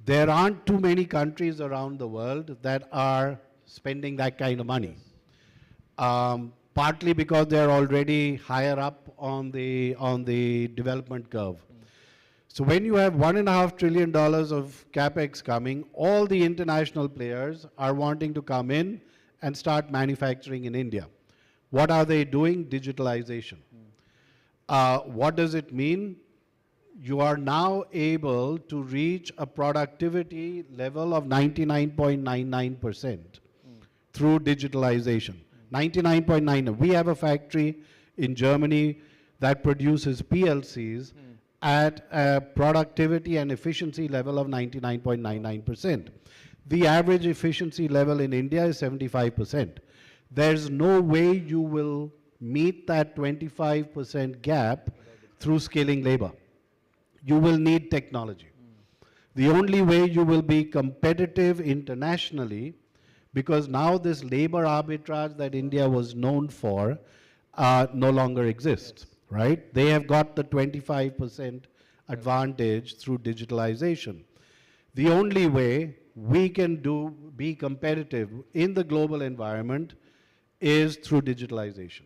there aren't too many countries around the world that are spending that kind of money. Partly because they're already higher up on the development curve. So when you have $1.5 trillion of capex coming, all the international players are wanting to come in and start manufacturing in India. What are they doing? Digitalization. What does it mean? You are now able to reach a productivity level of 99.99% through digitalization. 99.9. We have a factory in Germany that produces PLCs at a productivity and efficiency level of 99.99%. The average efficiency level in India is 75%. There's no way you will meet that 25% gap through scaling labor. You will need technology. The only way you will be competitive internationally, because now this labor arbitrage that India was known for no longer exists, right? They have got the 25% advantage through digitalization. The only way we can be competitive in the global environment is through digitalization.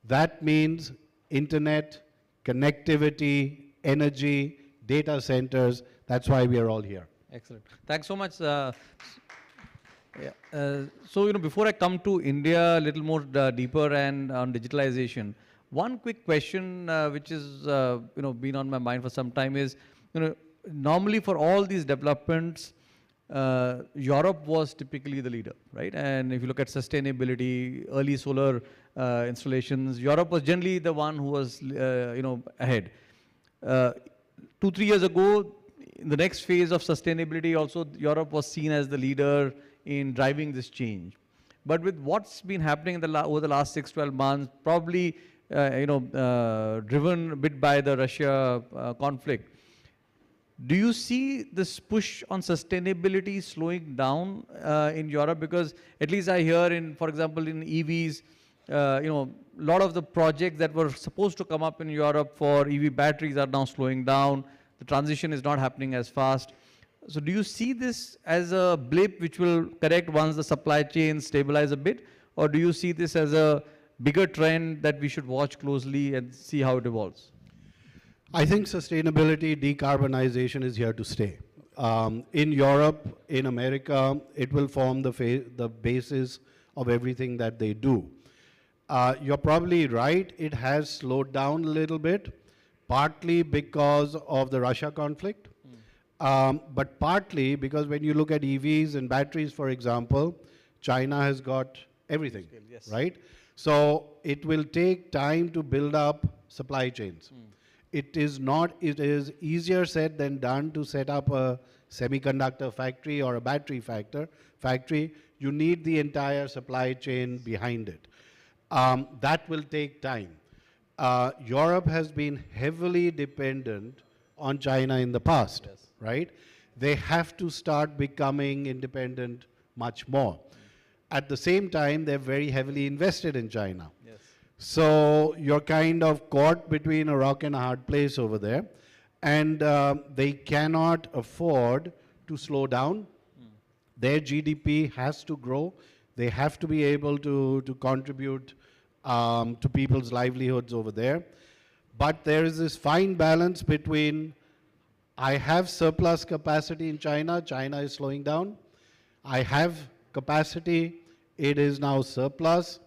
That means internet, connectivity, energy, data centers. That's why we are all here. Excellent. Thanks so much. So, before I come to India a little more deeper and on digitalization, one quick question which is, been on my mind for some time is, normally for all these developments, Europe was typically the leader, right? And if you look at sustainability, early solar installations, Europe was generally the one who was, ahead. 2-3 years ago, in the next phase of sustainability also, Europe was seen as the leader in driving this change. But with what's been happening over the last 6-12 months, probably, driven a bit by the Russia conflict, do you see this push on sustainability slowing down in Europe? Because at least I hear for example, in EVs, a lot of the projects that were supposed to come up in Europe for EV batteries are now slowing down. The transition is not happening as fast. So do you see this as a blip which will correct once the supply chain stabilize a bit? Or do you see this as a bigger trend that we should watch closely and see how it evolves? I think sustainability, decarbonization is here to stay. In Europe, in America, it will form the basis of everything that they do. You're probably right, it has slowed down a little bit, partly because of the Russia conflict, but partly because when you look at EVs and batteries, for example, China has got everything, yes, right? So it will take time to build up supply chains. It is easier said than done to set up a semiconductor factory or a battery factory. You need the entire supply chain behind it. That will take time. Europe has been heavily dependent on China in the past, yes, right? They have to start becoming independent much more. At the same time, they're very heavily invested in China. Yes. So you're kind of caught between a rock and a hard place over there. And they cannot afford to slow down. Their GDP has to grow. They have to be able to contribute to people's livelihoods over there. But there is this fine balance between, I have surplus capacity in China, China is slowing down. I have capacity, it is now surplus,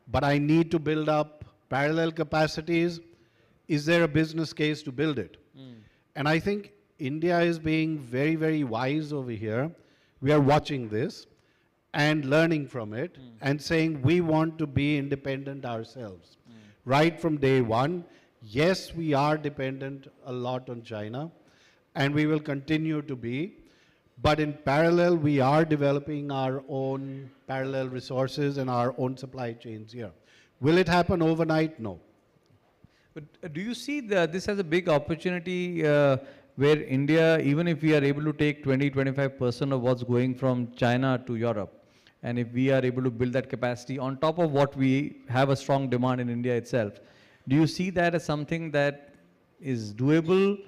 but I need to build up parallel capacities. Is there a business case to build it? And I think India is being very, very wise over here. We are watching this and learning from it and saying we want to be independent ourselves. Right from day one, yes, we are dependent a lot on China and we will continue to be. But in parallel, we are developing our own parallel resources and our own supply chains here. Will it happen overnight? No. But do you see this as a big opportunity where India, even if we are able to take 20-25% of what's going from China to Europe, and if we are able to build that capacity on top of what we have a strong demand in India itself, do you see that as something that is doable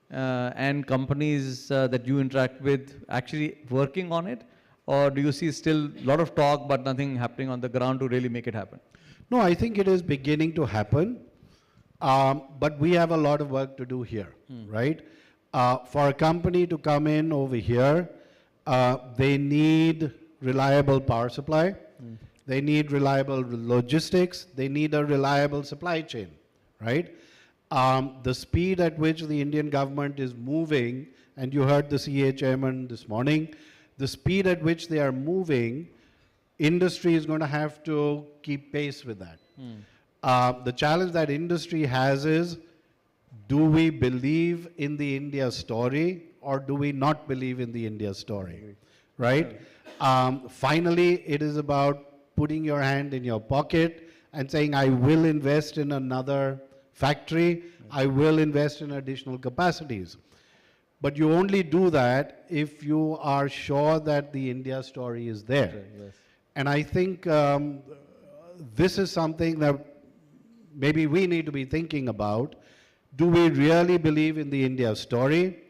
and companies that you interact with actually working on it? Or do you see still a lot of talk but nothing happening on the ground to really make it happen? No, I think it is beginning to happen. But we have a lot of work to do here, right? For a company to come in over here, they need reliable power supply. They need reliable logistics. They need a reliable supply chain, right? The speed at which the Indian government is moving, and you heard the CA chairman this morning, the speed at which they are moving, industry is going to have to keep pace with that. The challenge that industry has is, do we believe in the India story or do we not believe in the India story, right? Finally, it is about putting your hand in your pocket and saying, I will invest in another factory, I will invest in additional capacities. But you only do that if you are sure that the India story is there. Yes. And I think this is something that maybe we need to be thinking about. Do we really believe in the India story?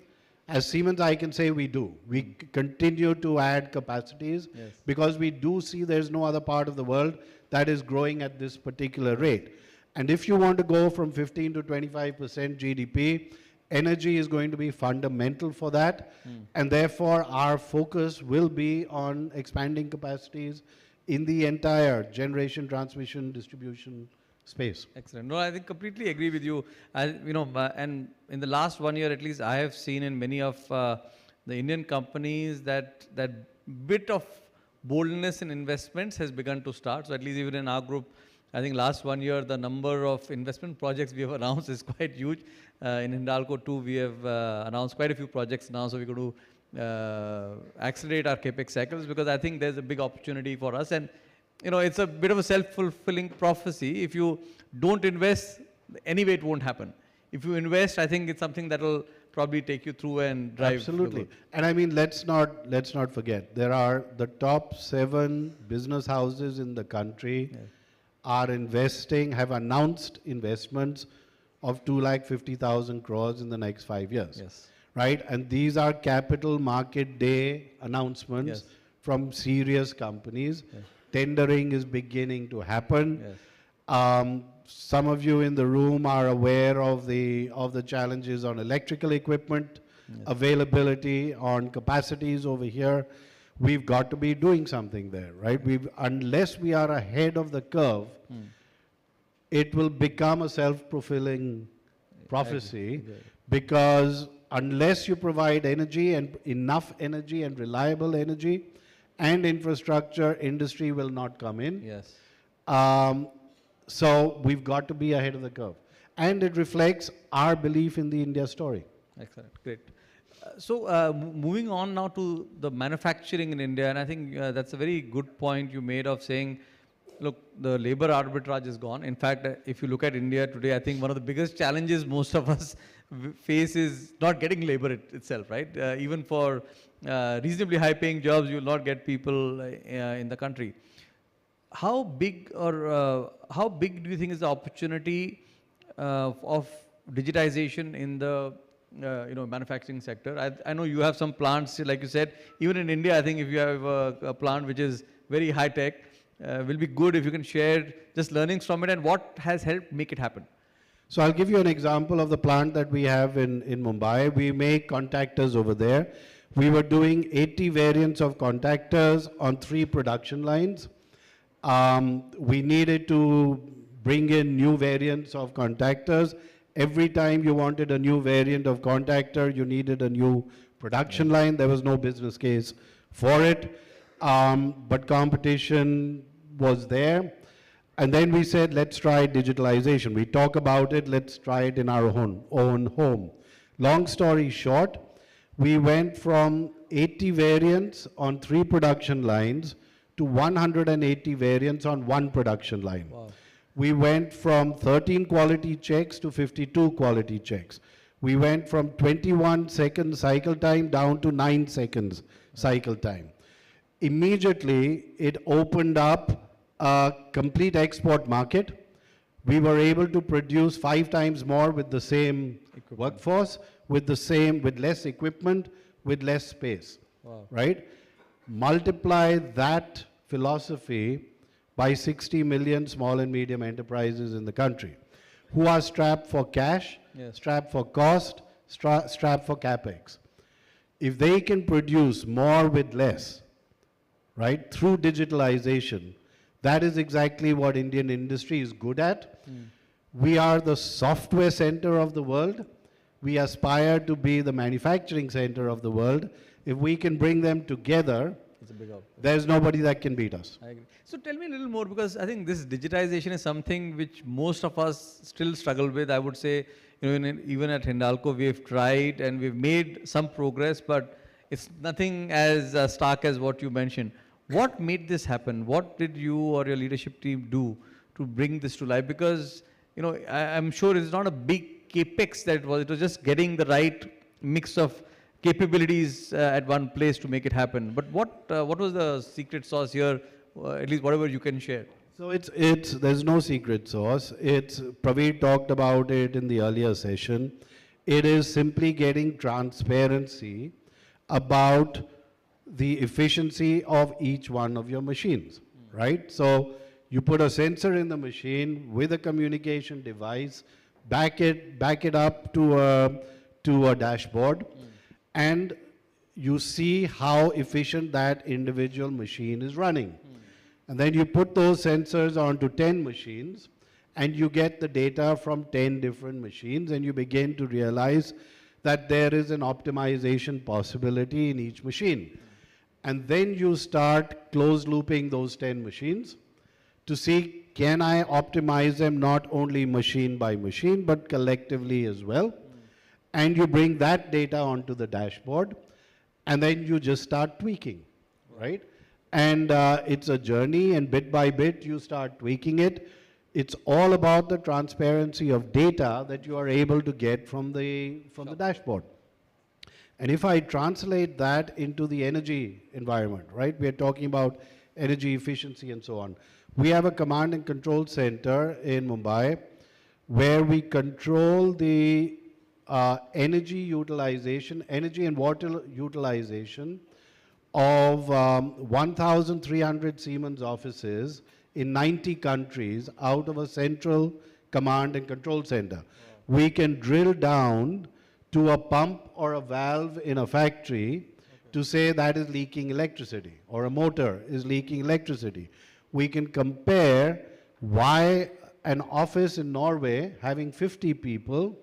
As Siemens, I can say we do. We continue to add capacities because we do see there's no other part of the world that is growing at this particular rate. And if you want to go from 15 to 25% GDP, energy is going to be fundamental for that. And therefore, our focus will be on expanding capacities in the entire generation, transmission, distribution space. Excellent. No, I think completely agree with you. And in the last 1 year, at least, I have seen in many of the Indian companies that bit of boldness in investments has begun to start. So at least even in our group, I think last 1 year, the number of investment projects we have announced is quite huge. In Hindalco too, we have announced quite a few projects now, so we're going to accelerate our capex cycles because I think there's a big opportunity for us. And it's a bit of a self-fulfilling prophecy. If you don't invest, anyway it won't happen. If you invest, I think it's something that will probably take you through and drive. Absolutely. And I mean, let's not forget, there are the top 7 business houses in the country are investing, have announced investments of 250,000 crores in the next 5 years. Yes. Right? And these are capital market day announcements from serious companies. Tendering is beginning to happen. Some of you in the room are aware of the challenges on electrical equipment, availability, on capacities over here. We've got to be doing something there, right? Unless we are ahead of the curve, it will become a self-fulfilling prophecy because unless you provide energy and enough energy and reliable energy and infrastructure, industry will not come in. Yes. So we've got to be ahead of the curve. And it reflects our belief in the India story. Excellent, great. Moving on now to the manufacturing in India, and I think that's a very good point you made of saying, look, the labor arbitrage is gone. In fact, if you look at India today, I think one of the biggest challenges most of us face is not getting labor itself, right? Even for reasonably high-paying jobs, you will not get people in the country. How big do you think is the opportunity of digitization in the manufacturing sector? I know you have some plants, like you said. Even in India, I think if you have a plant which is very high-tech, will be good if you can share just learnings from it and what has helped make it happen. So I'll give you an example of the plant that we have in Mumbai. We make contactors over there. We were doing 80 variants of contactors on 3 production lines. We needed to bring in new variants of contactors. Every time you wanted a new variant of contactor, you needed a new production line. There was no business case for it. But competition was there. And then we said, let's try digitalization. We talk about it, let's try it in our own home. Long story short, we went from 80 variants on 3 production lines to 180 variants on 1 production line. Wow. We went from 13 quality checks to 52 quality checks. We went from 21-second cycle time down to 9 seconds cycle time. Immediately, it opened up a complete export market. We were able to produce 5 times more with the same workforce, with less equipment, with less space. Wow. Right? Multiply that philosophy by 60 million small and medium enterprises in the country who are strapped for cash, strapped for cost, strapped for capex. If they can produce more with less, right, through digitalization, that is exactly what Indian industry is good at. We are the software center of the world. We aspire to be the manufacturing center of the world. If we can bring them together, It's a big output. there's nobody that can beat us. I agree. So tell me a little more, because I think this digitization is something which most of us still struggle with. I would say, even at Hindalco, we've tried and we've made some progress, but it's nothing as stark as what you mentioned. What made this happen? What did you or your leadership team do to bring this to life? Because, I'm sure it's not a big capex that it was just getting the right mix of capabilities at one place to make it happen. But what was the secret sauce here, at least whatever you can share? So there's no secret sauce. Praveer talked about it in the earlier session. It is simply getting transparency about the efficiency of each one of your machines, right? So you put a sensor in the machine with a communication device, back it up to a dashboard, and you see how efficient that individual machine is running. And then you put those sensors onto 10 machines, and you get the data from 10 different machines, and you begin to realize that there is an optimization possibility in each machine. And then you start closed looping those 10 machines to see, can I optimize them not only machine by machine, but collectively as well? And you bring that data onto the dashboard, and then you just start tweaking, right? And it's a journey, and bit by bit you start tweaking it. It's all about the transparency of data that you are able to get from the dashboard. And if I translate that into the energy environment, right? We are talking about energy efficiency and so on. We have a command and control center in Mumbai where we control the energy utilization, energy and water utilization of 1,300 Siemens offices in 90 countries out of a central command and control center. We can drill down to a pump or a valve in a factory to say that is leaking electricity, or a motor is leaking electricity. We can compare why an office in Norway having 50 people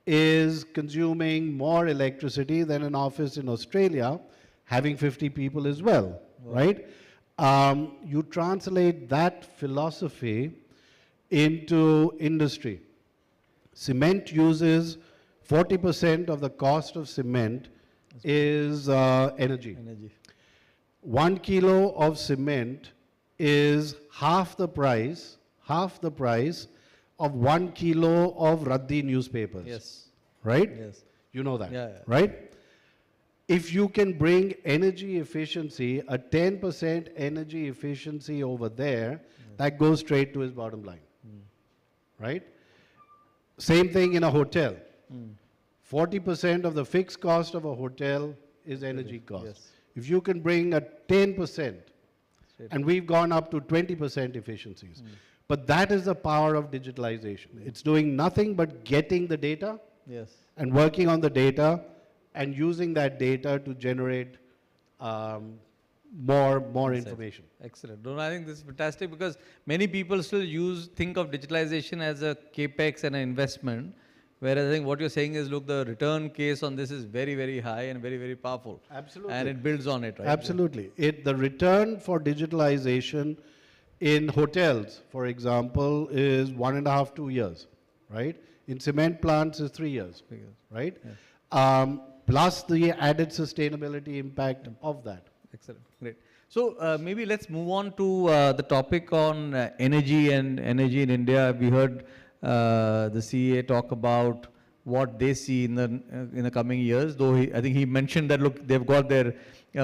is consuming more electricity than an office in Australia having 50 people as well, right? You translate that philosophy into industry. Cement uses 40% of the cost of cement is energy. 1 kilo of cement is half the price of 1 kilo of Raddi newspapers. Yes. Right? Yes. You know that, Yeah. right? If you can bring energy efficiency, a 10% energy efficiency over there, that goes straight to his bottom line, right? Same thing in a hotel. 40% of the fixed cost of a hotel is energy cost. Yes. If you can bring a 10%, and we've gone up to 20% efficiencies, but that is the power of digitalization. It's doing nothing but getting the data Yes. and working on the data and using that data to generate more information. Excellent. No, I think this is fantastic, because many people still think of digitalization as a capex and an investment, whereas I think what you're saying is, look, the return case on this is very, very high and very, very powerful. Absolutely. And it builds on it, right? Absolutely. The return for digitalization in hotels, for example, is 1.5 to 2 years, right? In cement plants is 3 years, right? Plus the added sustainability impact of that. Excellent, great. So maybe let's move on to the topic on energy and energy in India. We heard the CA talk about what they see in the coming years, though I think he mentioned that, look, they've got their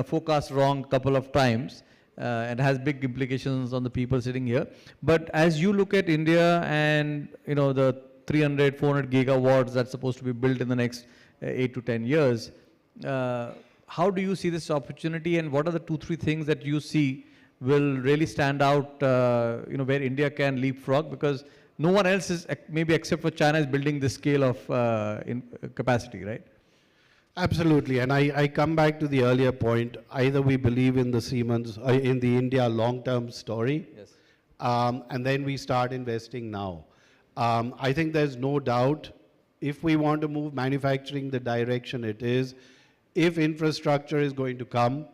forecast wrong a couple of times, and has big implications on the people sitting here. But as you look at India and the 300, 400 gigawatts that's supposed to be built in the next 8 to 10 years, how do you see this opportunity, and what are the 2-3 things that you see will really stand out, where India can leapfrog? Because no one else is, maybe except for China, is building this scale of capacity, right? Absolutely, and I come back to the earlier point. Either we believe in the Siemens, in the India long-term story, yes, and then we start investing now. I think there's no doubt if we want to move manufacturing the direction it is, if infrastructure is going to come,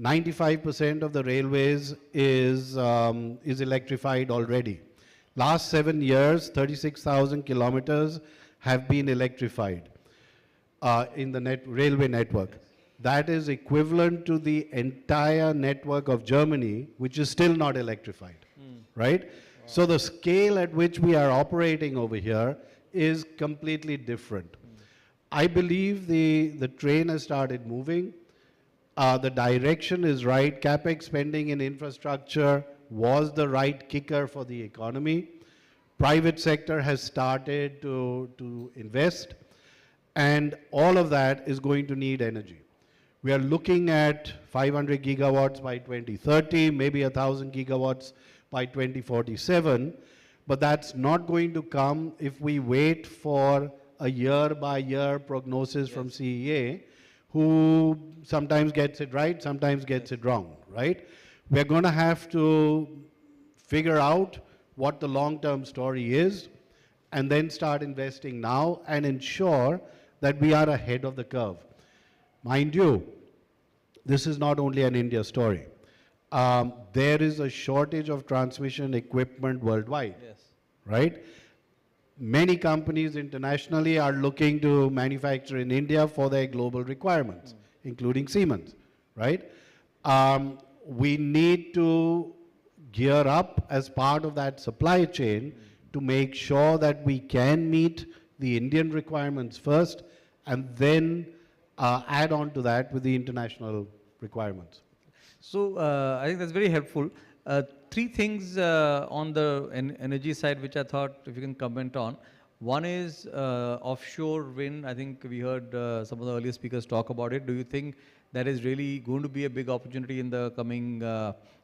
95% of the railways is electrified already. Last 7 years, 36,000 kilometers have been electrified in the railway network. That is equivalent to the entire network of Germany, which is still not electrified, right? Wow. So the scale at which we are operating over here is completely different. I believe the train has started moving. The direction is right. CapEx spending in infrastructure was the right kicker for the economy. Private sector has started to invest, and all of that is going to need energy. We are looking at 500 gigawatts by 2030, maybe 1,000 gigawatts by 2047, but that's not going to come if we wait for a year-by-year prognosis from CEA, who sometimes gets it right, sometimes gets it wrong, right? We're going to have to figure out what the long-term story is and then start investing now and ensure that we are ahead of the curve. Mind you, this is not only an India story. There is a shortage of transmission equipment worldwide, right? Many companies internationally are looking to manufacture in India for their global requirements, including Siemens, right? We need to gear up as part of that supply chain to make sure that we can meet the Indian requirements first and then add on to that with the international requirements. So I think that's very helpful. Three things on the energy side which I thought if you can comment on. One is offshore wind. I think we heard some of the earlier speakers talk about it. Do you think that is really going to be a big opportunity in the coming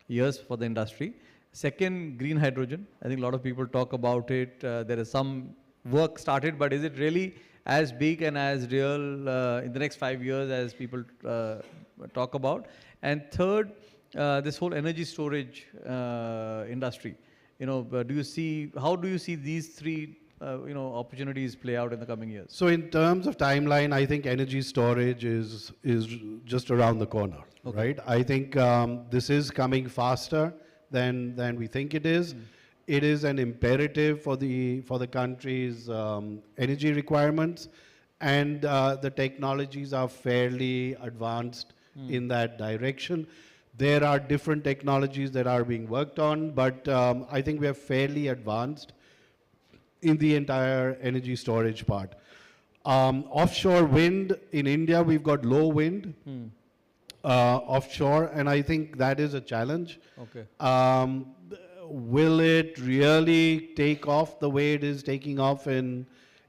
years for the industry? Second, green hydrogen. I think a lot of people talk about it. There is some work started, but is it really as big and as real in the next 5 years as people talk about? And third, this whole energy storage industry. Do you see, how do you see these three opportunities play out in the coming years? So in terms of timeline, I think energy storage is just around the corner, right? I think this is coming faster than we think it is. It is an imperative for the country's energy requirements, and the technologies are fairly advanced in that direction. There are different technologies that are being worked on, but I think we are fairly advanced in the entire energy storage part. Offshore wind in India, we've got low wind offshore, and I think that is a challenge. Okay. Will it really take off the way it is taking off in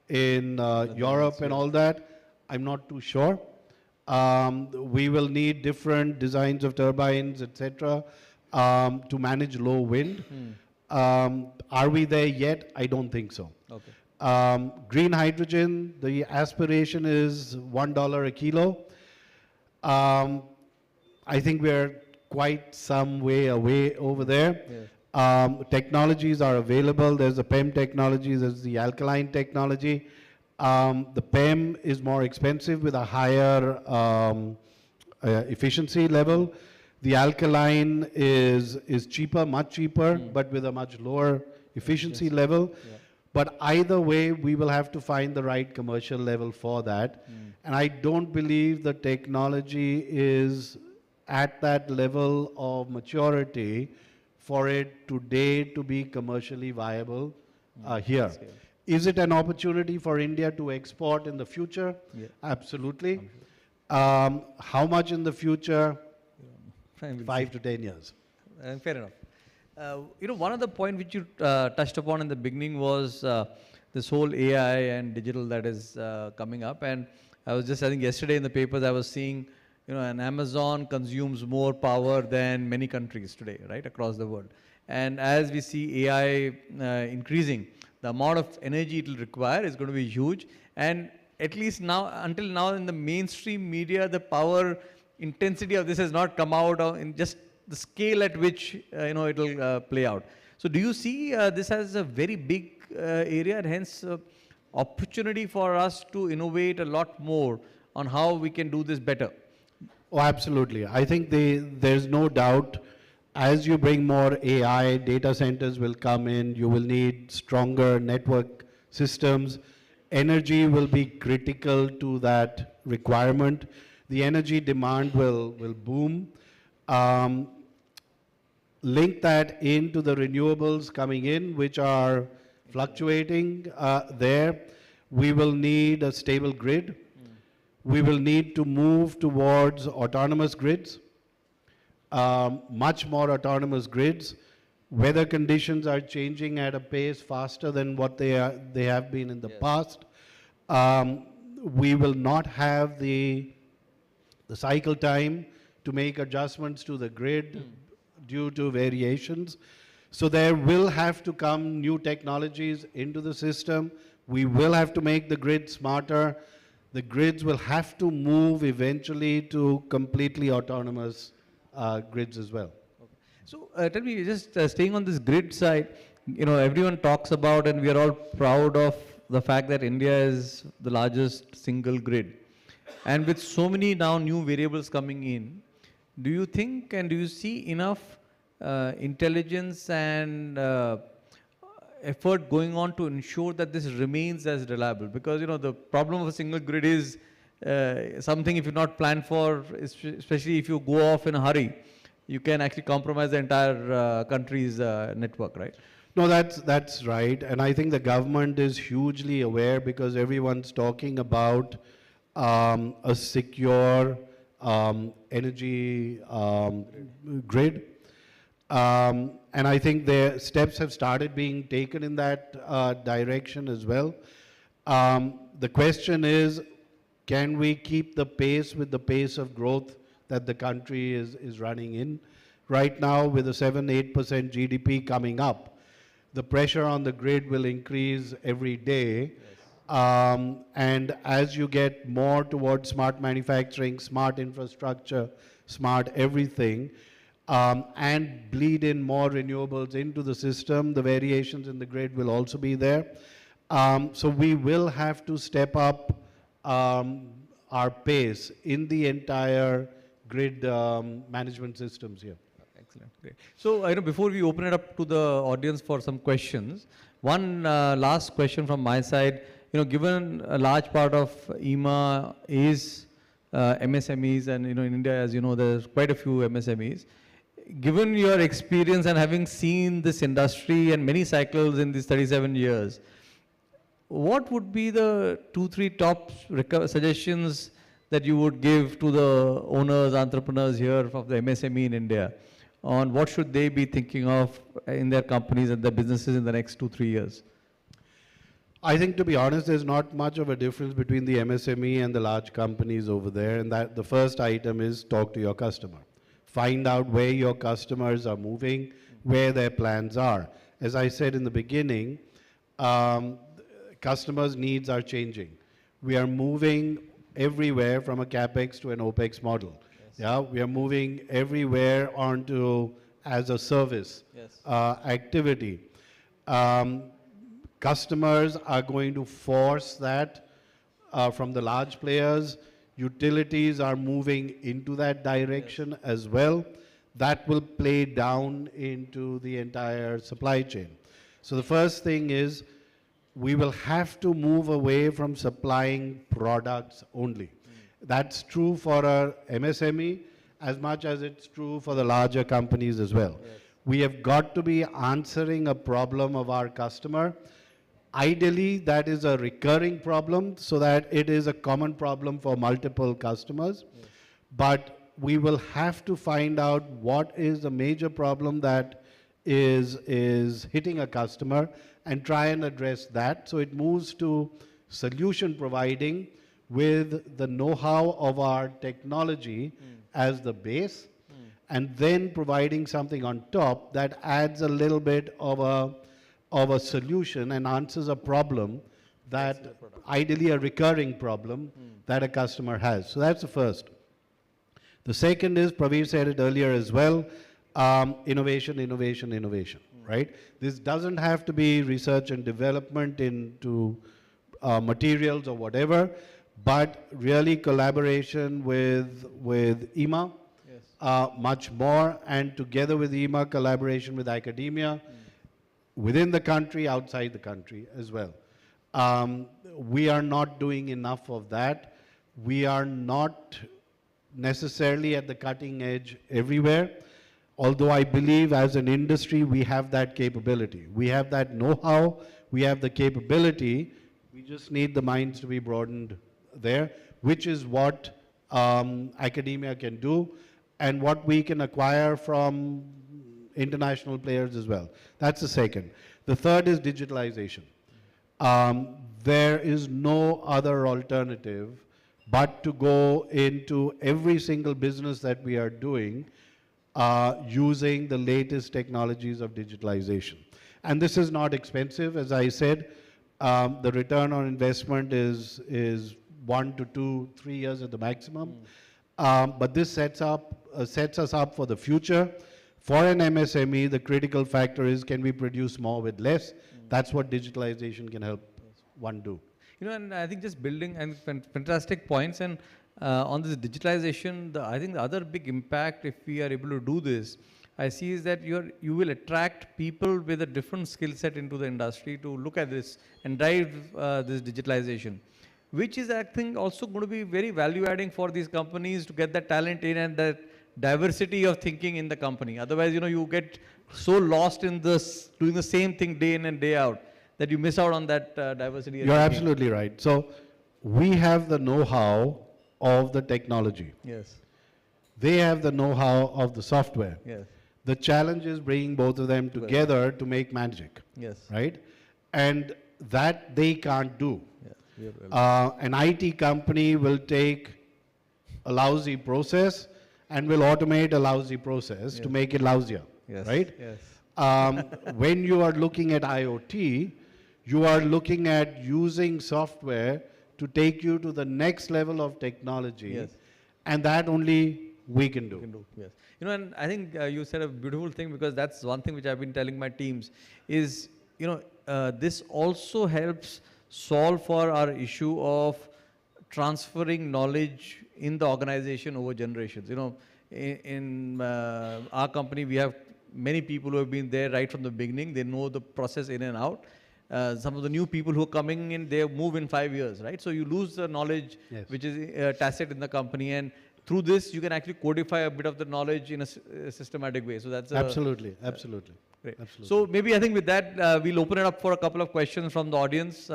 Europe and all that? I'm not too sure. We will need different designs of turbines, etc., to manage low wind. Are we there yet? I don't think so. Okay. Green hydrogen, the aspiration is $1 a kilo. I think we're quite some way away over there. Technologies are available. There's the PEM technology, there's the alkaline technology. The PEM is more expensive with a higher efficiency level. The alkaline is cheaper, much cheaper, but with a much lower efficiency level. But either way, we will have to find the right commercial level for that. And I don't believe the technology is at that level of maturity for it today to be commercially viable here. Is it an opportunity for India to export in the future? Absolutely. How much in the future? 5 to 10 years. Fair enough. One of the points which you touched upon in the beginning was this whole AI and digital that is coming up. And I think yesterday in the papers I was seeing, an Amazon consumes more power than many countries today, right, across the world. And as we see AI increasing, the amount of energy it will require is going to be huge. And at least now, until now in the mainstream media, the power intensity of this has not come out in just the scale at which it will play out. So do you see this as a very big area and hence opportunity for us to innovate a lot more on how we can do this better? Oh, absolutely. I think there's no doubt as you bring more AI, data centers will come in, you will need stronger network systems. Energy will be critical to that requirement. The energy demand will boom. Link that into the renewables coming in, which are fluctuating there. We will need a stable grid. We will need to move towards autonomous grids, much more autonomous grids. Weather conditions are changing at a pace faster than what they have been in the past. We will not have the cycle time to make adjustments to the grid due to variations. So there will have to come new technologies into the system. We will have to make the grid smarter. The grids will have to move eventually to completely autonomous grids as well. So tell me, just staying on this grid side, you know, everyone talks about and we are all proud of the fact that India is the largest single grid. And with so many now new variables coming in, do you think and do you see enough intelligence and effort going on to ensure that this remains as reliable? Because, you know, the problem of a single grid is something if you're not planned for, especially if you go off in a hurry, you can actually compromise the entire country's network, right? No, that's right. And I think the government is hugely aware because everyone's talking about a secure energy grid. And I think the steps have started being taken in that direction as well. The question is, can we keep the pace with the pace of growth that the country is running in? Right now, with a 7-8% GDP coming up, the pressure on the grid will increase every day. And as you get more towards smart manufacturing, smart infrastructure, smart everything, and bleed in more renewables into the system, the variations in the grid will also be there. So we will have to step up our pace in the entire grid management systems here. Excellent, great. So, you know, before we open it up to the audience for some questions, one last question from my side. You know, given a large part of IEEMA is MSMEs, and you know, in India, as you know, there's quite a few MSMEs. Given your experience and having seen this industry and many cycles in these 37 years, what would be the 2-3 top suggestions that you would give to the owners, entrepreneurs here of the MSME in India on what should they be thinking of in their companies and their businesses in the next 2-3 years? I think, to be honest, there's not much of a difference between the MSME and the large companies over there. And that the first item is talk to your customer. Find out where your customers are moving, where their plans are. As I said in the beginning, customers' needs are changing. We are moving everywhere from a CapEx to an OpEx model. Yes. Yeah, we are moving everywhere onto as a service activity. Customers are going to force that from the large players. Utilities are moving into that direction as well. That will play down into the entire supply chain. So the first thing is we will have to move away from supplying products only. That's true for our MSME as much as it's true for the larger companies as well. Yes. We have got to be answering a problem of our customer. Ideally, that is a recurring problem so that it is a common problem for multiple customers. Yes. But we will have to find out what is the major problem that is hitting a customer and try and address that. So it moves to solution providing with the know-how of our technology as the base, and then providing something on top that adds a little bit of a solution and answers a problem that ideally a recurring problem that a customer has. So that's the first. The second is, Praveer said it earlier as well, innovation, innovation, innovation. right? This doesn't have to be research and development into materials or whatever, but really collaboration with IEEMA, much more, and together with IEEMA, collaboration with academia, within the country, outside the country as well. We are not doing enough of that. We are not necessarily at the cutting edge everywhere, although I believe as an industry we have that capability. We have that know-how, we have the capability, we just need the minds to be broadened there, which is what academia can do and what we can acquire from international players as well. That's the second. The third is digitalization. There is no other alternative but to go into every single business that we are doing using the latest technologies of digitalization. And this is not expensive, as I said. The return on investment is 1 to 2, 3 years at the maximum. But this sets us up for the future. For an MSME, the critical factor is, can we produce more with less? That's what digitalization can help one do. You know, and I think just building and fantastic points, and on this digitalization, I think the other big impact, if we are able to do this, I see is that you will attract people with a different skill set into the industry to look at this and drive this digitalization, which is, I think, also going to be very value adding for these companies to get that talent in and that diversity of thinking in the company. Otherwise, you know, you get so lost in this, doing the same thing day in and day out, that you miss out on that diversity. You're absolutely right. So we have the know-how of the technology. Yes. They have the know-how of the software. Yes. The challenge is bringing both of them together to make magic. Yes. Right? And that they can't do. An IT company will take a lousy process and will automate a lousy process to make it lousier. Yes. Right? Yes. When you are looking at IoT, you are looking at using software to take you to the next level of technology. Yes. And that only we can do. Yes. You know, and I think you said a beautiful thing, because that's one thing which I've been telling my teams is, you know, this also helps solve for our issue of transferring knowledge in the organization over generations. You know, in our company, we have many people who have been there right from the beginning. They know the process in and out. Some of the new people who are coming in, they move in 5 years, right? So you lose the knowledge which is tacit in the company, and through this you can actually codify a bit of the knowledge in a systematic way. So that's absolutely. Great. Absolutely. So maybe I think with that we'll open it up for a couple of questions from the audience.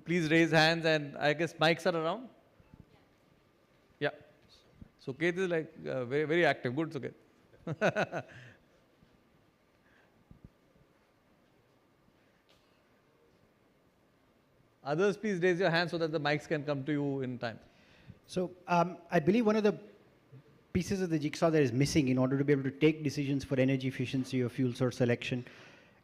Please raise hands, and I guess mics are around. Yeah. So Kate is like very, very active. Good, so Kate. Others, please raise your hand so that the mics can come to you in time. So I believe one of the pieces of the jigsaw that is missing in order to be able to take decisions for energy efficiency or fuel source selection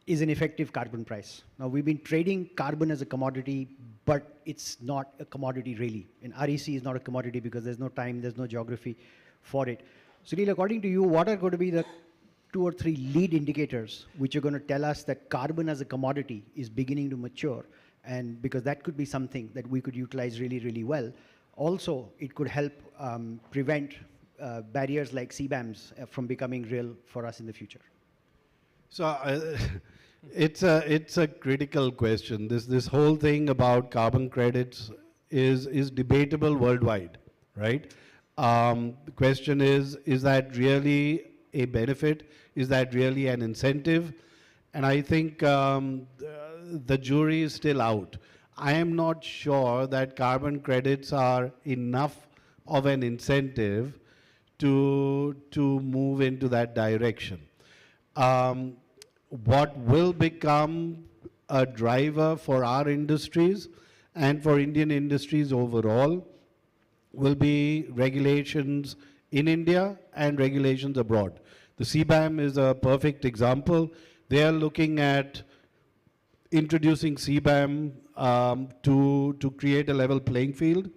is an effective carbon price. Now, we've been trading carbon as a commodity, but it's not a commodity really. And REC is not a commodity because there's no time, there's no geography for it. Sunil, according to you, what are going to be the 2 or 3 lead indicators which are going to tell us that carbon as a commodity is beginning to mature? And because that could be something that we could utilize really, really well. Also, it could help prevent barriers like CBAMs from becoming real for us in the future. So it's a critical question. This whole thing about carbon credits is debatable worldwide, right? The question is that really a benefit? Is that really an incentive? And I think the jury is still out. I am not sure that carbon credits are enough of an incentive to move into that direction. What will become a driver for our industries and for Indian industries overall will be regulations in India and regulations abroad. The CBAM is a perfect example. They are looking at introducing CBAM to create a level playing field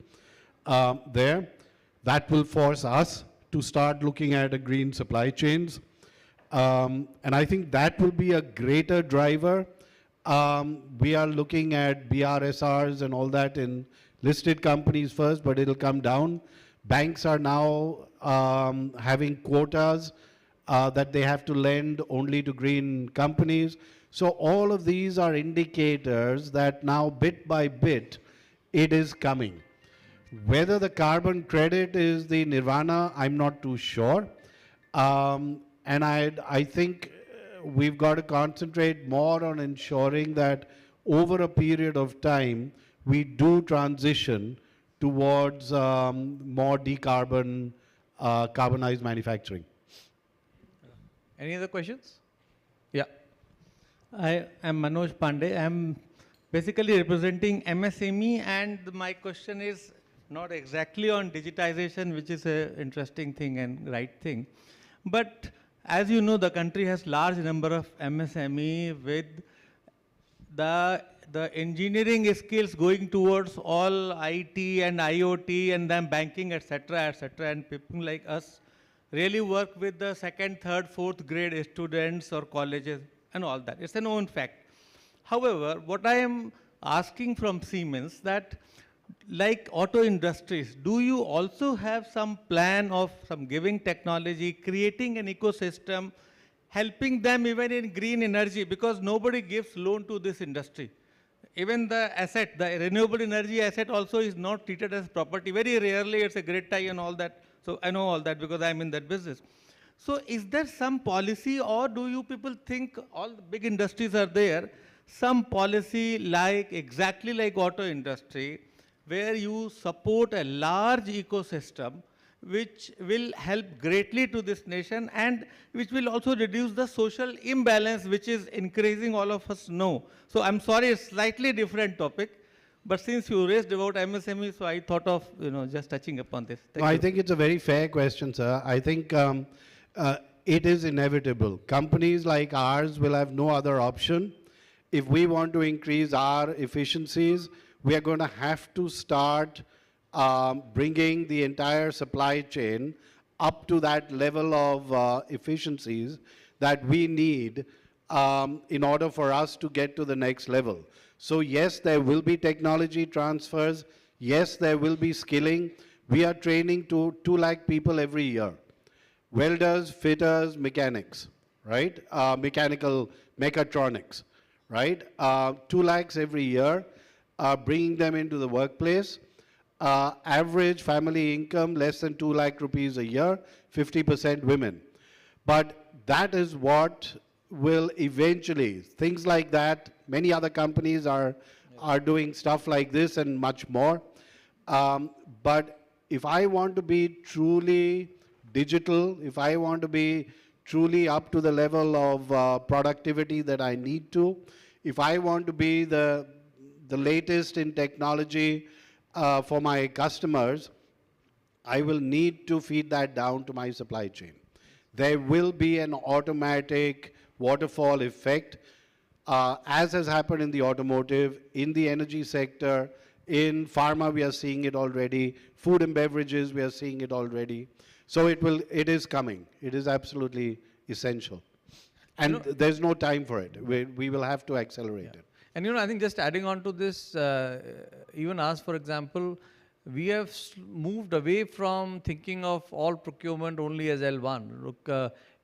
there. That will force us to start looking at a green supply chains. And I think that will be a greater driver. We are looking at BRSRs and all that in listed companies first, but it'll come down. Banks are now having quotas that they have to lend only to green companies. So all of these are indicators that now bit by bit it is coming. Whether the carbon credit is the nirvana, I'm not too sure. And I think we've got to concentrate more on ensuring that over a period of time, we do transition towards more carbonized manufacturing. Any other questions? Yeah. I am Manoj Pandey. I am basically representing MSME, and my question is not exactly on digitization, which is an interesting thing and right thing. But as you know, the country has large number of MSME with the engineering skills going towards all IT and IoT and then banking, etc., and people like us really work with the second, third, fourth grade students or colleges and all that. It's a known fact. However, what I am asking from Siemens that, like auto industries, do you also have some plan of some giving technology, creating an ecosystem, helping them even in green energy, because nobody gives loan to this industry. Even the asset, the renewable energy asset also is not treated as property. Very rarely it's a grid tie and all that. So I know all that because I'm in that business. So is there some policy, or do you people think all the big industries are there, some policy like exactly like auto industry, where you support a large ecosystem which will help greatly to this nation and which will also reduce the social imbalance which is increasing, all of us know. So I'm sorry, it's slightly different topic, but since you raised about MSME, so I thought of just touching upon this. I think it's a very fair question, sir. I think it is inevitable. Companies like ours will have no other option. If we want to increase our efficiencies, we are going to have to start bringing the entire supply chain up to that level of efficiencies that we need in order for us to get to the next level. So yes, there will be technology transfers. Yes, there will be skilling. We are training to 2 lakh people every year. Welders, fitters, mechanics, right? Mechanical mechatronics, right? 2 lakhs every year, bringing them into the workplace. Average family income less than 2 lakh rupees a year, 50% women. But that is what will eventually, things like that, many other companies are doing stuff like this and much more. But if I want to be truly digital, if I want to be truly up to the level of productivity that I need to, if I want to be the latest in technology for my customers, I will need to feed that down to my supply chain. There will be an automatic waterfall effect, as has happened in the automotive, in the energy sector, in pharma we are seeing it already, food and beverages we are seeing it already. So it is coming. It is absolutely essential. And there's no time for it. We will have to accelerate it. And I think just adding on to this, even us, for example, we have moved away from thinking of all procurement only as L1. Look,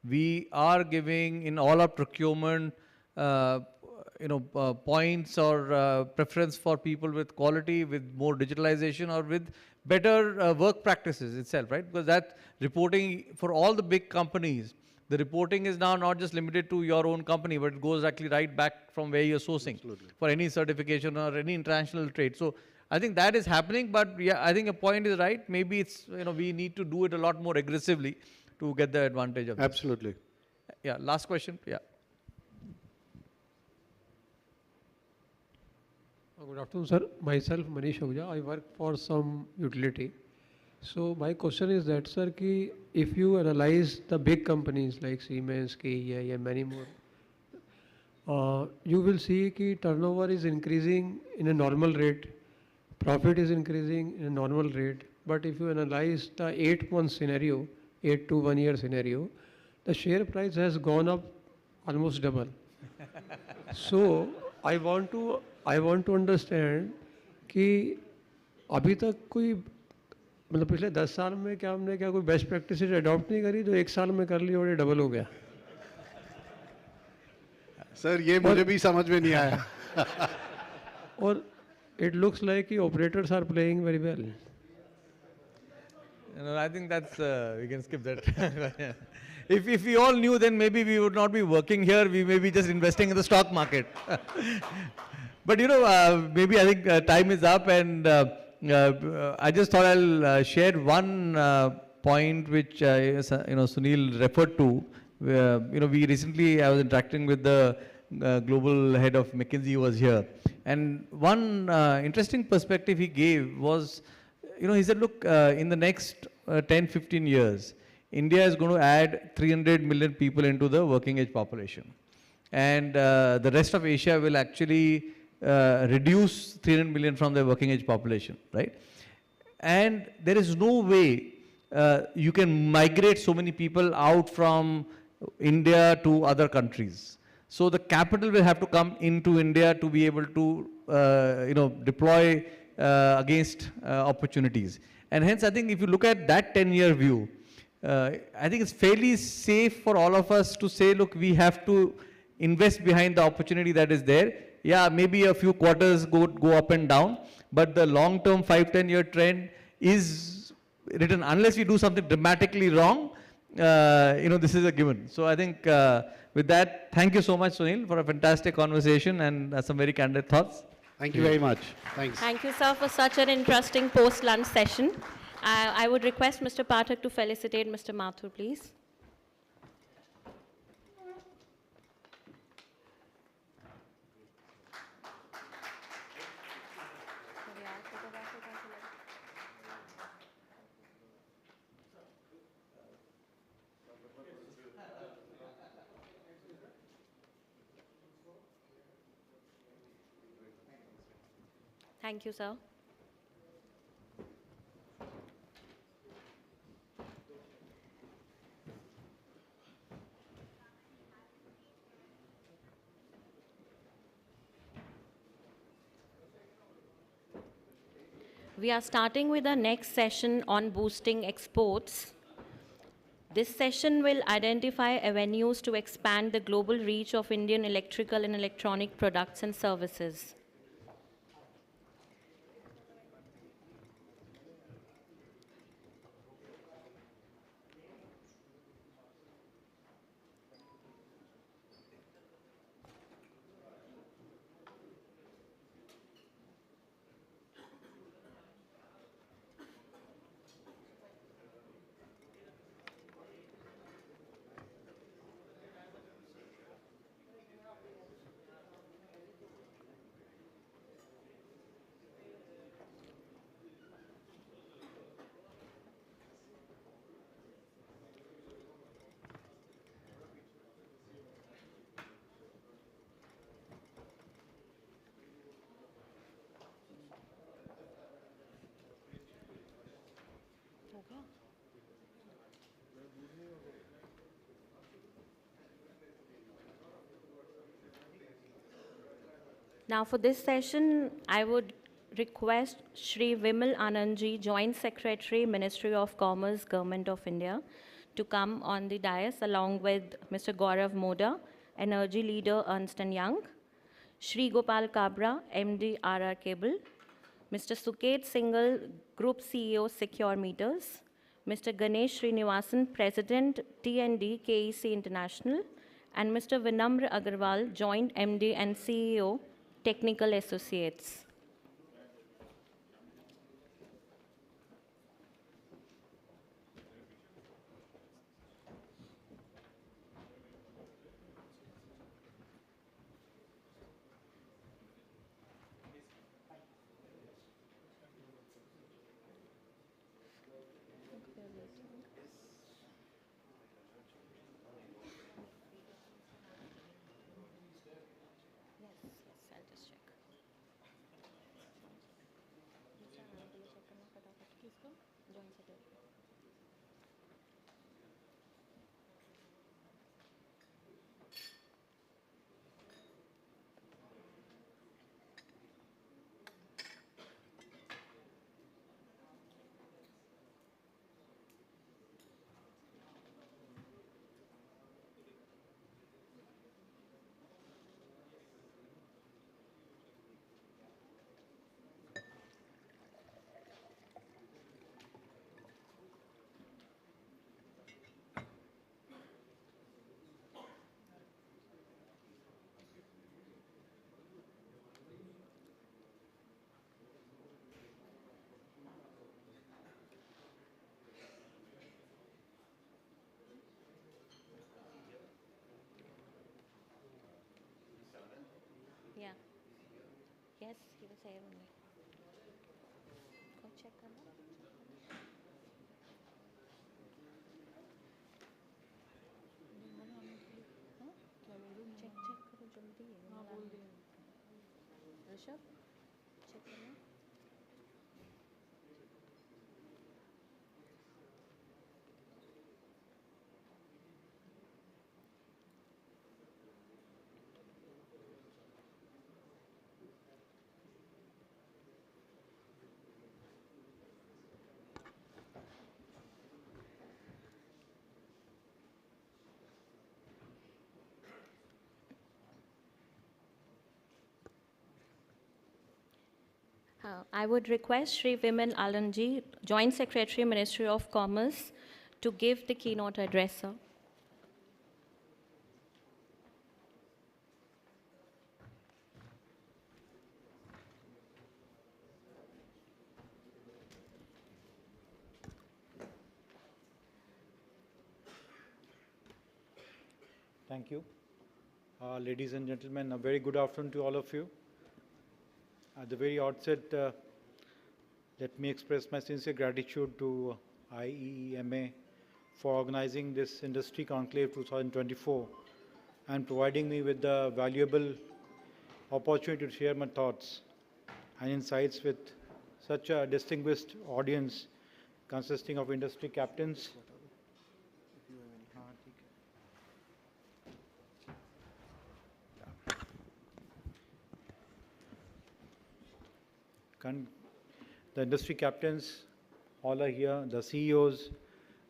we are giving in all our procurement, points or preference for people with quality, with more digitalization, or with better work practices itself, right? Because that reporting for all the big companies, the reporting is now not just limited to your own company, but it goes actually right back from where you're sourcing. Absolutely. For any certification or any international trade. So I think that is happening, but yeah, I think a point is right. Maybe it's, we need to do it a lot more aggressively to get the advantage of this. Absolutely. Yeah, last question. Yeah. Good afternoon, sir. Myself, Manish Ahuja. I work for some utility. So my question is that, sir, if you analyze the big companies like Siemens, KEI, and many more, you will see that turnover is increasing in a normal rate, profit is increasing in a normal rate. But if you analyze the 8-month scenario, 8 to 1 year scenario, the share price has gone up almost double. So I want to understand कि अभी तक कोई मतलब पिछले 10 साल में क्या हमने क्या कोई बेस्ट प्रैक्टिसेस अडॉप्ट नहीं करी जो एक साल में कर ली और ये डबल हो गया. सर ये मुझे भी समझ में नहीं आया. और it looks like the operators are playing very well. No, I think that's, we can skip that. If we all knew, then maybe we would not be working here. We may be just investing in the stock market. But maybe I think time is up, and I just thought I'll share one point which Sunil referred to. We recently, I was interacting with the global head of McKinsey who was here, and one interesting perspective he gave was, he said, look, in the next 10-15 years, India is going to add 300 million people into the working age population. And the rest of Asia will actually reduce 300 million from the working age population, right? And there is no way you can migrate so many people out from India to other countries. So the capital will have to come into India to be able to, deploy against opportunities. And hence, I think if you look at that 10-year view, I think it's fairly safe for all of us to say, look, we have to invest behind the opportunity that is there. Yeah, maybe a few quarters go up and down, but the long-term 5-10-year trend is written. Unless we do something dramatically wrong, this is a given. So I think with that, thank you so much, Sunil, for a fantastic conversation and some very candid thoughts. Thank you very much. Thanks. Thank you, sir, for such an interesting post-lunch session. I would request Mr. Pathak to felicitate Mr. Mathur, please. Thank you, sir. We are starting with our next session on boosting exports. This session will identify avenues to expand the global reach of Indian electrical and electronic products and services. Now for this session, I would request Shri Vimal Anandji, Joint Secretary, Ministry of Commerce, Government of India, to come on the dais along with Mr. Gaurav Moda, Energy Leader, Ernst & Young, Shri Gopal Kabra, MD, RR Cable, Mr. Suket Singhal, Group CEO, Secure Meters, Mr. Ganesh Srinivasan, President, T&D, KEC International, and Mr. Vinamra Agarwal, Joint MD and CEO, Technical Associates. guess he was here only. Go check करना. Check करो जल्दी. हाँ बोल दिया. Rishabh, check करना. I would request Shri Vimal Alanji, Joint Secretary, Ministry of Commerce, to give the keynote address, sir. Thank you. Ladies and gentlemen, a very good afternoon to all of you. At the very outset, let me express my sincere gratitude to IEEMA for organizing this Industry Conclave 2024 and providing me with the valuable opportunity to share my thoughts and insights with such a distinguished audience consisting of industry captains, the industry captains, all are here, the CEOs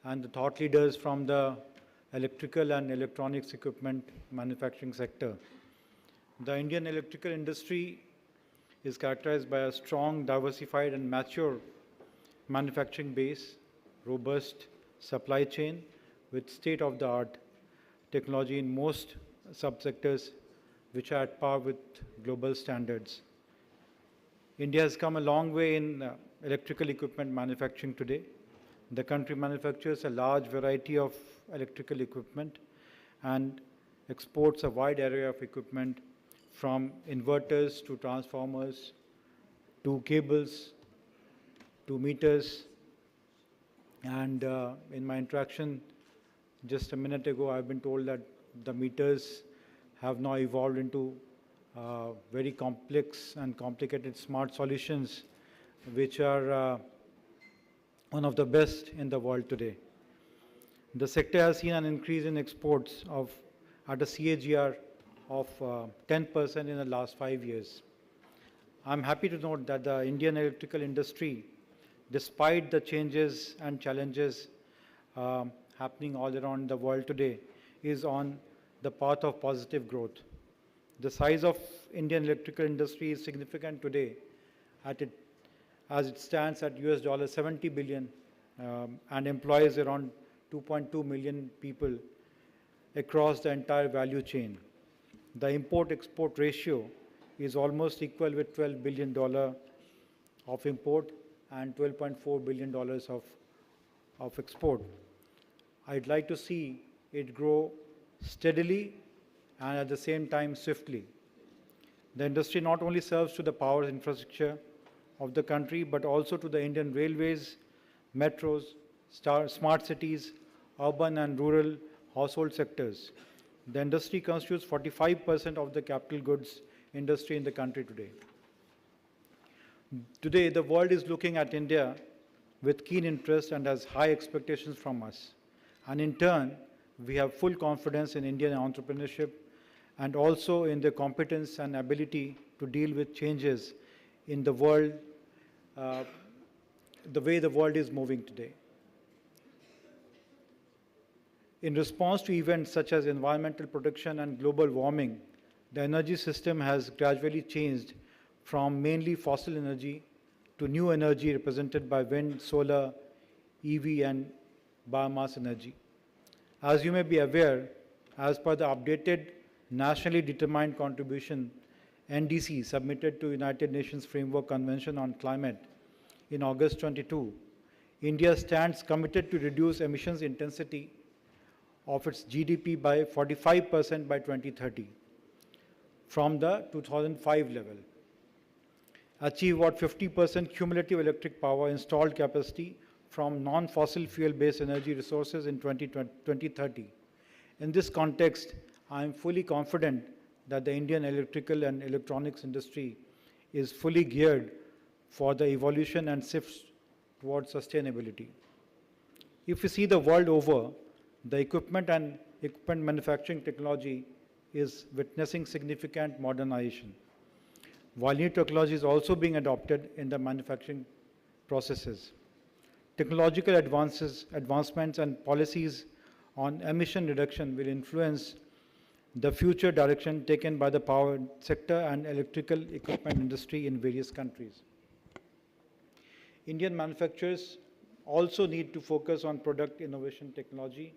and the thought leaders from the electrical and electronics equipment manufacturing sector. The Indian electrical industry is characterized by a strong, diversified and mature manufacturing base, robust supply chain with state-of-the-art technology in most subsectors which are at par with global standards. India has come a long way in electrical equipment manufacturing today. The country manufactures a large variety of electrical equipment and exports a wide array of equipment from inverters to transformers to cables to meters. And in my interaction just a minute ago, I've been told that the meters have now evolved into very complex and complicated smart solutions, which are one of the best in the world today. The sector has seen an increase in exports at a CAGR of 10% in the last 5 years. I'm happy to note that the Indian electrical industry, despite the changes and challenges happening all around the world today, is on the path of positive growth. The size of Indian electrical industry is significant today as it stands at US $70 billion and employs around 2.2 million people across the entire value chain. The import-export ratio is almost equal with $12 billion of import and $12.4 billion of export. I'd like to see it grow steadily and at the same time swiftly. The industry not only serves to the power infrastructure of the country, but also to the Indian railways, metros, smart cities, urban and rural household sectors. The industry constitutes 45% of the capital goods industry in the country today. Today, the world is looking at India with keen interest and has high expectations from us. And in turn, we have full confidence in Indian entrepreneurship and also in their competence and ability to deal with changes in the world, the way the world is moving today. In response to events such as environmental protection and global warming, the energy system has gradually changed from mainly fossil energy to new energy represented by wind, solar, EV, and biomass energy. As you may be aware, as per the updated Nationally Determined Contribution NDC submitted to United Nations Framework Convention on Climate in August 22, India stands committed to reduce emissions intensity of its GDP by 45% by 2030 from the 2005 level. achieve what 50% cumulative electric power installed capacity from non-fossil fuel-based energy resources in 2030. In this context, I am fully confident that the Indian electrical and electronics industry is fully geared for the evolution and shifts towards sustainability. If you see the world over, the equipment and equipment manufacturing technology is witnessing significant modernization, while new technology is also being adopted in the manufacturing processes. Technological advancements and policies on emission reduction will influence the future direction taken by the power sector and electrical equipment industry in various countries. Indian manufacturers also need to focus on product innovation technology,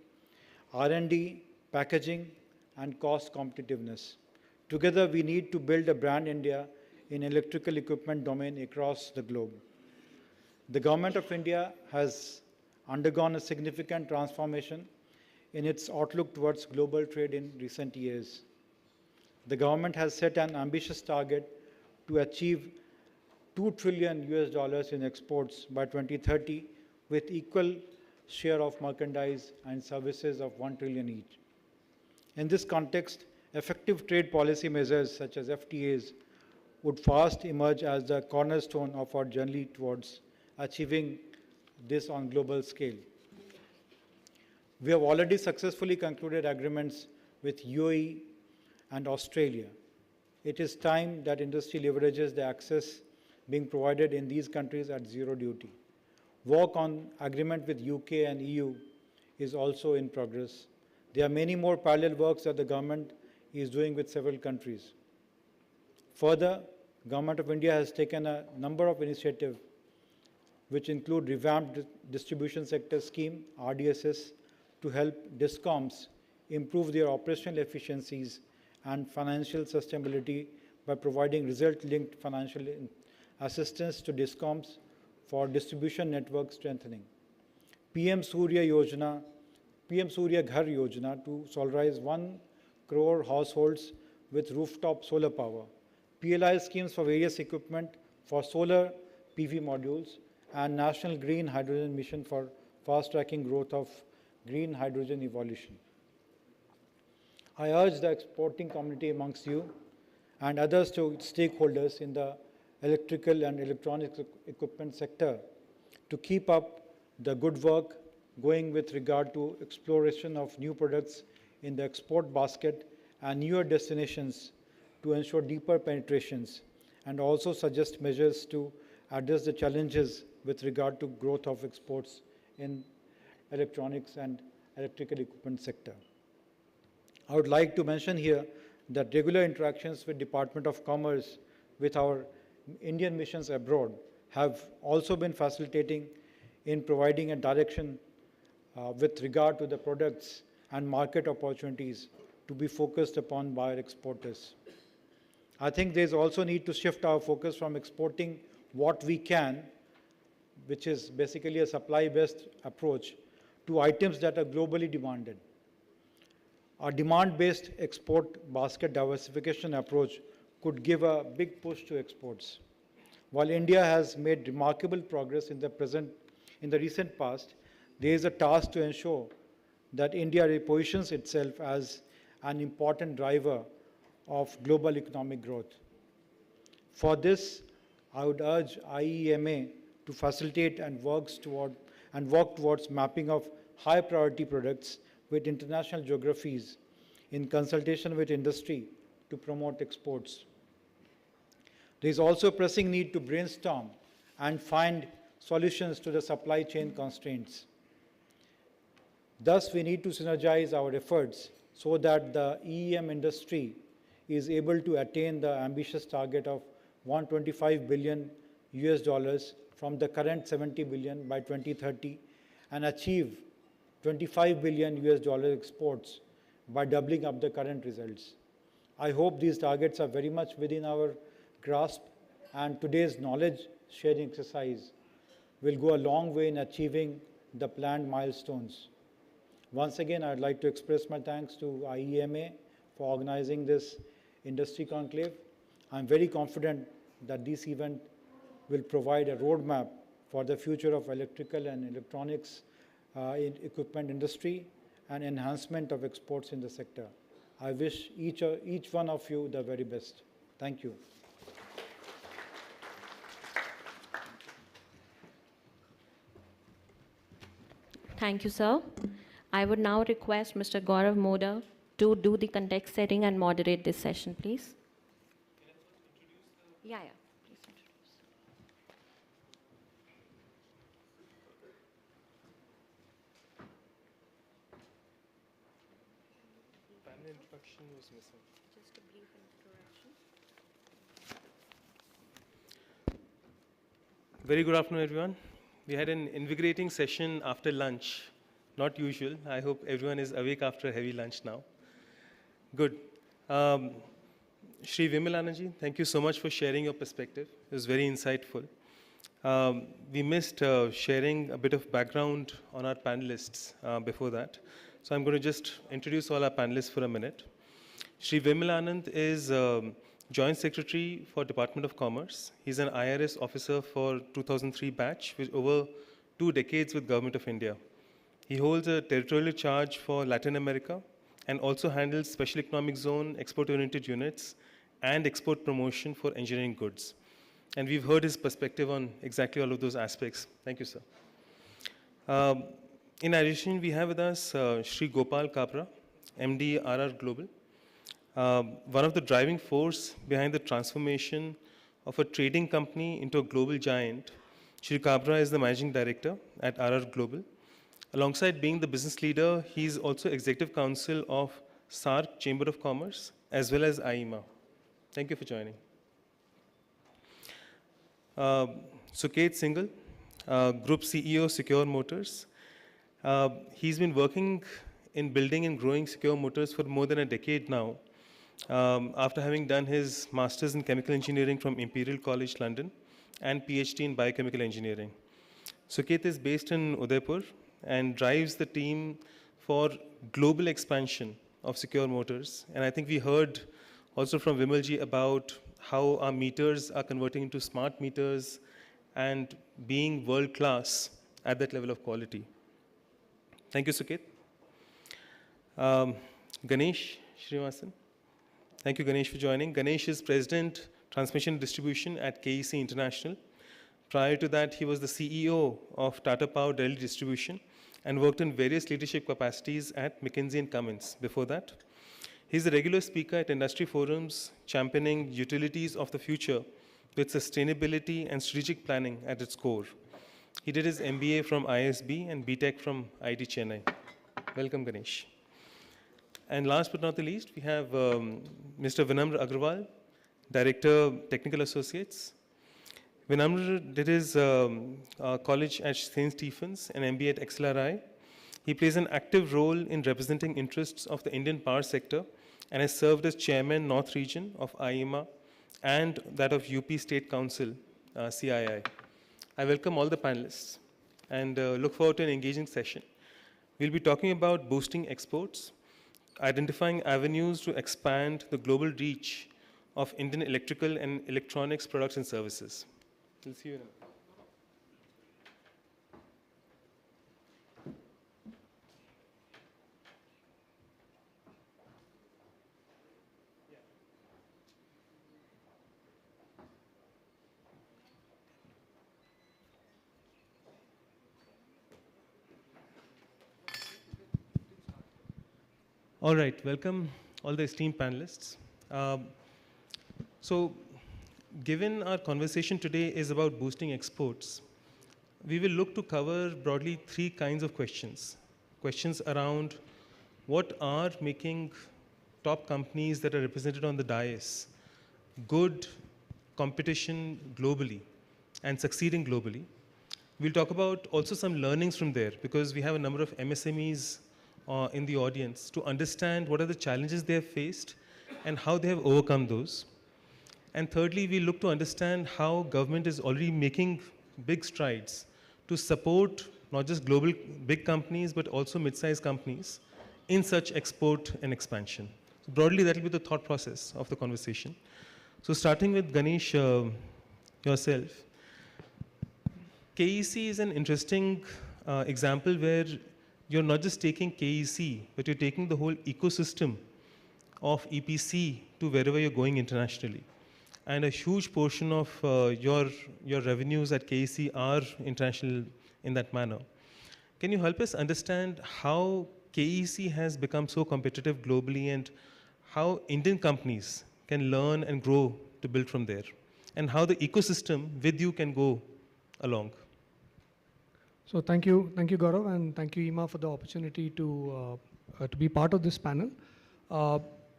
R&D, packaging, and cost competitiveness. Together, we need to build a brand India in electrical equipment domain across the globe. The Government of India has undergone a significant transformation in its outlook towards global trade in recent years. The government has set an ambitious target to achieve $2 trillion in exports by 2030, with equal share of merchandise and services of 1 trillion each. In this context, effective trade policy measures such as FTAs would fast emerge as the cornerstone of our journey towards achieving this on global scale. We have already successfully concluded agreements with UAE and Australia. It is time that industry leverages the access being provided in these countries at zero duty. Work on agreement with UK and EU is also in progress. There are many more parallel works that the government is doing with several countries. Further, Government of India has taken a number of initiatives which include revamped distribution sector scheme, RDSS, to help DISCOMs improve their operational efficiencies and financial sustainability by providing result-linked financial assistance to DISCOMs for distribution network strengthening. PM Surya Ghar Yojana to solarize 1 crore households with rooftop solar power. PLI schemes for various equipment for solar PV modules, and National Green Hydrogen Mission for fast-tracking growth of green hydrogen evolution. I urge the exporting community amongst you and others stakeholders in the electrical and electronics equipment sector to keep up the good work going with regard to exploration of new products in the export basket and newer destinations to ensure deeper penetrations, and also suggest measures to address the challenges with regard to growth of exports in electronics and electrical equipment sector. I would like to mention here that regular interactions with Department of Commerce with our Indian missions abroad have also been facilitating in providing a direction with regard to the products and market opportunities to be focused upon by our exporters. I think there is also need to shift our focus from exporting what we can, which is basically a supply-based approach, to items that are globally demanded. A demand-based export basket diversification approach could give a big push to exports. While India has made remarkable progress in the recent past, there is a task to ensure that India repositions itself as an important driver of global economic growth. For this, I would urge IEEMA to facilitate and work towards mapping of high priority products with international geographies in consultation with industry to promote exports. There is also a pressing need to brainstorm and find solutions to the supply chain constraints. Thus, we need to synergize our efforts so that the EEM industry is able to attain the ambitious target of $125 billion from the current $70 billion by 2030 and achieve $25 billion exports by doubling up the current results. I hope these targets are very much within our grasp, and today's knowledge sharing exercise will go a long way in achieving the planned milestones. Once again, I'd like to express my thanks to IEEMA for organizing this industry conclave. I'm very confident that this event will provide a roadmap for the future of electrical and electronics equipment industry and enhancement of exports in the sector. I wish each one of you the very best. Thank you. Thank you, sir. I would now request Mr. Gaurav Moda to do the context setting and moderate this session, please. Yeah. Please introduce. Panel introduction was missing. Just a brief introduction. Very good afternoon, everyone. We had an invigorating session after lunch. Not usual. I hope everyone is awake after a heavy lunch now. Good. Shri Vimalananji, thank you so much for sharing your perspective. It was very insightful. We missed sharing a bit of background on our panelists before that. So I'm going to just introduce all our panelists for a minute. Shri Vimalanand is Joint Secretary for Department of Commerce. He's an IRS officer for 2003 batch with over 2 decades with Government of India. He holds a territorial charge for Latin America and also handles special economic zone, export-oriented units, and export promotion for engineering goods. And we've heard his perspective on exactly all of those aspects. Thank you, sir. In addition, we have with us Shri Gopal Kabra, MD RR Global, one of the driving force behind the transformation of a trading company into a global giant. Shri Kabra is the managing director at RR Global. Alongside being the business leader, he's also executive council of SAARC Chamber of Commerce, as well as IEEMA. Thank you for joining. Suket Singhal, Group CEO, Secure Motors. He's been working in building and growing Secure Motors for more than a decade now, after having done his master's in chemical engineering from Imperial College London and PhD in biochemical engineering. Suket is based in Udaipur and drives the team for global expansion of Secure Motors. And I think we heard also from Vimalji about how our meters are converting into smart meters and being world-class at that level of quality. Thank you, Suket. Ganesh Srinivasan. Thank you, Ganesh, for joining. Ganesh is President, Transmission and Distribution at KEC International. Prior to that, he was the CEO of Tata Power Delhi Distribution and worked in various leadership capacities at McKinsey & Cummins before that. He's a regular speaker at industry forums, championing utilities of the future with sustainability and strategic planning at its core. He did his MBA from ISB and BTech from IIT Chennai. Welcome, Ganesh. And last but not the least, we have Mr. Vinamr Agrawal, Director, Technical Associates. Vinamr did his college at St. Stephen's and MBA at XLRI. He plays an active role in representing interests of the Indian power sector and has served as Chairman North Region of IEEMA and that of UP State Council, CII. I welcome all the panelists and look forward to an engaging session. We'll be talking about boosting exports, identifying avenues to expand the global reach of Indian electrical and electronics products and services. We'll see you in a minute. All right, welcome all the esteemed panelists. So, given our conversation today is about boosting exports, we will look to cover broadly 3 kinds of questions. Questions around what are making top companies that are represented on the dais good competition globally and succeeding globally. We'll talk about also some learnings from there because we have a number of MSMEs in the audience to understand what are the challenges they have faced and how they have overcome those. And thirdly, we look to understand how government is already making big strides to support not just global big companies, but also mid-sized companies in such export and expansion. So broadly, that will be the thought process of the conversation. So starting with Ganesh, yourself. KEC is an interesting example where you're not just taking KEC, but you're taking the whole ecosystem of EPC to wherever you're going internationally. And a huge portion of your revenues at KEC are international in that manner. Can you help us understand how KEC has become so competitive globally and how Indian companies can learn and grow to build from there? And how the ecosystem with you can go along? So thank you, Gaurav, and thank you, IEEMA, for the opportunity to be part of this panel.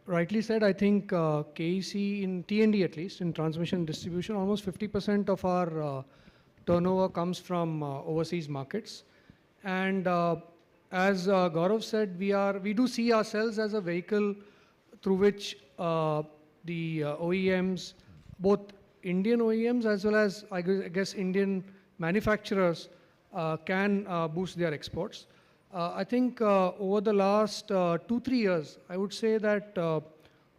Rightly said, I think KEC in T&D at least, in transmission and distribution, almost 50% of our turnover comes from overseas markets. And as Gaurav said, we do see ourselves as a vehicle through which the OEMs, both Indian OEMs as well as I guess Indian manufacturers can boost their exports. I think over the last 2-3 years, I would say that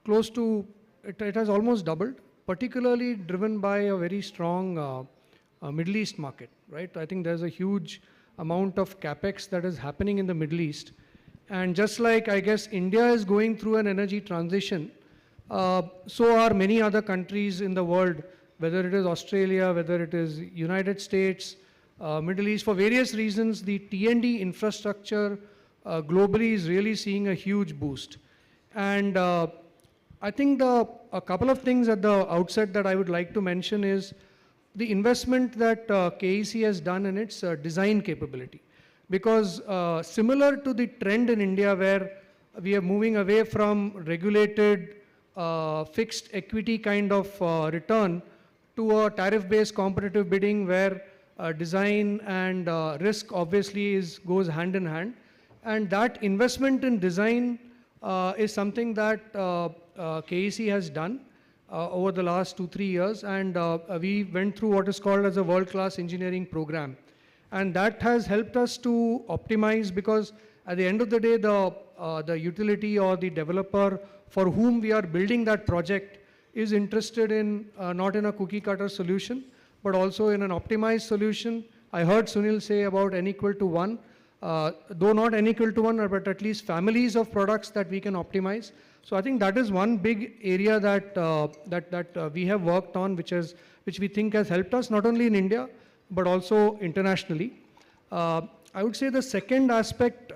close to, it has almost doubled, particularly driven by a very strong Middle East market, right? I think there's a huge amount of capex that is happening in the Middle East. And just like I guess India is going through an energy transition, so are many other countries in the world, whether it is Australia, whether it is United States, Middle East. For various reasons, the T&D infrastructure globally is really seeing a huge boost. And I think a couple of things at the outset that I would like to mention is the investment that KEC has done in its design capability. Because similar to the trend in India where we are moving away from regulated fixed equity kind of return to a tariff-based competitive bidding where design and risk obviously goes hand in hand. And that investment in design is something that KEC has done over the last 2-3 years. And we went through what is called as a world-class engineering program. And that has helped us to optimize because at the end of the day, the utility or the developer for whom we are building that project is interested in not in a cookie cutter solution, but also in an optimized solution. I heard Sunil say about n equal to 1, though not n equal to 1, but at least families of products that we can optimize. So I think that is one big area that we have worked on, which we think has helped us not only in India, but also internationally. I would say the second aspect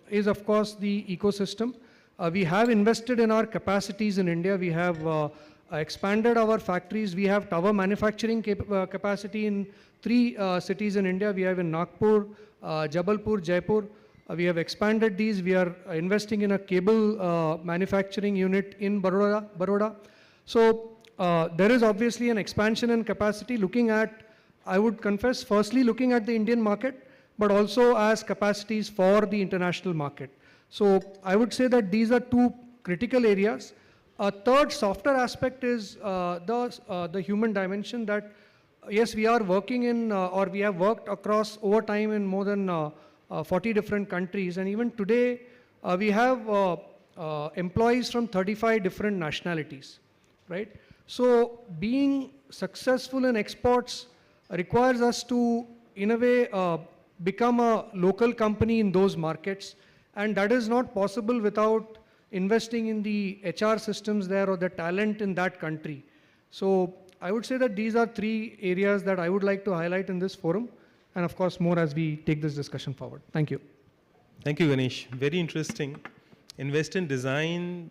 is of course the ecosystem. We have invested in our capacities in India. We have expanded our factories. We have tower manufacturing capacity in 3 cities in India. We have in Nagpur, Jabalpur, Jaipur. We have expanded these. We are investing in a cable manufacturing unit in Baroda. So there is obviously an expansion in capacity looking at, I would confess, firstly looking at the Indian market, but also as capacities for the international market. So I would say that these are 2 critical areas. A third softer aspect is the human dimension that, yes, we are working in, or we have worked across over time in more than 40 different countries. And even today, we have employees from 35 different nationalities, right? So being successful in exports requires us to, in a way, become a local company in those markets. And that is not possible without investing in the HR systems there or the talent in that country. So I would say that these are 3 areas that I would like to highlight in this forum. And of course, more as we take this discussion forward. Thank you. Thank you, Ganesh. Very interesting. Invest in design,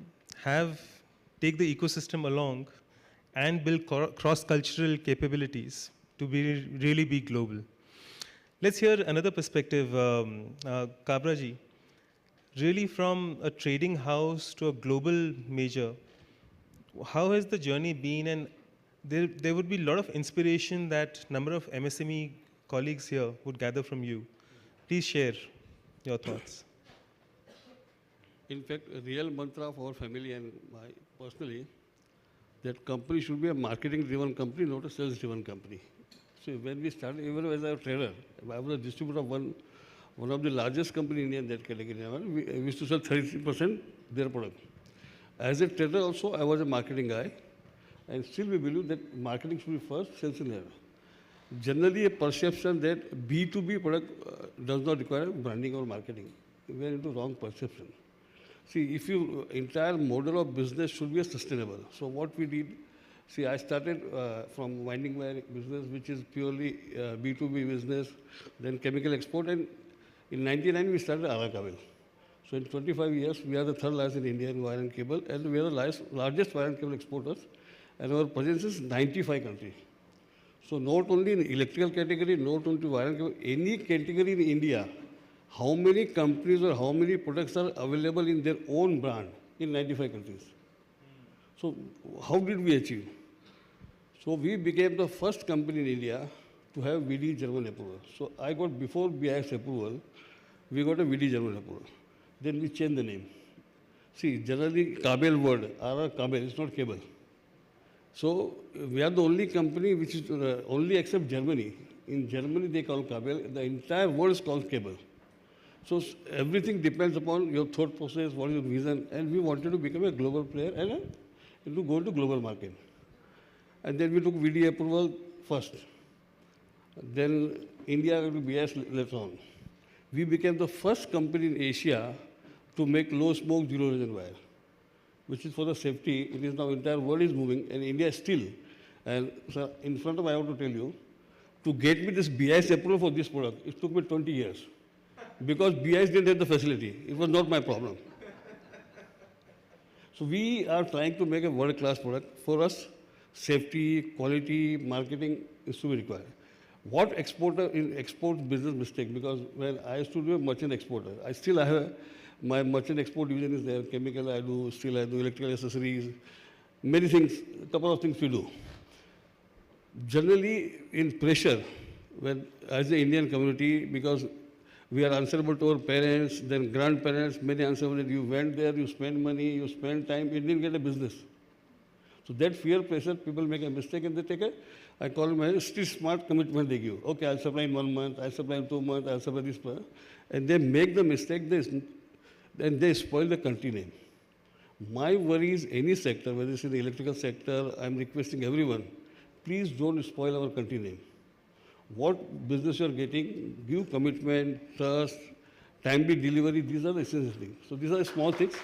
take the ecosystem along, and build cross-cultural capabilities to really be global. Let's hear another perspective, Kabraji. Really from a trading house to a global major, how has the journey been? And there would be a lot of inspiration that number of MSME colleagues here would gather from you. Please share your thoughts. In fact, a real mantra of our family and my personally, that company should be a marketing-driven company, not a sales-driven company. So when we started, even as a trader, I was a distributor of one of the largest company in India in that category. We used to sell 33% their product. As a trader also, I was a marketing guy. And still we believe that marketing should be first, sales and ever. Generally, a perception that B2B product does not require branding or marketing. We are into wrong perception. See, if your entire model of business should be sustainable. So what we did, see, I started from winding wire business, which is purely B2B business, then chemical export, and in 99 we started Arakabel. So in 25 years, we are the third largest in India in wire and cable, and we are the largest wire and cable exporters, and our presence is 95 countries. So not only in electrical category, not only wire and cable, any category in India, how many companies or how many products are available in their own brand in 95 countries? So how did we achieve? So we became the first company in India to have VD German approval. So I got, before BIS approval, we got a VD German approval. Then we changed the name. See, generally Kabel word, Kabel, it's not cable. So we are the only company which is only except Germany. In Germany they call Kabel, the entire world is called cable. So everything depends upon your thought process, what is your vision, and we wanted to become a global player and to go to global market. And then we took VD approval first. Then India to BS later on. We became the first company in Asia to make low smoke, zero erosion wire, which is for the safety. It is now entire world is moving, and India is still. And so in front of, I want to tell you, to get me this BIS approval for this product, it took me 20 years. Because BIS didn't have the facility. It was not my problem. So we are trying to make a world-class product. For us, safety, quality, marketing is to be required. What exporter in export business mistake? Because when I used to do a merchant exporter, I still have my merchant export division is there. Chemical I do, still I do electrical accessories, many things, a couple of things we do. Generally in pressure, when as the Indian community, because we are answerable to our parents, then grandparents, many answerable. You went there, you spend money, you spend time, you didn't get a business. So that fear pressure, people make a mistake and they take a, I call it a street smart commitment they give. Okay, I'll supply in 1 month, I'll supply in 2 months, I'll supply this month. And they make the mistake, then they spoil the country name. My worry is any sector, whether it's in the electrical sector, I'm requesting everyone, please don't spoil our country name. What business you're getting, give commitment, trust, timely delivery, these are the essential things. So these are the small things.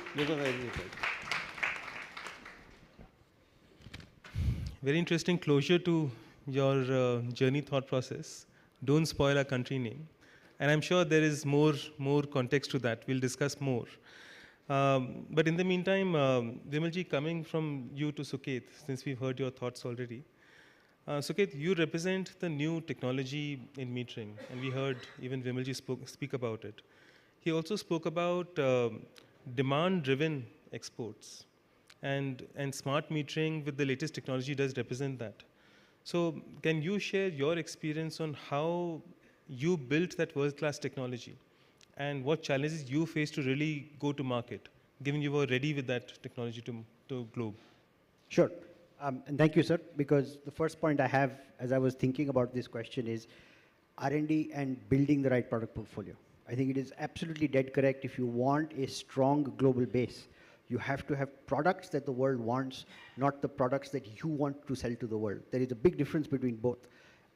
Very interesting closure to your journey thought process. Don't spoil our country name. And I'm sure there is more context to that. We'll discuss more. But in the meantime, Vimalji, coming from you to Suket, since we've heard your thoughts already. Suket, you represent the new technology in metering, and we heard even Vimalji speak about it. He also spoke about demand-driven exports, and smart metering with the latest technology does represent that. So can you share your experience on how you built that world-class technology, and what challenges you faced to really go to market, given you were ready with that technology to globe? Sure. And thank you, sir, because the first point I have as I was thinking about this question is R&D and building the right product portfolio. I think it is absolutely dead correct. If you want a strong global base, you have to have products that the world wants, not the products that you want to sell to the world. There is a big difference between both.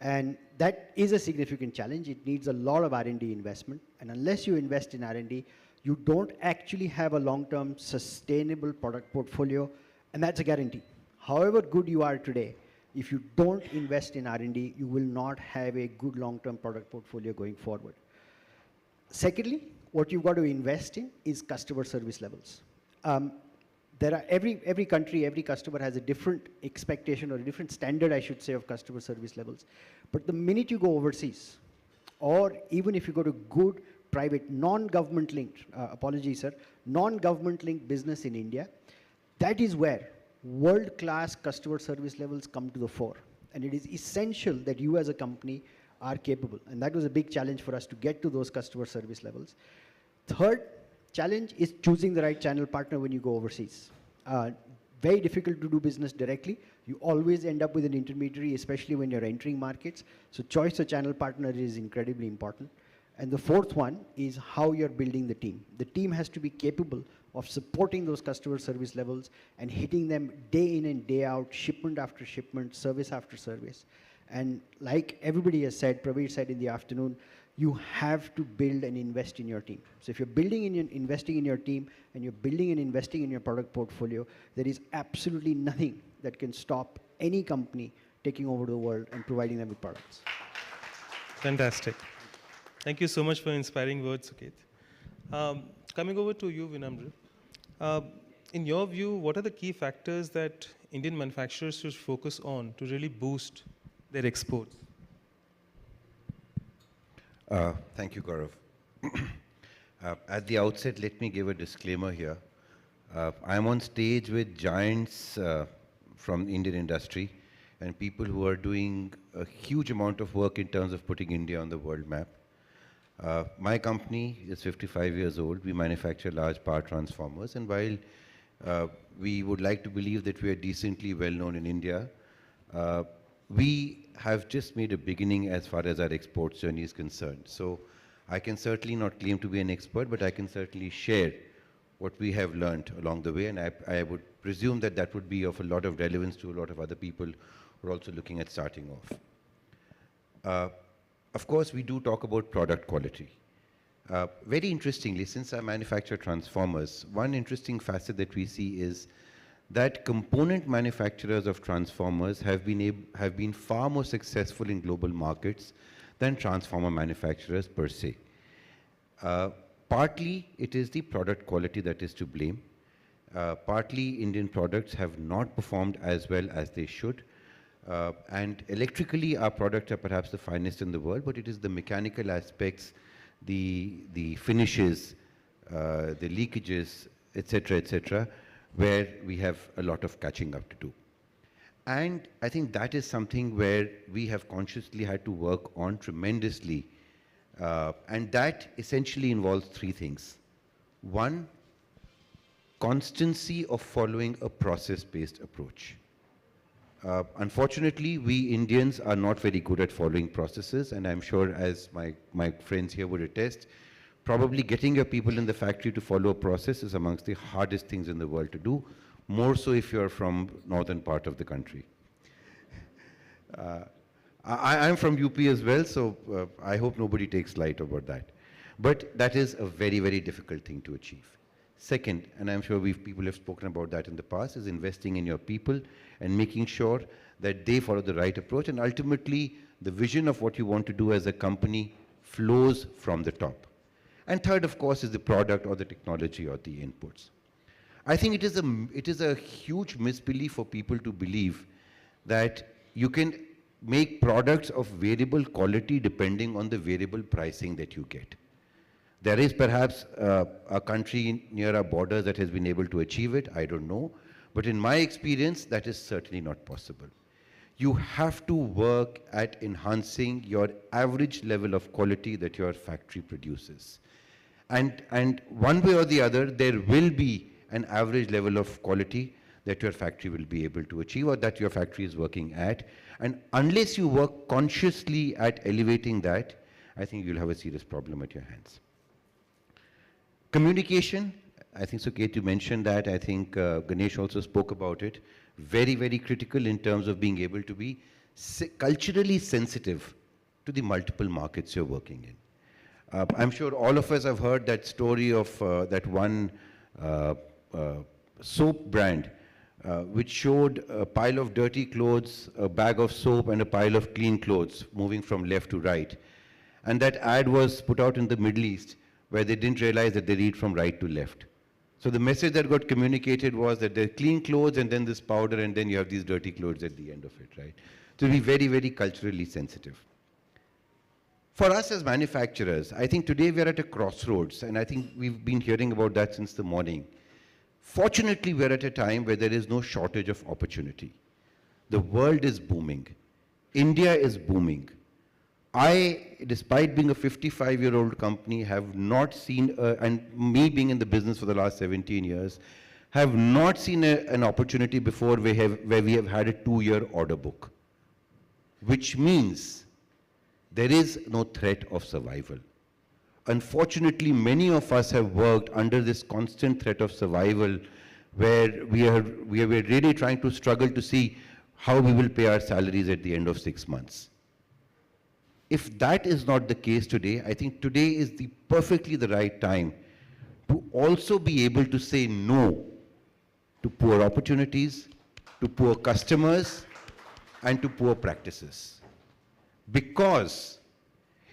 And that is a significant challenge. It needs a lot of R&D investment. And unless you invest in R&D, you don't actually have a long-term sustainable product portfolio, and that's a guarantee. However good you are today, if you don't invest in R&D, you will not have a good long-term product portfolio going forward. Secondly, what you've got to invest in is customer service levels. There are every country, every customer has a different expectation or a different standard, I should say, of customer service levels. But the minute you go overseas, or even if you go to good, private, non-government linked, apologies, sir, non-government linked business in India, that is where world-class customer service levels come to the fore. And it is essential that you as a company are capable. And that was a big challenge for us to get to those customer service levels. Third challenge is choosing the right channel partner when you go overseas. Very difficult to do business directly. You always end up with an intermediary, especially when you're entering markets. So choice of channel partner is incredibly important. And the fourth one is how you're building the team. The team has to be capable of supporting those customer service levels and hitting them day in and day out, shipment after shipment, service after service. And like everybody has said, Praveer said in the afternoon, you have to build and invest in your team. So if you're building and investing in your team and you're building and investing in your product portfolio, there is absolutely nothing that can stop any company taking over the world and providing them with products. Fantastic. Thank you so much for inspiring words, Suket. Coming over to you, Vinamra. In your view, what are the key factors that Indian manufacturers should focus on to really boost their exports? Thank you, Gaurav. At the outset, let me give a disclaimer here. I am on stage with giants from the Indian industry and people who are doing a huge amount of work in terms of putting India on the world map. My company is 55 years old. We manufacture large power transformers, and while we would like to believe that we are decently well known in India, we have just made a beginning as far as our exports journey is concerned. So I can certainly not claim to be an expert, but I can certainly share what we have learned along the way, and I would presume that that would be of a lot of relevance to a lot of other people who are also looking at starting off. Of course, we do talk about product quality. Very interestingly, since I manufacture transformers, one interesting facet that we see is that component manufacturers of transformers have been far more successful in global markets than transformer manufacturers per se. Partly, it is the product quality that is to blame. Partly, Indian products have not performed as well as they should. And electrically, our products are perhaps the finest in the world, but it is the mechanical aspects, the finishes, the leakages, etc., where we have a lot of catching up to do. And I think that is something where we have consciously had to work on tremendously. And that essentially involves three things. One, constancy of following a process-based approach. Unfortunately, we Indians are not very good at following processes, and I'm sure, as my friends here would attest, probably getting your people in the factory to follow a process is amongst the hardest things in the world to do, more so if you're from northern part of the country. I'm from UP as well, so I hope nobody takes light about that. But that is a very, very difficult thing to achieve. Second, and I'm sure people have spoken about that in the past, is investing in your people and making sure that they follow the right approach, and ultimately the vision of what you want to do as a company flows from the top. And third, of course, is the product or the technology or the inputs. I think it is a huge misbelief for people to believe that you can make products of variable quality depending on the variable pricing that you get. There is perhaps a country near our borders that has been able to achieve it, I don't know. But in my experience, that is certainly not possible. You have to work at enhancing your average level of quality that your factory produces. And one way or the other, there will be an average level of quality that your factory will be able to achieve or that your factory is working at. And unless you work consciously at elevating that, I think you'll have a serious problem at your hands. Communication, I think Suket, you mentioned that. I think Ganesh also spoke about it. Very, very critical in terms of being able to be culturally sensitive to the multiple markets you're working in. I'm sure all of us have heard that story of that one soap brand which showed a pile of dirty clothes, a bag of soap, and a pile of clean clothes moving from left to right. And that ad was put out in the Middle East, where they didn't realize that they read from right to left. So the message that got communicated was that there are clean clothes and then this powder and then you have these dirty clothes at the end of it, right? So be very, very culturally sensitive. For us as manufacturers, I think today we are at a crossroads, and I think we've been hearing about that since the morning. Fortunately, we're at a time where there is no shortage of opportunity. The world is booming. India is booming. I, despite being a 55-year-old company, have not seen, and me being in the business for the last 17 years, have not seen an opportunity before where we have had a 2-year order book, which means there is no threat of survival. unfortunately, many of us have worked under this constant threat of survival, where we are really trying to struggle to see how we will pay our salaries at the end of 6 months. If that is not the case today, I think today is perfectly the right time to also be able to say no to poor opportunities, to poor customers, and to poor practices. Because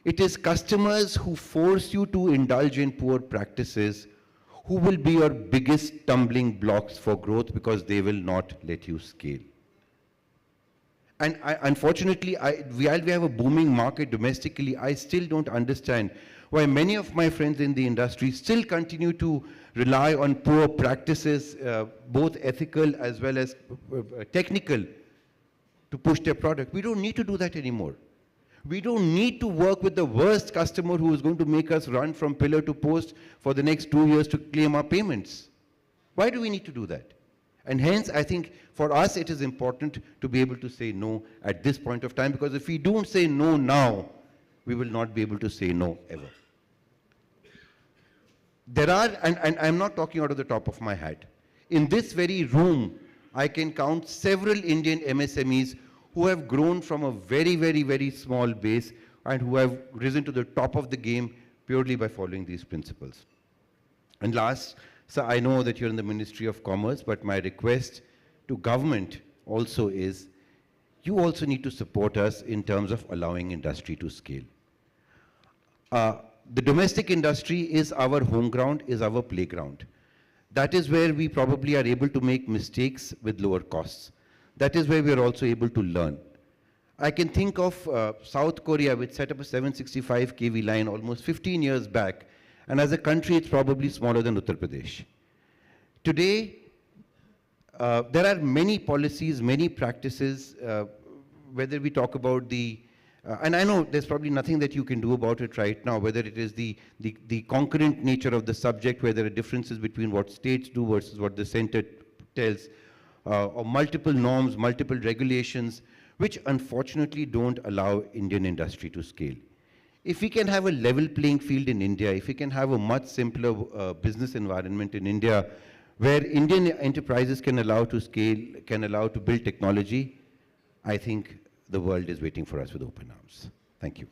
it is customers who force you to indulge in poor practices who will be your biggest stumbling blocks for growth, because they will not let you scale. And unfortunately, while we have a booming market domestically, I still don't understand why many of my friends in the industry still continue to rely on poor practices, both ethical as well as technical, to push their product. We don't need to do that anymore. We don't need to work with the worst customer who is going to make us run from pillar to post for the next 2 years to claim our payments. Why do we need to do that? And hence, I think for us it is important to be able to say no at this point of time, because if we don't say no now, we will not be able to say no ever. There are, and I'm not talking out of the top of my head, in this very room, I can count several Indian MSMEs who have grown from a very, very, very small base and who have risen to the top of the game purely by following these principles. And last, so I know that you're in the Ministry of Commerce, but my request to government also is, you also need to support us in terms of allowing industry to scale. The domestic industry is our home ground, is our playground. That is where we probably are able to make mistakes with lower costs. That is where we are also able to learn. I can think of South Korea, which set up a 765 kV line almost 15 years back, and as a country it's probably smaller than Uttar Pradesh. Today, there are many policies, many practices, whether we talk about and I know there's probably nothing that you can do about it right now, whether it is the concurrent nature of the subject, where there are differences between what states do versus what the center tells, or multiple norms, multiple regulations, which unfortunately don't allow Indian industry to scale. If we can have a level playing field in India, if we can have a much simpler business environment in India, where Indian enterprises can allow to scale, can allow to build technology, I think the world is waiting for us with open arms. Thank you.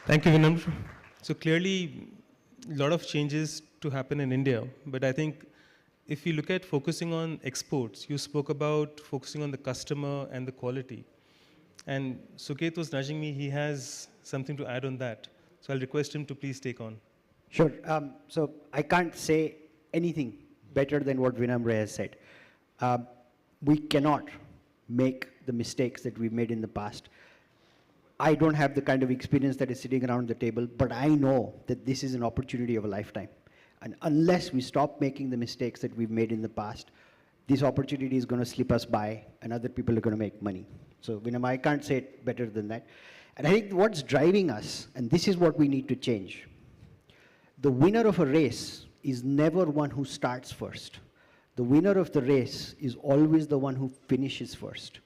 Thank you, Vinamr. So clearly, a lot of changes to happen in India, but I think if you look at focusing on exports, you spoke about focusing on the customer and the quality. And Suket was nudging me, he has something to add on that. So I'll request him to please take on. Sure. So I can't say anything better than what Vinamra has said. We cannot make the mistakes that we've made in the past. I don't have the kind of experience that is sitting around the table, but I know that this is an opportunity of a lifetime. And unless we stop making the mistakes that we've made in the past, this opportunity is going to slip us by and other people are going to make money. So Vinam, I can't say it better than that. And I think what's driving us, and this is what we need to change, the winner of a race is never one who starts first. The winner of the race is always the one who finishes first.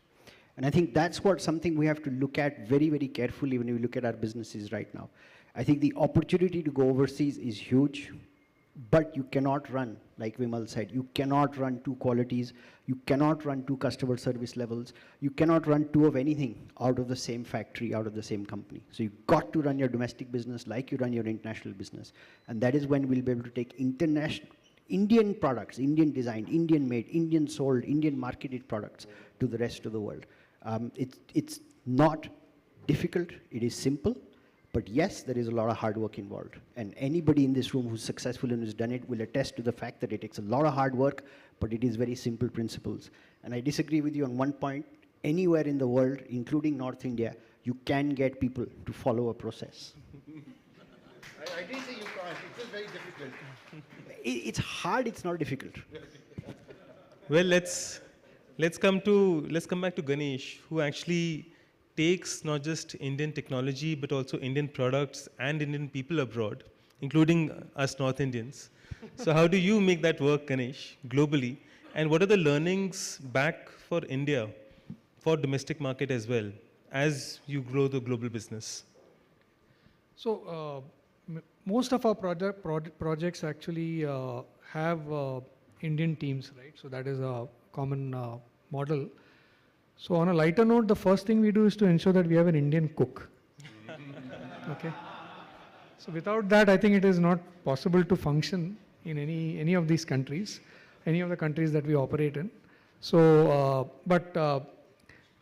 And I think that's something we have to look at very, very carefully when we look at our businesses right now. I think the opportunity to go overseas is huge, but you cannot run, like Vimal said, you cannot run two qualities, you cannot run two customer service levels, you cannot run two of anything out of the same factory, out of the same company. So you've got to run your domestic business like you run your international business. And that is when we'll be able to take Indian products, Indian designed, Indian made, Indian sold, Indian marketed products to the rest of the world. It's not difficult, it is simple, but yes, there is a lot of hard work involved. And anybody in this room who's successful and who's done it will attest to the fact that it takes a lot of hard work, but it is very simple principles. And I disagree with you on one point. Anywhere in the world, including North India, you can get people to follow a process. I didn't say you can't, it was very difficult. It's hard, it's not difficult. Well, let's come back to Ganesh, who actually takes not just Indian technology, but also Indian products and Indian people abroad, including us North Indians. So how do you make that work, Ganesh, globally? And what are the learnings back for India, for domestic market as well, as you grow the global business? So most of our projects actually have Indian teams, right? So that is a common model. So on a lighter note, the first thing we do is to ensure that we have an Indian cook. Okay. So without that, I think it is not possible to function in any of these countries, any of the countries that we operate in. So,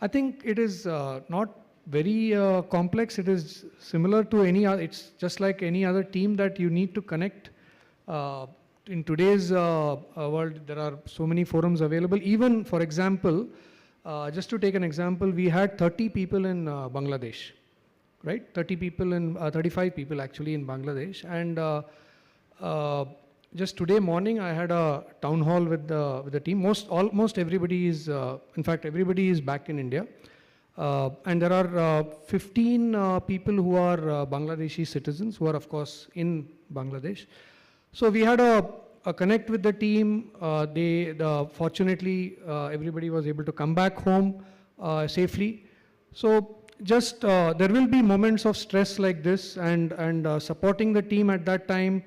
I think it is not very complex. It is similar to any other. It's just like any other team that you need to connect. In today's world, there are so many forums available. Even, for example, just to take an example, we had 30 people in Bangladesh, right? 30 people in 35 people actually in Bangladesh, and just today morning I had a town hall with the team. Almost everybody is, in fact, everybody is back in India, and there are 15 people who are Bangladeshi citizens who are, of course, in Bangladesh. So we had a connect with the team. Fortunately, everybody was able to come back home safely. So just there will be moments of stress like this, and supporting the team at that time,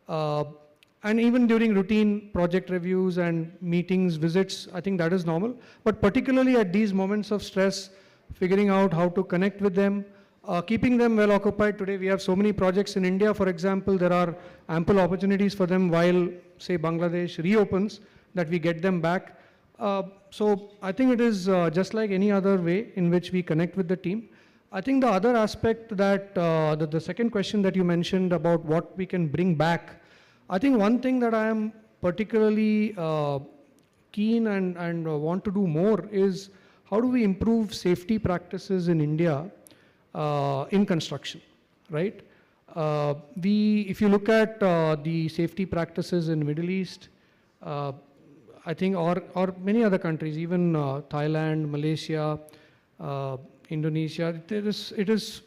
and even during routine project reviews and meetings, visits, I think that is normal. But particularly at these moments of stress, figuring out how to connect with them, keeping them well occupied. Today we have so many projects in India, for example. There are ample opportunities for them while, say, Bangladesh reopens, that we get them back. So I think it is just like any other way in which we connect with the team. I think the other aspect that, the second question that you mentioned about what we can bring back, I think one thing that I am particularly keen and want to do more is how do we improve safety practices in India in construction, right? If you look at the safety practices in Middle East, I think, or many other countries, even Thailand, Malaysia, Indonesia, it is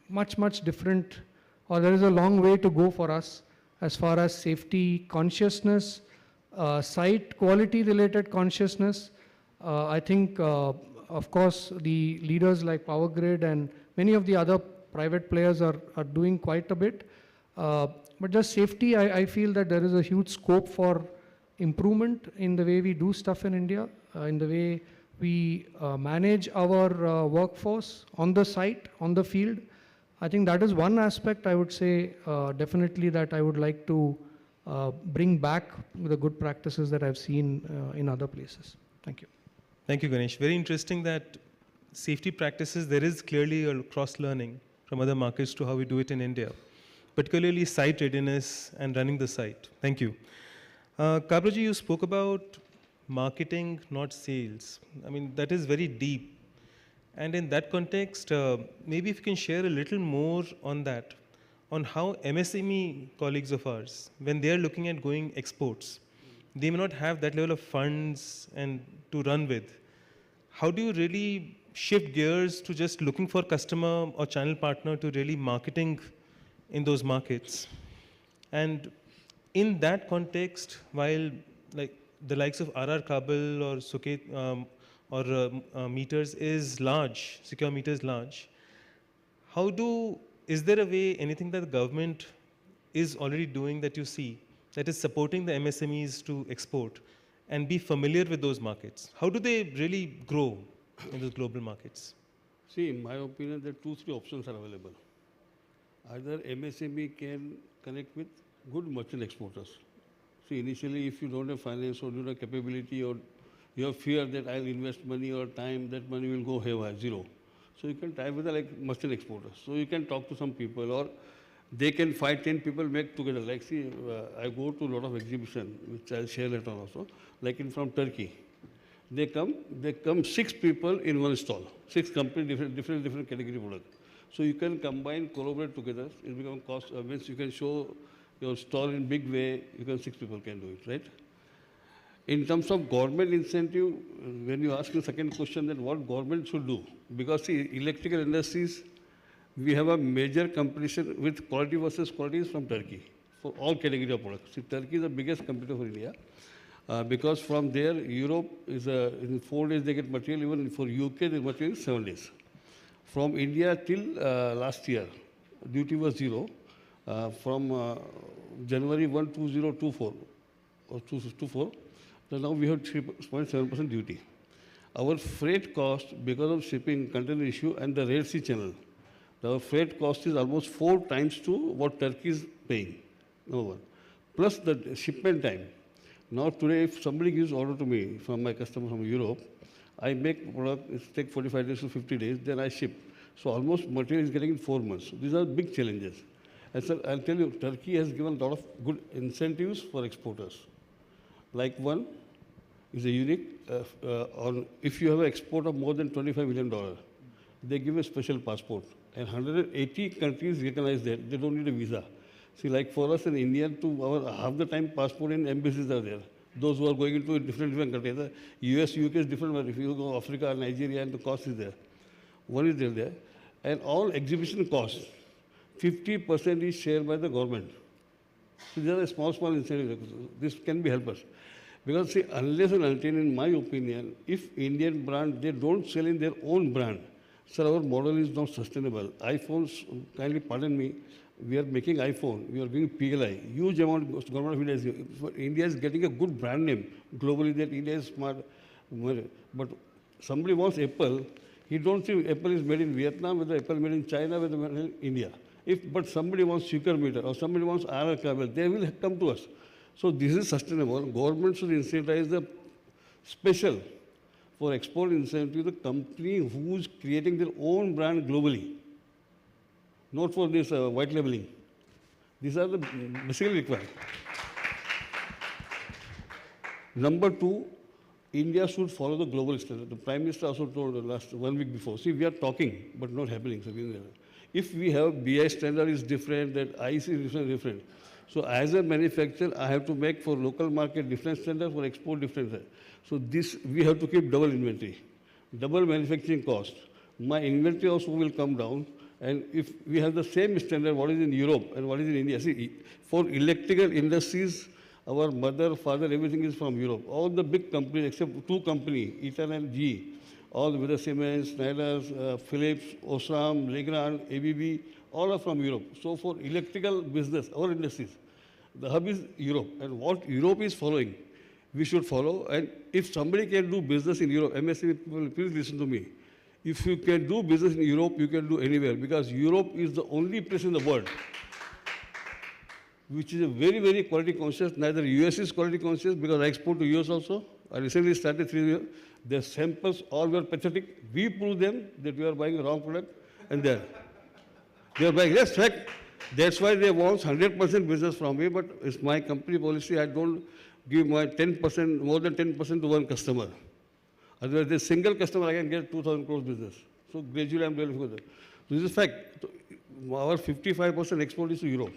much different, or there is a long way to go for us as far as safety consciousness, site quality related consciousness. I think, of course, the leaders like Power Grid and many of the other private players are doing quite a bit. But just safety, I feel that there is a huge scope for improvement in the way we do stuff in India, in the way we manage our workforce on the site, on the field. I think that is one aspect I would say definitely that I would like to bring back the good practices that I've seen in other places. Thank you. Thank you, Ganesh. Very interesting that safety practices, there is clearly a cross-learning from other markets to how we do it in India, particularly site readiness and running the site. Thank you. Kabraji, you spoke about marketing, not sales. I mean, that is very deep. And in that context, maybe if you can share a little more on that, on how MSME colleagues of ours, when they are looking at going exports, they may not have that level of funds and to run with. How do you really shift gears to just looking for customer or channel partner to really marketing in those markets? And in that context, while like the likes of RR Kabel or Suket meters is large, secure meters large, is there a way, anything that the government is already doing that you see, that is supporting the MSMEs to export and be familiar with those markets? How do they really grow in those global markets? See, in my opinion, there are 2-3 options are available. Either MSME can connect with good merchant exporters. See, initially, if you don't have finance or don't have capability, or you have fear that I'll invest money or time, that money will go haywire, zero. So you can tie with like merchant exporters. So you can talk to some people, or they can 5-10 people make together. Like, see, I go to a lot of exhibition, which I'll share later also. Like from Turkey, they come 6 people in one stall, 6 companies, different category product. So you can combine, collaborate together. It becomes cost. Means you can show your stall in big way. 6 people can do it, right? In terms of government incentive, when you ask the second question, that what government should do, because see, electrical industries, we have a major competition with quality versus qualities from Turkey for all category of products. See, Turkey is the biggest competitor for India, because from there, Europe is in 4 days they get material. Even for UK, the material is 7 days. From India till last year, duty was zero. From January 1, 2024, or 2024, so now we have 3.7% duty. Our freight cost, because of shipping container issue and the Red Sea channel, our freight cost is almost 4 times to what Turkey is paying, number one. Plus the shipment time. Now today, if somebody gives order to me from my customer from Europe, I make product, it takes 45 days to 50 days, then I ship. So almost material is getting in 4 months. So these are big challenges. And sir, I'll tell you, Turkey has given a lot of good incentives for exporters. Like one is a unique, on if you have an export of more than $25 million, they give a special passport. And 180 countries recognize that. They don't need a visa. See, like for us in India, half the time passport in embassies are there. Those who are going into different countries. The US, UK is different, but if you go Africa, Nigeria, and the cost is there. One is there. And all exhibition costs, 50% is shared by the government. So these are a small incentives. This can be help us. Because see, unless and until, in my opinion, if Indian brand, they don't sell in their own brand, sir, our model is not sustainable. iPhones, kindly pardon me, we are making iPhone, we are doing PLI, huge amount of government of India is, India is getting a good brand name globally that India is smart. But somebody wants Apple, he don't see Apple is made in Vietnam, whether Apple made in China, whether made in India. But somebody wants Shaker meter or somebody wants RR cable, they will come to us. So this is sustainable. Government should incentivize the special for export incentive the company who is creating their own brand globally, not for this white labeling. These are the basically required. Number two, India should follow the global standard. The Prime Minister also told last 1 week before. See, we are talking, but not happening. So if we have BI standard is different, that IC is different. So as a manufacturer, I have to make for local market different standard, for export different standard. So this, we have to keep double inventory, double manufacturing cost. My inventory also will come down. And if we have the same standard, what is in Europe and what is in India. See, for electrical industries, our mother, father, everything is from Europe. All the big companies, except 2 companies, Eaton and GE, all the Siemens, Schneider, Philips, Osram, Legrand, ABB, all are from Europe. So for electrical business, our industries, the hub is Europe. And what Europe is following, we should follow. And if somebody can do business in Europe, MSME people, please listen to me. If you can do business in Europe, you can do anywhere, because Europe is the only place in the world which is a very, very quality conscious. Neither US is quality conscious, because I export to US also. I recently started 3 years. Their samples all were pathetic. We prove them that we are buying a wrong product, and they are buying. That's fact. That's why they want 100% business from me, but it's my company policy. I don't give my 10%, more than 10% to one customer. Otherwise, the single customer, I can get 2,000 crores business. So gradually, I'm developing that. So this is fact. So our 55% export is to Europe.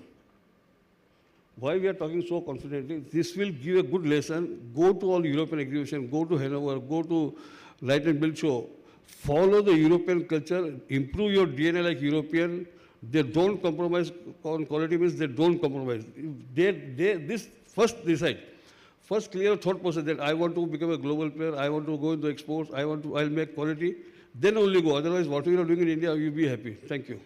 Why we are talking so confidently? This will give a good lesson. Go to all European exhibition, go to Hanover, go to Light and Build Show. Follow the European culture, improve your DNA like European. They don't compromise on quality, means they don't compromise. This first decide. First clear thought process that I want to become a global player, I want to go into exports, I'll make quality. Then only go. Otherwise, what you are doing in India, you'll be happy. Thank you.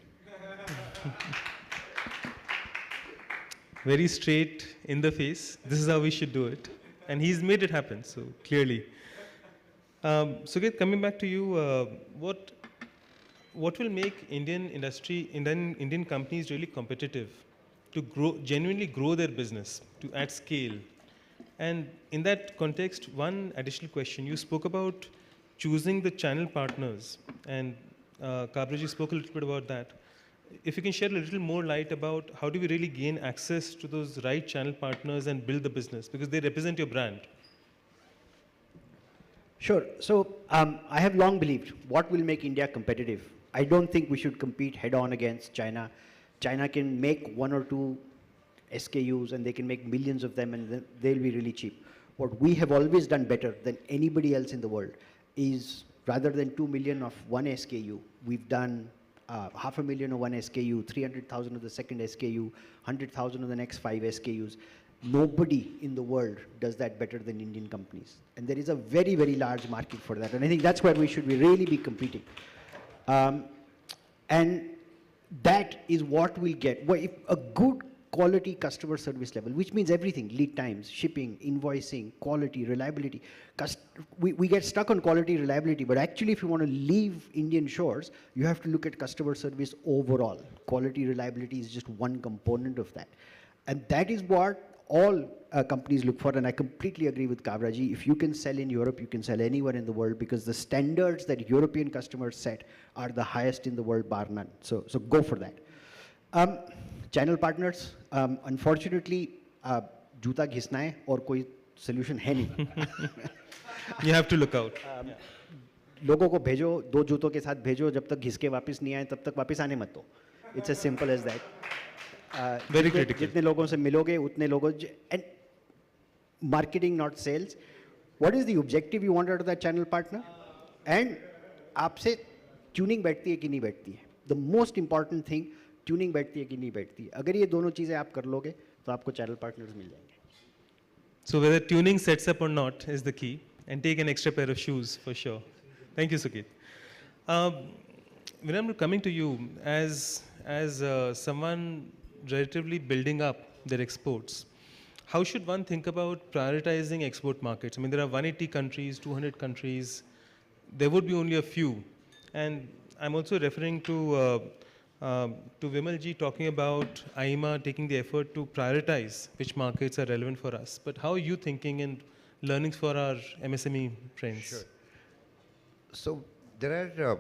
Very straight in the face. This is how we should do it. And he's made it happen, so clearly. Sugit, coming back to you, what will make Indian industry, Indian companies really competitive to grow, genuinely grow their business, to add scale? And in that context, one additional question. You spoke about choosing the channel partners, and Kabraji spoke a little bit about that. If you can shed a little more light about how do we really gain access to those right channel partners and build the business, because they represent your brand. Sure. So I have long believed what will make India competitive. I don't think we should compete head-on against China. China can make 1 or 2 SKUs and they can make millions of them, and they'll be really cheap. What we have always done better than anybody else in the world is, rather than 2 million of one SKU, we've done 500,000 of one SKU, 300,000 of the second SKU, 100,000 of the next 5 SKUs. Nobody in the world does that better than Indian companies. And there is a very, very large market for that. And I think that's where we should really be competing. And that is what we'll get. Well, if a good quality customer service level, which means everything, lead times, shipping, invoicing, quality, reliability. We get stuck on quality, reliability, but actually if you want to leave Indian shores, you have to look at customer service overall. Quality, reliability is just one component of that. And that is what all companies look for, and I completely agree with Kavraji. If you can sell in Europe, you can sell anywhere in the world, because the standards that European customers set are the highest in the world, bar none. So go for that. Channel partners, unfortunately, जूता घिसना है और कोई solution है नहीं. You have to look out. लोगों को भेजो, 2 जूतों के साथ भेजो, जब तक घिस के वापस नहीं आए तब तक वापस आने मत दो. It's as simple as that. Very critical. जितने लोगों से मिलोगे उतने लोगों, and marketing not sales. What is the objective you want out of that channel partner? And आपसे tuning बैठती है कि नहीं बैठती है. The most important thing, tuning बैठती है कि नहीं बैठती है. अगर ये दोनों चीजें आप कर लोगे तो आपको channel partners मिल जाएंगे. So whether tuning sets up or not is the key, and take an extra pair of shoes for sure. Thank you, Sukit. When I'm coming to you as someone relatively building up their exports, how should one think about prioritizing export markets? I mean, there are 180 countries, 200 countries. There would be only a few. And I'm also referring to Vimalji talking about IEEMA taking the effort to prioritize which markets are relevant for us. But how are you thinking and learnings for our MSME friends? Sure. So there are,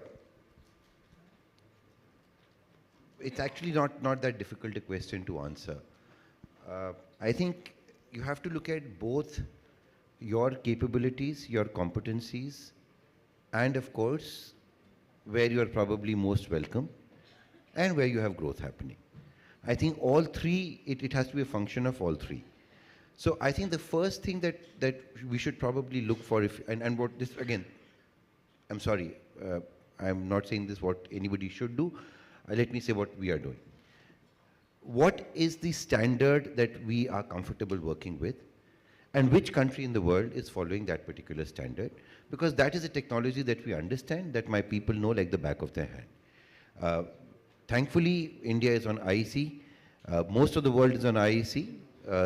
it's actually not that difficult a question to answer. I think you have to look at both your capabilities, your competencies, and of course, where you are probably most welcome and where you have growth happening. I think all three, it has to be a function of all three. So I think the first thing that we should probably look for, and what this, again, I'm sorry, I'm not saying this what anybody should do. Let me say what we are doing. What is the standard that we are comfortable working with, and which country in the world is following that particular standard? Because that is a technology that we understand, that my people know like the back of their hand. Thankfully, India is on IEC. Most of the world is on IEC.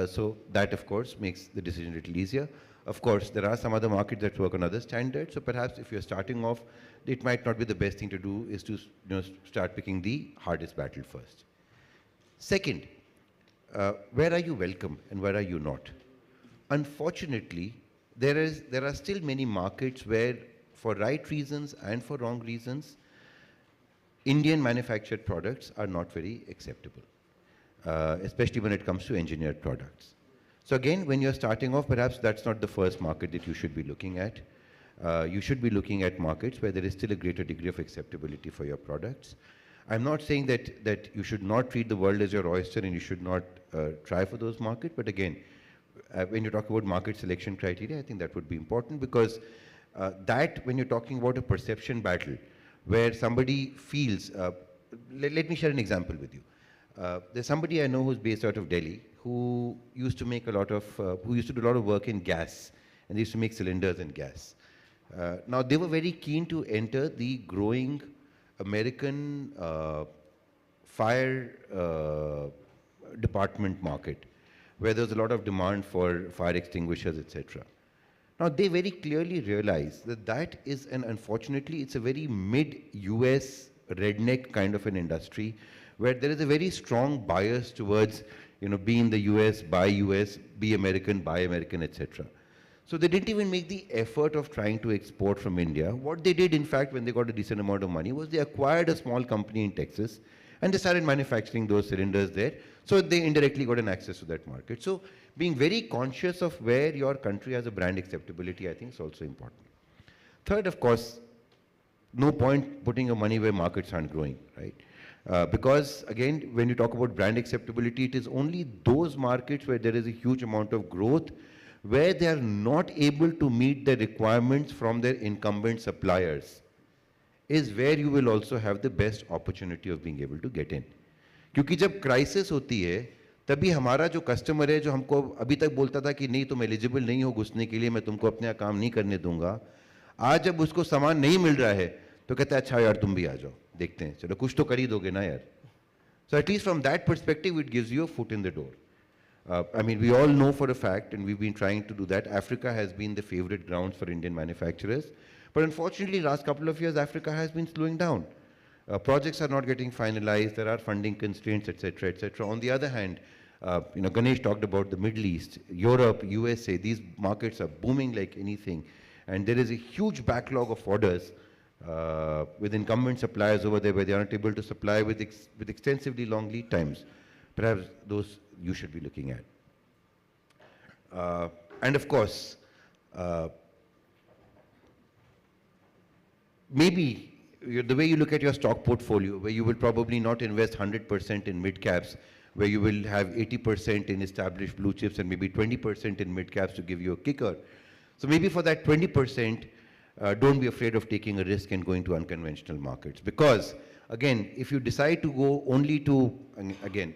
So that, of course, makes the decision a little easier. Of course, there are some other markets that work on other standards. So perhaps if you're starting off, it might not be the best thing to do is to start picking the hardest battle first. Second, where are you welcome and where are you not? Unfortunately, there are still many markets where, for right reasons and for wrong reasons, Indian manufactured products are not very acceptable, especially when it comes to engineered products. So again, when you're starting off, perhaps that's not the first market that you should be looking at. You should be looking at markets where there is still a greater degree of acceptability for your products. I'm not saying that you should not treat the world as your oyster and you should not try for those markets, but again, when you talk about market selection criteria, I think that would be important, because that, when you're talking about a perception battle, where somebody feels, let me share an example with you. There's somebody I know who's based out of Delhi, who used to make a lot of, who used to do a lot of work in gas, and they used to make cylinders in gas. Now they were very keen to enter the growing American fire department market, where there's a lot of demand for fire extinguishers, etc. Now they very clearly realize that that is unfortunately, it's a very mid-US redneck kind of an industry, where there is a very strong bias towards, be in the US, buy US, be American, buy American, etc. So they didn't even make the effort of trying to export from India. What they did, in fact, when they got a decent amount of money, was they acquired a small company in Texas and they started manufacturing those cylinders there. So they indirectly got an access to that market. So being very conscious of where your country has a brand acceptability, I think, is also important. Third, of course, no point putting your money where markets aren't growing, right? Because again, when you talk about brand acceptability, it is only those markets where there is a huge amount of growth, where they are not able to meet the requirements from their incumbent suppliers, is where you will also have the best opportunity of being able to get in. क्योंकि जब crisis होती है, तभी हमारा जो customer है, जो हमको अभी तक बोलता था कि नहीं तुम एलिजिबल नहीं हो घुसने के लिए, मैं तुमको अपने यहाँ काम नहीं करने दूंगा, आज जब उसको सामान नहीं मिल रहा है तो कहता है अच्छा यार तुम भी आ जाओ, देखते हैं, चलो कुछ तो कर ही दोगे ना यार. So at least from that perspective, it gives you a foot in the door. I mean, we all know for a fact, and we've been trying to do that, Africa has been the favorite grounds for Indian manufacturers. But unfortunately, last couple of years, Africa has been slowing down. Projects are not getting finalized, there are funding constraints, etc., etc. On the other hand, Ganesh talked about the Middle East, Europe, USA, these markets are booming like anything. And there is a huge backlog of orders with incumbent suppliers over there where they are not able to supply with extensively long lead times. Perhaps those you should be looking at. And of course, maybe the way you look at your stock portfolio, where you will probably not invest 100% in mid-caps, where you will have 80% in established blue chips and maybe 20% in mid-caps to give you a kicker. So maybe for that 20%, don't be afraid of taking a risk and going to unconventional markets. Because, again, if you decide to go only to, again,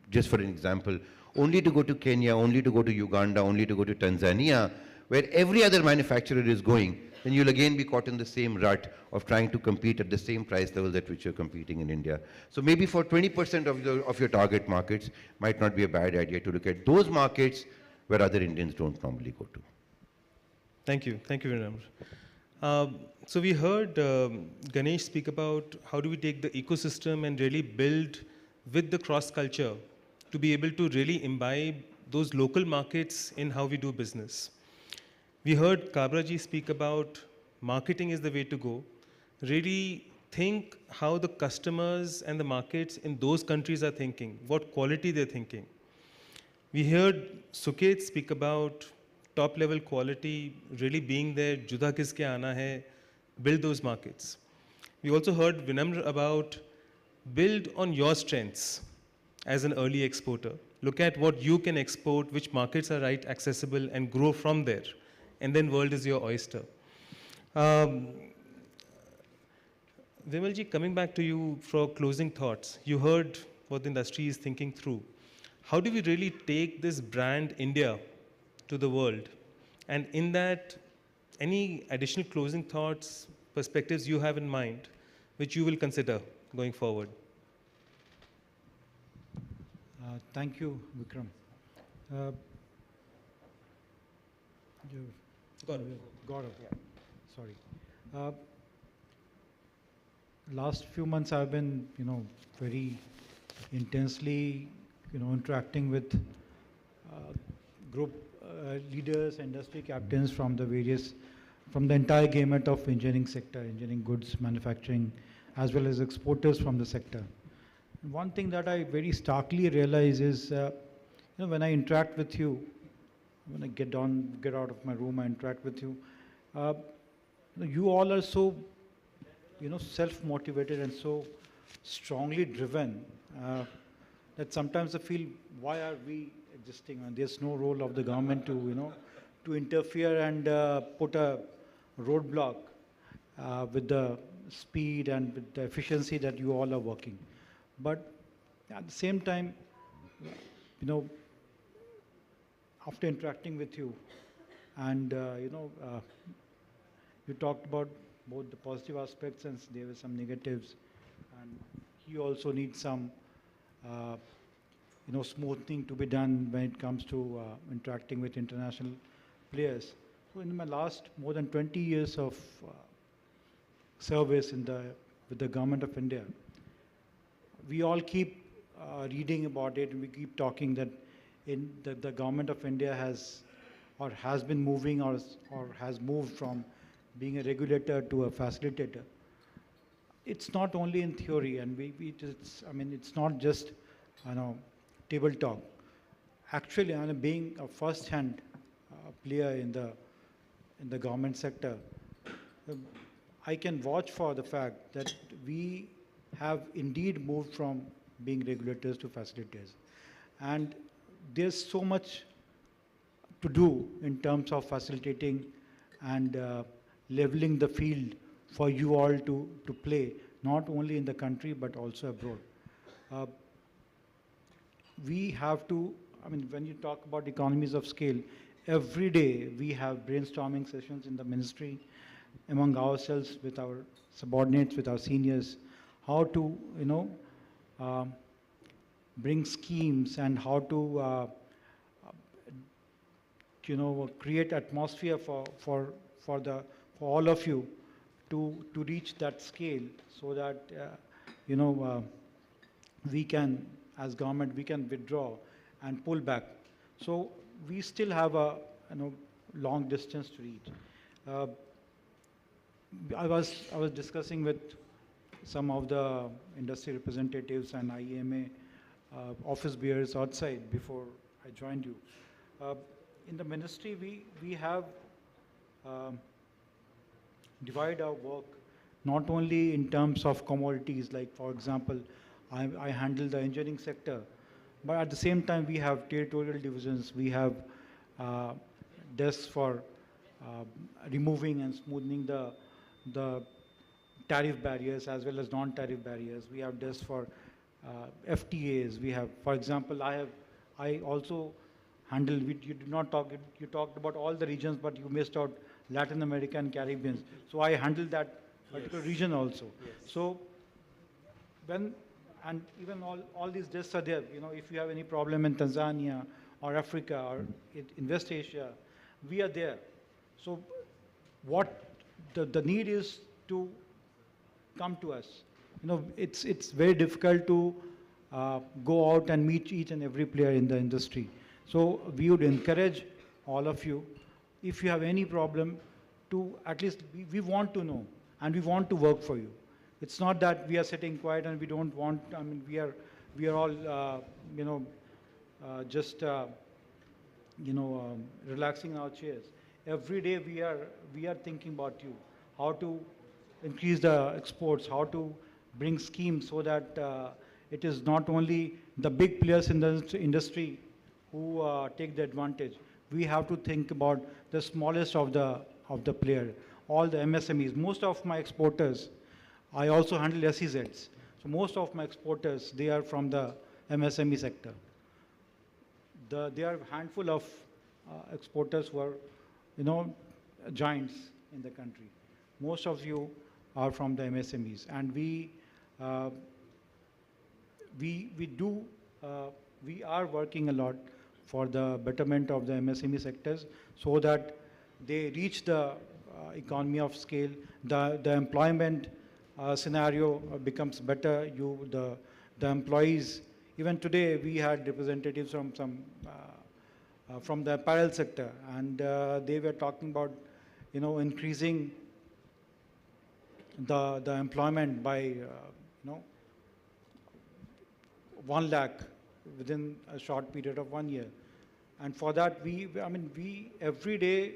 just for an example, only to go to Kenya, only to go to Uganda, only to go to Tanzania, where every other manufacturer is going, then you'll again be caught in the same rut of trying to compete at the same price levels at which you're competing in India. So maybe for 20% of your target markets, might not be a bad idea to look at those markets where other Indians don't normally go to. Thank you very much. So we heard Ganesh speak about how do we take the ecosystem and really build with the cross culture to be able to really imbibe those local markets in how we do business. We heard Kabraji speak about marketing is the way to go. Really think how the customers and the markets in those countries are thinking, what quality they're thinking. We heard Suket speak about top level quality, really being there, juda kiske aana hai, build those markets. We also heard Vinamr about build on your strengths as an early exporter. Look at what you can export, which markets are right, accessible, and grow from there. And then world is your oyster. Vimalji, coming back to you for closing thoughts, you heard what the industry is thinking through. How do we really take this brand India to the world? And in that, any additional closing thoughts, perspectives you have in mind, which you will consider going forward? Thank you, Vikram. Gaurav, yeah. Sorry. Last few months I've been, very intensely, interacting with group leaders, industry captains from the entire gamut of engineering sector, engineering goods, manufacturing, as well as exporters from the sector. And one thing that I very starkly realize is, when I interact with you, when I get out of my room, I interact with you, you all are so, self-motivated and so strongly driven that sometimes I feel, why are we existing? And there's no role of the government to interfere and put a roadblock with the speed and with the efficiency that you all are working. But at the same time, after interacting with you, and you talked about both the positive aspects and there were some negatives, and you also need some smoothing to be done when it comes to interacting with international players. So in my last more than 20 years of service with the government of India, we all keep reading about it, and we keep talking that the government of India has been moving or has moved from being a regulator to a facilitator. It's not only in theory, and it's not just table talk. Actually, being a first-hand player in the government sector, I can vouch for the fact that we have indeed moved from being regulators to facilitators. And there's so much to do in terms of facilitating and leveling the field for you all to play, not only in the country but also abroad. We have to, when you talk about economies of scale, every day we have brainstorming sessions in the ministry among ourselves, with our subordinates, with our seniors, how to, um, bring schemes and how to create atmosphere for all of you to reach that scale, so that we can, as government, we can withdraw and pull back. So we still have a long distance to reach. I was discussing with some of the industry representatives and IEEMA office bearers outside before I joined you. In the ministry, we have divided our work not only in terms of commodities, like for example, I handle the engineering sector, but at the same time we have territorial divisions. We have desks for removing and smoothing the tariff barriers as well as non-tariff barriers. We have desks for FTAs. We have, for example, I also handle, you did not talk, you talked about all the regions, but you missed out Latin America and Caribbean. So I handle that particular region also. So and even all these desks are there. If you have any problem in Tanzania or Africa or in West Asia, we are there. So what the need is to come to us. It's very difficult to go out and meet each and every player in the industry. So we would encourage all of you, if you have any problem, to at least, we want to know and we want to work for you. It's not that we are sitting quiet and we don't want, we are all, just, relaxing our chairs. Every day we are thinking about you, how to increase the exports, how to bring schemes so that it is not only the big players in the industry who take the advantage. We have to think about the smallest of the player, all the MSMEs. Most of my exporters, I also handle SEZs. So most of my exporters, they are from the MSME sector. There are a handful of exporters who are, giants in the country. Most of you are from the MSMEs, and we are working a lot for the betterment of the MSME sectors, so that they reach the economy of scale, the employment scenario becomes better. The employees, even today we had representatives from the apparel sector, and they were talking about increasing the employment by 1 lakh within a short period of 1 year. And for that, we every day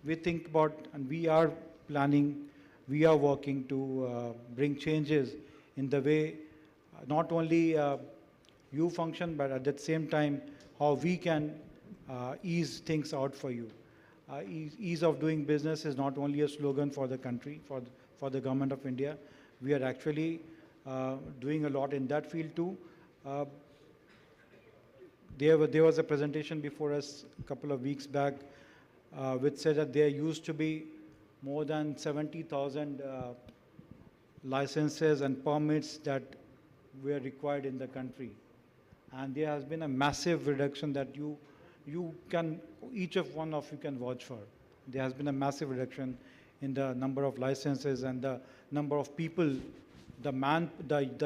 we think about, and we are planning, we are working to bring changes in the way not only you function, but at the same time how we can ease things out for you. Ease of doing business is not only a slogan for the country, for the government of India. We are actually doing a lot in that field too. There was a presentation before us a couple of weeks back which said that there used to be more than 70,000 licenses and permits that were required in the country. And there has been a massive reduction that each of one of you can vouch for. There has been a massive reduction in the number of licenses and the number of people, the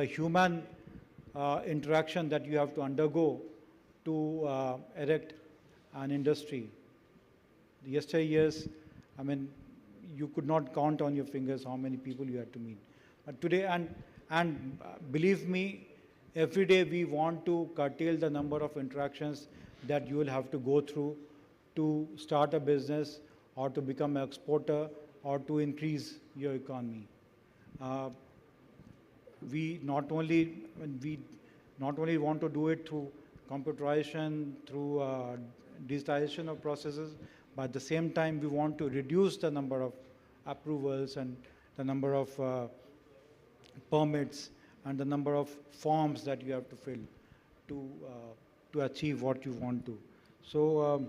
human interaction that you have to undergo to erect an industry. Yesteryears, you could not count on your fingers how many people you had to meet. But today, and believe me, every day we want to curtail the number of interactions that you will have to go through to start a business or to become an exporter or to increase your economy. We not only want to do it through computerization, through digitization of processes, but at the same time we want to reduce the number of approvals and the number of permits and the number of forms that you have to fill to achieve what you want to. So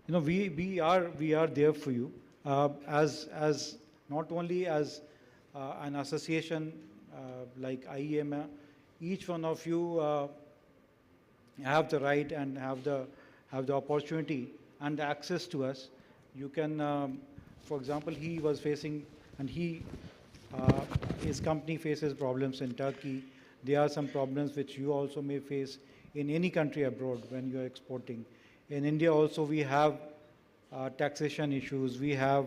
we are there for you as not only as an association like IEEMA, each one of you have the right and have the opportunity and the access to us. You can, for example, he was facing, and his company faces problems in Turkey. There are some problems which you also may face in any country abroad when you are exporting. In India also we have taxation issues. We have,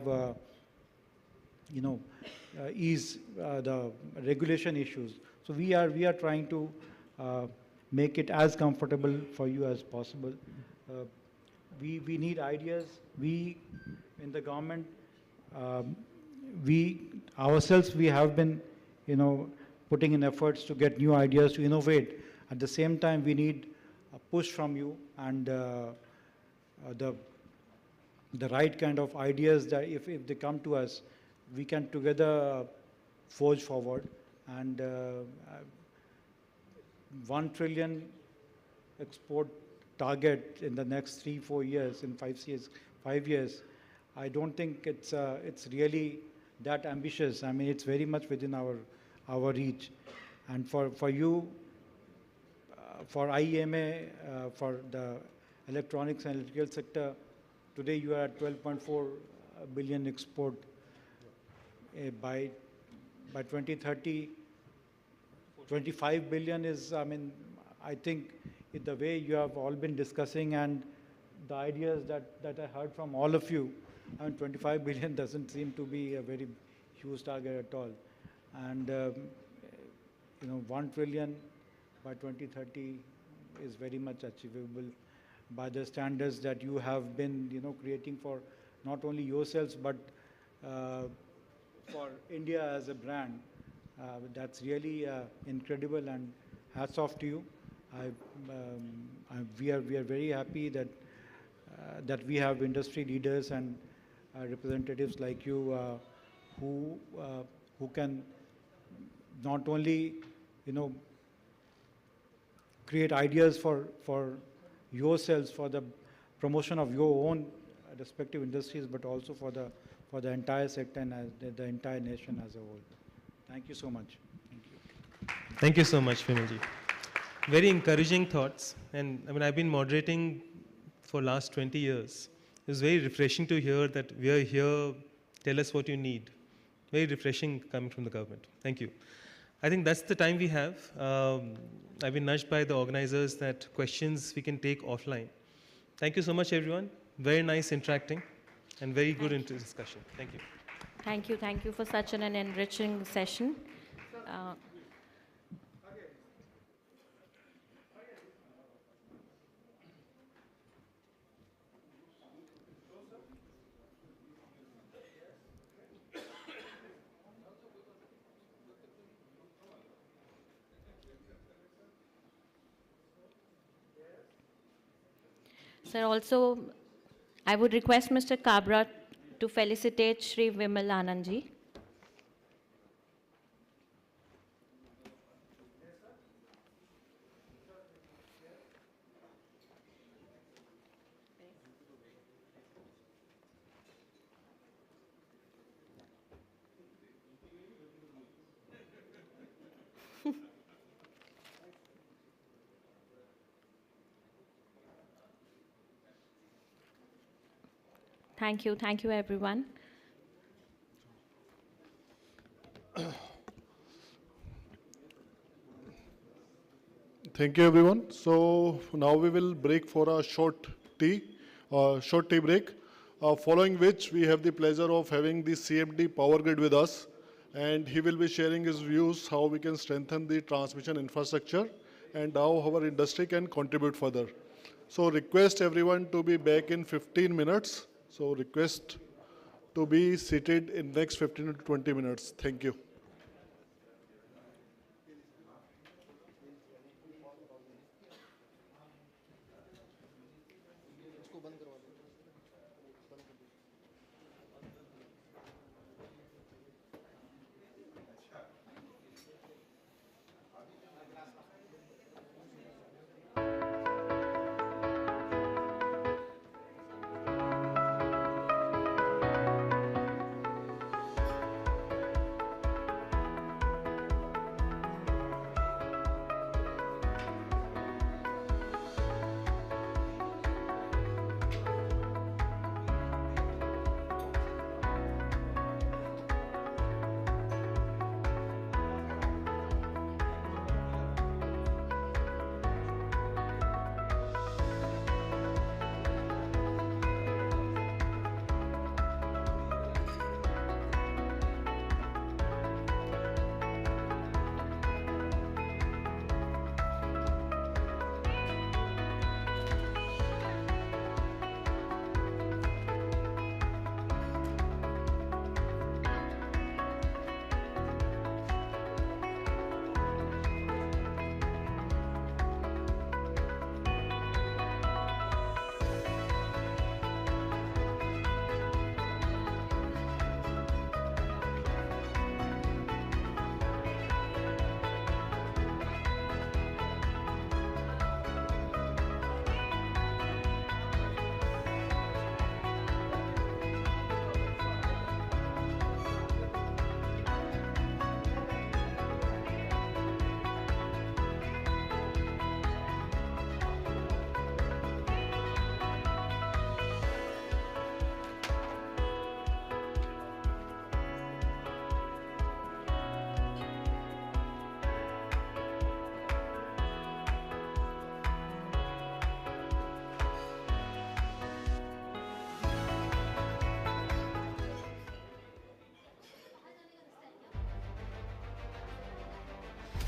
the regulation issues. So we are trying to make it as comfortable for you as possible. We need ideas. We in the government, we ourselves, we have been, putting in efforts to get new ideas to innovate. At the same time, we need a push from you and the right kind of ideas that if they come to us, we can together forge forward. And 1 trillion export target in the next 3-4 years, in 5 years, I don't think it's really that ambitious. I mean, it's very much within our reach. And for you, for IEEMA, for the electronics and electrical sector, today you are at 12.4 billion export. By 2030, 25 billion is, I think the way you have all been discussing and the ideas that I heard from all of you, 25 billion doesn't seem to be a very huge target at all. And 1 trillion by 2030 is very much achievable by the standards that you have been, creating for not only yourselves but for India as a brand. That's really incredible, and hats off to you. We are very happy that we have industry leaders and representatives like you who can not only create ideas for yourselves, for the promotion of your own respective industries, but also for the entire sector and the entire nation as a whole. Thank you so much. Thank you. Thank you so much, Vimalji. Very encouraging thoughts. And I've been moderating for last 20 years. It was very refreshing to hear that we are here, tell us what you need. Very refreshing coming from the government. Thank you. I think that's the time we have. I've been nudged by the organizers that questions we can take offline. Thank you so much, everyone. Very nice interacting and very good discussion. Thank you. Thank you for such an enriching session. Sir, also, I would request Mr. Kabra to felicitate Shri Vimal Anandji. Thank you everyone. Thank you everyone. So now we will break for a short tea break, following which we have the pleasure of having the CMD Power Grid with us, and he will be sharing his views how we can strengthen the transmission infrastructure and how our industry can contribute further. So request everyone to be back in 15 minutes. So request to be seated in next 15 to 20 minutes. Thank you.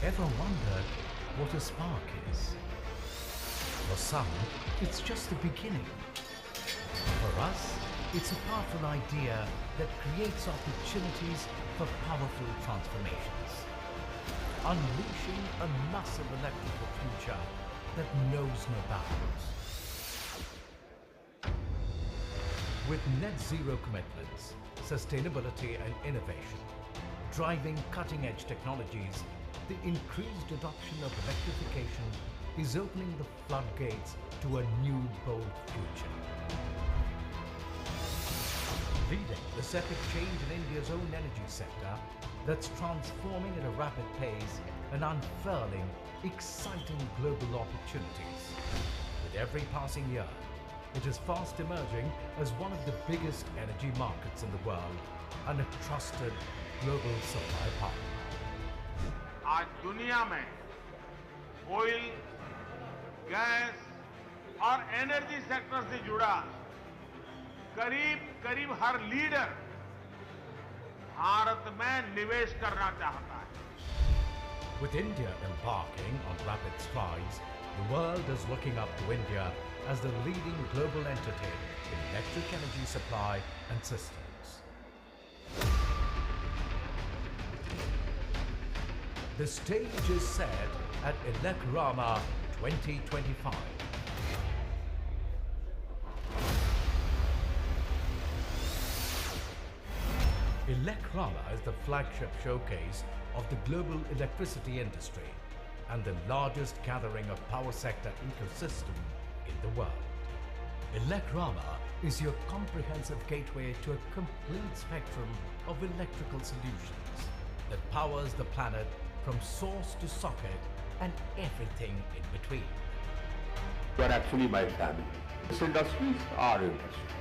Ever wondered what a spark is? For some, it's just the beginning. For us, it's a powerful idea that creates opportunities for powerful transformations, unleashing a massive electrical future that knows no bounds. With net zero commitments, sustainability and innovation, driving cutting-edge technologies, the increased adoption of electrification is opening the floodgates to a new, bold future. Leading this epic change in India's own energy sector that's transforming at a rapid pace and unfurling exciting global opportunities. With every passing year, it is fast emerging as one of the biggest energy markets in the world and a trusted global supply partner. आज दुनिया में oil, gas और energy sector से जुड़ा करीब हर leader Bharat में निवेश करना चाहता है। With India embarking on rapid strides, the world is looking up to India as the leading global entity in electric energy supply and systems. The stage is set at IEEMA 2025. IEEMA is the flagship showcase of the global electricity industry and the largest gathering of power sector ecosystem in the world. IEEMA is your comprehensive gateway to a complete spectrum of electrical solutions that powers the planet from source to socket and everything in between. You are actually my family. This industry is our industry.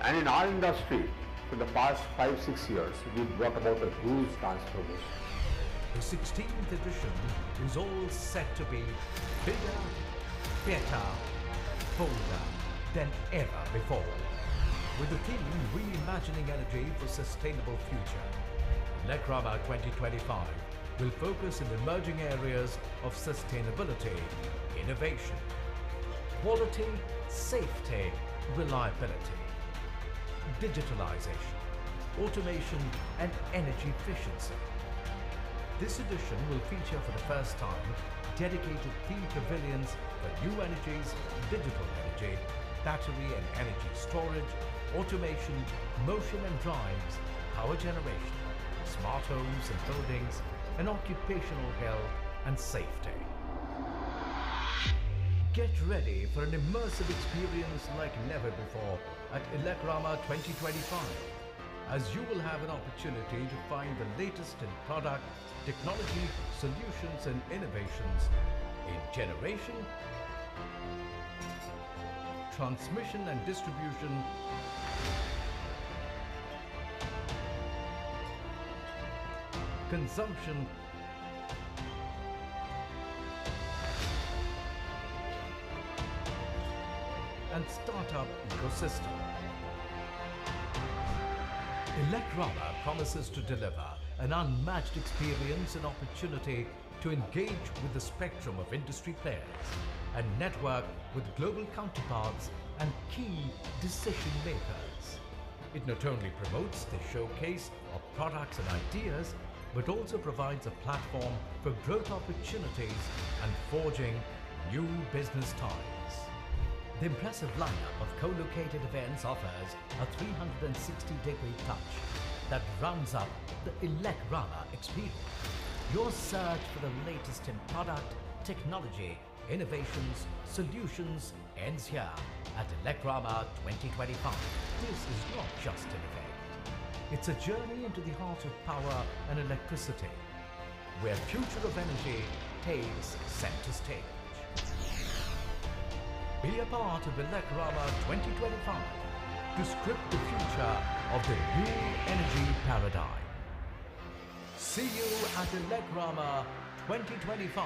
And in our industry, for the past 5-6 years, we've brought about a huge transformation. The 16th edition is all set to be bigger, better, bolder than ever before. With the theme Reimagining Energy for Sustainable Future, IEEMA 2025 will focus in emerging areas of sustainability, innovation, quality, safety, reliability, digitalization, automation, and energy efficiency. This edition will feature for the first time dedicated themed pavilions for new energies, digital energy, battery and energy storage, automation, motion and drives, power generation, smart homes and buildings, and occupational health and safety. Get ready for an immersive experience like never before at IEEMA 2025, as you will have an opportunity to find the latest in product, technology, solutions and innovations in generation, transmission and distribution, consumption, and startup ecosystem. IEEMA promises to deliver an unmatched experience and opportunity to engage with the spectrum of industry players and network with global counterparts and key decision makers. It not only promotes the showcase of products and ideas, but also provides a platform for growth opportunities and forging new business ties. The impressive lineup of co-located events offers a 360-degree touch that rounds up the IEEMA experience. Your search for the latest in product, technology, innovations, solutions ends here at IEEMA 2025. This is not just an event. It's a journey into the heart of power and electricity, where future of energy takes center stage. Be a part of IEEMA 2025 to script the future of the new energy paradigm. See you at IEEMA 2025.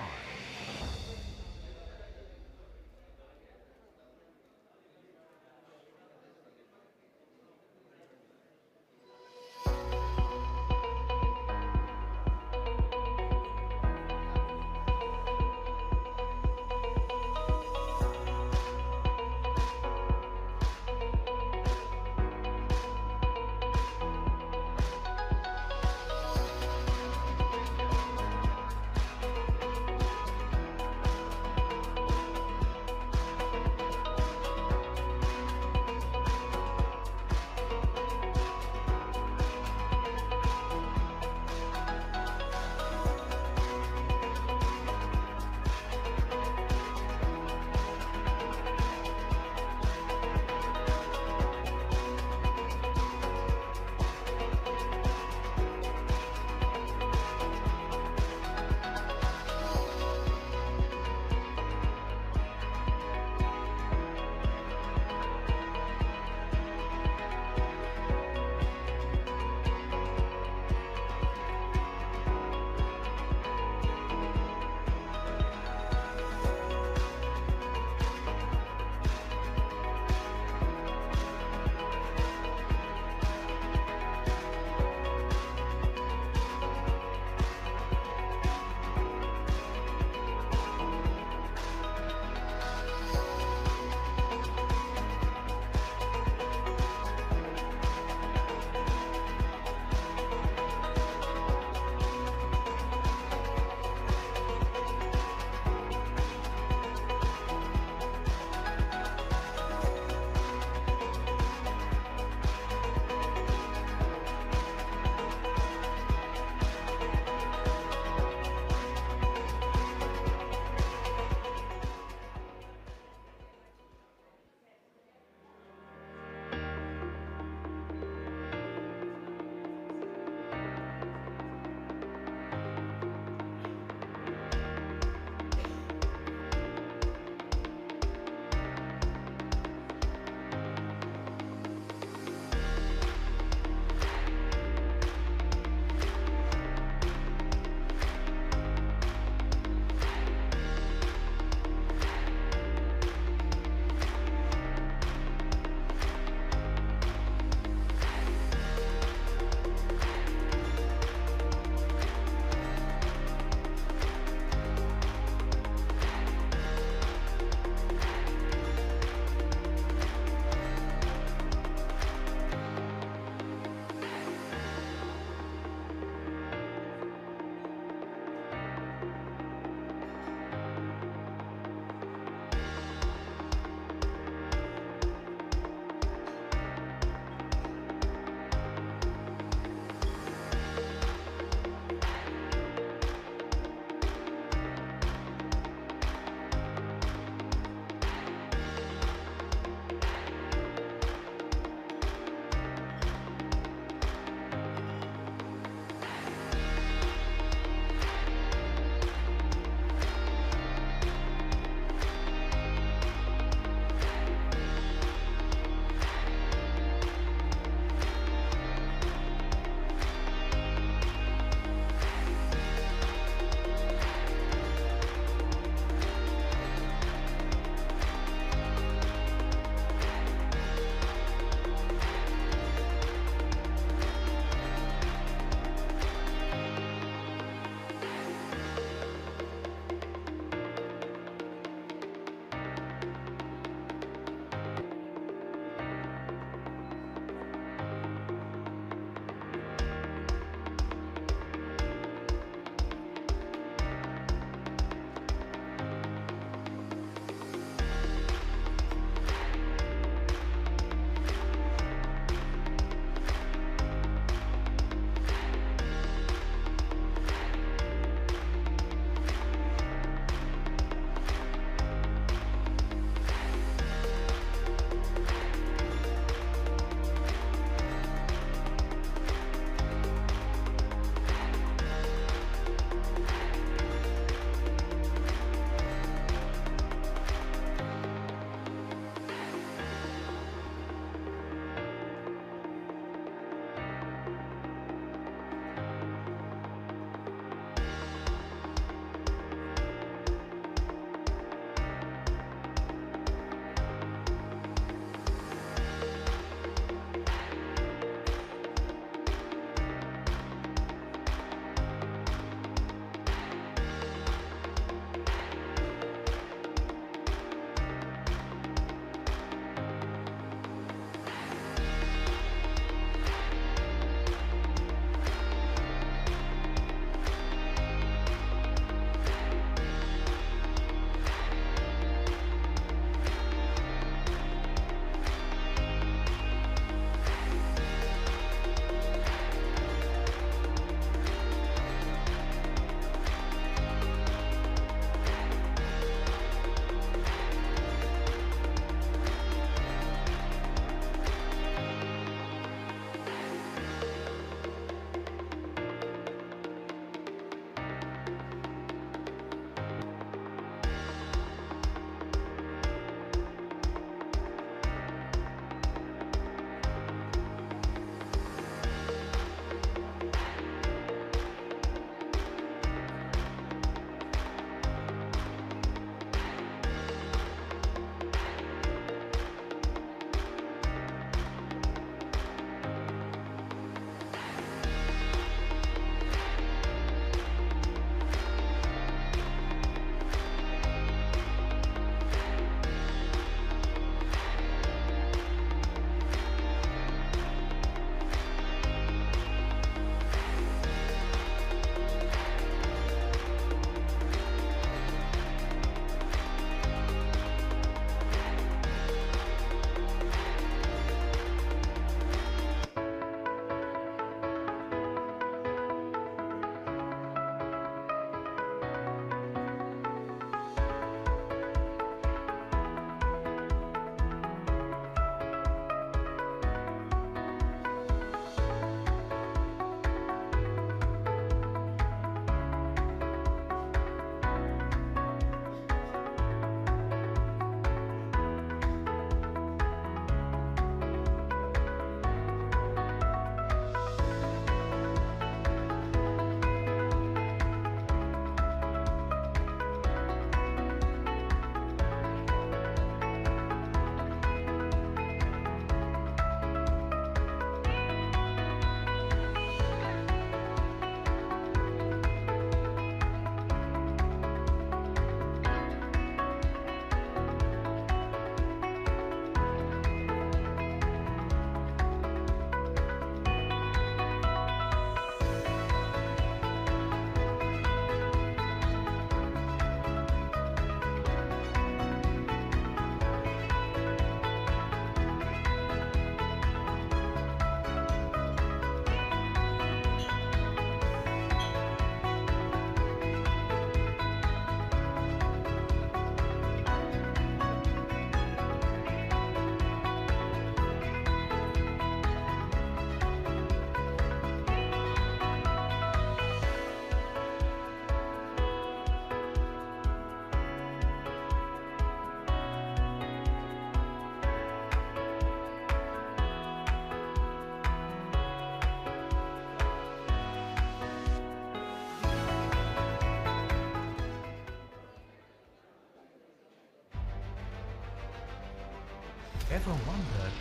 Ever wondered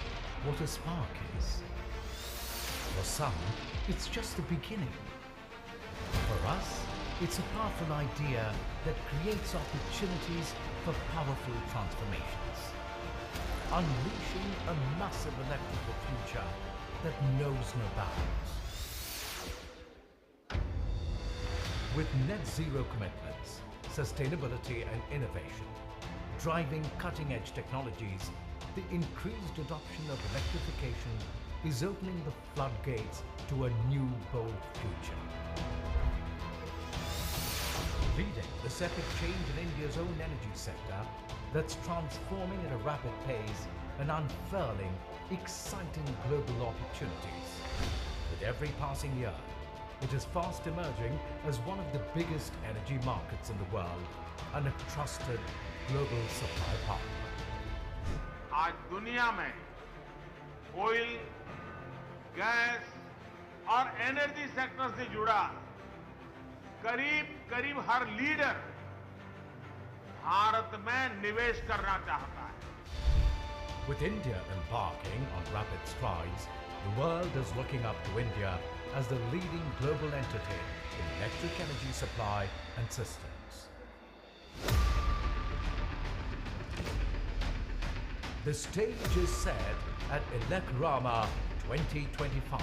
what a spark is? For some, it's just the beginning. For us, it's a powerful idea that creates opportunities for powerful transformations, unleashing a massive electrical future that knows no bounds. With net zero commitments, sustainability and innovation, driving cutting-edge technologies, the increased adoption of electrification is opening the floodgates to a new, bold future. Leading this epic change in India's own energy sector that's transforming at a rapid pace and unfurling exciting global opportunities. With every passing year, it is fast emerging as one of the biggest energy markets in the world and a trusted global supply partner. आज दुनिया में oil, gas और energy sector से जुड़ा करीब हर leader Bharat में निवेश करना चाहता है. With India embarking on rapid strides, the world is looking up to India as the leading global entity in electric energy supply and systems. The stage is set at IEEMA 2025.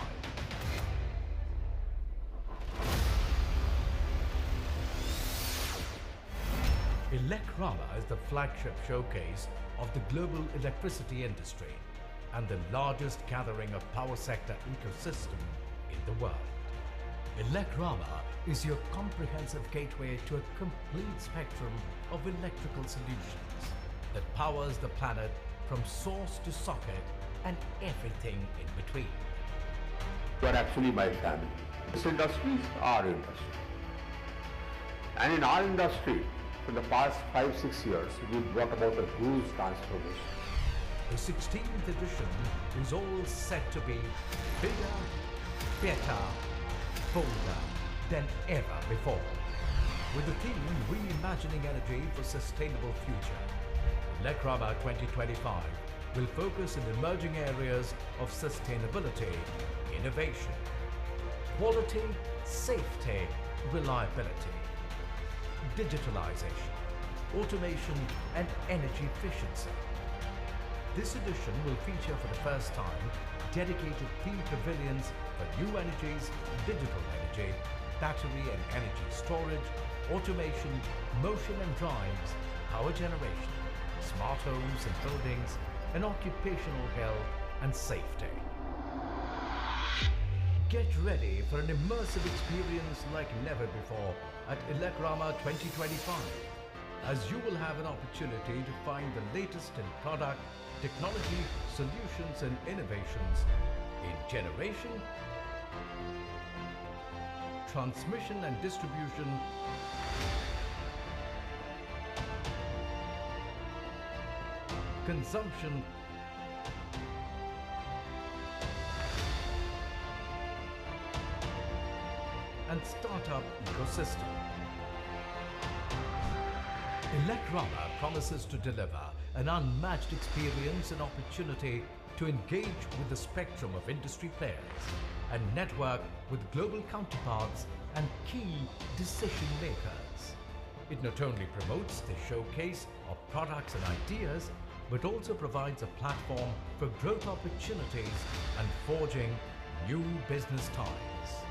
IEEMA is the flagship showcase of the global electricity industry and the largest gathering of power sector ecosystem in the world. IEEMA is your comprehensive gateway to a complete spectrum of electrical solutions that powers the planet from source to socket and everything in between. You are actually my family. This industry is our industry. And in our industry, for the past 5-6 years, we brought about a huge transformation. The 16th edition is all set to be bigger, better, bolder than ever before. With the theme Reimagining Energy for Sustainable Future, IEEMA 2025 will focus on emerging areas of sustainability, innovation, quality, safety, reliability, digitalization, automation, and energy efficiency. This edition will feature for the first time dedicated theme pavilions for new energies, digital energy, battery and energy storage, automation, motion and drives, power generation, smart homes and buildings, and occupational health and safety. Get ready for an immersive experience like never before at IEEMA 2025, as you will have an opportunity to find the latest in product, technology, solutions and innovations in generation, transmission and distribution, consumption, and startup ecosystem. IEEMA promises to deliver an unmatched experience and opportunity to engage with the spectrum of industry players and network with global counterparts and key decision makers. It not only promotes the showcase of products and ideas, but also provides a platform for growth opportunities and forging new business ties.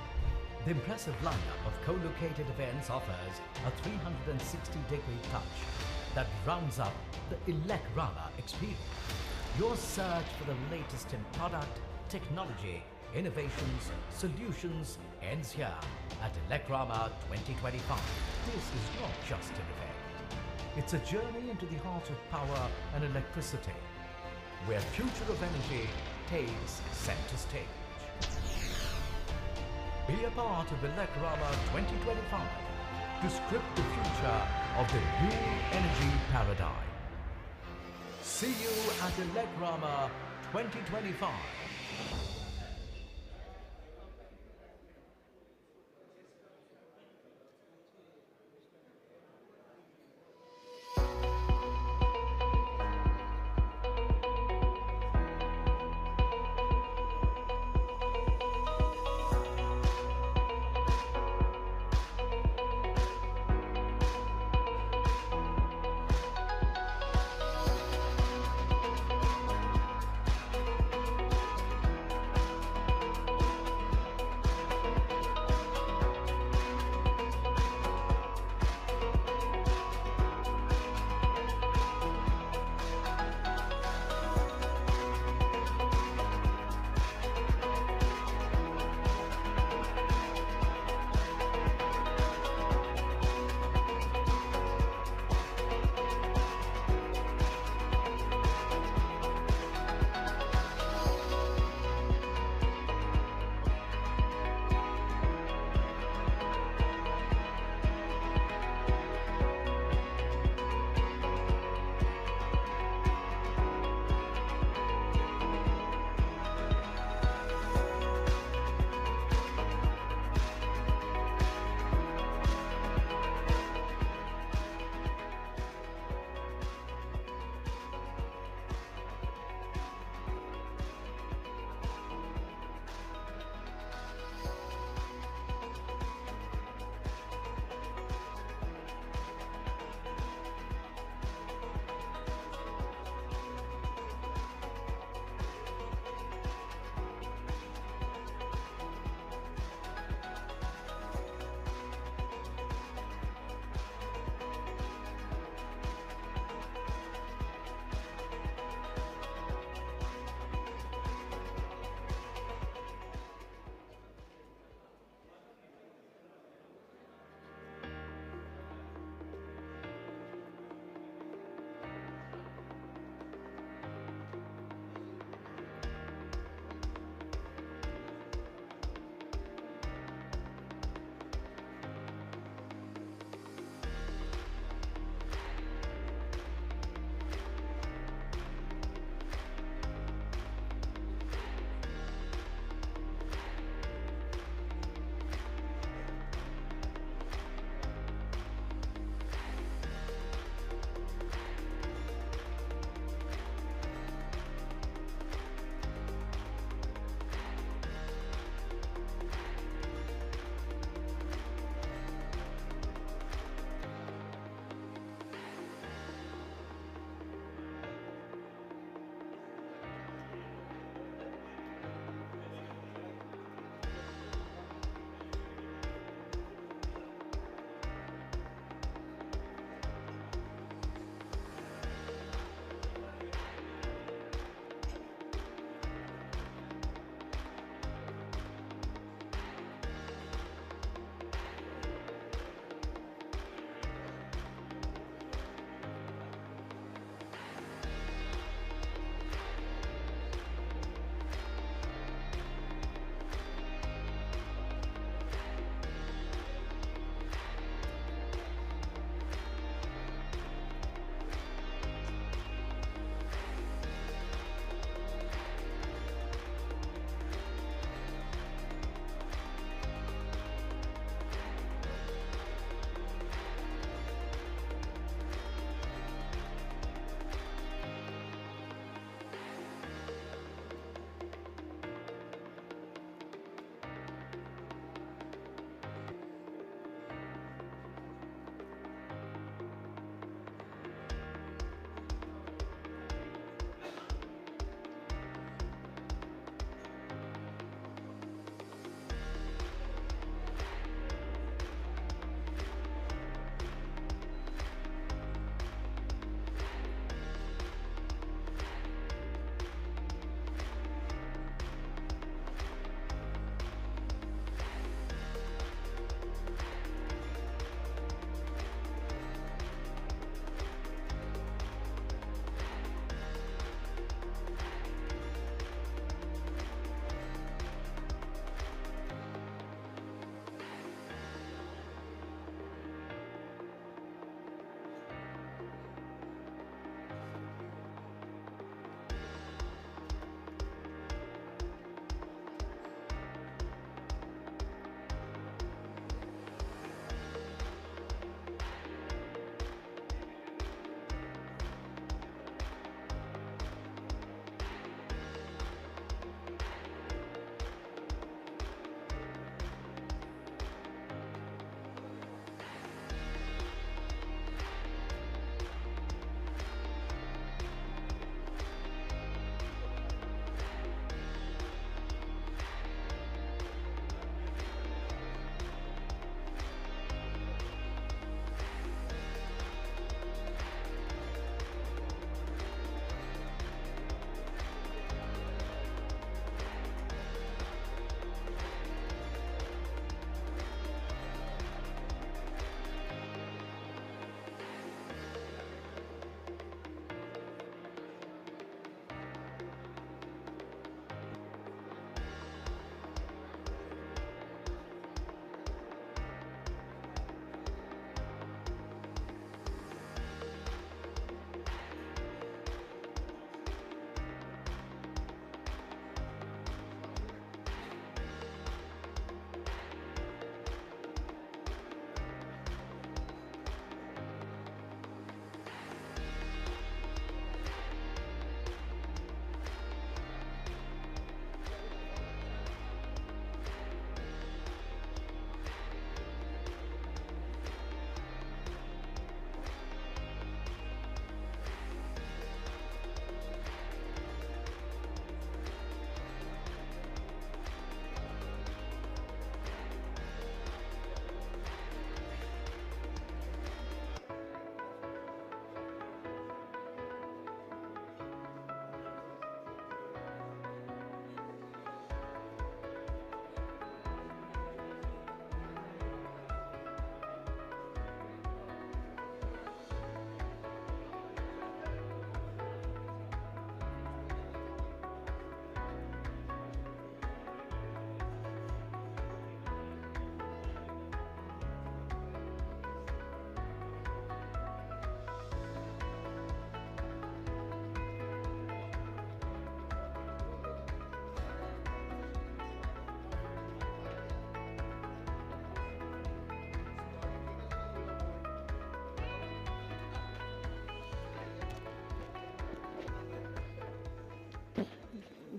The impressive lineup of co-located events offers a 360-degree touch that rounds up the IEEMA experience. Your search for the latest in product, technology, innovations, solutions ends here at IEEMA 2025. This is not just an event. It's a journey into the heart of power and electricity, where future of energy takes center stage. Be a part of IEEMA 2025 to script the future of the new energy paradigm. See you at IEEMA 2025.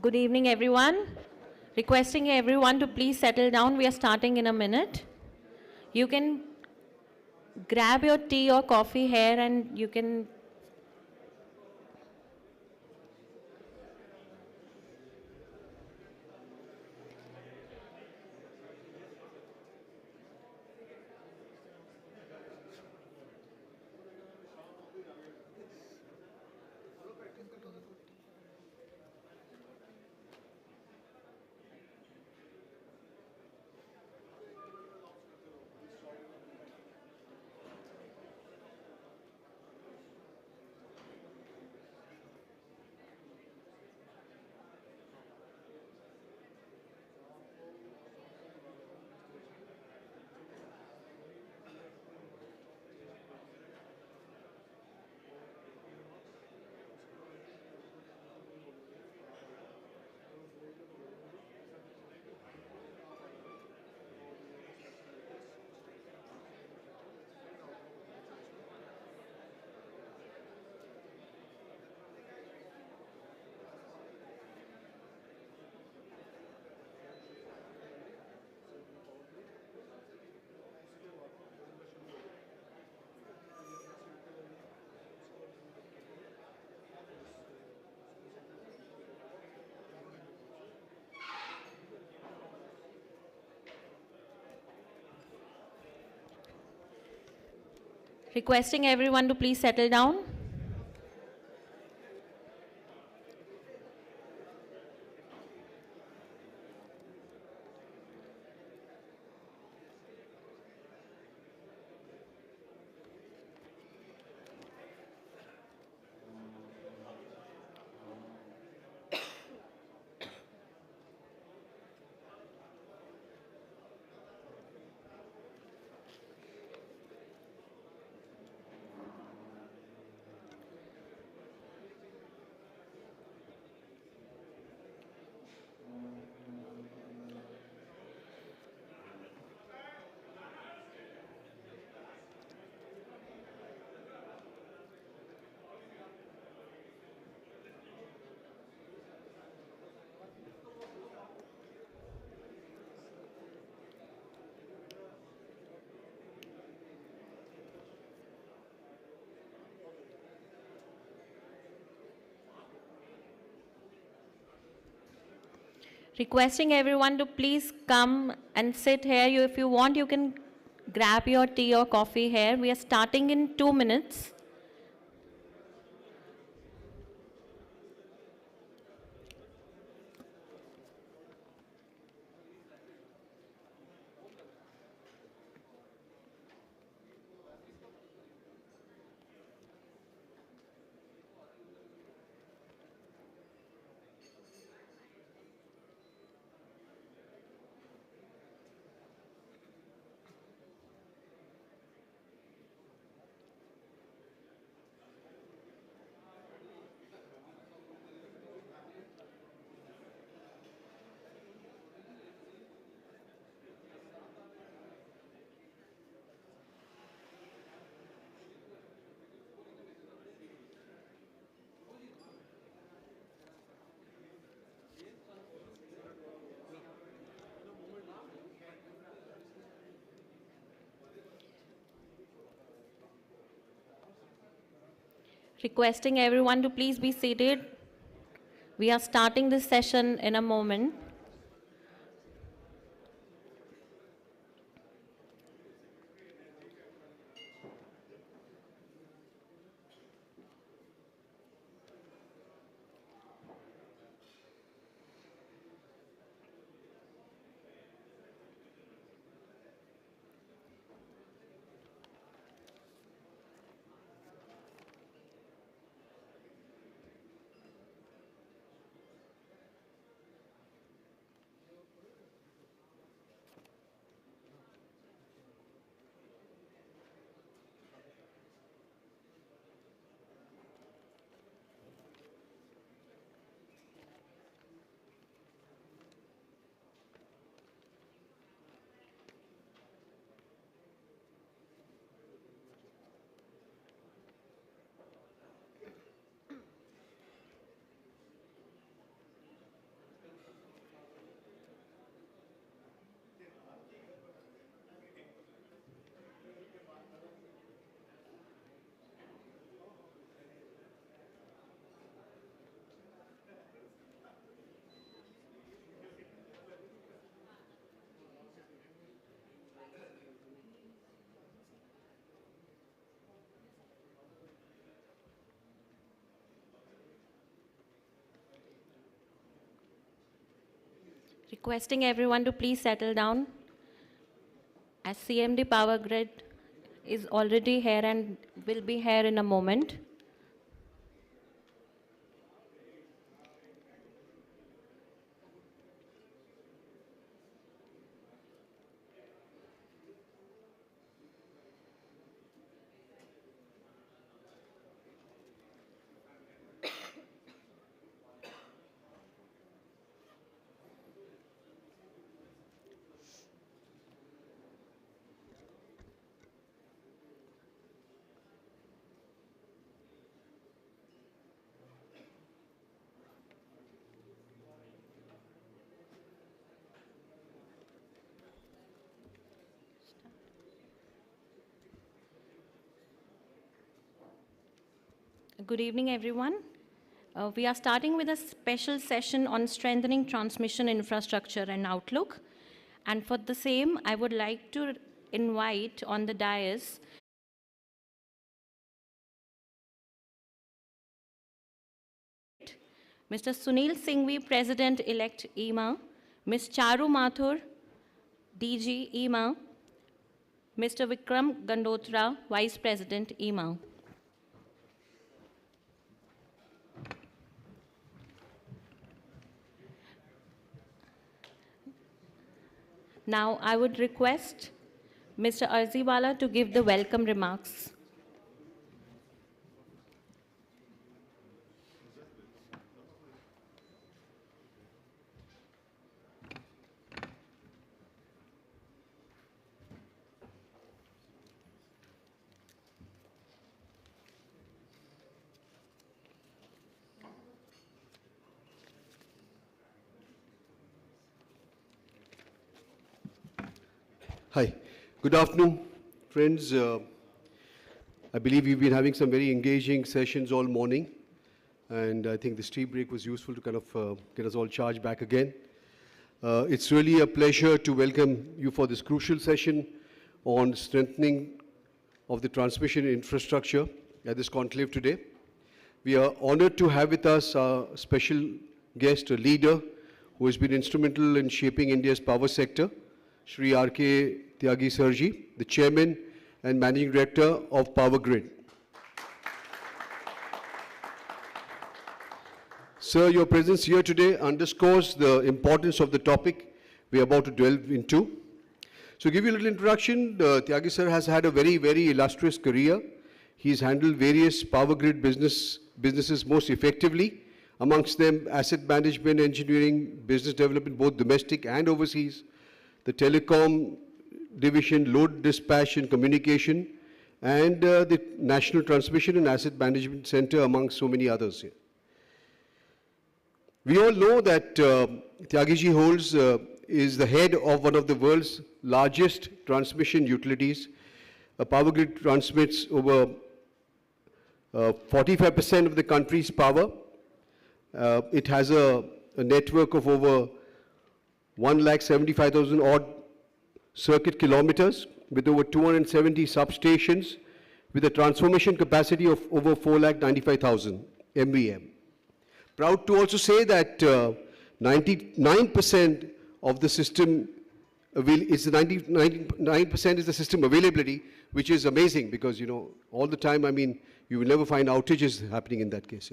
Good evening, everyone. Requesting everyone to please settle down. We are starting in a minute. You can grab your tea or coffee here and you can requesting everyone to please settle down. Requesting everyone to please come and sit here. If you want, you can grab your tea or coffee here. We are starting in 2 minutes. Requesting everyone to please be seated. We are starting this session in a moment. Requesting everyone to please settle down, as CMD Power Grid is already here and will be here in a moment. Good evening, everyone. We are starting with a special session on strengthening transmission infrastructure and outlook. And for the same, I would like to invite on the dais Mr. Sunil Singhvi, President-elect IEEMA, Ms. Charu Mathur, DG IEEMA, Mr. Vikram Gandotra, Vice President IEEMA. Now, I would request Mr. Arziwala to give the welcome remarks. Hi, good afternoon, friends. I believe we've been having some very engaging sessions all morning, and I think this tea break was useful to kind of get us all charged back again. It's really a pleasure to welcome you for this crucial session on strengthening of the transmission infrastructure at this conclave today. We are honored to have with us our special guest, a leader who has been instrumental in shaping India's power sector, Shri R.K. Tyagi Sirji, the Chairman and Managing Director of Power Grid. Sir, your presence here today underscores the importance of the topic we are about to delve into. So, to give you a little introduction, Tyagi sir has had a very, very illustrious career. He's handled various power grid businesses most effectively, amongst them asset management, engineering, business development, both domestic and overseas, the telecom division, load dispatch and communication, and the National Transmission and Asset Management Center, among so many others here. We all know that Tyagiji holds is the head of one of the world's largest transmission utilities. A power grid transmits over 45% of the country's power. It has a network of over 1,75,000 odd circuit kilometers with over 270 substations with a transformation capacity of over 4,95,000 MVM. Proud to also say that 99% of the system, 99% is the system availability, which is amazing because, you know, all the time, I mean, you will never find outages happening in that case.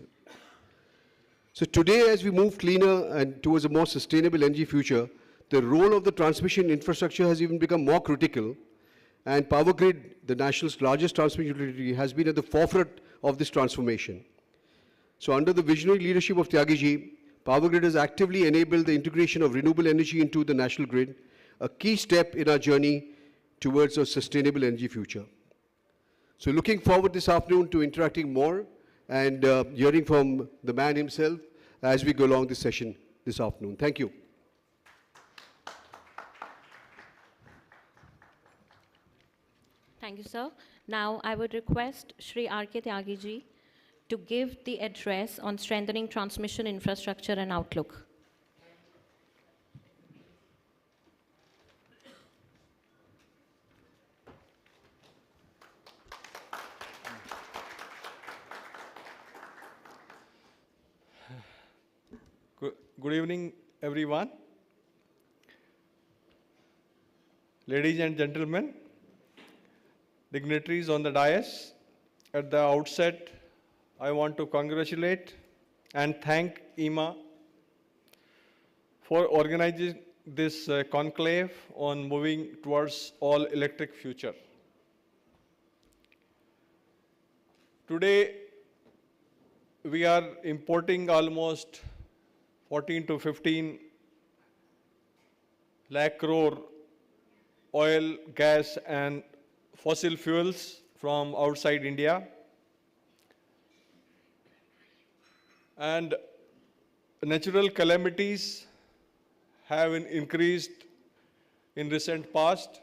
So today, as we move cleaner and towards a more sustainable energy future, the role of the transmission infrastructure has even become more critical, and Power Grid, the nation's largest transmission utility, has been at the forefront of this transformation. So under the visionary leadership of Tyagiji, Power Grid has actively enabled the integration of renewable energy into the national grid, a key step in our journey towards a sustainable energy future. So looking forward this afternoon to interacting more and hearing from the man himself as we go along this session this afternoon. Thank you. Thank you, sir. Now, I would request Shri R.K. Tyagiji to give the address on strengthening transmission infrastructure and outlook. Good evening, everyone. ladies and gentlemen, dignitaries on the dais, at the outset, I want to congratulate and thank IEEMA for organizing this conclave on moving towards all electric future. Today, we are importing almost 14 to 15 lakh crore oil, gas, and fossil fuels from outside India. And natural calamities have increased in recent past.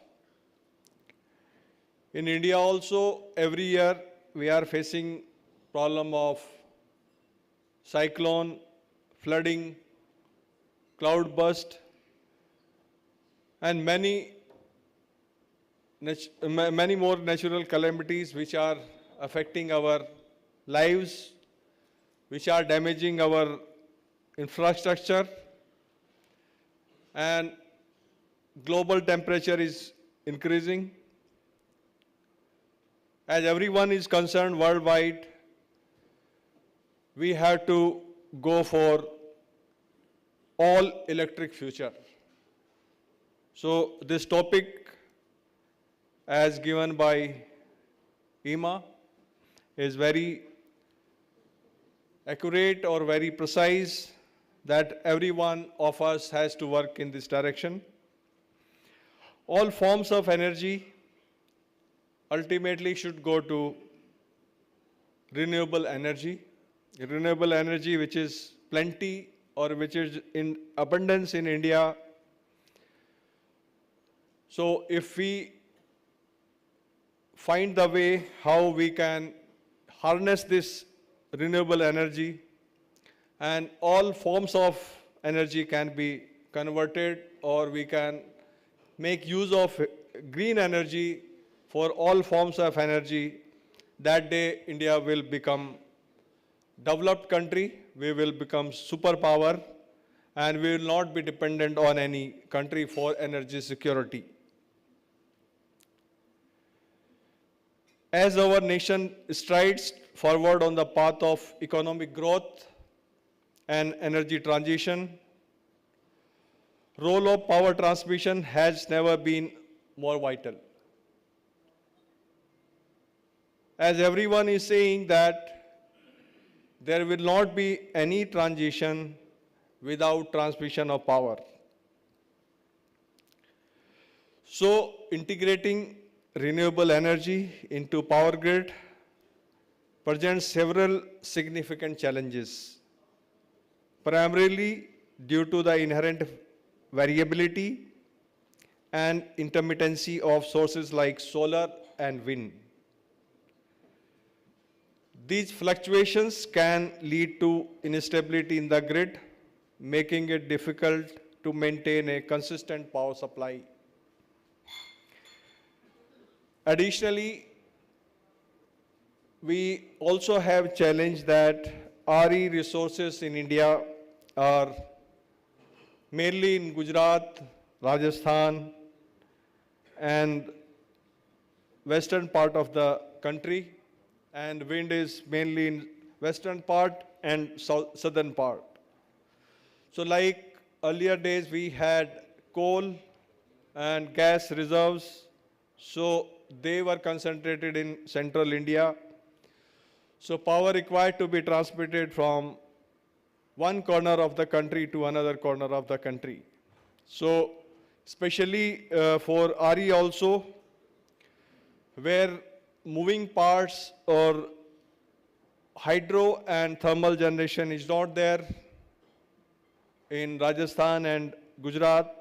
In India also, every year we are facing problem of cyclone, flooding, cloud burst, and many more natural calamities which are affecting our lives, which are damaging our infrastructure, and global temperature is increasing. As everyone is concerned worldwide, we have to go for all electric future. So this topic, as given by IEEMA, is very accurate or very precise, that every one of us has to work in this direction. All forms of energy ultimately should go to renewable energy which is plenty or which is in abundance in India. So if we find the way how we can harness this renewable energy, and all forms of energy can be converted, or we can make use of green energy for all forms of energy, that day India will become developed country, we will become superpower, and we will not be dependent on any country for energy security. As our nation strides forward on the path of economic growth and energy transition, role of power transmission has never been more vital. As everyone is saying that there will not be any transition without transmission of power. So integrating renewable energy into power grid presents several significant challenges, primarily due to the inherent variability and intermittency of sources like solar and wind. These fluctuations can lead to instability in the grid, making it difficult to maintain a consistent power supply. Additionally, we also have challenge that RE resources in India are mainly in Gujarat, Rajasthan, and western part of the country, and wind is mainly in western part and southern part. So like earlier days, we had coal and gas reserves, so they were concentrated in central India. So power required to be transmitted from one corner of the country to another corner of the country. So especially for RE also, where moving parts or hydro and thermal generation is not there in Rajasthan and Gujarat,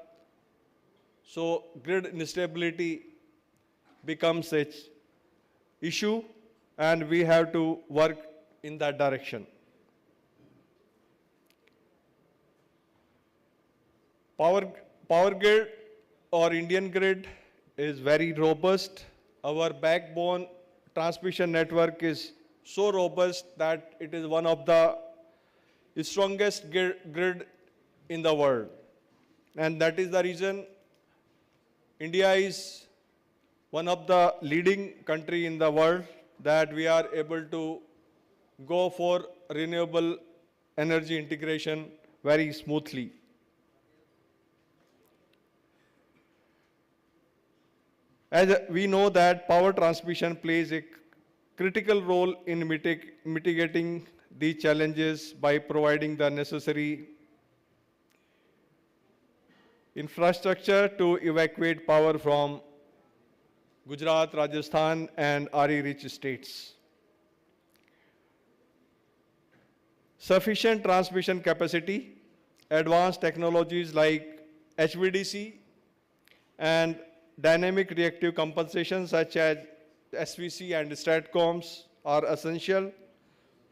so grid instability becomes an issue, and we have to work in that direction. Power grid or Indian grid is very robust. Our backbone transmission network is so robust that it is one of the strongest grid in the world. And that is the reason India is one of the leading country in the world that we are able to go for renewable energy integration very smoothly. As we know that power transmission plays a critical role in mitigating these challenges by providing the necessary infrastructure to evacuate power from Gujarat, Rajasthan, and RE-rich states. Sufficient transmission capacity, advanced technologies like HVDC, and dynamic reactive compensation such as SVC and STATCOMs are essential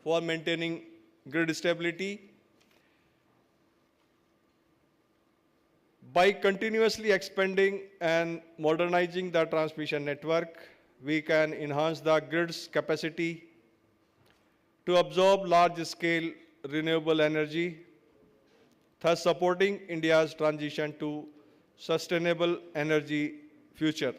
for maintaining grid stability. By continuously expanding and modernizing the transmission network, we can enhance the grid's capacity to absorb large-scale renewable energy, thus supporting India's transition to sustainable energy future.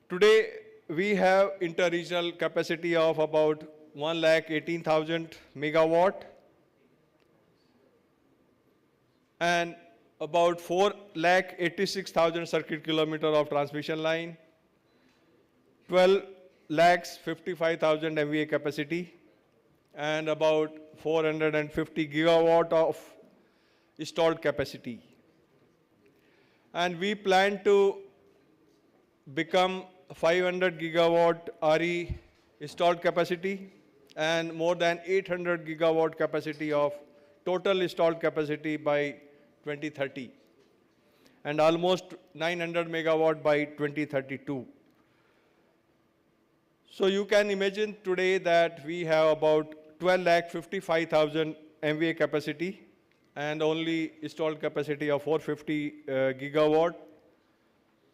Today, we have inter-regional capacity of about 1,18,000 megawatt and about 4,86,000 circuit kilometer of transmission line, 12,55,000 MVA capacity, and about 450 gigawatt of installed capacity. And we plan to become 500 gigawatt RE installed capacity and more than 800 gigawatt capacity of total installed capacity by 2030 and almost 900 megawatt by 2032. So you can imagine today that we have about 12,55,000 MVA capacity and only installed capacity of 450 gigawatt.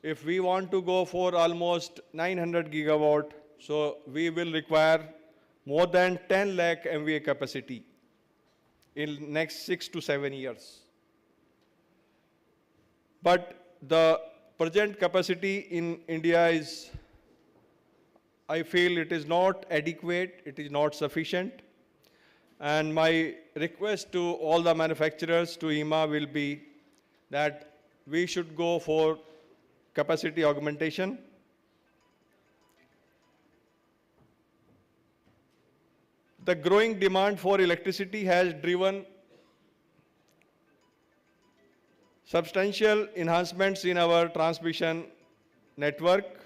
If we want to go for almost 900 gigawatt, so we will require more than 10 lakh MVA capacity in next 6 to 7 years. But the present capacity in India is, I feel it is not adequate, it is not sufficient. And my request to all the manufacturers, to IEEMA, will be that we should go for capacity augmentation. The growing demand for electricity has driven substantial enhancements in our transmission network.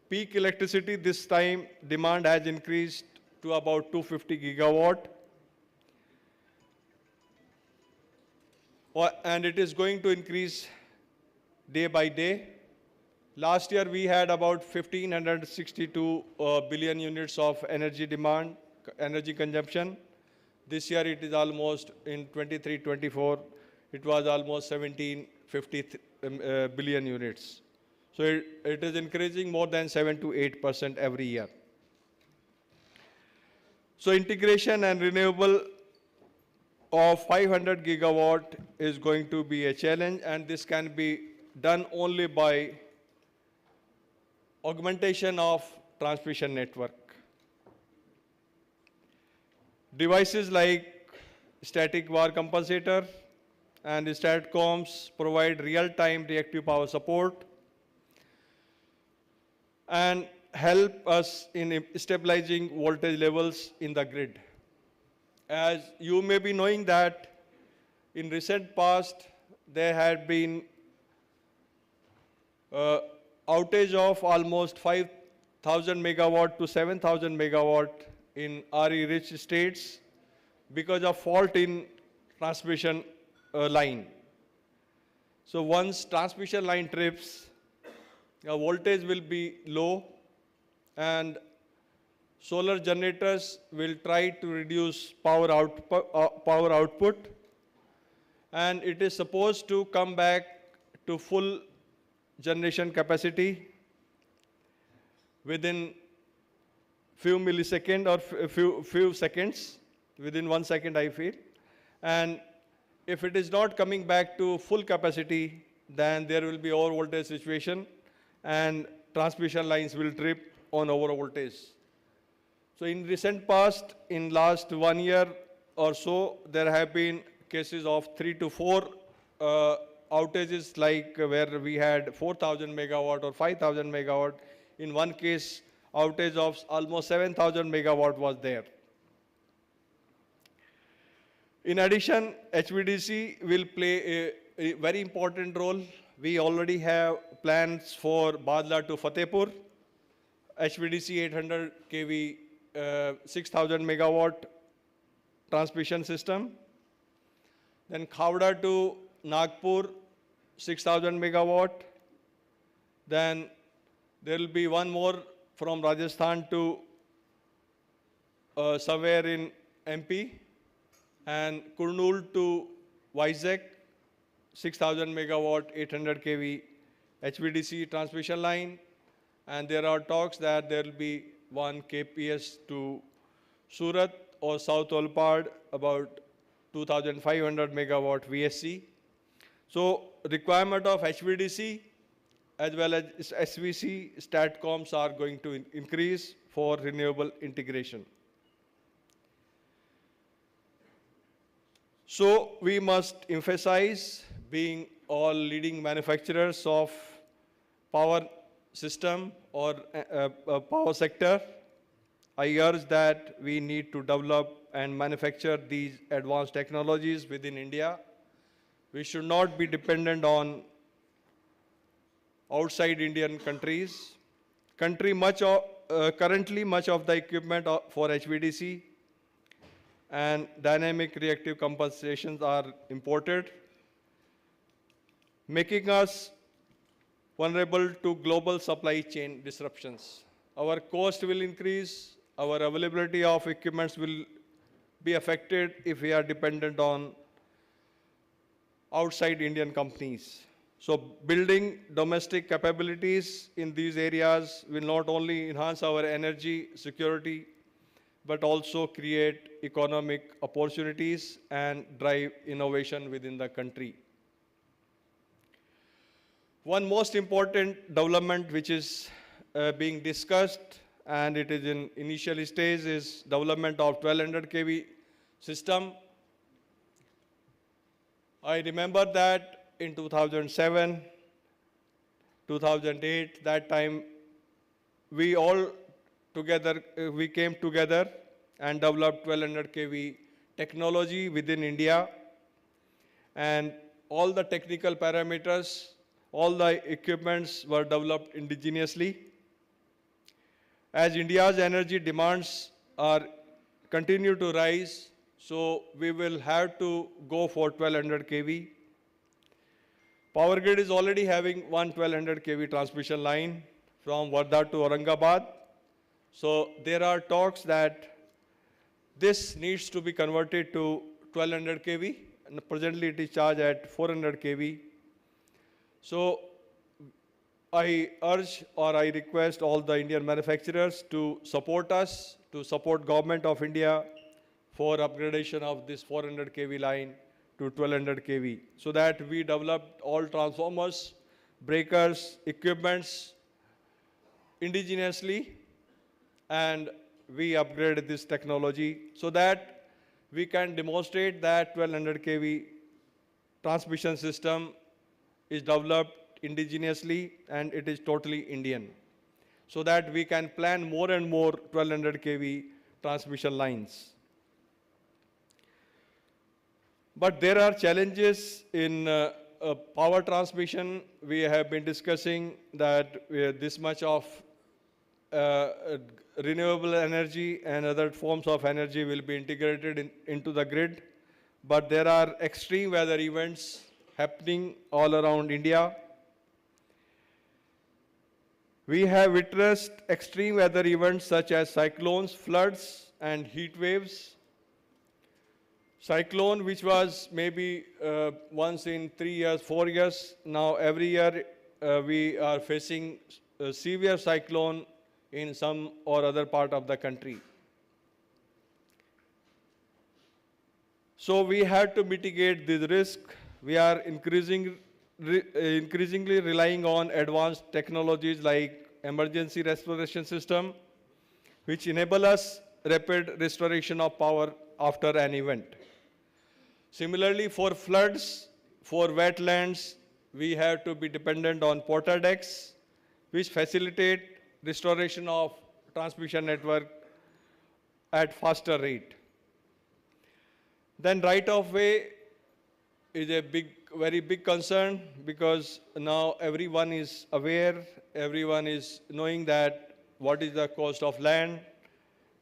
Peak electricity this time demand has increased to about 250 gigawatt. And it is going to increase day by day. Last year we had about 1,562 billion units of energy demand, energy consumption. This year it is almost, in 23-24, it was almost 1,750 billion units. So it is increasing more than 7 to 8% every year. So integration and renewable of 500 gigawatt is going to be a challenge, and this can be done only by augmentation of transmission network. Devices like static var compensator and STATCOMs provide real-time reactive power support and help us in stabilizing voltage levels in the grid. As you may be knowing that in recent past, there had been outage of almost 5,000 megawatt to 7,000 megawatt in RE-rich states because of fault in transmission line. So once transmission line trips, voltage will be low and solar generators will try to reduce power output, and it is supposed to come back to full generation capacity within few milliseconds or few seconds, within 1 second I feel. And if it is not coming back to full capacity, then there will be over voltage situation and transmission lines will trip on over voltage. So in recent past, in last 1 year or so, there have been cases of 3 to 4 outages, like where we had 4,000 megawatt or 5,000 megawatt. In one case, outage of almost 7,000 megawatt was there. In addition, HVDC will play a very important role. We already have plans for Badla to Fatehpur, HVDC 800 kV, 6,000 megawatt transmission system. Then Khavda to Nagpur, 6,000 megawatt. Then there will be one more from Rajasthan to somewhere in MP, and Kurnool to Vizag, 6,000 megawatt, 800 kV HVDC transmission line. And there are talks that there will be one KPS to Surat or South Olpad, about 2,500 megawatt VSC. So requirement of HVDC as well as SVC STATCOMs are going to increase for renewable integration. So we must emphasize, being all leading manufacturers of power system or power sector, I urge that we need to develop and manufacture these advanced technologies within India. We should not be dependent on outside Indian countries. Currently, much of the equipment for HVDC and dynamic reactive compensations are imported, making us vulnerable to global supply chain disruptions. Our cost will increase, our availability of equipments will be affected if we are dependent on outside Indian companies. So building domestic capabilities in these areas will not only enhance our energy security, but also create economic opportunities and drive innovation within the country. One most important development which is being discussed, and it is in initial stage, is development of 1200 kV system. I remember that in 2007, 2008, that time we all together, we came together and developed 1200 kV technology within India, and all the technical parameters, all the equipments were developed indigenously. As India's energy demands continue to rise, so we will have to go for 1200 kV. Power Grid is already having one 1200 kV transmission line from Wardha to Aurangabad. So there are talks that this needs to be converted to 1200 kV, and presently it is charged at 400 kV. So I urge or I request all the Indian manufacturers to support us, to support Government of India for upgradation of this 400 kV line to 1200 kV, so that we develop all transformers, breakers, equipments indigenously, and we upgrade this technology so that we can demonstrate that 1200 kV transmission system is developed indigenously and it is totally Indian, so that we can plan more and more 1200 kV transmission lines. But there are challenges in power transmission. We have been discussing that this much of renewable energy and other forms of energy will be integrated into the grid. But there are extreme weather events happening all around India. We have witnessed extreme weather events such as cyclones, floods, and heat waves. Cyclone, which was maybe once in 3 years, 4 years, now every year we are facing a severe cyclone in some or other part of the country. So we had to mitigate this risk. We are increasingly relying on advanced technologies like emergency restoration system, which enable us rapid restoration of power after an event. Similarly, for floods, for wetlands, we have to be dependent on porta decks, which facilitate restoration of transmission network at faster rate. Then right of way is a very big concern, because now everyone is aware, everyone is knowing that what is the cost of land.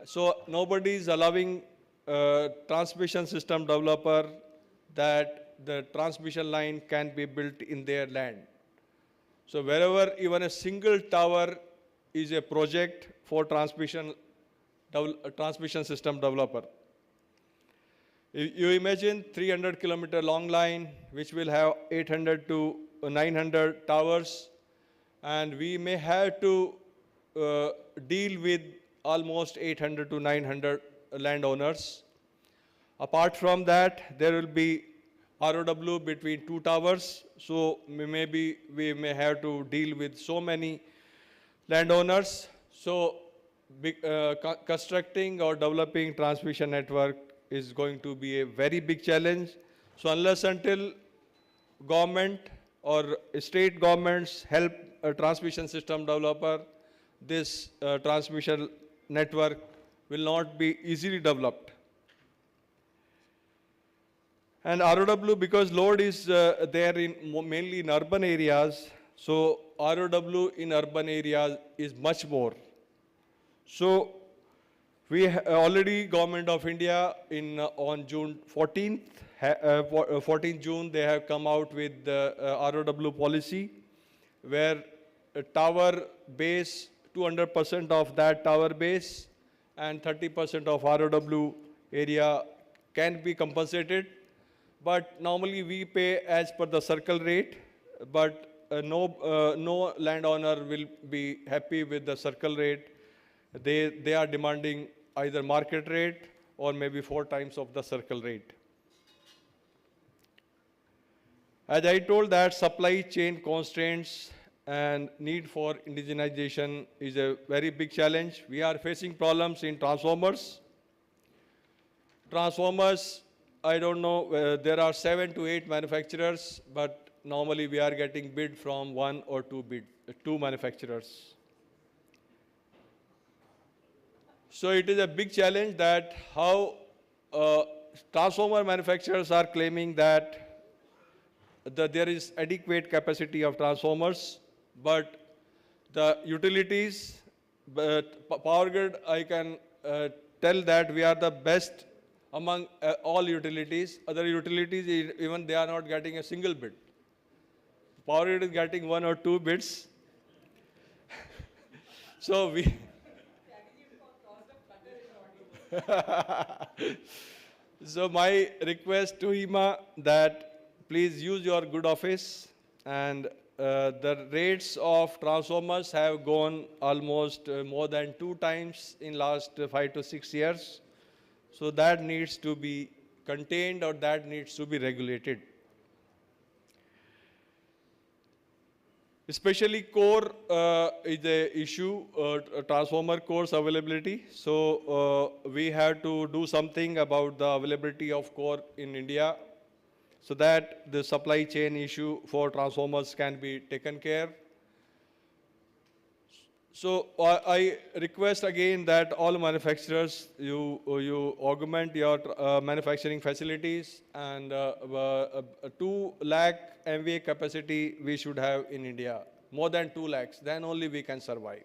So nobody is allowing transmission system developer that the transmission line can be built in their land. So wherever even a single tower is a project for transmission system developer. You imagine 300-kilometer long line, which will have 800 to 900 towers, and we may have to deal with almost 800 to 900 landowners. Apart from that, there will be ROW between two towers, so maybe we may have to deal with so many landowners. So constructing or developing transmission network is going to be a very big challenge. So unless until government or state governments help a transmission system developer, this transmission network will not be easily developed. And ROW, because load is there mainly in urban areas, so ROW in urban areas is much more. So we already, Government of India on June 14th, 14th June, they have come out with the ROW policy, where a tower base, 200% of that tower base and 30% of ROW area can be compensated. But normally we pay as per the circle rate, but no landowner will be happy with the circle rate. They are demanding either market rate or maybe 4 times of the circle rate. As I told, that supply chain constraints and need for indigenization is a very big challenge. We are facing problems in transformers. Transformers, I don't know, there are 7 to 8 manufacturers, but normally we are getting bid from 1 or 2 manufacturers. So it is a big challenge that how transformer manufacturers are claiming that there is adequate capacity of transformers, but the utilities, Power Grid, I can tell that we are the best among all utilities. Other utilities, even they are not getting a single bid. Power Grid is getting 1 or 2 bids. So we... So my request to IEEMA that please use your good office, and the rates of transformers have gone almost more than 2 times in last 5 to 6 years. So that needs to be contained, or that needs to be regulated. Especially core is the issue, transformer cores availability. So we have to do something about the availability of core in India, so that the supply chain issue for transformers can be taken care. So I request again that all manufacturers, you augment your manufacturing facilities, and 2 lakh MVA capacity we should have in India, more than 2 lakhs, then only we can survive.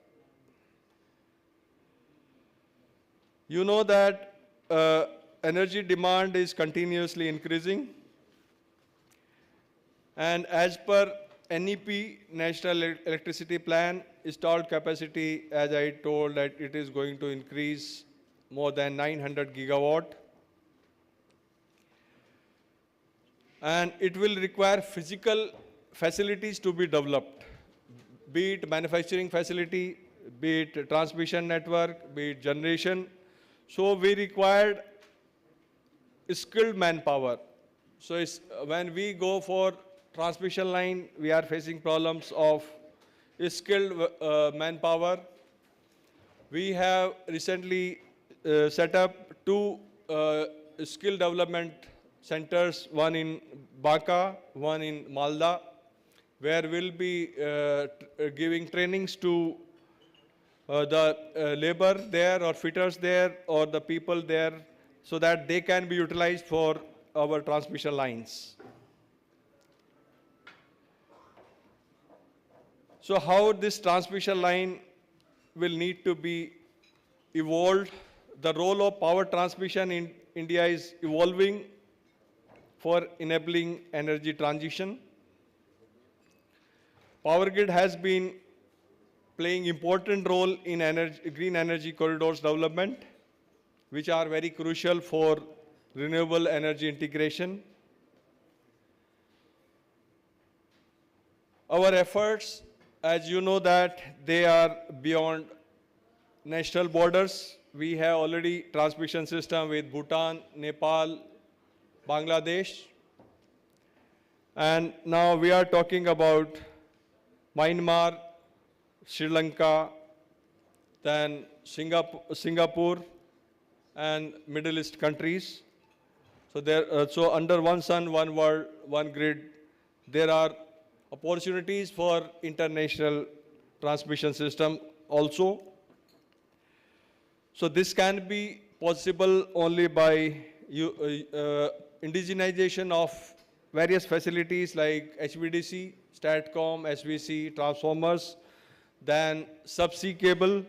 You know that energy demand is continuously increasing, and as per NEP, National Electricity Plan, installed capacity, as I told, that it is going to increase more than 900 gigawatt. And it will require physical facilities to be developed, be it manufacturing facility, be it transmission network, be it generation. So we required skilled manpower. So when we go for transmission line, we are facing problems of skilled manpower. We have recently set up two skill development centers, one in Banka, one in Malda, where we'll be giving trainings to the labor there or fitters there or the people there so that they can be utilized for our transmission lines. So how this transmission line will need to be evolved. The role of power transmission in India is evolving for enabling energy transition. Power grid has been playing important role in green energy corridors development, which are very crucial for renewable energy integration. Our efforts, as you know, that they are beyond national borders. We have already transmission system with Bhutan, Nepal, Bangladesh. And now we are talking about Myanmar, Sri Lanka, then Singapore, and Middle East countries. So, so under one sun, one world, one grid, there are opportunities for international transmission system also. So this can be possible only by indigenization of various facilities like HVDC, STATCOM, SVC, transformers, then subsea cable.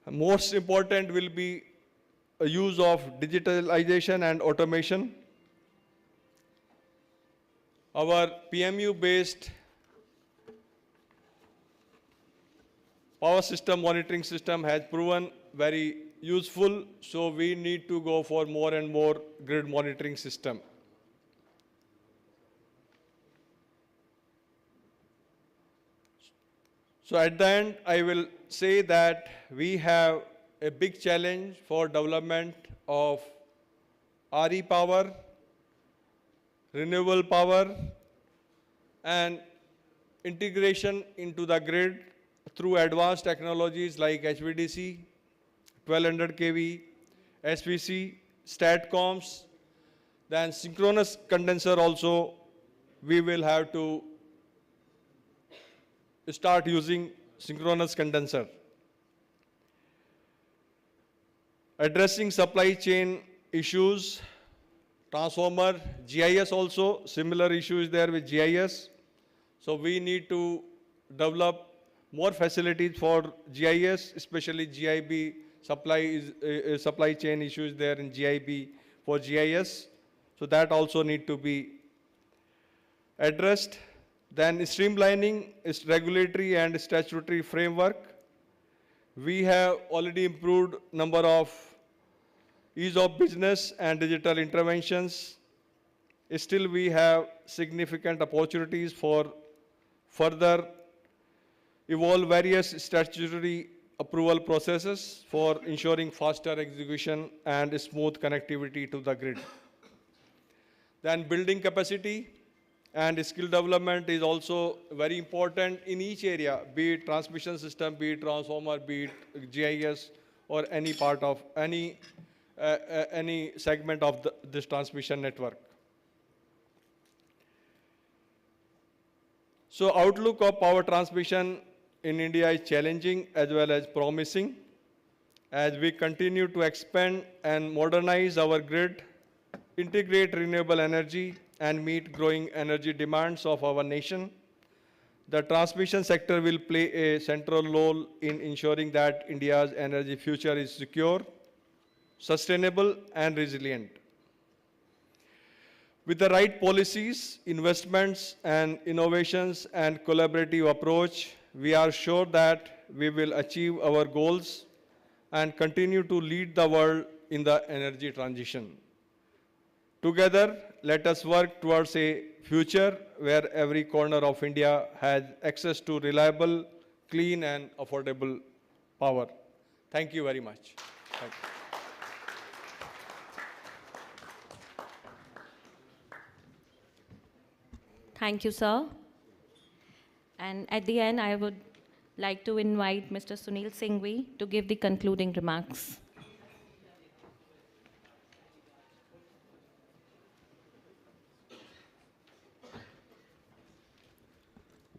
Most important will be a use of digitalization and automation. Our PMU-based power system monitoring system has proven very useful, so we need to go for more and more grid monitoring system. So at the end, I will say that we have a big challenge for development of RE power, renewable power, and integration into the grid through advanced technologies like HVDC, 1200 kV, SVC, STATCOMs, then synchronous condenser also. We will have to start using synchronous condenser. Addressing supply chain issues, transformer, GIS also, similar issues there with GIS. So we need to develop more facilities for GIS, especially GIB supply chain issues there in GIB for GIS. So that also need to be addressed. Then streamlining its regulatory and statutory framework. We have already improved number of ease of business and digital interventions. Still we have significant opportunities for further evolve various statutory approval processes for ensuring faster execution and smooth connectivity to the grid. Then building capacity and skill development is also very important in each area, be it transmission system, be it transformer, be it GIS, or any part of any segment of this transmission network. So outlook of power transmission in India is challenging as well as promising. As we continue to expand and modernize our grid, integrate renewable energy, and meet growing energy demands of our nation, the transmission sector will play a central role in ensuring that India's energy future is secure, sustainable, and resilient. With the right policies, investments, and innovations and collaborative approach, we are sure that we will achieve our goals and continue to lead the world in the energy transition. Together, let us work towards a future where every corner of India has access to reliable, clean, and affordable power. Thank you very much. Thank you. Thank you, sir. And at the end, I would like to invite Mr. Sunil Singhvi to give the concluding remarks.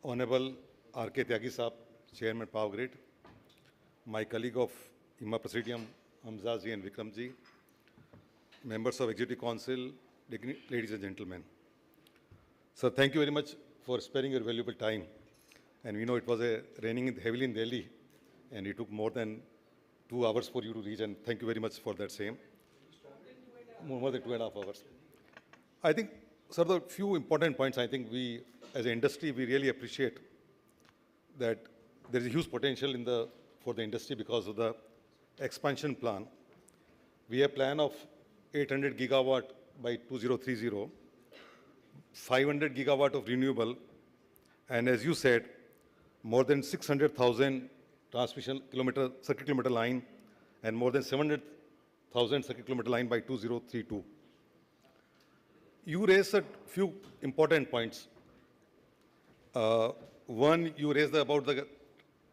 Honorable R.K. Tyagi Saab, Chairman Power Grid, my colleague of IEEMA Presidium, Hamza ji and Vikram ji, members of Executive Council, ladies and gentlemen. Sir, thank you very much for sparing your valuable time. And we know it was raining heavily in Delhi, and it took more than 2 hours for you to reach, and thank you very much for that same. More than 2.5 hours. I think, sir, the few important points I think we, as an industry, we really appreciate that there is a huge potential for the industry because of the expansion plan. We have a plan of 800 gigawatt by 2030, 500 gigawatt of renewable, and as you said, more than 600,000 transmission circuit kilometer line, and more than 700,000 circuit kilometer line by 2032. You raised a few important points. One, you raised about the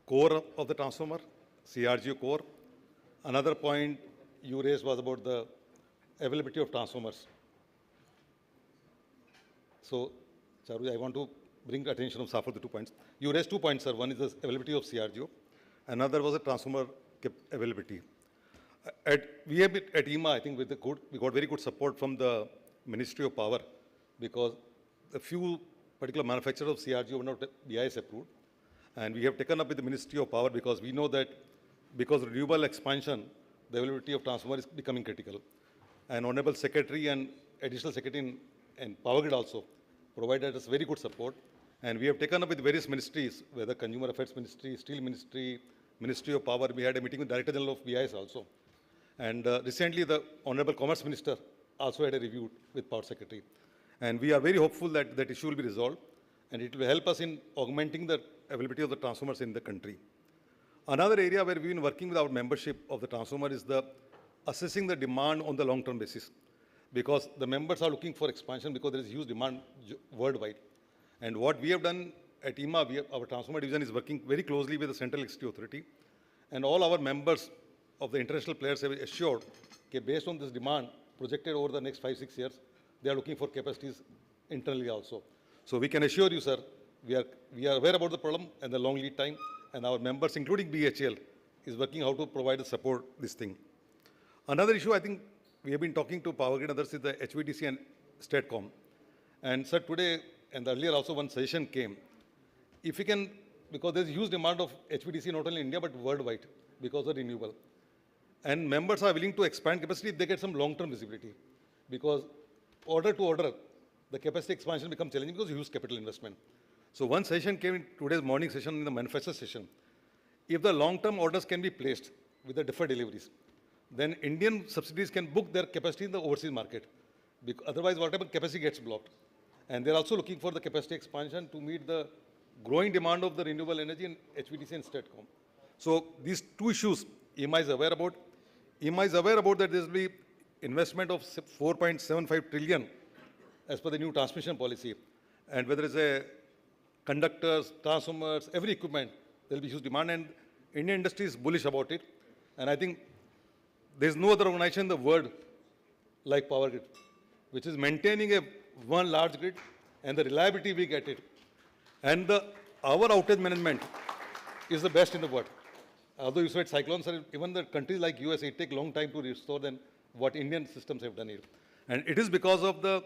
core of the transformer, CRGO core. Another point you raised was about the availability of transformers. So, Charu, I want to bring the attention of SAF for the 2 points. You raised 2 points, sir. One is the availability of CRGO. Another was the transformer availability. We have been at IEEMA, I think, we got very good support from the Ministry of Power because a few particular manufacturers of CRGO were not BIS approved. And we have taken up with the Ministry of Power because we know that because of renewable expansion, the availability of transformer is becoming critical. And Honorable Secretary and Additional Secretary and Power Grid also provided us very good support. And we have taken up with various ministries, whether Consumer Affairs Ministry, Steel Ministry, Ministry of Power. We had a meeting with Director General of BIS also. And recently, the Honorable Commerce Minister also had a review with Power Secretary. And we are very hopeful that that issue will be resolved, and it will help us in augmenting the availability of the transformers in the country. Another area where we've been working with our membership of the transformer is the assessing the demand on the long-term basis, because the members are looking for expansion because there is huge demand worldwide. And what we have done at IEEMA, our transformer division is working very closely with the Central Electricity Authority, and all our members of the international players have assured that based on this demand projected over the next 5-6 years, they are looking for capacities internally also. So we can assure you, sir, we are aware about the problem and the long lead time, and our members, including BHL, is working how to provide the support this thing. Another issue, I think, we have been talking to Power Grid and others is the HVDC and STATCOM. And sir, today and earlier also one suggestion came. If we can, because there's huge demand of HVDC not only in India but worldwide because of renewable. And members are willing to expand capacity if they get some long-term visibility. Because order to order, the capacity expansion becomes challenging because of huge capital investment. So one session came in today's morning session in the manifesto session. If the long-term orders can be placed with the deferred deliveries, then Indian subsidiaries can book their capacity in the overseas market. Otherwise, whatever capacity gets blocked. And they're also looking for the capacity expansion to meet the growing demand of the renewable energy in HVDC and STATCOM. So these two issues, IEEMA is aware about. IEEMA is aware about that there will be investment of 4.75 trillion as per the new transmission policy. And whether it's a conductors, transformers, every equipment, there will be huge demand, and Indian industry is bullish about it. And I think there's no other organization in the world like Power Grid, which is maintaining one large grid and the reliability we get it. And our outage management is the best in the world. Although you said cyclones, even the countries like US, it takes a long time to restore than what Indian systems have done here. And it is because of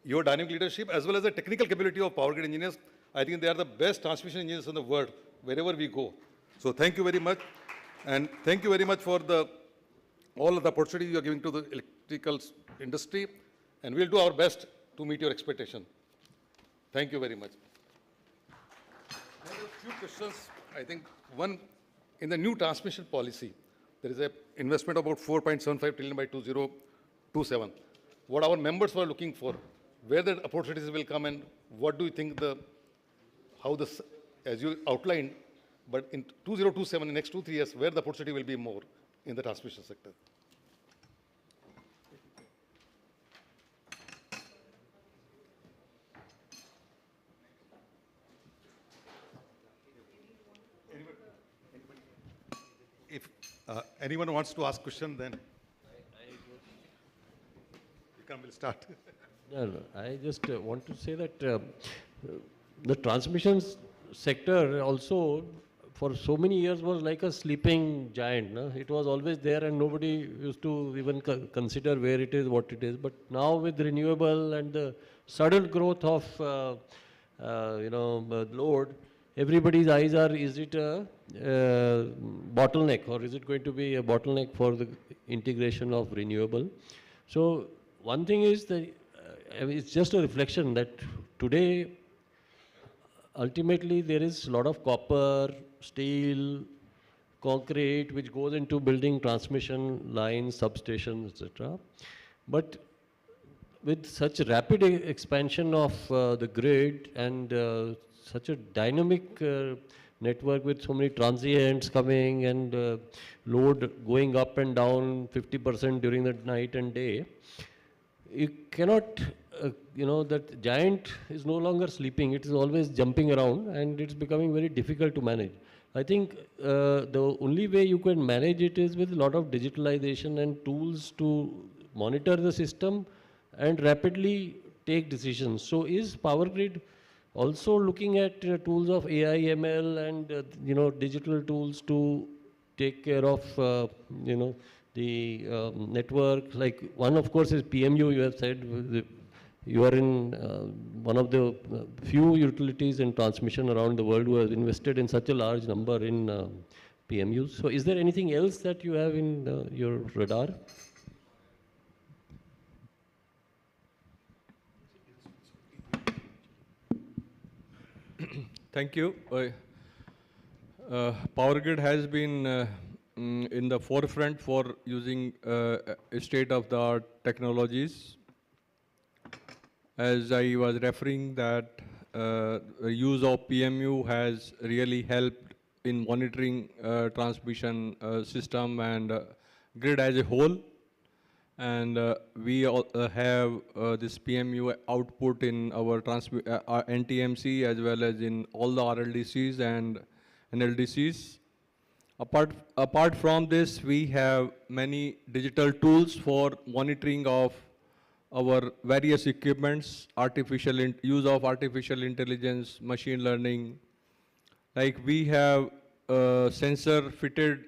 your dynamic leadership as well as the technical capability of Power Grid engineers. I think they are the best transmission engineers in the world wherever we go. So thank you very much. And thank you very much for all of the opportunity you are giving to the electrical industry. And we'll do our best to meet your expectation. Thank you very much. I have a few questions. I think one, in the new transmission policy, there is an investment of about 4.75 trillion by 2027. What our members were looking for, where the opportunities will come, and what do you think as you outlined, but in 2027, in the next 2-3 years, where the opportunity will be more in the transmission sector? Anyone wants to ask question, then Vikram will start. No, I just want to say that the transmission sector also for so many years was like a sleeping giant. No? It was always there and nobody used to even consider where it is, what it is. But now with renewable and the sudden growth of load, everybody's eyes are, is it a bottleneck or is it going to be a bottleneck for the integration of renewable? So one thing is that it's just a reflection that today ultimately there is a lot of copper, steel, concrete which goes into building transmission lines, substations, etc. But with such rapid expansion of the grid and such a dynamic network with so many transients coming and load going up and down 50% during the night and day, you cannot, that giant is no longer sleeping. It is always jumping around and it's becoming very difficult to manage. I think the only way you can manage it is with a lot of digitalization and tools to monitor the system and rapidly take decisions. So is Power Grid also looking at tools of AI, ML and digital tools to take care of the network? Like one of course is PMU, you have said. You are in one of the few utilities in transmission around the world who have invested in such a large number in PMUs. So is there anything else that you have in your radar? Thank you. Power Grid has been in the forefront for using state-of-the-art technologies. As I was referring that the use of PMU has really helped in monitoring transmission system and grid as a whole. And we all, have this PMU output in our NTMC as well as in all the RLDCs and NLDCs. Apart from this, we have many digital tools for monitoring of our various equipments, use of artificial intelligence, machine learning. Like we have sensor-fitted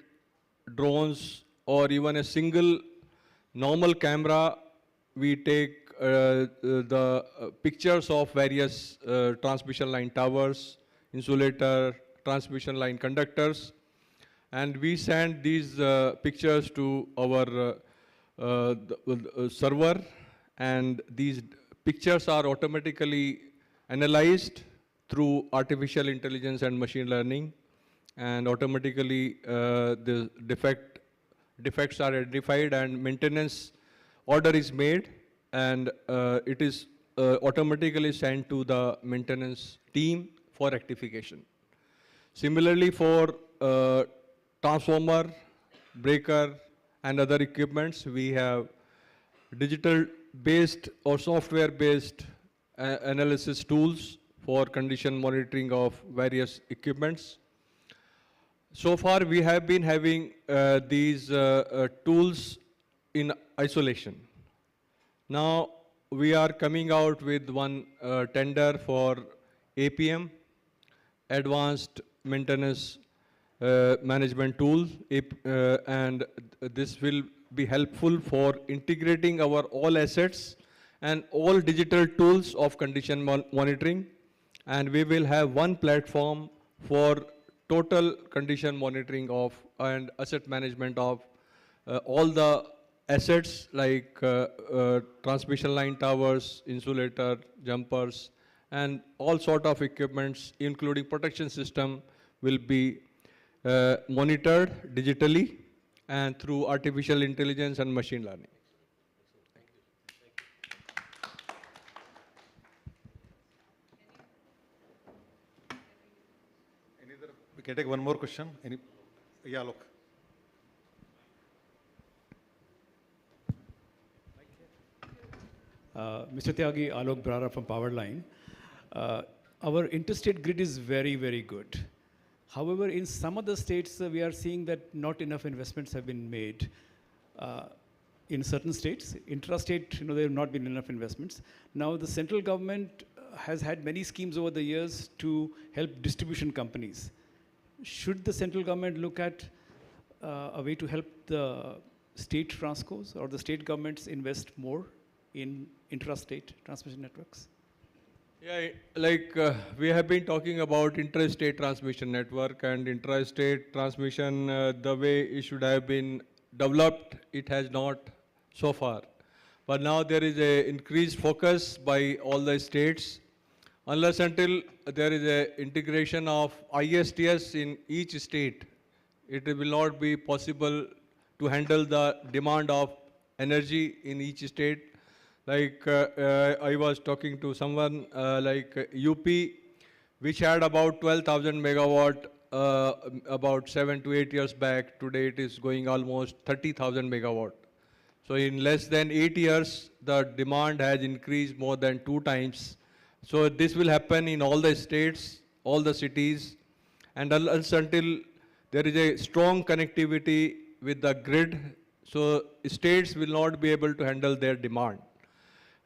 drones or even a single normal camera. We take the pictures of various transmission line towers, insulator, transmission line conductors, and we send these pictures to our server, and these pictures are automatically analyzed through artificial intelligence and machine learning, and automatically the defects are identified and maintenance order is made, and it is automatically sent to the maintenance team for rectification. Similarly, for transformer, breaker, and other equipments, we have digital-based or software-based analysis tools for condition monitoring of various equipments. So far, we have been having these tools in isolation. Now, we are coming out with one tender for APM, Advanced Maintenance Management Tool, and this will be helpful for integrating our all assets and all digital tools of condition monitoring. And we will have one platform for total condition monitoring of and asset management of all the assets like transmission line towers, insulator, jumpers, and all sort of equipments, including protection system, will be monitored digitally and through artificial intelligence and machine learning. We can take one more question. Yeah, look. Mr. Tyagi, Alok Brara from Powerline. Our interstate grid is very, very good. However, in some other states, we are seeing that not enough investments have been made. In certain states, intrastate, there have not been enough investments. Now, the central government has had many schemes over the years to help distribution companies. Should the central government look at a way to help the state transcos or the state governments invest more in intrastate transmission networks? Yeah, like we have been talking about intrastate transmission network and intrastate transmission, the way it should have been developed, it has not so far. But now there is a increased focus by all the states. Unless until there is a integration of ISTS in each state, it will not be possible to handle the demand of energy in each state. Like I was talking to someone like UP, which had about 12,000 megawatt about 7 to 8 years back. Today it is going almost 30,000 megawatt. So in less than 8 years, the demand has increased more than 2 times. So this will happen in all the states, all the cities, and until there is a strong connectivity with the grid, so states will not be able to handle their demand.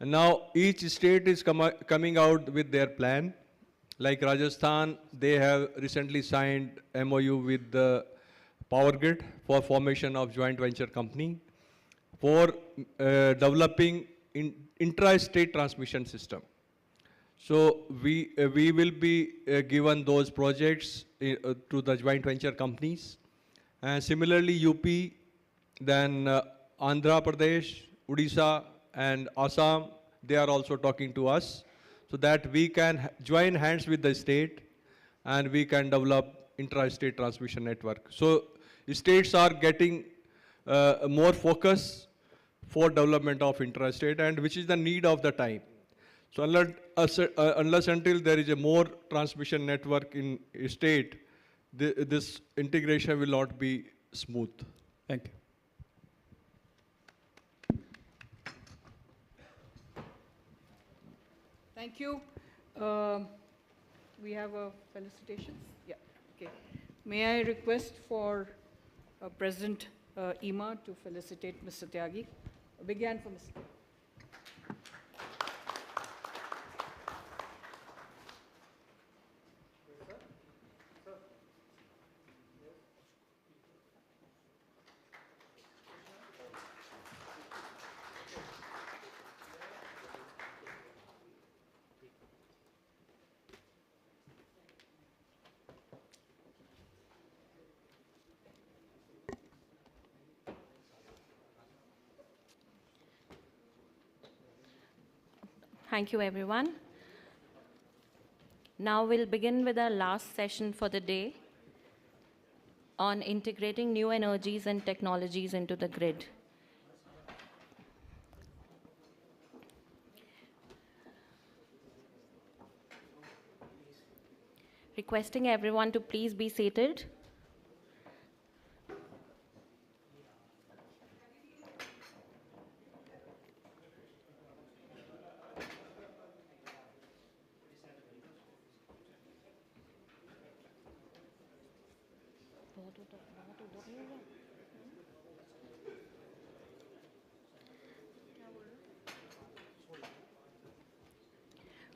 And now each state is coming out with their plan. Like Rajasthan, they have recently signed MOU with the Power Grid for formation of joint venture company for developing intra-state transmission system. So we will be given those projects to the joint venture companies. And similarly, UP, then Andhra Pradesh, Odisha, and Assam, they are also talking to us so that we can join hands with the state and we can develop intra-state transmission network. So states are getting more focus for development of intra-state, and which is the need of the time. So unless until there is a more transmission network in a state, this integration will not be smooth. Thank you. Thank you. We have a felicitation. Yeah. Okay. May I request for President IEEMA to felicitate Mr. Tyagi? A big hand for Mr. Tyagi. Thank you, everyone. Now we'll begin with our last session for the day on integrating new energies and technologies into the grid. Requesting everyone to please be seated.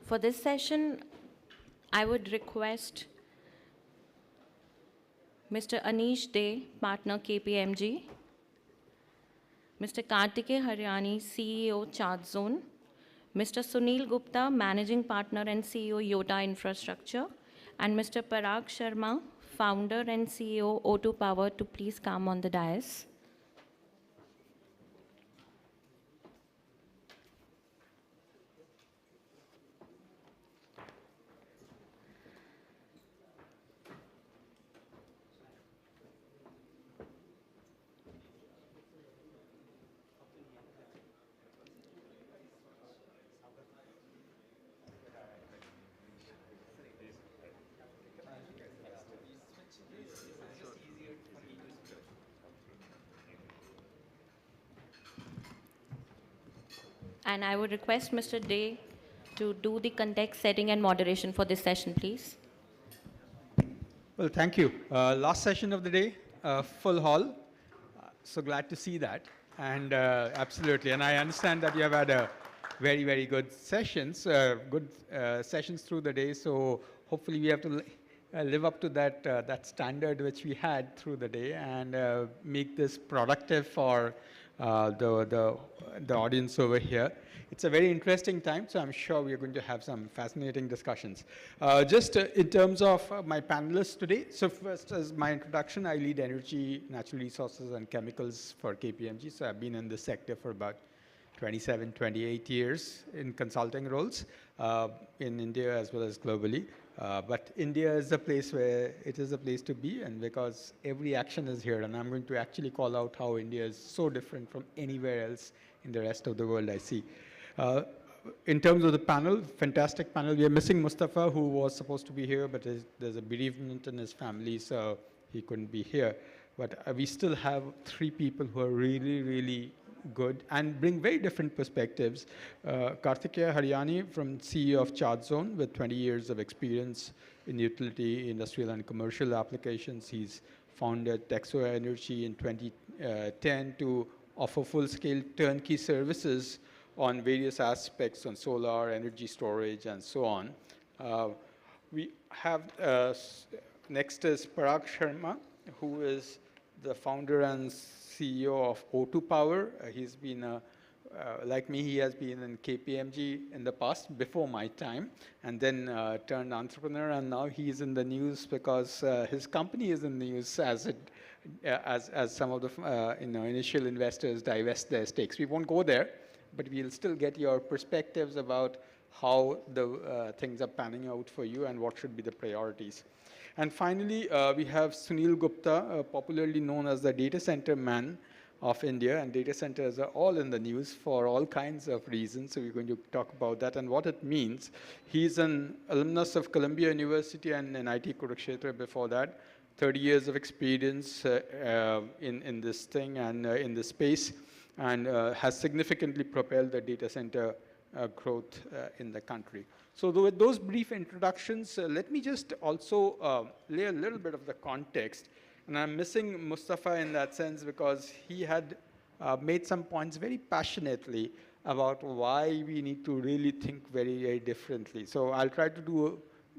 For this session, I would request Mr. Anish Dey, partner KPMG, Mr. Kartike Haryani, CEO Charge Zone, Mr. Sunil Gupta, managing partner and CEO Yota Infrastructure, and Mr. Parag Sharma, founder and CEO O2 Power, to please come on the dais. And I would request Mr. Dey to do the context setting and moderation for this session, please. Well, thank you. Last session of the day, full hall. So glad to see that. And absolutely. And I understand that you have had a very, very good sessions, sessions through the day. So hopefully we have to live up to that standard which we had through the day and make this productive for the audience over here. It's a very interesting time, so I'm sure we're going to have some fascinating discussions. Just in terms of my panelists today, so first as my introduction, I lead energy, natural resources, and chemicals for KPMG. So I've been in this sector for about 27, 28 years in consulting roles in India as well as globally. But India is a place where it is a place to be, and because every action is here, and I'm going to actually call out how India is so different from anywhere else in the rest of the world I see. In terms of the panel, fantastic panel. We are missing Mustafa, who was supposed to be here, but there's a bereavement in his family, so he couldn't be here. But we still have 3 people who are really, really good and bring very different perspectives. Karthikeya Haryani, from CEO of ChargeZone, with 20 years of experience in utility, industrial, and commercial applications. He's founded Texo Energy in 2010 to offer full-scale turnkey services on various aspects on solar, energy storage, and so on. We have, next is Parag Sharma, who is the founder and CEO of O2 Power. He's been, like me, he has been in KPMG in the past, before my time, and then turned entrepreneur, and now he's in the news because his company is in the news as some of the initial investors divest their stakes. We won't go there, but we'll still get your perspectives about how the things are panning out for you and what should be the priorities. And finally, we have Sunil Gupta, popularly known as the data center man of India, and data centers are all in the news for all kinds of reasons, so we're going to talk about that and what it means. He's an alumnus of Columbia University and NIT Kurukshetra before that, 30 years of experience in this thing and in this space, and has significantly propelled the data center growth in the country. So with those brief introductions, let me just also lay a little bit of the context. And I'm missing Mustafa in that sense because he had made some points very passionately about why we need to really think very, very differently. So I'll try to do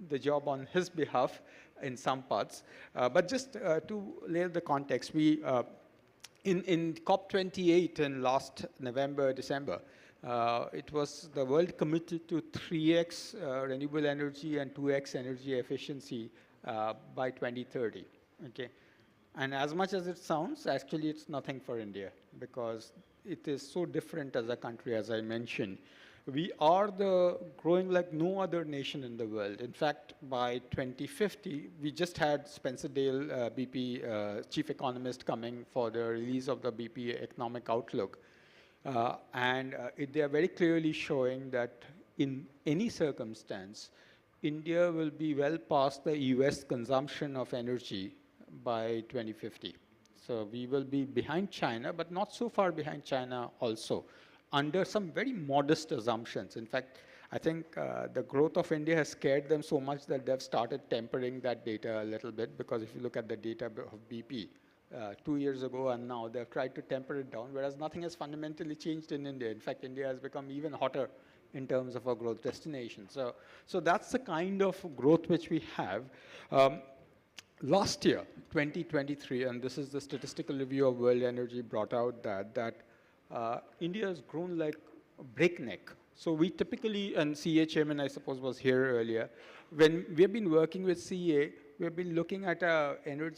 the job on his behalf in some parts. But just to lay the context, we in COP28 in last November, December, it was the world committed to 3x renewable energy and 2x energy efficiency by 2030. Okay, and as much as it sounds, actually it's nothing for India because it is so different as a country, as I mentioned. We are growing like no other nation in the world. In fact, by 2050, we just had Spencer Dale, BP chief economist, coming for the release of the BP Economic Outlook. They are very clearly showing that in any circumstance, India will be well past the US consumption of energy by 2050. So we will be behind China, but not so far behind China also, under some very modest assumptions. In fact, I think the growth of India has scared them so much that they've started tempering that data a little bit, because if you look at the data of BP, 2 years ago and now, they've tried to temper it down, whereas nothing has fundamentally changed in India. In fact, India has become even hotter in terms of a growth destination. So that's the kind of growth which we have. Last year, 2023, and this is the statistical review of world energy brought out that India has grown like breakneck. So we typically, and CA chairman, I suppose, was here earlier, when we've been working with CA, we've been looking at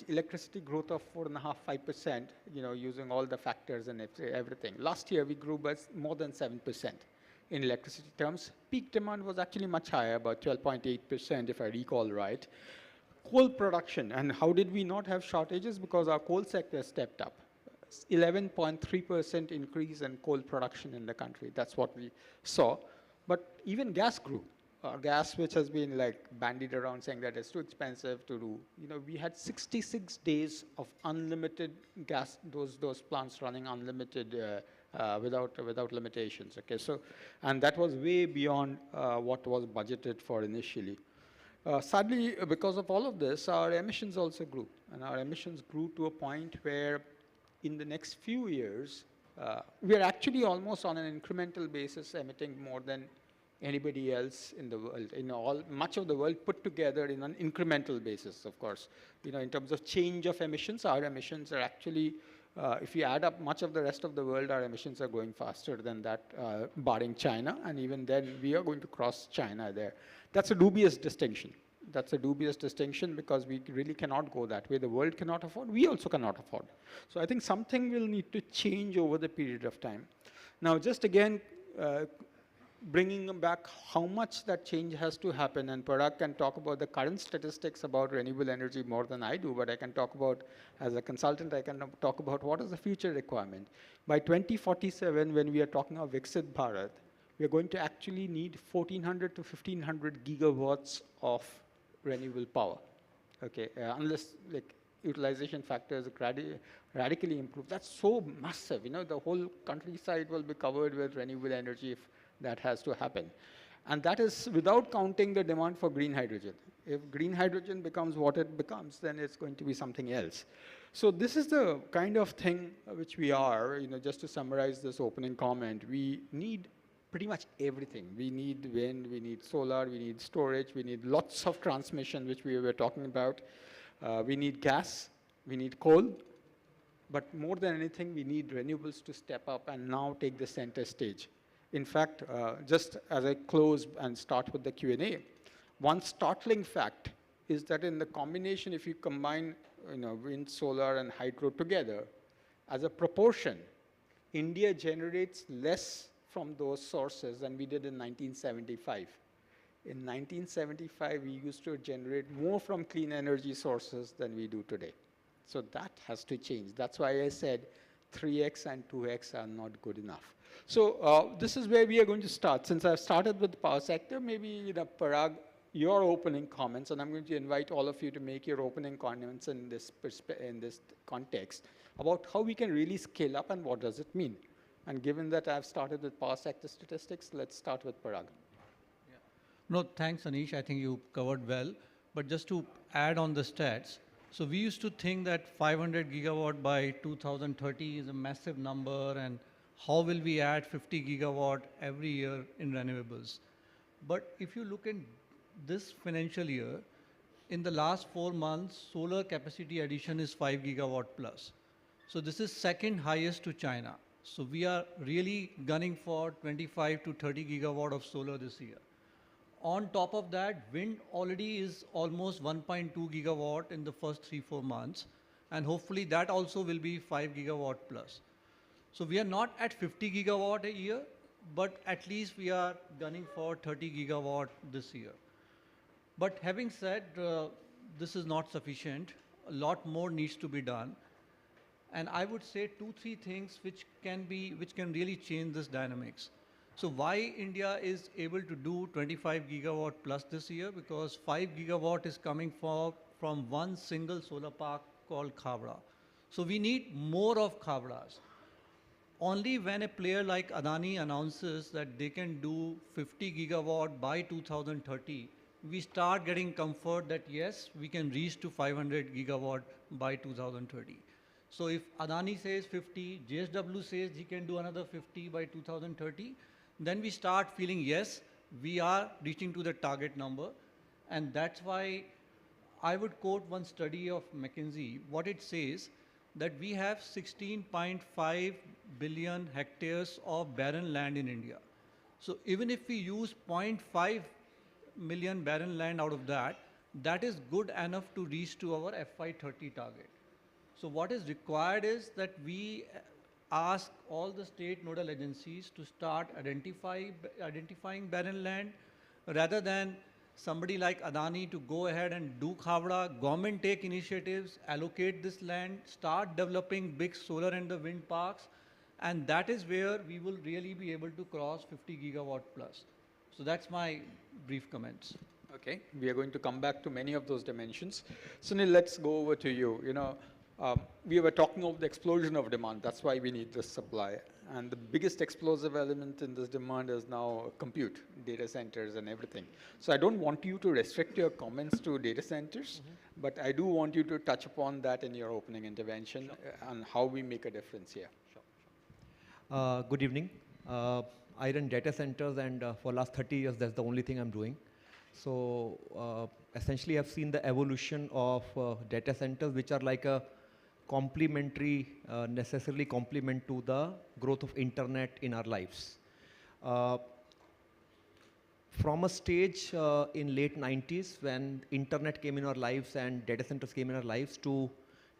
electricity growth of 4.5%, 5%, using all the factors and everything. Last year, we grew by more than 7% in electricity terms. Peak demand was actually much higher, about 12.8%, if I recall right. Coal production, and how did we not have shortages? Because our coal sector stepped up. 11.3% increase in coal production in the country. That's what we saw. But even gas grew. Gas, which has been like bandied around saying that it's too expensive to do. We had 66 days of unlimited gas, those plants running unlimited without limitations. Okay, so, and that was way beyond what was budgeted for initially. Sadly, because of all of this, our emissions also grew. And our emissions grew to a point where in the next few years, we are actually almost on an incremental basis emitting more than anybody else in the world, much of the world put together in an incremental basis, of course. In terms of change of emissions, our emissions are actually, if you add up much of the rest of the world, our emissions are going faster than that, barring China, and even then we are going to cross China there. That's a dubious distinction. That's a dubious distinction because we really cannot go that way. The world cannot afford, we also cannot afford. So I think something will need to change over the period of time. Now, just again, bringing back how much that change has to happen, and Parag can talk about the current statistics about renewable energy more than I do, but I can talk about, as a consultant, I can talk about what is the future requirement. By 2047, when we are talking of Viksit Bharat, we are going to actually need 1,400 to 1,500 gigawatts of renewable power, okay, unless utilization factors radically improve. That's so massive, the whole countryside will be covered with renewable energy if that has to happen. And that is without counting the demand for green hydrogen. If green hydrogen becomes what it becomes, then it's going to be something else. So this is the kind of thing which we are, just to summarize this opening comment, we need pretty much everything. We need wind, we need solar, we need storage, we need lots of transmission, which we were talking about. We need gas, we need coal, but more than anything, we need renewables to step up and now take the center stage. In fact, just as I close and start with the Q&A, one startling fact is that in the combination, if you combine wind, solar, and hydro together, as a proportion, India generates less from those sources than we did in 1975. In 1975, we used to generate more from clean energy sources than we do today. So that has to change. That's why I said 3x and 2x are not good enough. So this is where we are going to start. Since I've started with the power sector, maybe Parag, your opening comments, and I'm going to invite all of you to make your opening comments in this context about how we can really scale up and what does it mean. And given that I've started with power sector statistics, let's start with Parag. Yeah. No, thanks, Anish. I think you covered well. But just to add on the stats, so we used to think that 500 gigawatt by 2030 is a massive number, and how will we add 50 gigawatt every year in renewables? But if you look in this financial year, in the last 4 months, solar capacity addition is 5 gigawatt plus. So this is second highest to China. So we are really gunning for 25 to 30 gigawatt of solar this year. On top of that, wind already is almost 1.2 gigawatt in the first 3-4 months. And hopefully that also will be 5 gigawatt plus. So we are not at 50 gigawatt a year, but at least we are gunning for 30 gigawatt this year. But having said, this is not sufficient. A lot more needs to be done. And I would say 2-3 things which can really change this dynamics. So why India is able to do 25 gigawatt plus this year? Because 5 gigawatt is coming from one single solar park called Khavda. So we need more of Khavdas. Only when a player like Adani announces that they can do 50 gigawatt by 2030, we start getting comfort that yes, we can reach to 500 gigawatt by 2030. So if Adani says 50, JSW says he can do another 50 by 2030, then we start feeling, yes, we are reaching to the target number. And that's why I would quote one study of McKinsey. What it says, that we have 16.5 billion hectares of barren land in India. So even if we use 0.5 million barren land out of that, that is good enough to reach to our FY30 target. So what is required is that we ask all the state nodal agencies to start identifying barren land, rather than somebody like Adani to go ahead and do Khavda. Government take initiatives, allocate this land, start developing big solar and the wind parks, and that is where we will really be able to cross 50 gigawatt plus. So that's my brief comments. Okay, we are going to come back to many of those dimensions. Sunil, let's go over to you. We were talking of the explosion of demand. That's why we need this supply. And the biggest explosive element in this demand is now compute, data centers and everything. So I don't want you to restrict your comments to data centers, but I do want you to touch upon that in your opening intervention on how we make a difference here. Good evening. I run data centers, and for last 30 years, that's the only thing I'm doing. So essentially, I've seen the evolution of data centers, which are like a complementary, necessarily complement to the growth of internet in our lives. From a stage in late 90s when internet came in our lives and data centers came in our lives to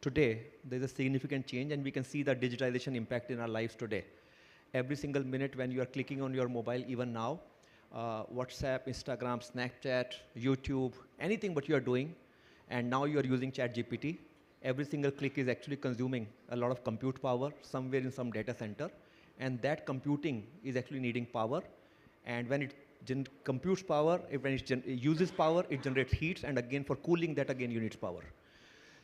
today, there's a significant change, and we can see the digitalization impact in our lives today. Every single minute when you are clicking on your mobile, even now, WhatsApp, Instagram, Snapchat, YouTube, anything what you are doing, and now you are using ChatGPT, every single click is actually consuming a lot of compute power somewhere in some data center, and that computing is actually needing power. And when it computes power, when it uses power, it generates heat, and again for cooling that again you need power.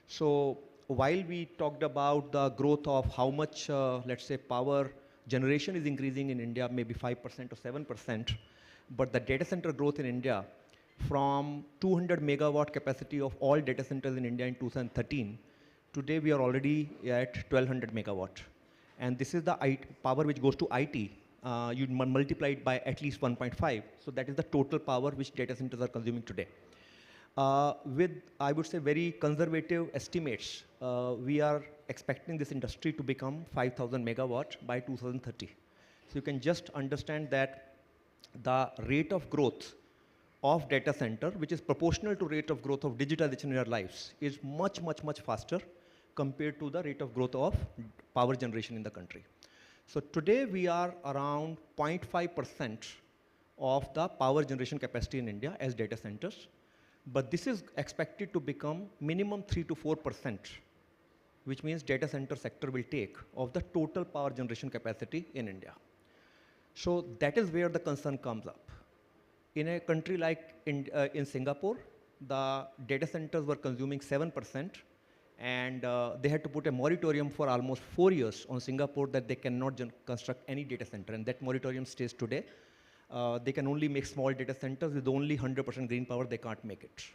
So while we talked about the growth of how much, let's say, power generation is increasing in India, maybe 5% or 7%, but the data center growth in India from 200 megawatt capacity of all data centers in India in 2013, today we are already at 1200 megawatt. And this is the power which goes to IT. You multiply it by at least 1.5. So that is the total power which data centers are consuming today. With, I would say, very conservative estimates, we are expecting this industry to become 5,000 megawatt by 2030. So you can just understand that the rate of growth of data center, which is proportional to rate of growth of digitalization in our lives, is much, much, much faster compared to the rate of growth of power generation in the country. So today we are around 0.5% of the power generation capacity in India as data centers, but this is expected to become minimum 3 to 4%, which means data center sector will take of the total power generation capacity in India. So that is where the concern comes up. In a country like in Singapore, the data centers were consuming 7%, and they had to put a moratorium for almost 4 years on Singapore that they cannot construct any data center, and that moratorium stays today. They can only make small data centers with only 100% green power, they can't make it.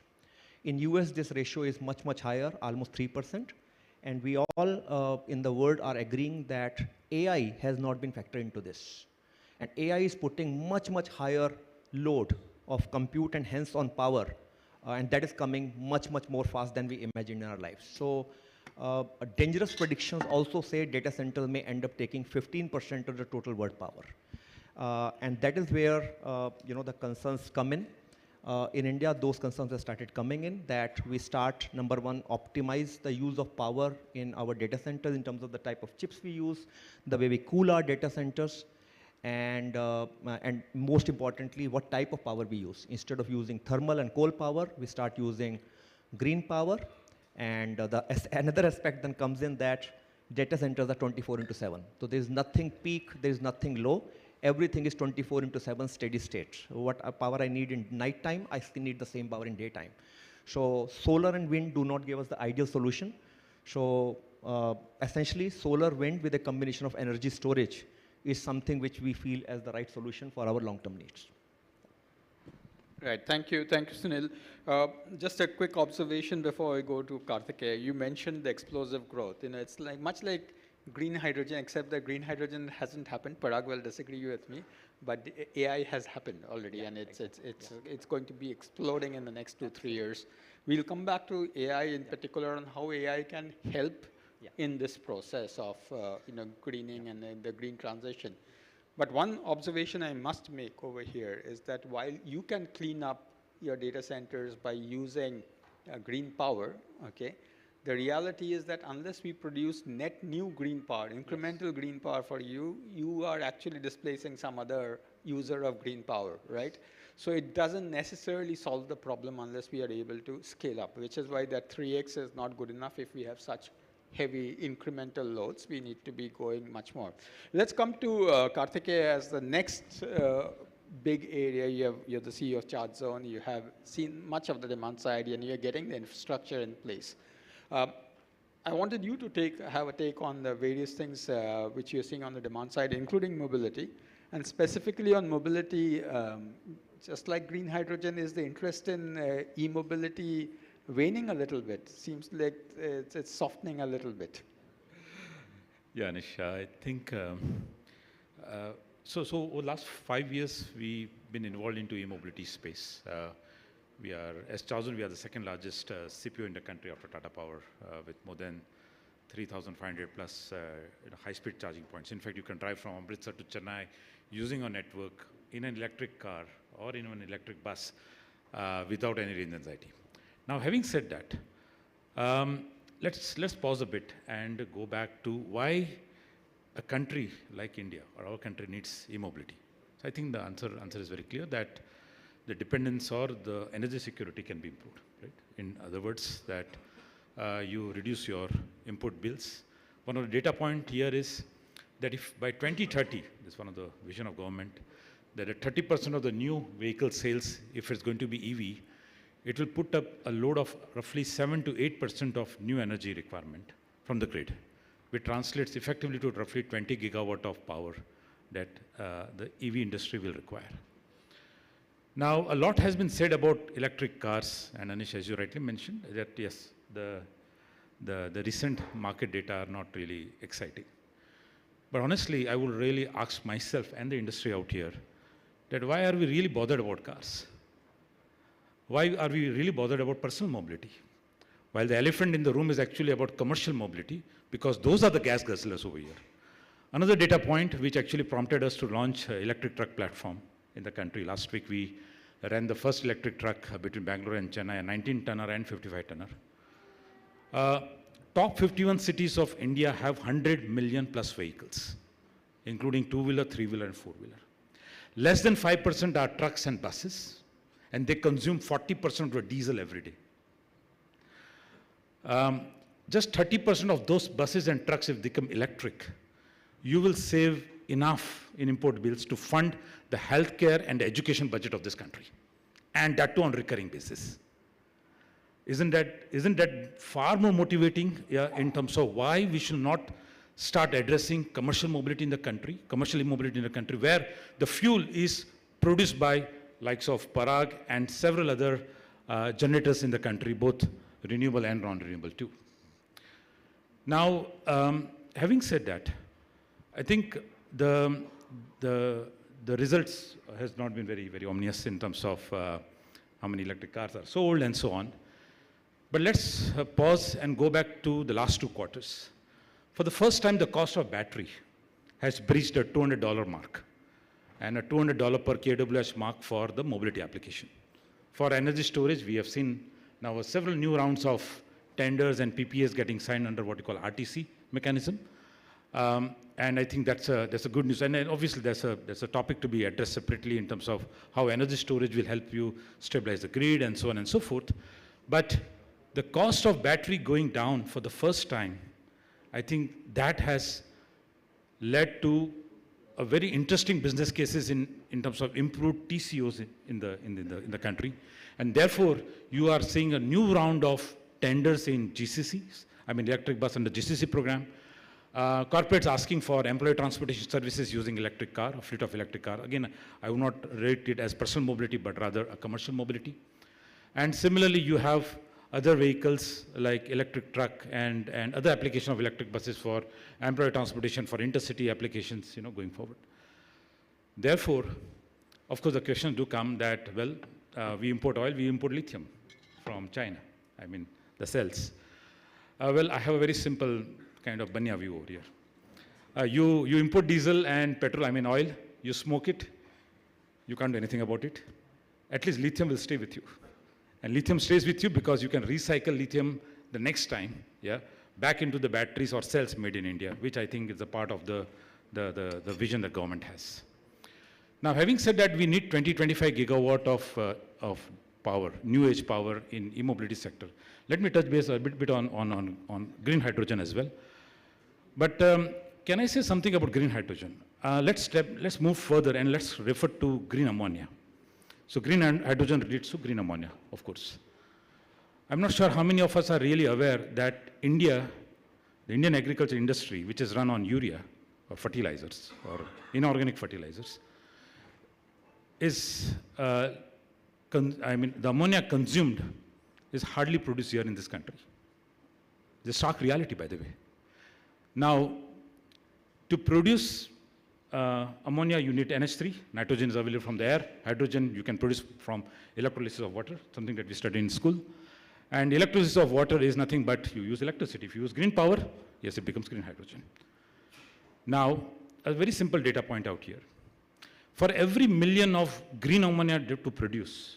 In US, this ratio is much, much higher, almost 3%, and we all in the world are agreeing that AI has not been factored into this. And AI is putting much, much higher load of compute and hence on power, and that is coming much, much more fast than we imagined in our lives. So dangerous predictions also say data centers may end up taking 15% of the total world power. And that is where the concerns come in. In India, those concerns have started coming in, that we start, number one, optimize the use of power in our data centers in terms of the type of chips we use, the way we cool our data centers, and most importantly, what type of power we use. Instead of using thermal and coal power, we start using green power. And another aspect then comes in that data centers are 24/7. So there's nothing peak, there's nothing low. Everything is 24/7 steady state. What power I need in night time, I still need the same power in daytime. So solar and wind do not give us the ideal solution. So essentially, solar, wind with a combination of energy storage is something which we feel as the right solution for our long-term needs. Right, thank you, Sunil. Just a quick observation before I go to Karthikeya. You mentioned the explosive growth. It's like much like green hydrogen, except that green hydrogen hasn't happened. Parag will disagree with me, but AI has happened already, and it's going to be exploding in the next 2-3 years. We'll come back to AI in particular on how AI can help in this process of greening and the green transition. But one observation I must make over here is that while you can clean up your data centers by using green power, okay, the reality is that unless we produce net new green power, incremental green power for you, you are actually displacing some other user of green power, right? So it doesn't necessarily solve the problem unless we are able to scale up, which is why that 3x is not good enough if we have such heavy incremental loads. We need to be going much more. Let's come to Karthikeya as the next big area. You're the CEO of Charge Zone. You have seen much of the demand side, and you're getting the infrastructure in place. I wanted you to have a take on the various things which you're seeing on the demand side, including mobility. And specifically on mobility, just like green hydrogen, is the interest in e-mobility waning a little bit? Seems like it's softening a little bit. Yeah, Anish, I think, so over the last 5 years, we've been involved into e-mobility space. We are, as chosen, we are the second largest CPO in the country after Tata Power, with more than 3,500 plus high-speed charging points. In fact, you can drive from Amritsar to Chennai using our network in an electric car or in an electric bus without any range anxiety. Now, having said that, let's pause a bit and go back to why a country like India or our country needs e-mobility. So I think the answer is very clear, that the dependence or the energy security can be improved, right? In other words, that you reduce your input bills. One of the data point here is that if by 2030, this is one of the vision of government, that at 30% of the new vehicle sales, if it's going to be EV, it will put up a load of roughly 7 to 8% of new energy requirement from the grid, which translates effectively to roughly 20 gigawatt of power that the EV industry will require. Now, a lot has been said about electric cars, and Anish, as you rightly mentioned, that yes, the recent market data are not really exciting. But honestly, I would really ask myself and the industry out here that why are we really bothered about cars? Why are we really bothered about personal mobility? While the elephant in the room is actually about commercial mobility, because those are the gas guzzlers over here. Another data point which actually prompted us to launch an electric truck platform in the country. Last week, we ran the first electric truck between Bangalore and Chennai, a 19-tonner and 55-tonner. Top 51 cities of India have 100 million plus vehicles, including two-wheeler, three-wheeler, and four-wheeler. Less than 5% are trucks and buses, and they consume 40% of the diesel every day. Just 30% of those buses and trucks, if they become electric, you will save enough in import bills to fund the healthcare and the education budget of this country, and that too on recurring basis. Isn't that far more motivating in terms of why we should not start addressing commercial mobility in the country, commercial mobility in the country, where the fuel is produced by likes of Parag and several other generators in the country, both renewable and non-renewable too. Now, having said that, I think the results has not been very, very ominous in terms of how many electric cars are sold and so on. But let's pause and go back to the last 2 quarters. For the first time, the cost of battery has breached a $200 mark and a $200 per kWh mark for the mobility application. For energy storage, we have seen now several new rounds of tenders and PPAs getting signed under what we call RTC mechanism. And I think that's a good news. And then obviously there's a topic to be addressed separately in terms of how energy storage will help you stabilize the grid and so on and so forth. But the cost of battery going down for the first time, I think that has led to a very interesting business cases in terms of improved TCOs in the country. And therefore, you are seeing a new round of tenders in GCCs, I mean electric bus under GCC program. Corporates asking for employee transportation services using electric car, a fleet of electric car. Again, I would not rate it as personal mobility, but rather a commercial mobility. And similarly, you have other vehicles like electric truck and other application of electric buses for employee transportation, for intercity applications, going forward. Therefore, of course, the questions do come that, well, we import oil, we import lithium from China. I mean, the cells. Well, I have a very simple kind of banya view over here. You import diesel and petrol, I mean oil, you smoke it, you can't do anything about it. At least lithium will stay with you. And lithium stays with you because you can recycle lithium the next time, back into the batteries or cells made in India, which I think is a part of the vision the government has. Now, having said that, we need 20-25 gigawatt of power, new age power in e-mobility sector. Let me touch base a bit on green hydrogen as well. But can I say something about green hydrogen? Let's move further and let's refer to green ammonia. So green hydrogen relates to green ammonia, of course. I'm not sure how many of us are really aware that India the Indian agriculture industry, which is run on urea or fertilizers or inorganic fertilizers, is, the ammonia consumed is hardly produced here in this country. It's a stark reality, by the way. Now, to produce ammonia, you need NH3. Nitrogen is available from the air. Hydrogen you can produce from electrolysis of water, something that we studied in school. And electrolysis of water is nothing but you use electricity. If you use green power, yes, it becomes green hydrogen. Now, a very simple data point out here. For every million of green ammonia to produce,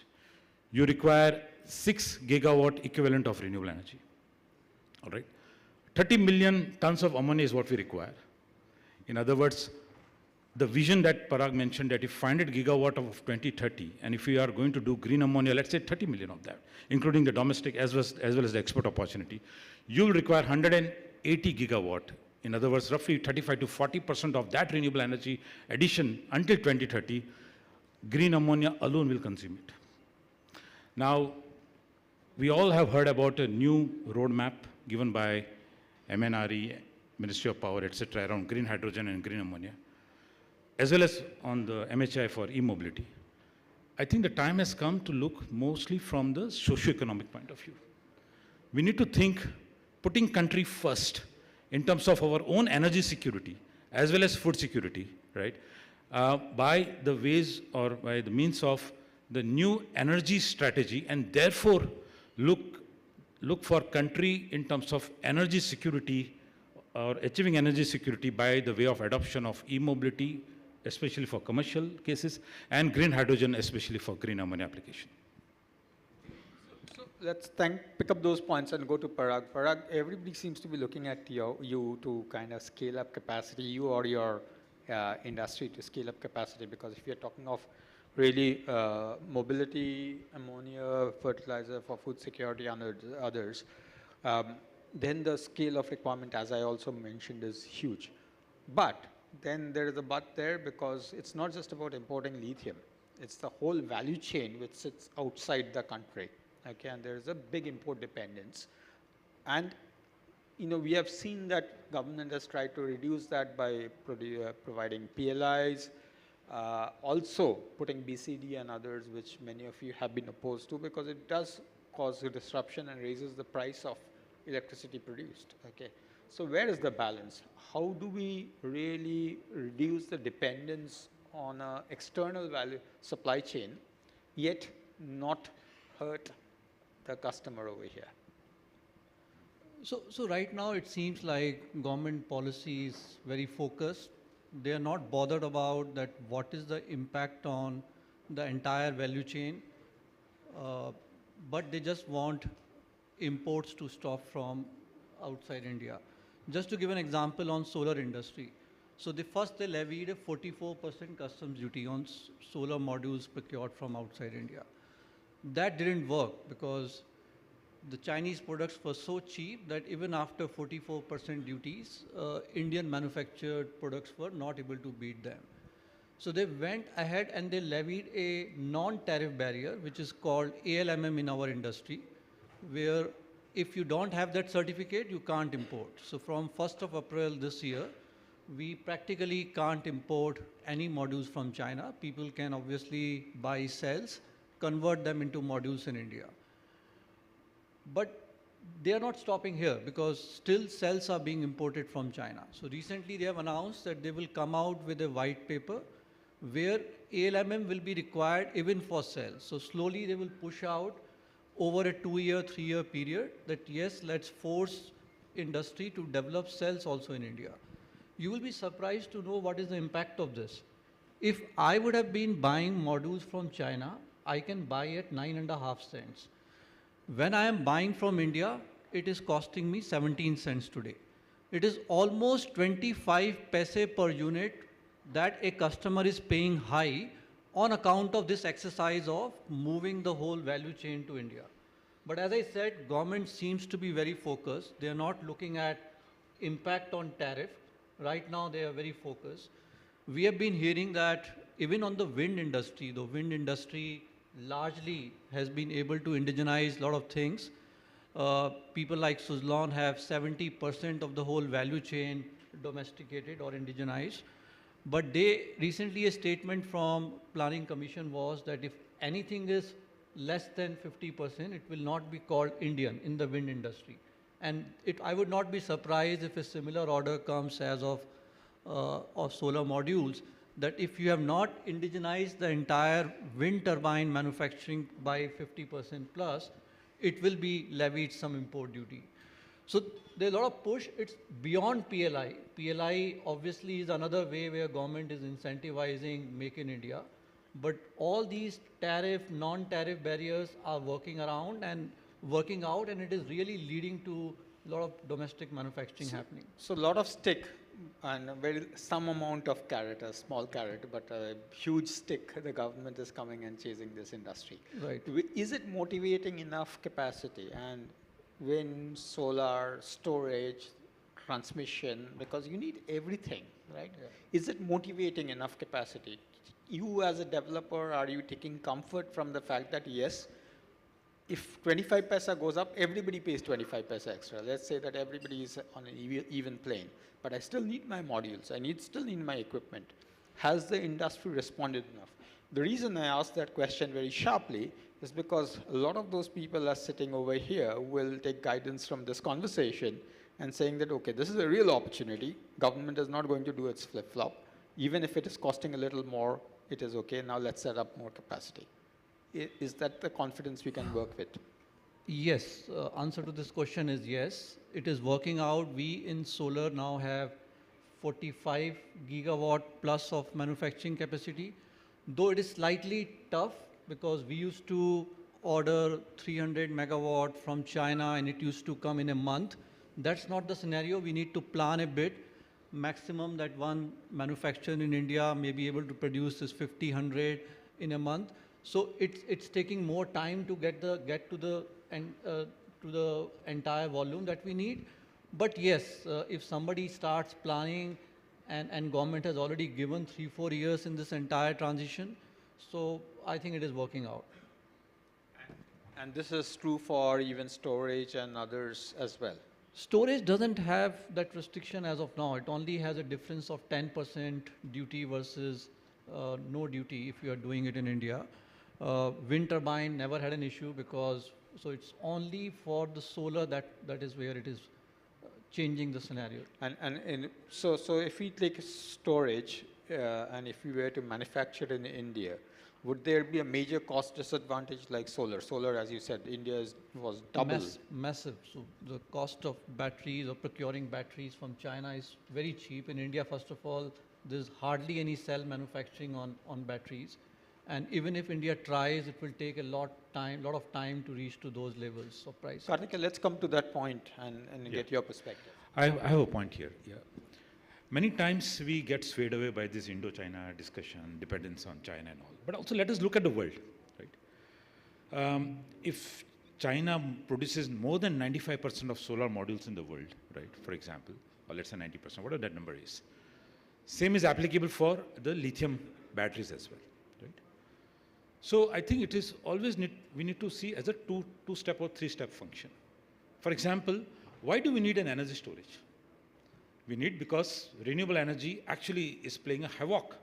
you require 6 gigawatt equivalent of renewable energy. All right? 30 million tons of ammonia is what we require. In other words, the vision that Parag mentioned, that if 500 gigawatt of 2030, and if we are going to do green ammonia, let's say 30 million of that, including the domestic as well as the export opportunity, you'll require 180 gigawatt. In other words, roughly 35 to 40% of that renewable energy addition until 2030, green ammonia alone will consume it. Now, we all have heard about a new roadmap given by MNRE, Ministry of Power, etc., around green hydrogen and green ammonia, as well as on the MHI for e-mobility. I think the time has come to look mostly from the socio-economic point of view. We need to think putting country first in terms of our own energy security as well as food security, right? By the ways or by the means of the new energy strategy, and therefore look for country in terms of energy security or achieving energy security by the way of adoption of e-mobility, especially for commercial cases, and green hydrogen, especially for green ammonia application. So let's pick up those points and go to Parag. Parag, everybody seems to be looking at you to kind of scale up capacity, you or your industry to scale up capacity, because if you're talking of really mobility, ammonia, fertilizer for food security and others, then the scale of requirement, as I also mentioned, is huge. But then there is a but there, because it's not just about importing lithium. It's the whole value chain which sits outside the country. Okay, and there is a big import dependence. And we have seen that government has tried to reduce that by providing PLIs, also putting BCD and others, which many of you have been opposed to, because it does cause a disruption and raises the price of electricity produced. Okay, so where is the balance? How do we really reduce the dependence on an external value supply chain, yet not hurt the customer over here? So right now it seems like government policy is very focused. They are not bothered about that what is the impact on the entire value chain, but they just want imports to stop from outside India. Just to give an example on solar industry. So they levied a 44% customs duty on solar modules procured from outside India. That didn't work because the Chinese products were so cheap that even after 44% duties, Indian manufactured products were not able to beat them. So they went ahead and they levied a non-tariff barrier, which is called IEEMA in our industry, where if you don't have that certificate, you can't import. So from 1st of April this year, we practically can't import any modules from China. People can obviously buy cells, convert them into modules in India. But they are not stopping here, because still cells are being imported from China. So recently they have announced that they will come out with a white paper where IEEMA will be required even for cells. So slowly they will push out over a 2-year, 3-year period that yes, let's force industry to develop cells also in India. You will be surprised to know what is the impact of this. If I would have been buying modules from China, I can buy at 9.5 cents. When I am buying from India, it is costing me 17 cents today. It is almost 25 paise per unit that a customer is paying high on account of this exercise of moving the whole value chain to India. But as I said, government seems to be very focused. They are not looking at impact on tariff. Right now they are very focused. We have been hearing that even on the wind industry, the wind industry largely has been able to indigenize a lot of things. People like Suzlon have 70% of the whole value chain domesticated or indigenized. But they recently a statement from Planning Commission was that if anything is less than 50%, it will not be called Indian in the wind industry. And I would not be surprised if a similar order comes as of solar modules, that if you have not indigenized the entire wind turbine manufacturing by 50% plus, it will be levied some import duty. So there's a lot of push. It's beyond PLI. PLI obviously is another way where government is incentivizing Make in India. But all these tariff, non-tariff barriers are working around and working out, and it is really leading to a lot of domestic manufacturing happening. So a lot of stick and some amount of carrot, a small carrot, but a huge stick. The government is coming and chasing this industry. Right. Is it motivating enough capacity? And wind, solar, storage, transmission, because you need everything, right? Yeah. Is it motivating enough capacity? You as a developer, are you taking comfort from the fact that yes, if 25 paisa goes up, everybody pays 25 paisa extra. Let's say that everybody is on an even plane, but I still need my modules. Still need my equipment. Has the industry responded enough? The reason I ask that question very sharply is because a lot of those people are sitting over here will take guidance from this conversation and saying that, okay, this is a real opportunity. Government is not going to do its flip-flop. Even if it is costing a little more, it is okay. Now let's set up more capacity. Is that the confidence we can work with? Yes. Answer to this question is yes. It is working out. We in solar now have 45 gigawatt plus of manufacturing capacity, though it is slightly tough because we used to order 300 megawatt from China and it used to come in a month. That's not the scenario. We need to plan a bit. Maximum that one manufacturer in India may be able to produce is 50, 100 in a month. So it's taking more time to get to the entire volume that we need. But yes, if somebody starts planning, and government has already given 3-4 years in this entire transition, so I think it is working out. And this is true for even storage and others as well. Storage doesn't have that restriction as of now. It only has a difference of 10% duty versus no duty if you are doing it in India. Wind turbine never had an issue because, so it's only for the solar that is where it is changing the scenario. So if we take storage and if we were to manufacture in India, would there be a major cost disadvantage like solar? Solar, as you said, India was double. Massive. So the cost of batteries or procuring batteries from China is very cheap. In India, first of all, there's hardly any cell manufacturing on batteries. And even if India tries, it will take a lot of time to reach to those levels of price. Karthika, let's come to that point and get your perspective. I have a point here. Yeah. Many times we get swayed away by this Indo-China discussion, dependence on China and all. But also let us look at the world, right? If China produces more than 95% of solar modules in the world, right, for example, or let's say 90%, whatever that number is, same is applicable for the lithium batteries as well, right? So I think it is always we need to see as a two-step or three-step function. For example, why do we need an energy storage? We need because renewable energy actually is playing a havoc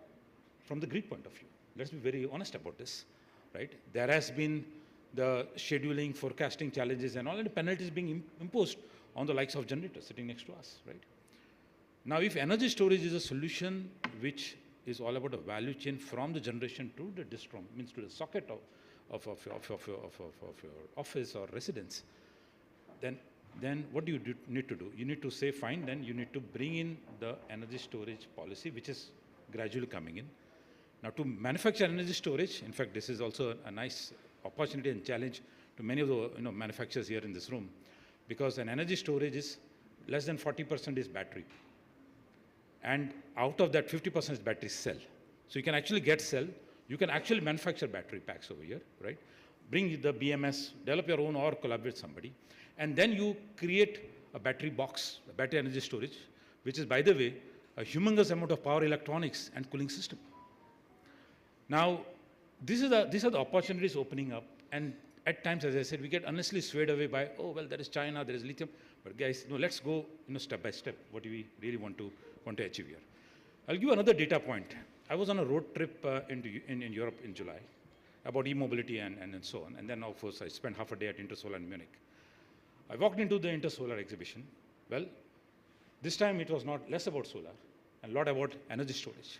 from the grid point of view. Let's be very honest about this, right? There has been the scheduling, forecasting challenges and all, and the penalties being imposed on the likes of generators sitting next to us, right? Now, if energy storage is a solution which is all about a value chain from the generation to the distrom, means to the socket of your office or residence, then what do you need to do? You need to say, fine, then you need to bring in the energy storage policy, which is gradually coming in. Now, to manufacture energy storage, in fact, this is also a nice opportunity and challenge to many of the manufacturers here in this room, because an energy storage is less than 40% is battery. And out of that, 50% is battery cell. So you can actually get cell. You can actually manufacture battery packs over here, right? Bring the BMS, develop your own or collaborate with somebody. And then you create a battery box, a battery energy storage, which is, by the way, a humongous amount of power electronics and cooling system. Now, these are the opportunities opening up. And at times, as I said, we get honestly swayed away by, oh, well, there is China, there is lithium. But guys, no, let's go step by step, what do we really want to achieve here. I'll give you another data point. I was on a road trip in Europe in July about e-mobility and so on. And then, of course, I spent half a day at Intersolar in Munich. I walked into the Intersolar exhibition. Well, this time it was not less about solar and a lot about energy storage.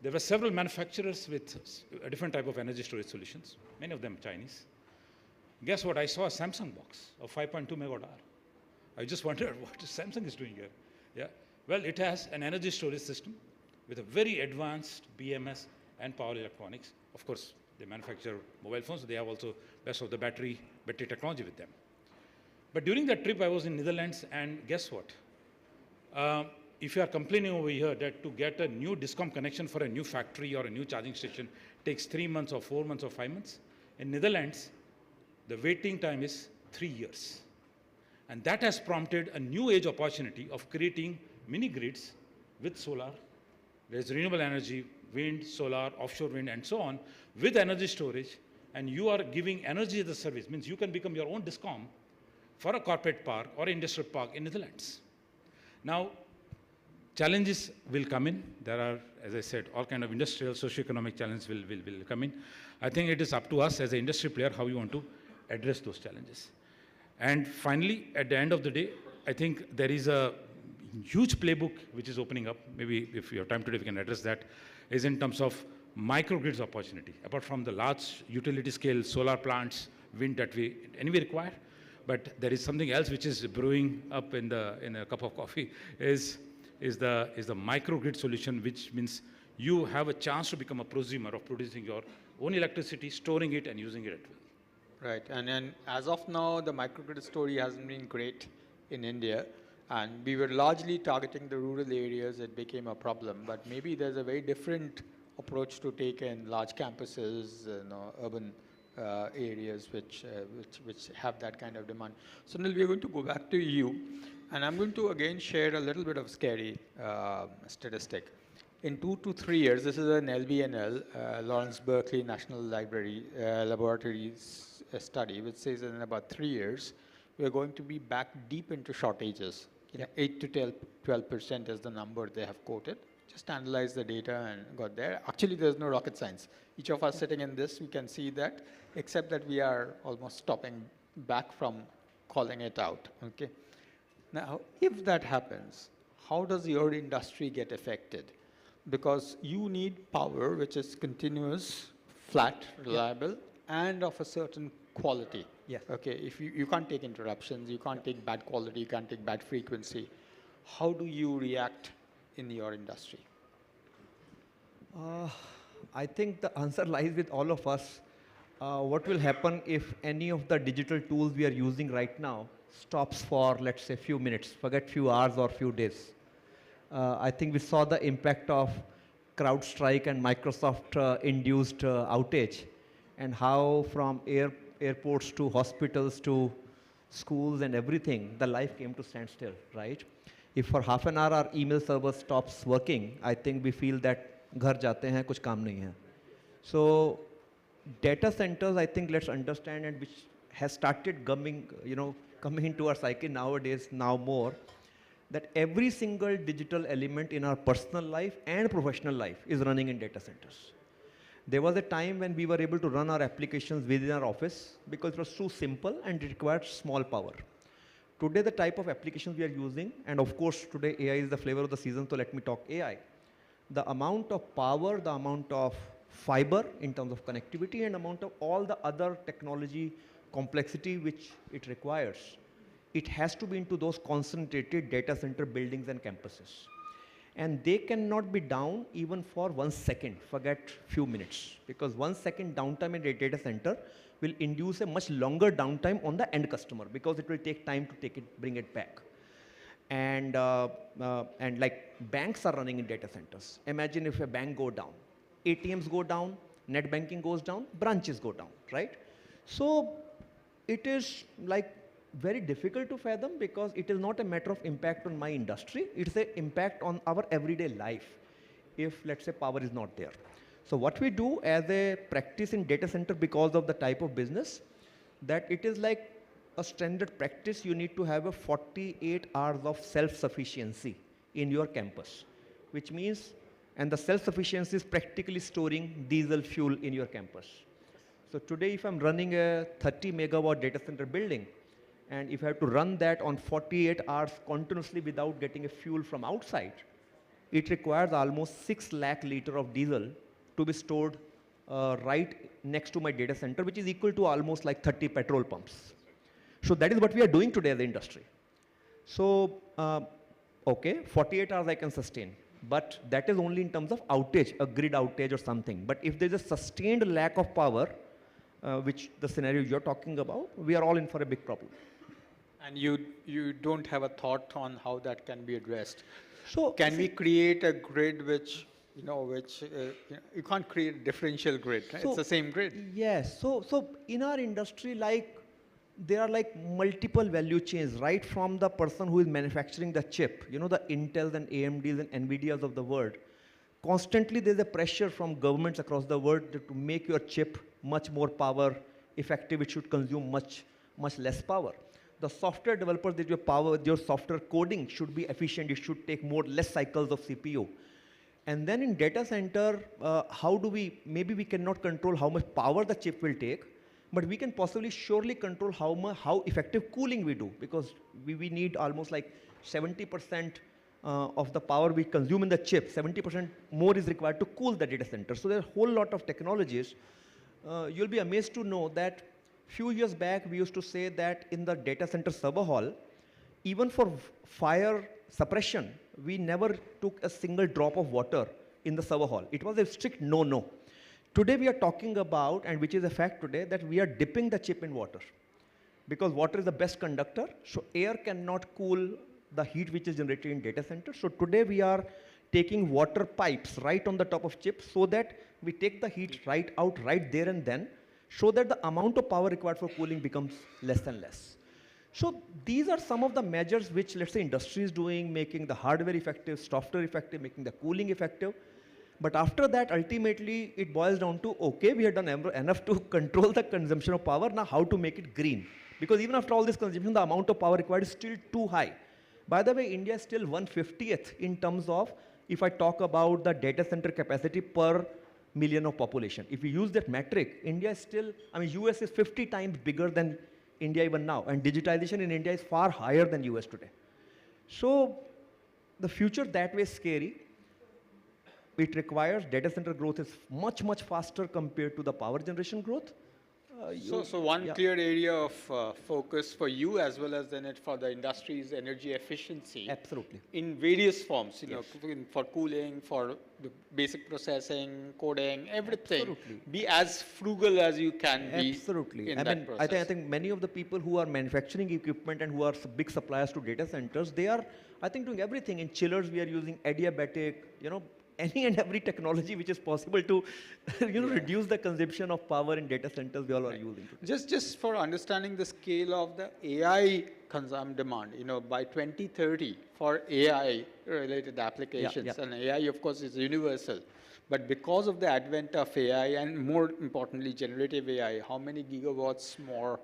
There were several manufacturers with a different type of energy storage solutions, many of them Chinese. Guess what? I saw a Samsung box of 5.2 megawatt hour. I just wondered what Samsung is doing here. Yeah. Well, it has an energy storage system with a very advanced BMS and power electronics. Of course, they manufacture mobile phones, so they have also best of the battery technology with them. But during that trip, I was in Netherlands, and guess what? If you are complaining over here that to get a new Discom connection for a new factory or a new charging station takes 3 months or 4 months or 5 months, in Netherlands, the waiting time is 3 years. And that has prompted a new age opportunity of creating mini grids with solar. There's renewable energy, wind, solar, offshore wind, and so on, with energy storage, and you are giving energy as a service. Means you can become your own Discom for a corporate park or industrial park in Netherlands. Now, challenges will come in. There are, as I said, all kind of industrial, socio-economic challenges will come in. I think it is up to us as an industry player how we want to address those challenges. And finally, at the end of the day, I think there is a huge playbook which is opening up. Maybe if you have time today, we can address that, is in terms of microgrids opportunity. Apart from the large utility scale solar plants, wind that we anyway require, but there is something else which is brewing up in a cup of coffee, is the microgrid solution, which means you have a chance to become a prosumer of producing your own electricity, storing it, and using it at will. Right, and then as of now, the microgrid story hasn't been great in India, and we were largely targeting the rural areas. It became a problem, but maybe there's a very different approach to take in large campuses, urban areas which have that kind of demand. So Sunil, we're going to go back to you, and I'm going to again share a little bit of scary statistic. In 2 to 3 years, this is an LBNL, Lawrence Berkeley National Library Laboratories study, which says that in about 3 years, we're going to be back deep into shortages. 8 to 12% is the number they have quoted. Just analyze the data and got there. Actually, there's no rocket science. Each of us sitting in this, we can see that, except that we are almost stopping back from calling it out. Okay. Now, if that happens, how does your industry get affected? Because you need power which is continuous, flat, reliable, and of a certain quality. Yes. Okay, if you can't take interruptions, you can't take bad quality, you can't take bad frequency. How do you react in your industry? I think the answer lies with all of us. What will happen if any of the digital tools we are using right now stops for, let's say, few minutes, forget few hours or few days? I think we saw the impact of CrowdStrike and Microsoft induced outage, and how from airports to hospitals to schools and everything, the life came to standstill, right? If for half an hour our email server stops working, I think we feel that घर जाते हैं, कुछ काम नहीं है. So data centers, I think, let's understand, and which has started coming into our psyche nowadays, now more, that every single digital element in our personal life and professional life is running in data centers. There was a time when we were able to run our applications within our office because it was too simple and it required small power. Today, the type of applications we are using, and of course, today AI is the flavor of the season, so let me talk AI. The amount of power, the amount of fiber in terms of connectivity, and amount of all the other technology complexity which it requires, it has to be into those concentrated data center buildings and campuses. And they cannot be down even for 1 second, forget few minutes, because 1 second downtime in a data center will induce a much longer downtime on the end customer, because it will take time to bring it back. And like banks are running in data centers. Imagine if a bank go down, ATMs go down, net banking goes down, branches go down, right? So it is like very difficult to fathom, because it is not a matter of impact on my industry, it's an impact on our everyday life if, let's say, power is not there. So what we do as a practice in data center, because of the type of business, that it is like a standard practice. You need to have a 48 hours of self-sufficiency in your campus, which means, and the self-sufficiency is practically storing diesel fuel in your campus. So today, if I'm running a 30 megawatt data center building, and if I have to run that on 48 hours continuously without getting a fuel from outside, it requires almost 6 lakh liter of diesel to be stored right next to my data center, which is equal to almost like 30 petrol pumps. So that is what we are doing today as the industry. So, okay, 48 hours I can sustain, but that is only in terms of outage, a grid outage or something. But if there's a sustained lack of power, which the scenario you're talking about, we are all in for a big problem. And you don't have a thought on how that can be addressed. So can we create a grid which, you can't create a differential grid, right? So, it's the same grid. Yes, so in our industry, there are multiple value chains, right from the person who is manufacturing the chip, the Intels and AMDs and NVIDIAs of the world. Constantly there's a pressure from governments across the world to make your chip much more power effective. It should consume much less power. The software developers, that your software coding should be efficient. It should take less cycles of CPU. And then in data center, maybe we cannot control how much power the chip will take, but we can possibly surely control how effective cooling we do, because we need almost 70% of the power we consume in the chip. 70% more is required to cool the data center. So there are a whole lot of technologies. You'll be amazed to know that few years back, we used to say that in the data center server hall, even for fire suppression, we never took a single drop of water in the server hall. It was a strict no-no. Today we are talking about, and which is a fact today, that we are dipping the chip in water, because water is the best conductor, so air cannot cool the heat which is generated in data center. So today we are taking water pipes right on the top of chips so that we take the heat right out right there and then, so that the amount of power required for cooling becomes less and less. So these are some of the measures which, let's say, industry is doing, making the hardware effective, software effective, making the cooling effective. But after that, ultimately, it boils down to, okay, we have done enough to control the consumption of power. Now how to make it green? Because even after all this consumption, the amount of power required is still too high. By the way, India is still 150th in terms of, if I talk about the data center capacity per million of population. If we use that metric, India is still, US is 50 times bigger than India even now. And digitization in India is far higher than US today. So the future that way is scary. It requires data center growth is much faster compared to the power generation growth. So one clear area of focus for you as well as for the industry is energy efficiency. Absolutely. In various forms, for cooling, for the basic processing, coding, everything. Absolutely. Be as frugal as you can be. Absolutely. In that process. I think many of the people who are manufacturing equipment and who are big suppliers to data centers, they are, I think, doing everything. In chillers, we are using adiabatic, any and every technology which is possible to reduce the consumption of power in data centers, we all are using. Just for understanding the scale of the AI demand, by 2030 for AI related applications, and AI of course is universal, but because of the advent of AI and more importantly generative AI, how many gigawatts more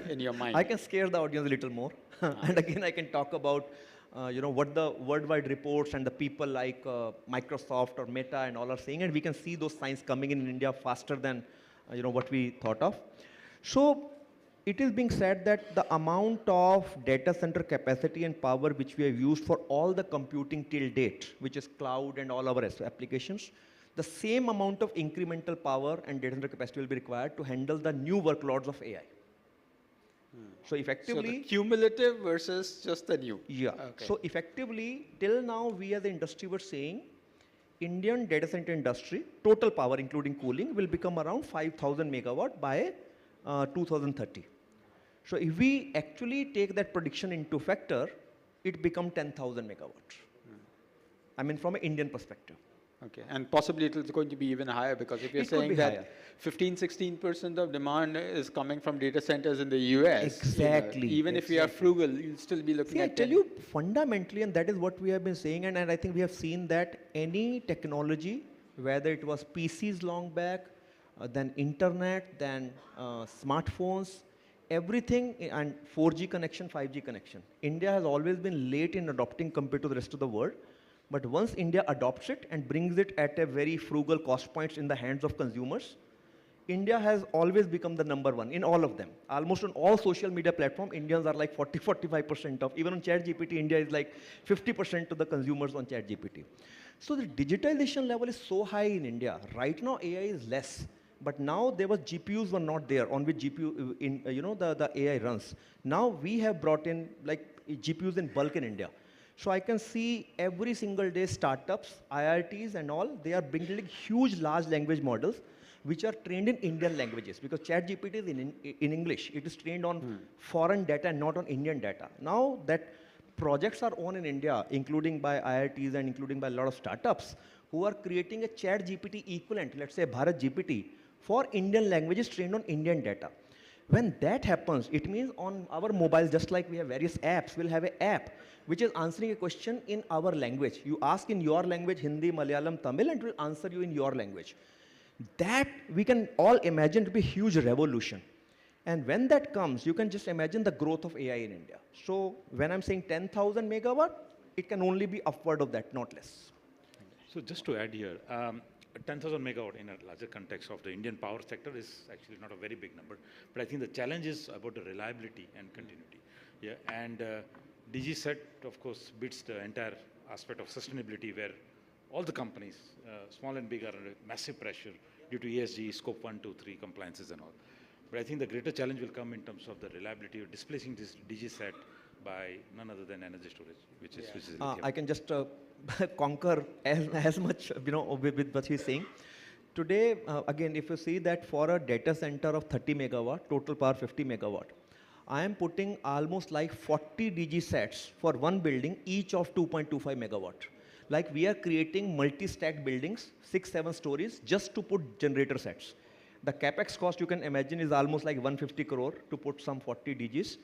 in your mind? I can scare the audience a little more. And again, I can talk about what the worldwide reports and the people like Microsoft or Meta and all are saying, and we can see those signs coming in India faster than what we thought of. So it is being said that the amount of data center capacity and power which we have used for all the computing till date, which is cloud and all our applications, the same amount of incremental power and data center capacity will be required to handle the new workloads of AI. So effectively, so the cumulative versus just the new. Yeah. Okay. So effectively, till now, we as the industry were saying, Indian data center industry, total power including cooling, will become around 5,000 megawatt by 2030. So if we actually take that prediction into factor, it becomes 10,000 megawatts. From an Indian perspective. Okay, and possibly it is going to be even higher, because if you're saying that 15–16% of demand is coming from data centers in the US, exactly. Even if we are frugal, you'll still be looking at. I tell you, fundamentally, and that is what we have been saying, and I think we have seen that any technology, whether it was PCs long back, then internet, then smartphones, everything, and 4G connection, 5G connection. India has always been late in adopting compared to the rest of the world. But once India adopts it and brings it at a very frugal cost points in the hands of consumers, India has always become the number one in all of them. Almost on all social media platforms, Indians are like 45% of, even on ChatGPT, India is like 50% of the consumers on ChatGPT. So the digitalization level is so high in India. Right now, AI is less. But now there was GPUs were not there on which GPU in the AI runs. Now we have brought in like GPUs in bulk in India. So I can see every single day startups, IITs and all, they are building huge large language models which are trained in Indian languages, because ChatGPT is in English. It is trained on foreign data and not on Indian data. Now that projects are on in India, including by IITs and including by a lot of startups, who are creating a ChatGPT equivalent, let's say Bharat GPT, for Indian languages trained on Indian data. When that happens, it means on our mobiles, just like we have various apps, we'll have an app which is answering a question in our language. You ask in your language, Hindi, Malayalam, Tamil, and it will answer you in your language. That we can all imagine to be a huge revolution. And when that comes, you can just imagine the growth of AI in India. So when I'm saying 10,000 megawatt, it can only be upward of that, not less. So just to add here, 10,000 megawatt in a larger context of the Indian power sector is actually not a very big number. But I think the challenge is about the reliability and continuity. Yeah, and DGSET, of course, beats the entire aspect of sustainability, where all the companies, small and big, are under massive pressure due to ESG, scope 1, 2, 3 compliances and all. But I think the greater challenge will come in terms of the reliability of displacing this DGSET by none other than energy storage, which is lithium. I can just concur as much with what he's saying. Today, again, if you see that for a data center of 30 megawatt, total power 50 megawatt, I am putting almost like 40 DG sets for one building, each of 2.25 megawatt. Like we are creating multi-stacked buildings, 6-7 stories, just to put generator sets. The capex cost you can imagine is almost like 150 crore to put some 40 DGs.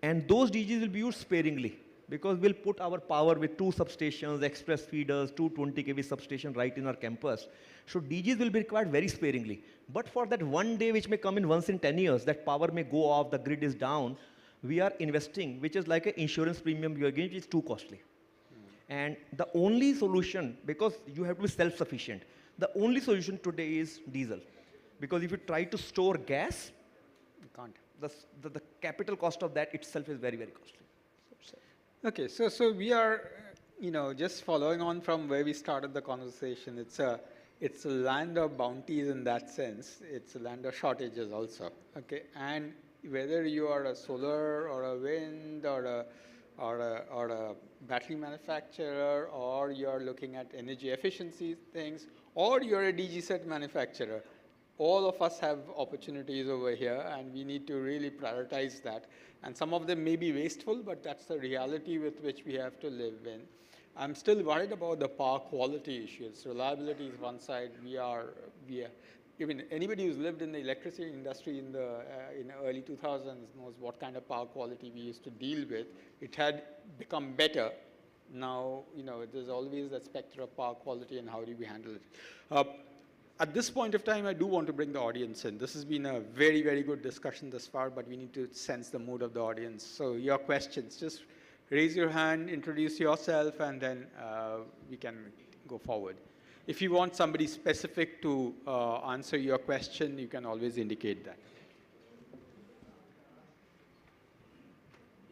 And those DGs will be used sparingly, because we'll put our power with 2 substations, express feeders, 220 kV substation right in our campus. So DGs will be required very sparingly. But for that one day, which may come in once in 10 years, that power may go off, the grid is down, we are investing, which is like an insurance premium you are getting, which is too costly. And the only solution, because you have to be self-sufficient, the only solution today is diesel. Because if you try to store gas, you can't. The capital cost of that itself is very, very costly. Okay, so we are, just following on from where we started the conversation. It's a land of bounties in that sense. It's a land of shortages also. Okay, and whether you are a solar or a wind or a battery manufacturer, or you're looking at energy efficiency things, or you're a DG set manufacturer, all of us have opportunities over here, and we need to really prioritize that. And some of them may be wasteful, but that's the reality with which we have to live in. I'm still worried about the power quality issues. Reliability is one side. Even anybody who's lived in the electricity industry in the early 2000s knows what kind of power quality we used to deal with. It had become better. Now, there's always that specter of power quality, and how do we handle it? At this point of time, I do want to bring the audience in. This has been a very, very good discussion thus far, but we need to sense the mood of the audience. So your questions, just raise your hand, introduce yourself, and then we can go forward. If you want somebody specific to answer your question, you can always indicate that.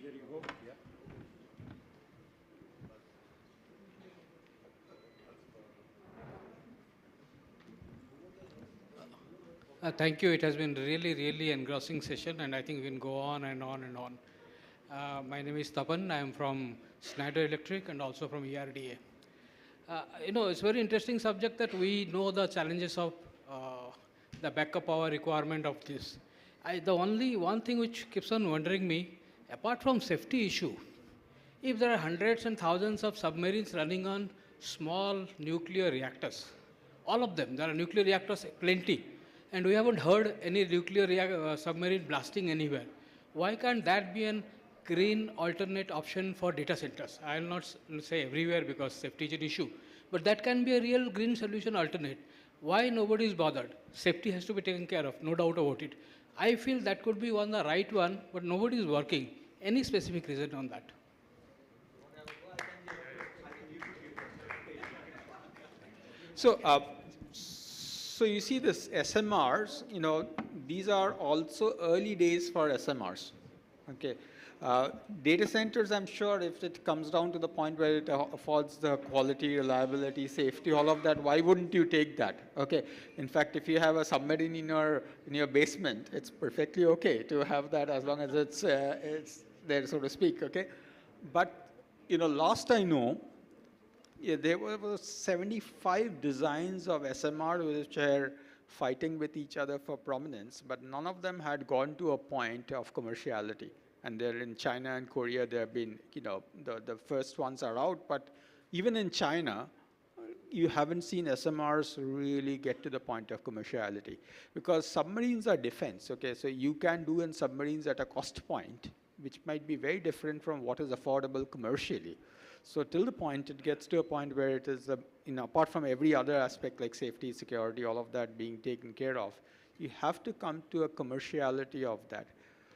Here you go. Thank you. It has been really, really engrossing session, and I think we can go on and on and on. My name is Tapan. I am from Schneider Electric and also from ERDA. It's a very interesting subject that we know the challenges of the backup power requirement of this. The only one thing which keeps on wondering me, apart from safety issue, if there are hundreds and thousands of submarines running on small nuclear reactors, all of them, there are nuclear reactors plenty, and we haven't heard any nuclear submarine blasting anywhere. Why can't that be a green alternate option for data centers? I will not say everywhere because safety is an issue, but that can be a real green solution alternate. Why nobody is bothered? Safety has to be taken care of, no doubt about it. I feel that could be the right one, but nobody is working. Any specific reason on that? So, so you see this SMRs, these are also early days for SMRs. Okay. Data centers, I'm sure if it comes down to the point where it affords the quality, reliability, safety, all of that, why wouldn't you take that? Okay. In fact, if you have a submarine in your basement, it's perfectly okay to have that as long as it's there, so to speak. Okay. But, last I know, there were 75 designs of SMR which are fighting with each other for prominence, but none of them had gone to a point of commerciality. And they're in China and Korea, there have been, the first ones are out, but even in China, you haven't seen SMRs really get to the point of commerciality. Because submarines are defense, okay? So you can do in submarines at a cost point, which might be very different from what is affordable commercially. So till the point, it gets to a point where it is, apart from every other aspect like safety, security, all of that being taken care of, you have to come to a commerciality of that.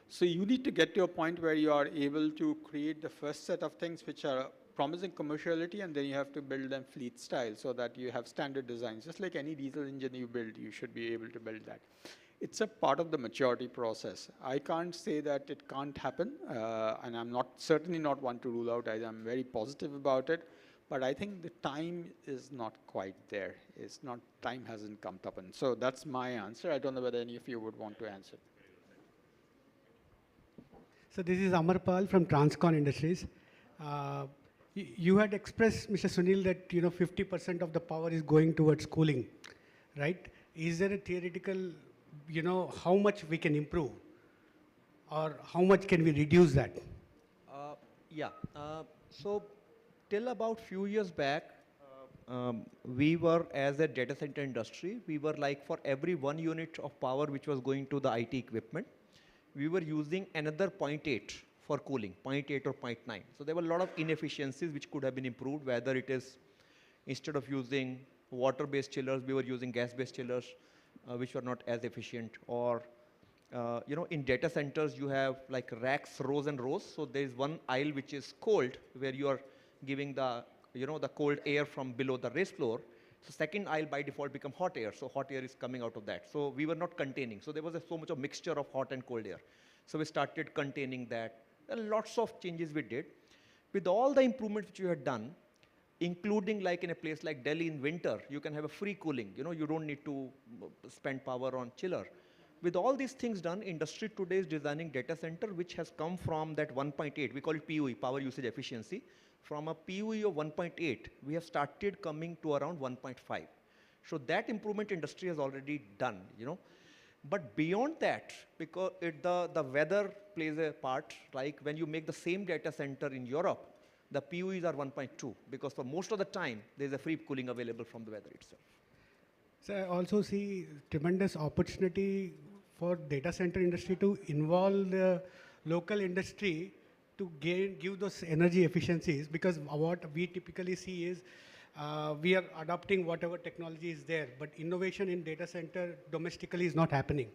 So you need to get to a point where you are able to create the first set of things which are promising commerciality, and then you have to build them fleet style so that you have standard designs. Just like any diesel engine you build, you should be able to build that. It's a part of the maturity process. I can't say that it can't happen, and I'm certainly not one to rule out. I'm very positive about it, but I think the time is not quite there. Time hasn't come up, and so that's my answer. I don't know whether any of you would want to answer. So this is Amar Pal from Transcon Industries. You had expressed, Mr. Sunil, that 50% of the power is going towards cooling, right? Is there a theoretical, how much we can improve, or how much can we reduce that? So till about few years back, we were, as a data center industry, we were like, for every 1 unit of power which was going to the IT equipment, we were using another 0.8 for cooling, 0.8 or 0.9. So there were a lot of inefficiencies which could have been improved, whether it is instead of using water-based chillers, we were using gas-based chillers, which were not as efficient. Or, in data centers, you have like racks, rows and rows. So there is one aisle which is cold, where you are giving the, the cold air from below the raised floor. So second aisle by default become hot air. So hot air is coming out of that. So we were not containing. So there was so much of mixture of hot and cold air. So we started containing that. And lots of changes we did. With all the improvements which we had done, including like in a place like Delhi in winter, you can have a free cooling. You don't need to spend power on chiller. With all these things done, industry today is designing data center which has come from that 1.8. We call it PUE, power usage efficiency. From a PUE of 1.8, we have started coming to around 1.5. So that improvement industry has already done, But beyond that, because the weather plays a part, like when you make the same data center in Europe, the PUEs are 1.2, because for most of the time, there's a free cooling available from the weather itself. So I also see tremendous opportunity for data center industry to involve the local industry to give those energy efficiencies, because what we typically see is we are adopting whatever technology is there, but innovation in data center domestically is not happening.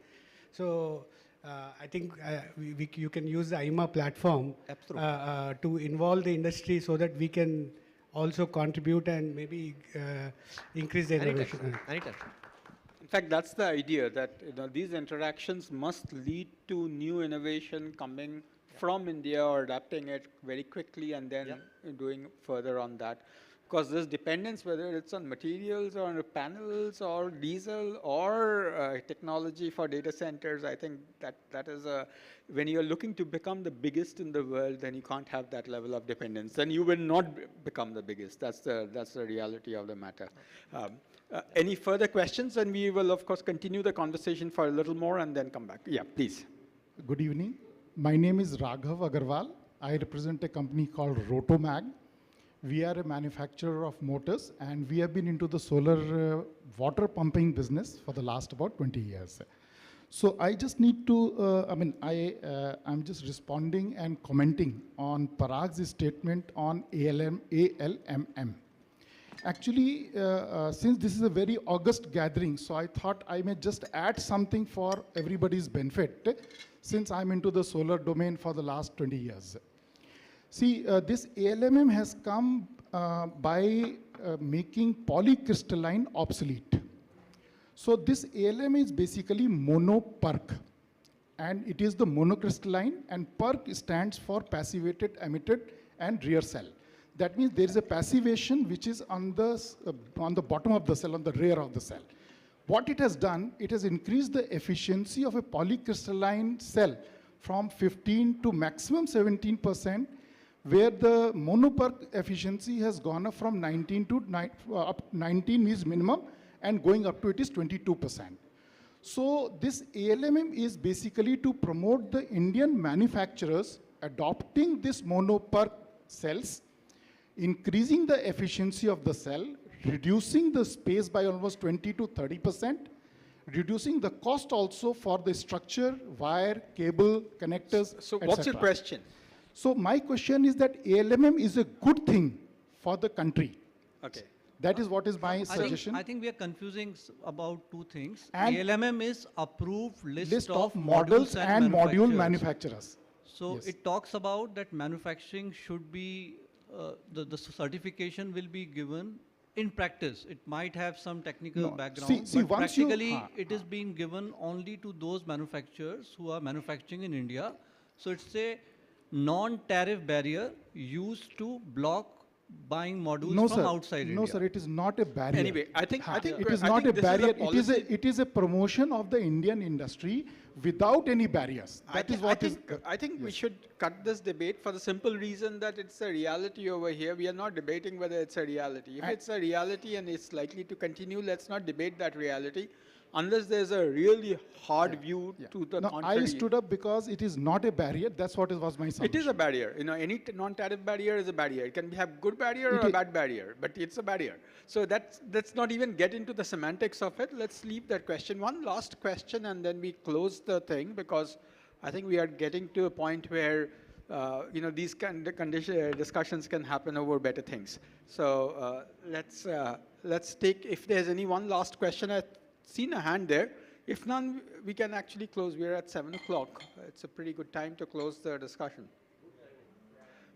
So I think you can use the IEEMA platform to involve the industry so that we can also contribute and maybe increase the innovation. Anytime. In fact, that's the idea, that these interactions must lead to new innovation coming from India or adapting it very quickly and then doing further on that. Because this dependence, whether it's on materials or on panels or diesel or technology for data centers, I think that is when you're looking to become the biggest in the world, then you can't have that level of dependence. Then you will not become the biggest. That's the reality of the matter. Any further questions? And we will, of course, continue the conversation for a little more and then come back. Yeah, please. Good evening. My name is Raghav Agarwal. I represent a company called Rotomag. We are a manufacturer of motors, and we have been into the solar water pumping business for the last about 20 years. So I just need to, I'm just responding and commenting on Parag's statement on ALMM. Actually, since this is a very august gathering, so I thought I may just add something for everybody's benefit, since I'm into the solar domain for the last 20 years. See, this ALMM has come by making polycrystalline obsolete. So this ALM is basically mono-PERC, and it is the monocrystalline, and PERC stands for passivated, emitted, and rear cell. That means there is a passivation which is on the bottom of the cell, on the rear of the cell. What it has done, it has increased the efficiency of a polycrystalline cell from 15 to maximum 17%, where the mono-PERC efficiency has gone up from 19 to 19 is minimum, and going up to it is 22%. So this ALMM is basically to promote the Indian manufacturers adopting this mono-PERC cells, increasing the efficiency of the cell, reducing the space by almost 20 to 30%, reducing the cost also for the structure, wire, cable, connectors, So etc. what's your question? So my question is that ALMM is a good thing for the country. Okay. That is what is my suggestion. I think we are confusing about two things. And ALMM is approved list of of models and module manufacturers. So Yes. it talks about that manufacturing should be, the certification will be given in practice. It might have some technical No, background, see, but once you- practically it is being given only to those manufacturers who are manufacturing in India. So it's a non-tariff barrier used to block buying modules No, from sir. outside No, India. sir. It is not a barrier. Anyway, I think It is not a this is barrier. policy. It is a promotion of the Indian industry without any barriers. That is what is. I think we should cut this debate for the simple reason that it's a reality over here. We are not debating whether it's a reality. If it's a reality and it's likely to continue, let's not debate that reality unless there's a really hard view to the No, contrary. I stood up because it is not a barrier. That's what was my solution. It is a barrier. You know, any non-tariff barrier is a barrier. It can have good barrier or a bad barrier, but it's a barrier. So let's not even get into the semantics of it. Let's leave that question. One last question, and then we close the thing, because I think we are getting to a point where you know, these kind of discussions can happen over better things. So let's take, if there's any one last question. I've seen a hand there. If none, we can actually close. We're at 7 o'clock. It's a pretty good time to close the discussion.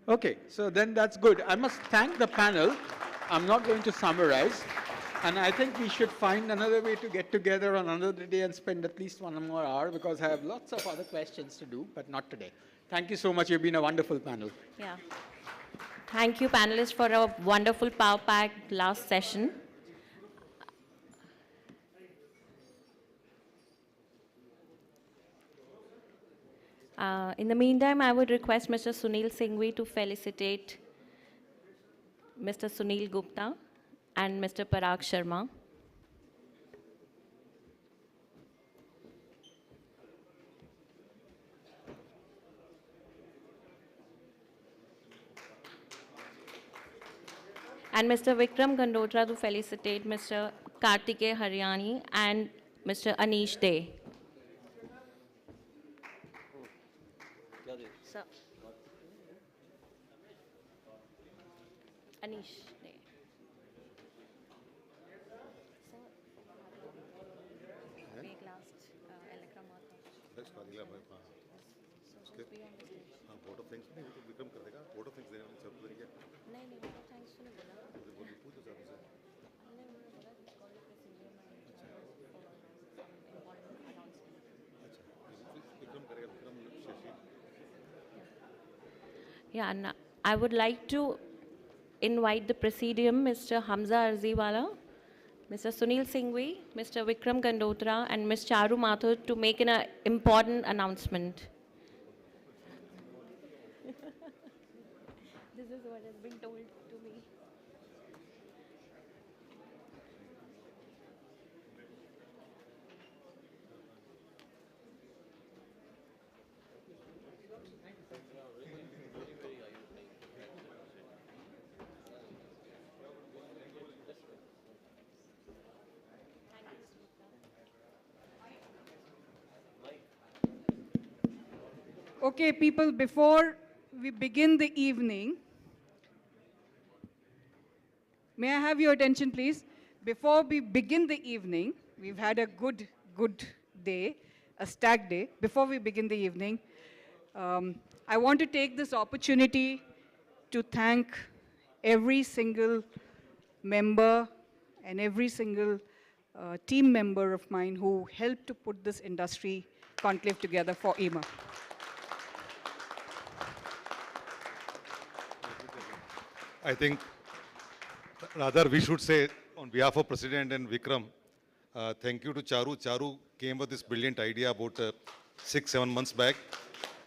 Okay, so then that's good. I must thank the panel. I'm not going to summarize. And I think we should find another way to get together on another day and spend at least 1 more hour, because I have lots of other questions to do, but not today. Thank you so much. You've been a wonderful panel. Yeah. Thank you, panelists, for a wonderful power-packed last session. In the meantime, I would request Mr. Sunil Singhvi to felicitate Mr. Sunil Gupta and Mr. Parag Sharma. And Mr. Vikram Gandotra to felicitate Mr. Kartike Haryani and Mr. Anish Dey. So, Anish Dey. एक last electrum vote of thanks नहीं, वो तो विक्रम कर देगा। Vote of thanks देने वाले सब करेंगे। नहीं नहीं वोट ऑफ थैंक्स तो नहीं बोला। बोलिए, पूछो साहब से। हमने बोला कॉल प्रेसिडियम अच्छा, विक्रम करेगा, Vikram Shashi. Yeah, and I would like to invite the Presidium, Mr. Hamza Arziwala, Mr. Sunil Singhvi, Mr. Vikram Gandotra, and Ms. Charu Mathur to make an important announcement. This is what has been told to me. Okay, people, before we begin the evening, May I have your attention, please? Before we begin the evening, we've had a good day, a stacked day. Before we begin the evening, I want to take this opportunity to thank every single member and every single team member of mine who helped to put this industry conclave together for IEEMA. I think rather we should say on behalf of President and Vikram, thank you to Charu. Charu came with this brilliant idea about 6-7 months back.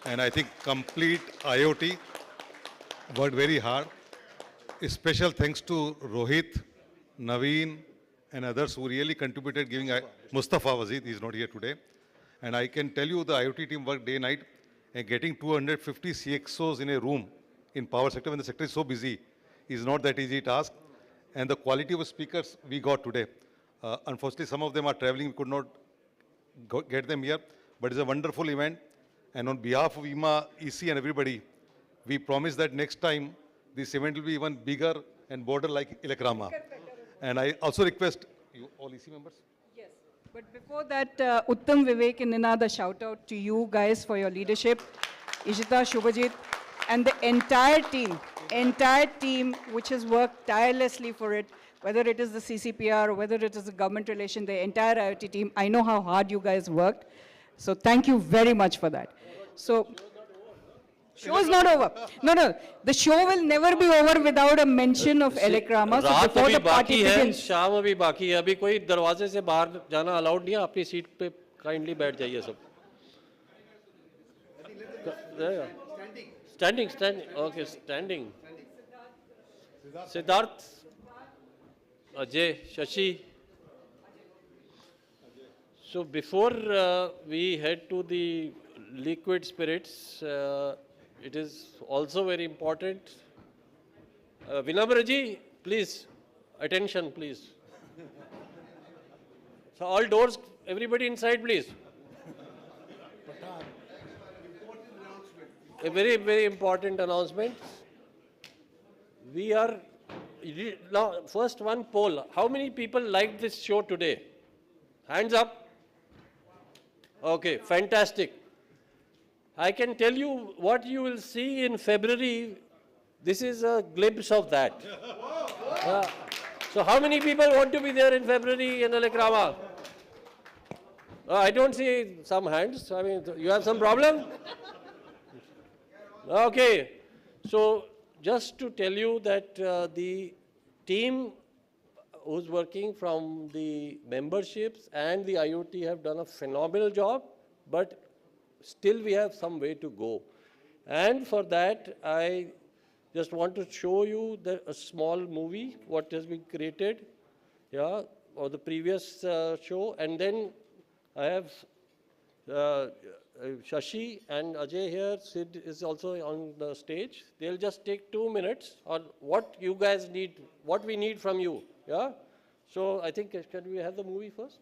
And I think complete IoT worked very hard. A special thanks to Rohit, Naveen, and others who really contributed giving Mustafa Wazid, he's not here today. And I can tell you the IoT team worked day and night, and getting 250 CXOs in a room in power sector when the sector is so busy is not that easy task. And the quality of speakers we got today. Unfortunately, some of them are traveling, we could not get them here, but it's a wonderful event. And on behalf of IEEMA, EC and everybody, we promise that next time this event will be even bigger and broader like IEEMA. And I also request you all EC members. Yes, but before that, Uttam, Vivek and Ninad, a shout out to you guys for your leadership, Ishita, Shubhajit, and the entire team which has worked tirelessly for it, whether it is the CCPR or whether it is the government relation, the entire IoT team. I know how hard you guys worked. So thank you very much for that. So, show is not over. No, the show will never be over without a mention of IEEMA. So रात before अभी the बाकी party है, begins, शाम अभी बाकी है, अभी कोई दरवाजे से बाहर जाना अलाउड नहीं है, अपनी सीट पे काइंडली बैठ जाइए सब. Standing, okay, standing. Siddharth, Ajay, Shashi. So before we head to the liquid spirits, it is also very important. Vinamraji, please, attention, please. So all doors, everybody inside, please. A very, very important announcement. We are, now first one poll. How many people liked this show today? Hands up. Okay, fantastic. I can tell you what you will see in February. This is a glimpse of that. So how many people want to be there in February in IEEMA? I don't see some hands. I mean, you have some problem? Okay. So just to tell you that the team who's working from the memberships and the IoT have done a phenomenal job, but still we have some way to go. And for that, I just want to show you a small movie, what has been created, yeah, or the previous show. And then I have Shashi and Ajay here. Sid is also on the stage. They'll just take 2 minutes on what you guys need, what we need from you. Yeah. So I think, can we have the movie first?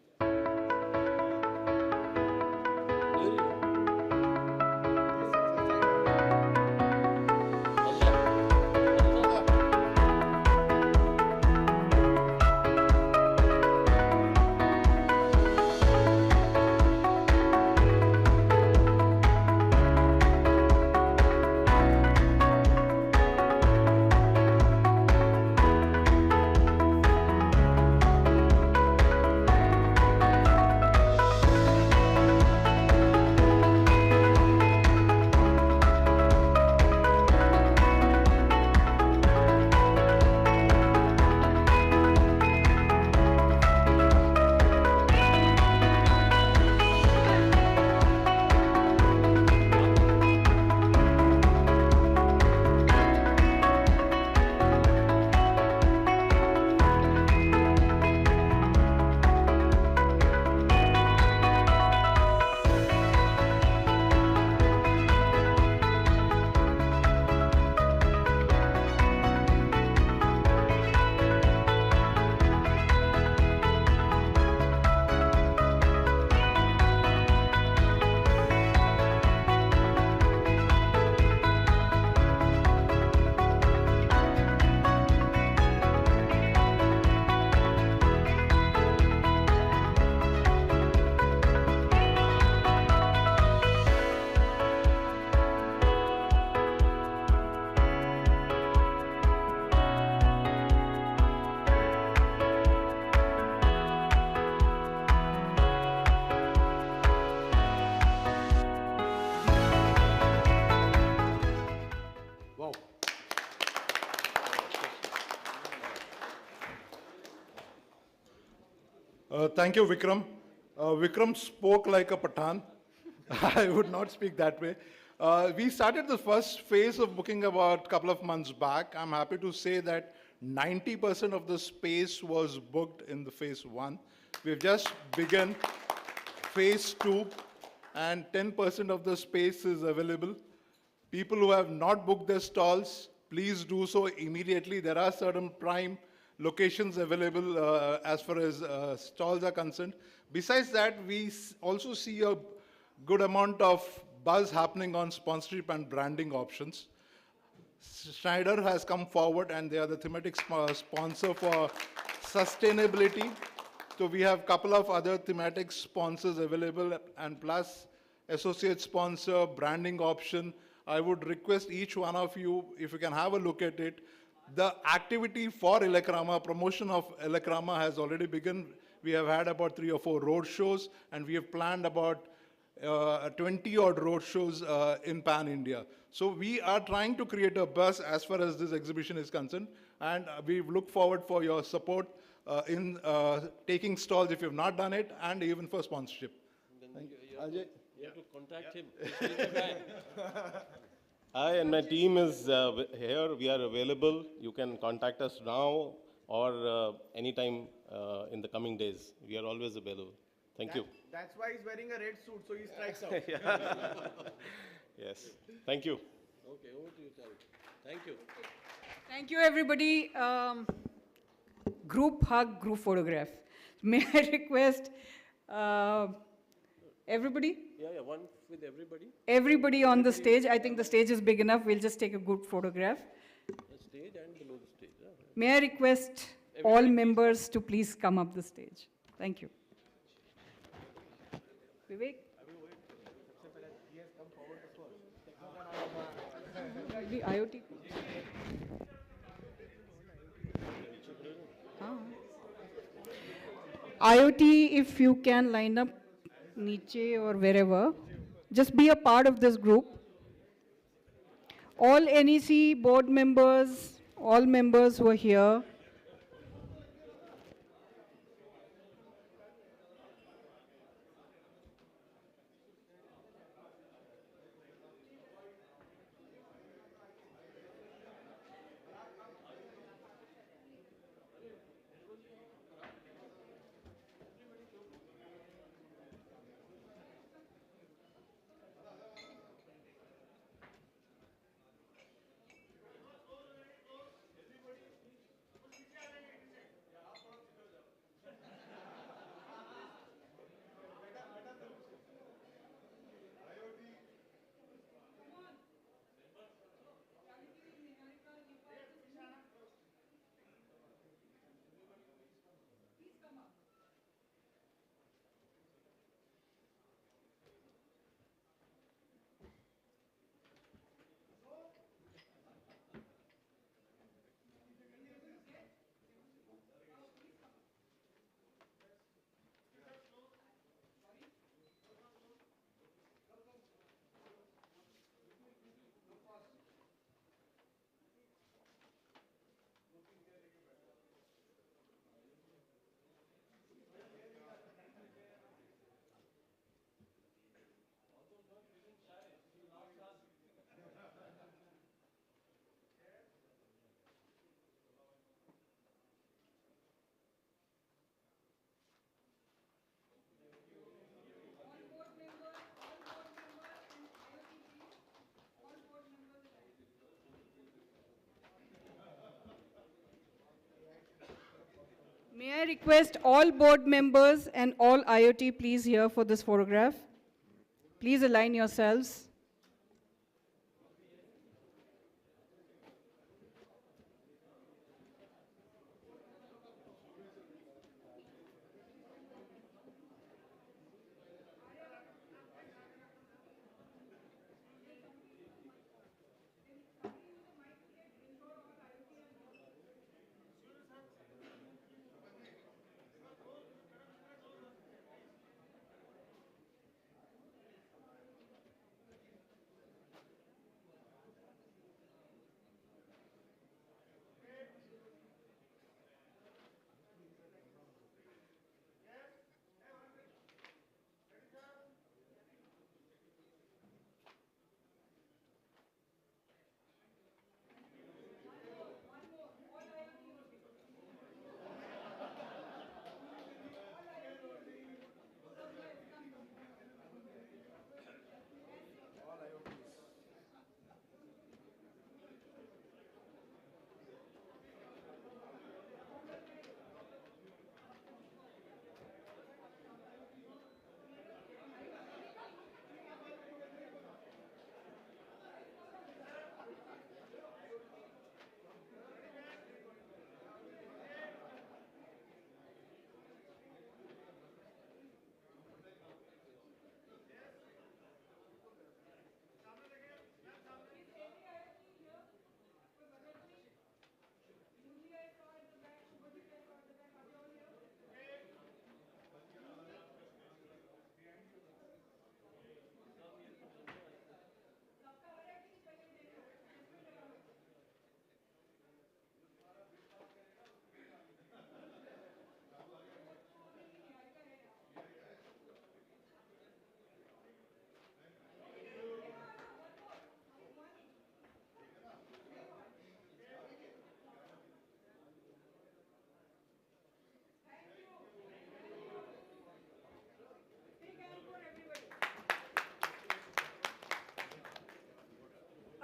Thank you, Vikram. Vikram spoke like a Pathan. I would not speak that way. We started the first phase of booking about a couple of months back. I'm happy to say that 90% of the space was booked in the phase 1. We've just begun phase 2, and 10% of the space is available. People who have not booked their stalls, please do so immediately. There are certain prime locations available as far as stalls are concerned. Besides that, we also see a good amount of buzz happening on sponsorship and branding options. Schneider has come forward and they are the thematic sponsor for sustainability. So we have a couple of other thematic sponsors available, and plus associate sponsor, branding option. I would request each one of you, if you can have a look at it. The activity for Elecrama, promotion of Elecrama has already begun. We have had about 3 or 4 road shows, and we have planned about 20 odd road shows in Pan-India. So we are trying to create a buzz as far as this exhibition is concerned, and we look forward for your support in taking stalls if you have not done it, and even for sponsorship. Thank you. You have to contact him. I and my team is here. We are available. You can contact us now or anytime in the coming days. We are always available. Thank you. That's why he's wearing a red suit, so he strikes out. Yes. Thank you. Okay, over to you, Charu. Thank you. Thank you, everybody. Group hug, group photograph. May I request everybody? Yeah, one with everybody. Everybody on the stage. I think the stage is big enough. We'll just take a group photograph. The stage and below the stage. May I request all members to please come up the stage? Thank you. Vivek? The IoT. IoT, if you can line up niche or wherever, just be a part of this group. All NEC board members, all members who are here. May I request all board members and all IoT please here for this photograph. Please align yourselves.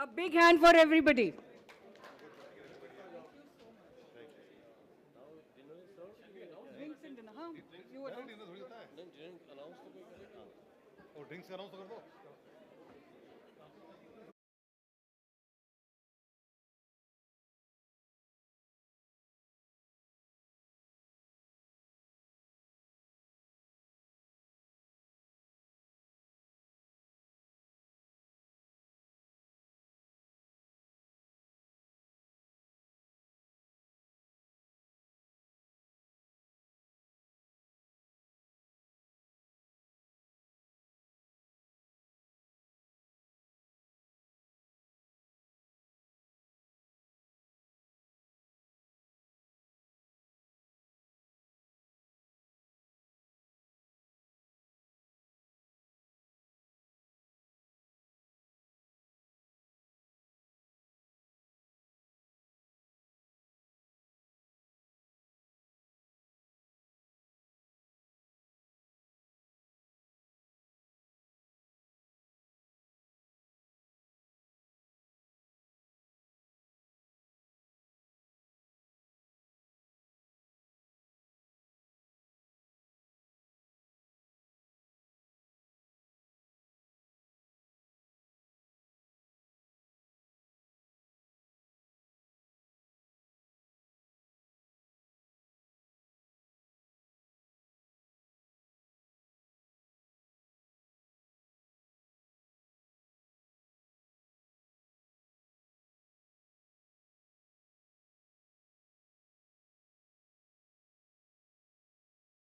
A big hand for everybody. Drinks and dinner, huh? You were drinks announce कर दो